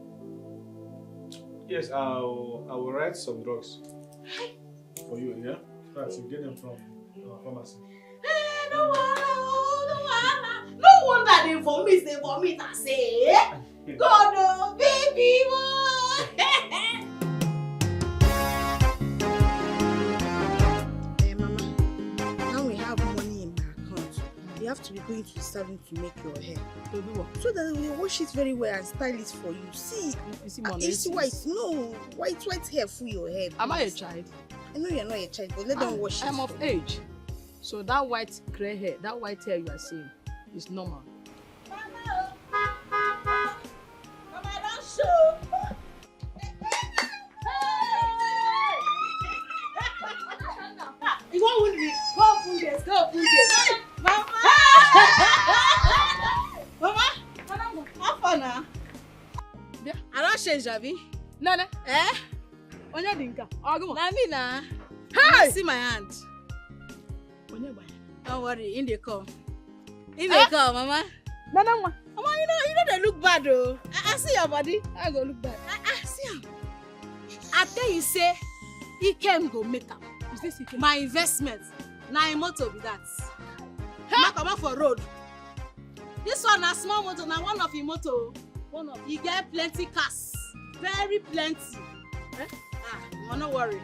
Yes, I will write some drugs for you, yeah? That's you get them from pharmacy. Hey, no wonder they vomit, I say. God, oh, baby, boy. Hey, Mama, now we have money in my account. You have to be going to the salon to make your hair. To do what? So that we wash it very well and style it for you. See, you see white, no, white hair full your head. Am I a child? I know you're not a child, but let them wash it. I'm of age. So that white grey hair, that white hair you are seeing is normal. Mama, don't show. You won't win me. Go open this. Mama. Mama, how far now? I don't change, Javi. Nana. Eh? Onya dinka. Aguma. Na me na. Hey! See my hand. Onya ba. Don't worry, in they come. In they come, Mama. Nana. Mama, you know they look bad though. I see your body. I go look bad. I see him. I tell you, say, he can go make up. Is this Ikem? My investment. Now a motor be that. Hey! Come for road. This one a small motor, now one of your motor. He get plenty cars. Very plenty. Eh? No worry.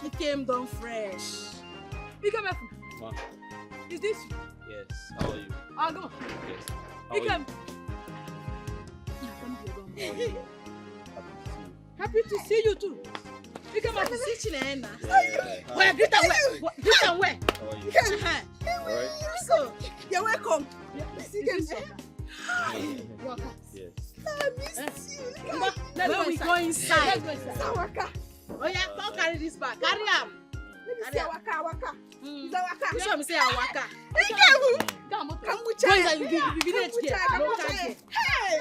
He came down fresh. He came here. Ma. Is this you? Yes. How are you? Aguma. Yes. He came. Happy to see you too. He came up to see Chinena. Where? Greet and where? Greet and where? How are you? Alright. So, you're welcome. Yes. I missed you. When we go inside. Sawaka. Oh yeah, come carry this bag. Carry am. Let me see Awaka. Is Awaka? You show me say Awaka. Come Go inside, you be village girl. No time. Hey!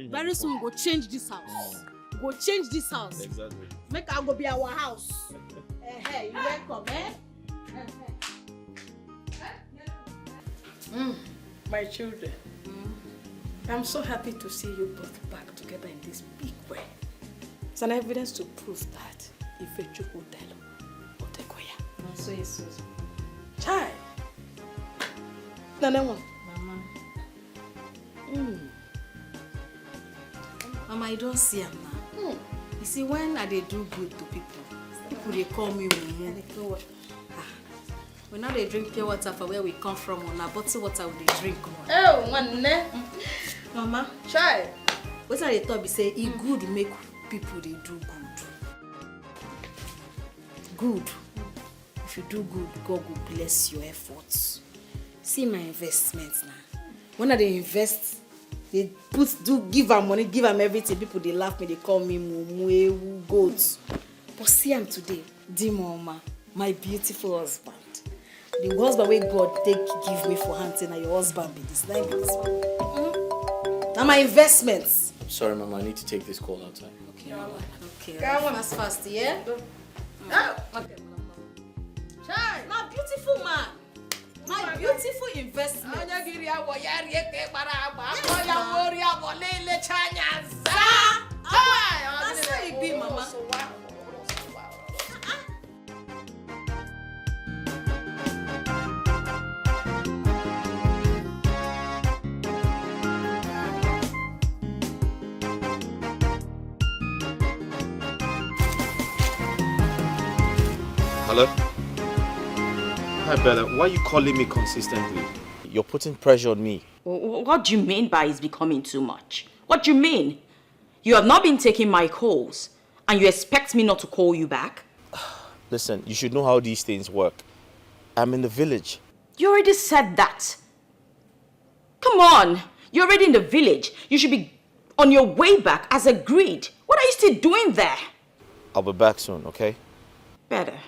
Very soon we go change this house. Go change this house. Exactly. Make am go be our house. Hey, you welcome, eh? My children, I'm so happy to see you both back together in this big way. It's an evidence to prove that if a joke will tell Otekoya. So it's Chai. Nana one. Mama. Mama, I don't see am now. You see, when I dey do good to people they call me Mumu. We now they drink pure water for where we come from. On a bottle water we dey drink. Oh, one ne. Mama, Chai. what I dey talk be say it good make people they do good. Good. If you do good, God will bless your efforts. See my investments now. When I dey invest, they give am money, give am everything. People they laugh me, they call me mumu, goat. But see am today, Dimoma, my beautiful husband. The husband wey God take give me for hunting, and your husband be this. Like this one. Now my investments. Sorry, Mama, I need to take this call outside. Okay, okay. Fast, yeah. Okay. Chai. My beautiful man. My beautiful investment. That's how it be, Mama. Hello? Hi, Bella. Why are you calling me consistently? You're putting pressure on me. What do you mean by it's becoming too much? What do you mean? You have not been taking my calls, and you expect me not to call you back? Listen, you should know how these things work. I'm in the village. You already said that. Come on. You're already in the village. You should be on your way back as agreed. What are you still doing there? I'll be back soon, okay? Better.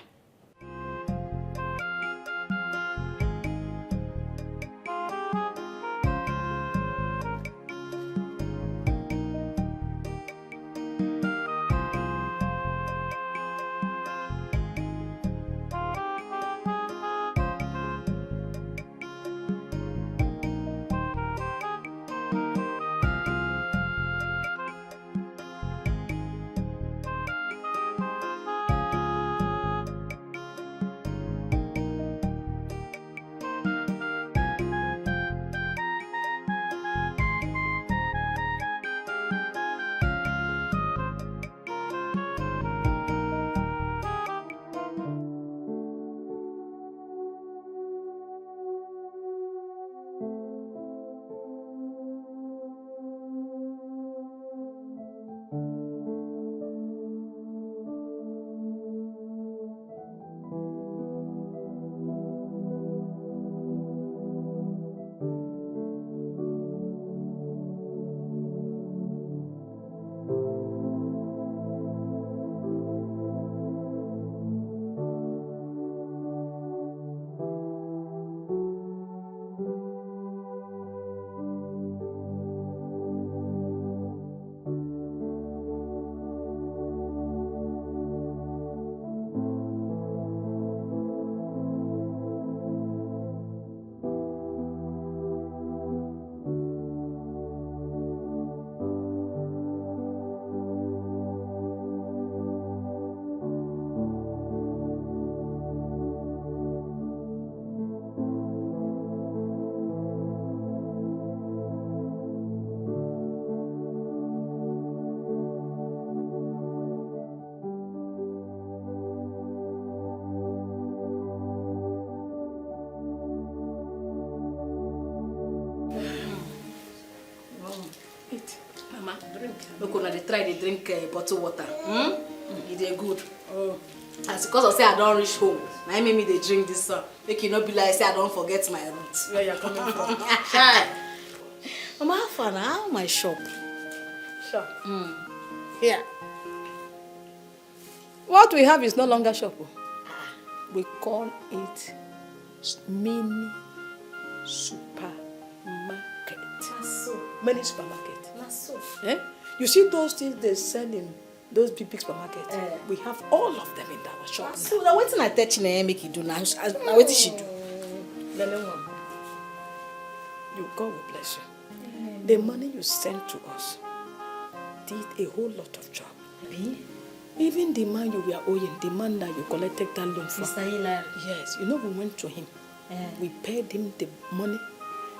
Look, they try to drink bottled water. It is good. As because I say I don't reach home, now make me they drink this song. Make you not be like say I don't forget my roots. Where you coming from? Mama, how far now? How my shop? Shop. Here. What we have is no longer shop. We call it mini supermarket. Mini supermarket. Eh? You see those things they sell in those big supermarkets? We have all of them in our shop. So now waiting I touch na make you do now. Now what did she do? You God will bless you. The money you sent to us did a whole lot of job. Even the man you were owing, the man that you collected that loan from. Mr. Hilary. Yes, you know we went to him. We paid him the money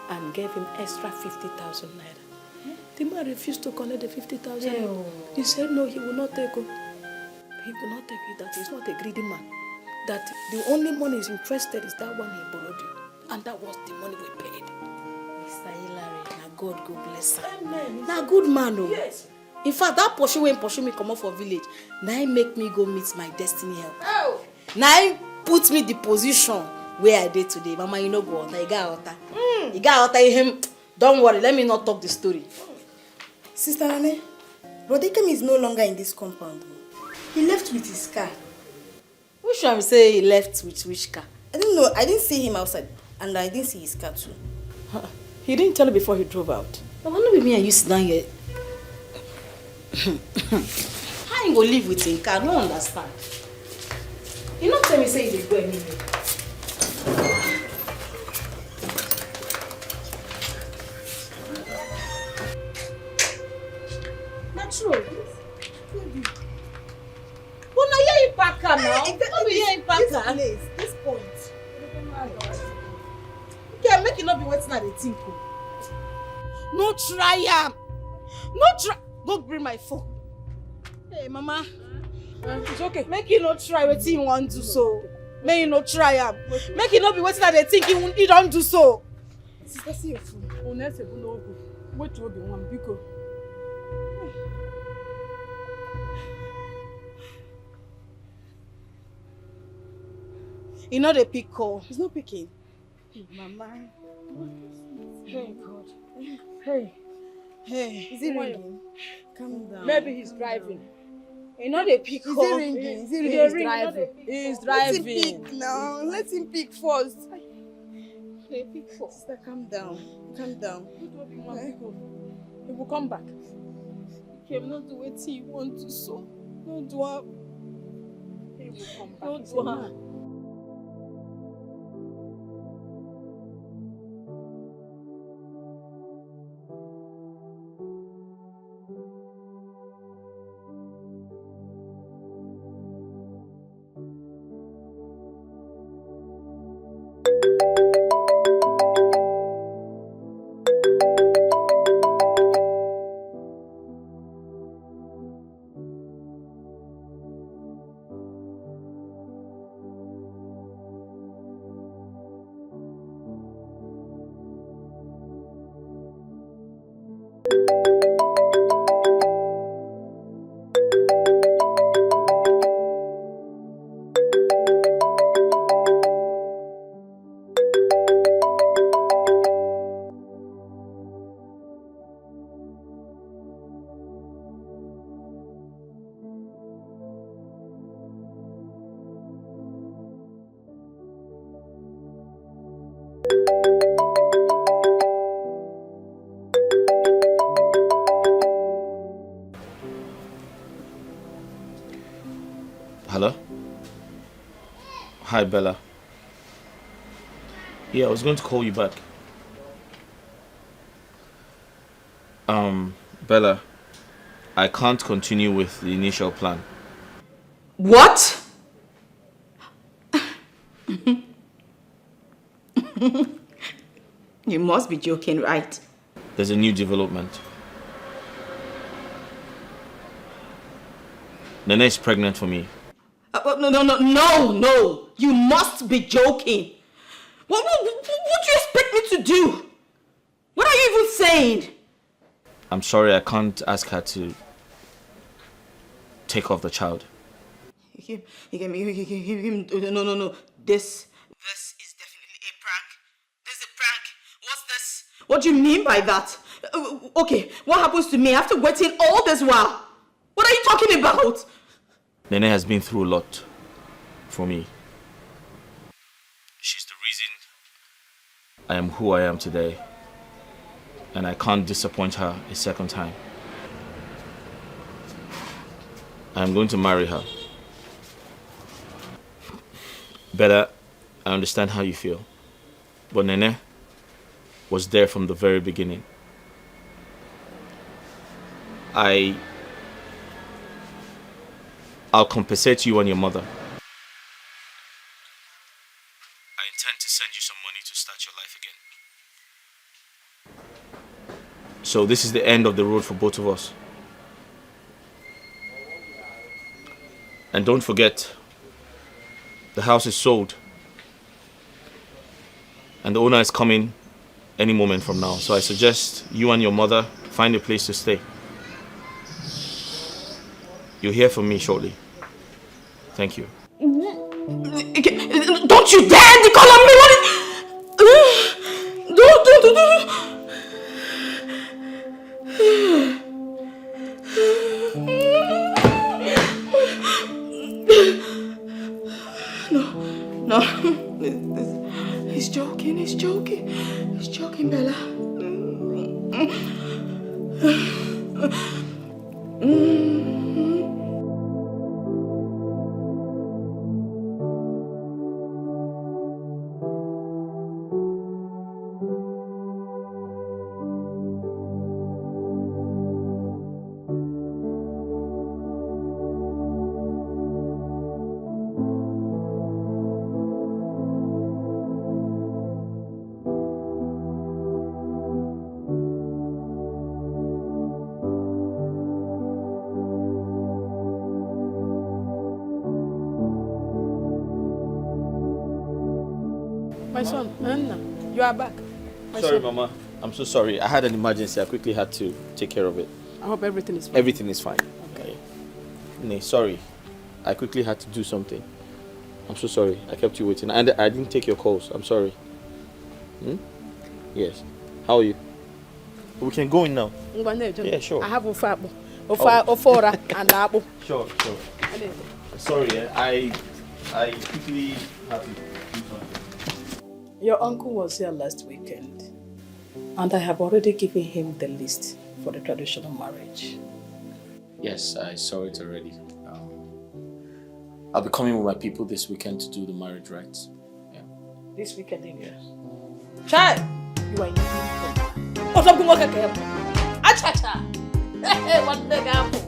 and gave him extra 50,000 naira. The man refused to collect the 50,000. He said no, he will not take it. He will not take it. That he's not a greedy man. That the only money he's interested is that one he borrowed you. And that was the money we paid. Mr. Hilary, now God go bless him. Amen. Now good man, oh. Yes. In fact, that pursue when pursue me come up for village, now he make me go meet my destiny help. Oh. Now he put me the position where I did today. Mama, you know go out. You got out. You got out him. Don't worry, let me not talk the story. Sister Nane, Dikeh is no longer in this compound. He left with his car. Which one say he left with which car? I don't know. I didn't see him outside, and I didn't see his car too. He didn't tell you before he drove out. I wonder with me and you sit down here. How you go live with him car? I don't understand. You not tell me say he go anywhere. True. But now here you pack her now. Don't be here you pack her. This point. Okay, make you not be waiting at the think. No try am. No try. Go bring my phone. Hey, Mama. It's okay. Make you not try what you want to do so. Make you not try am. Make you not be waiting at the think you don't do so. Sister, see your phone. Wait to be one because. You know the pick call. He's not picking. Hey, Mama. Hey, God. Hey. Hey, is it ringing? Calm down. Maybe he's driving. You know they pick Is up. it ringing? Is it He ringing? dey ring, you know they pick He's up. driving. Let Let him pick now. Let him pick first. They pick up. Sister, calm down. Calm down. He will come back. He came not do wetin you want to so. No do am. He will come back. No He's do a am. man. Hello? Hi, Bella. Yeah, I was going to call you back. Bella, I can't continue with the initial plan. What? You must be joking, right? There's a new development. Nene is pregnant for me. No! You must be joking. What do you expect me to do? What are you even saying? I'm sorry, I can't ask her to take off the child. No. This is definitely a prank. This is a prank. What's this? What do you mean by that? Okay, what happens to me after waiting all this while? What are you talking about? Nene has been through a lot for me. She's the reason I am who I am today. And I can't disappoint her a second time. I'm going to marry her. Bella, I understand how you feel. But Nene was there from the very beginning. I'll compensate you and your mother. I intend to send you some money to start your life again. So this is the end of the road for both of us. And don't forget, the house is sold. And the owner is coming any moment from now. So I suggest you and your mother find a place to stay. You'll hear from me shortly. Thank you. Don't you dare call on me! Don't. No. He's joking, Bella. My son, Anna, you are back. My Sorry, son. Mama. I'm so sorry. I had an emergency. I quickly had to take care of it. I hope everything is fine. Everything is fine. Okay. Nee, sorry. I quickly had to do something. I'm so sorry. I kept you waiting. And I didn't take your calls. I'm sorry. Yes. How are you? We can go in now. Yeah, sure. I have ofora and apple. Sure. Sorry, I quickly have to do something. Your uncle was here last weekend, and I have already given him the list for the traditional marriage. Yes, I saw it already. I'll be coming with my people this weekend to do the marriage rites. Yeah. This weekend, yes. Child, you are in the oh, something more can Acha. Hey, what the apple?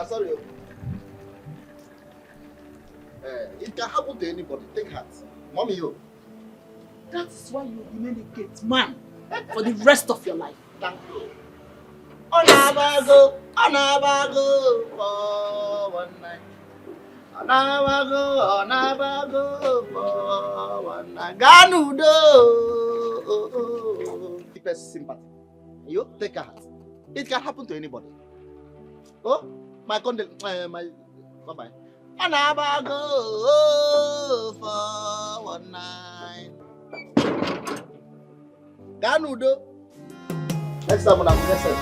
Sorry. It can happen to anybody. Take heart. Mommy, you. That's why you remain a gate man for the rest of your life. Thank you. Onabago for one night. Onabago for one night. Ganudo. Deepest sympathy. You take a heart. It can happen to anybody. Oh, my bye-bye. Onabago for one night. Ganudo. Next time when I'm messing.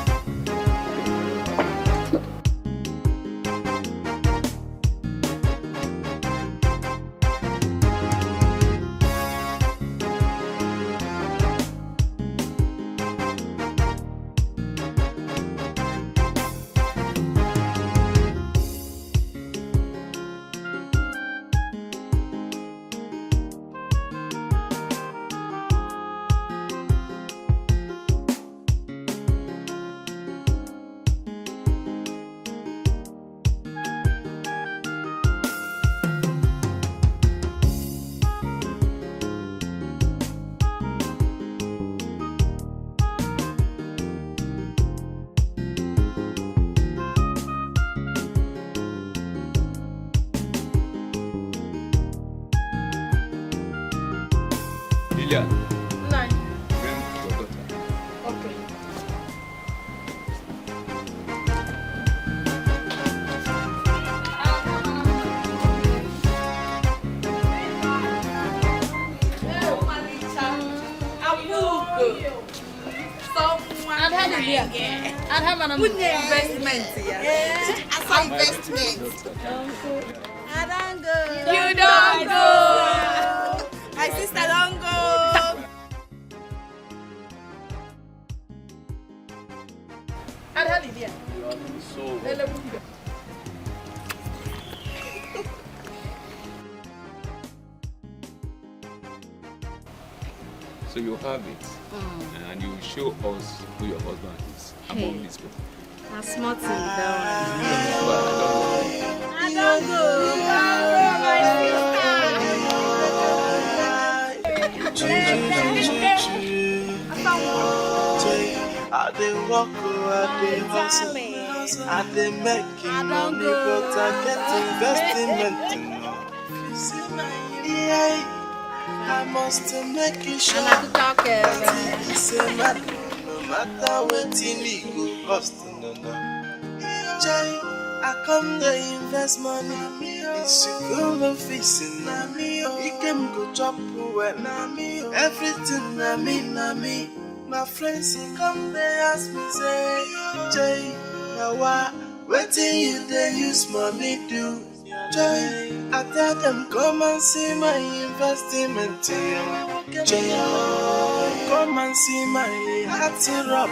Lilia. Nine. Bring your daughter. Okay. You don't go. My sister don't go. So you have it, and you will show us who your husband is among these people. A small thing, that I don't go. I dey walk, I dey hustle, I dey make money, but I get investment. I must make it sure that it's a matter, no matter what it go cost. Jay, I come to invest money. It's a school of fees in Nami. He can go chop well. Everything Nami. My friends he come they ask me say, Jay, now what? Waiting you they use money do. Jay, I tell them come and see my investment. Jay, come and see my heart up.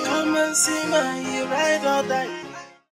Come and see my ride or die.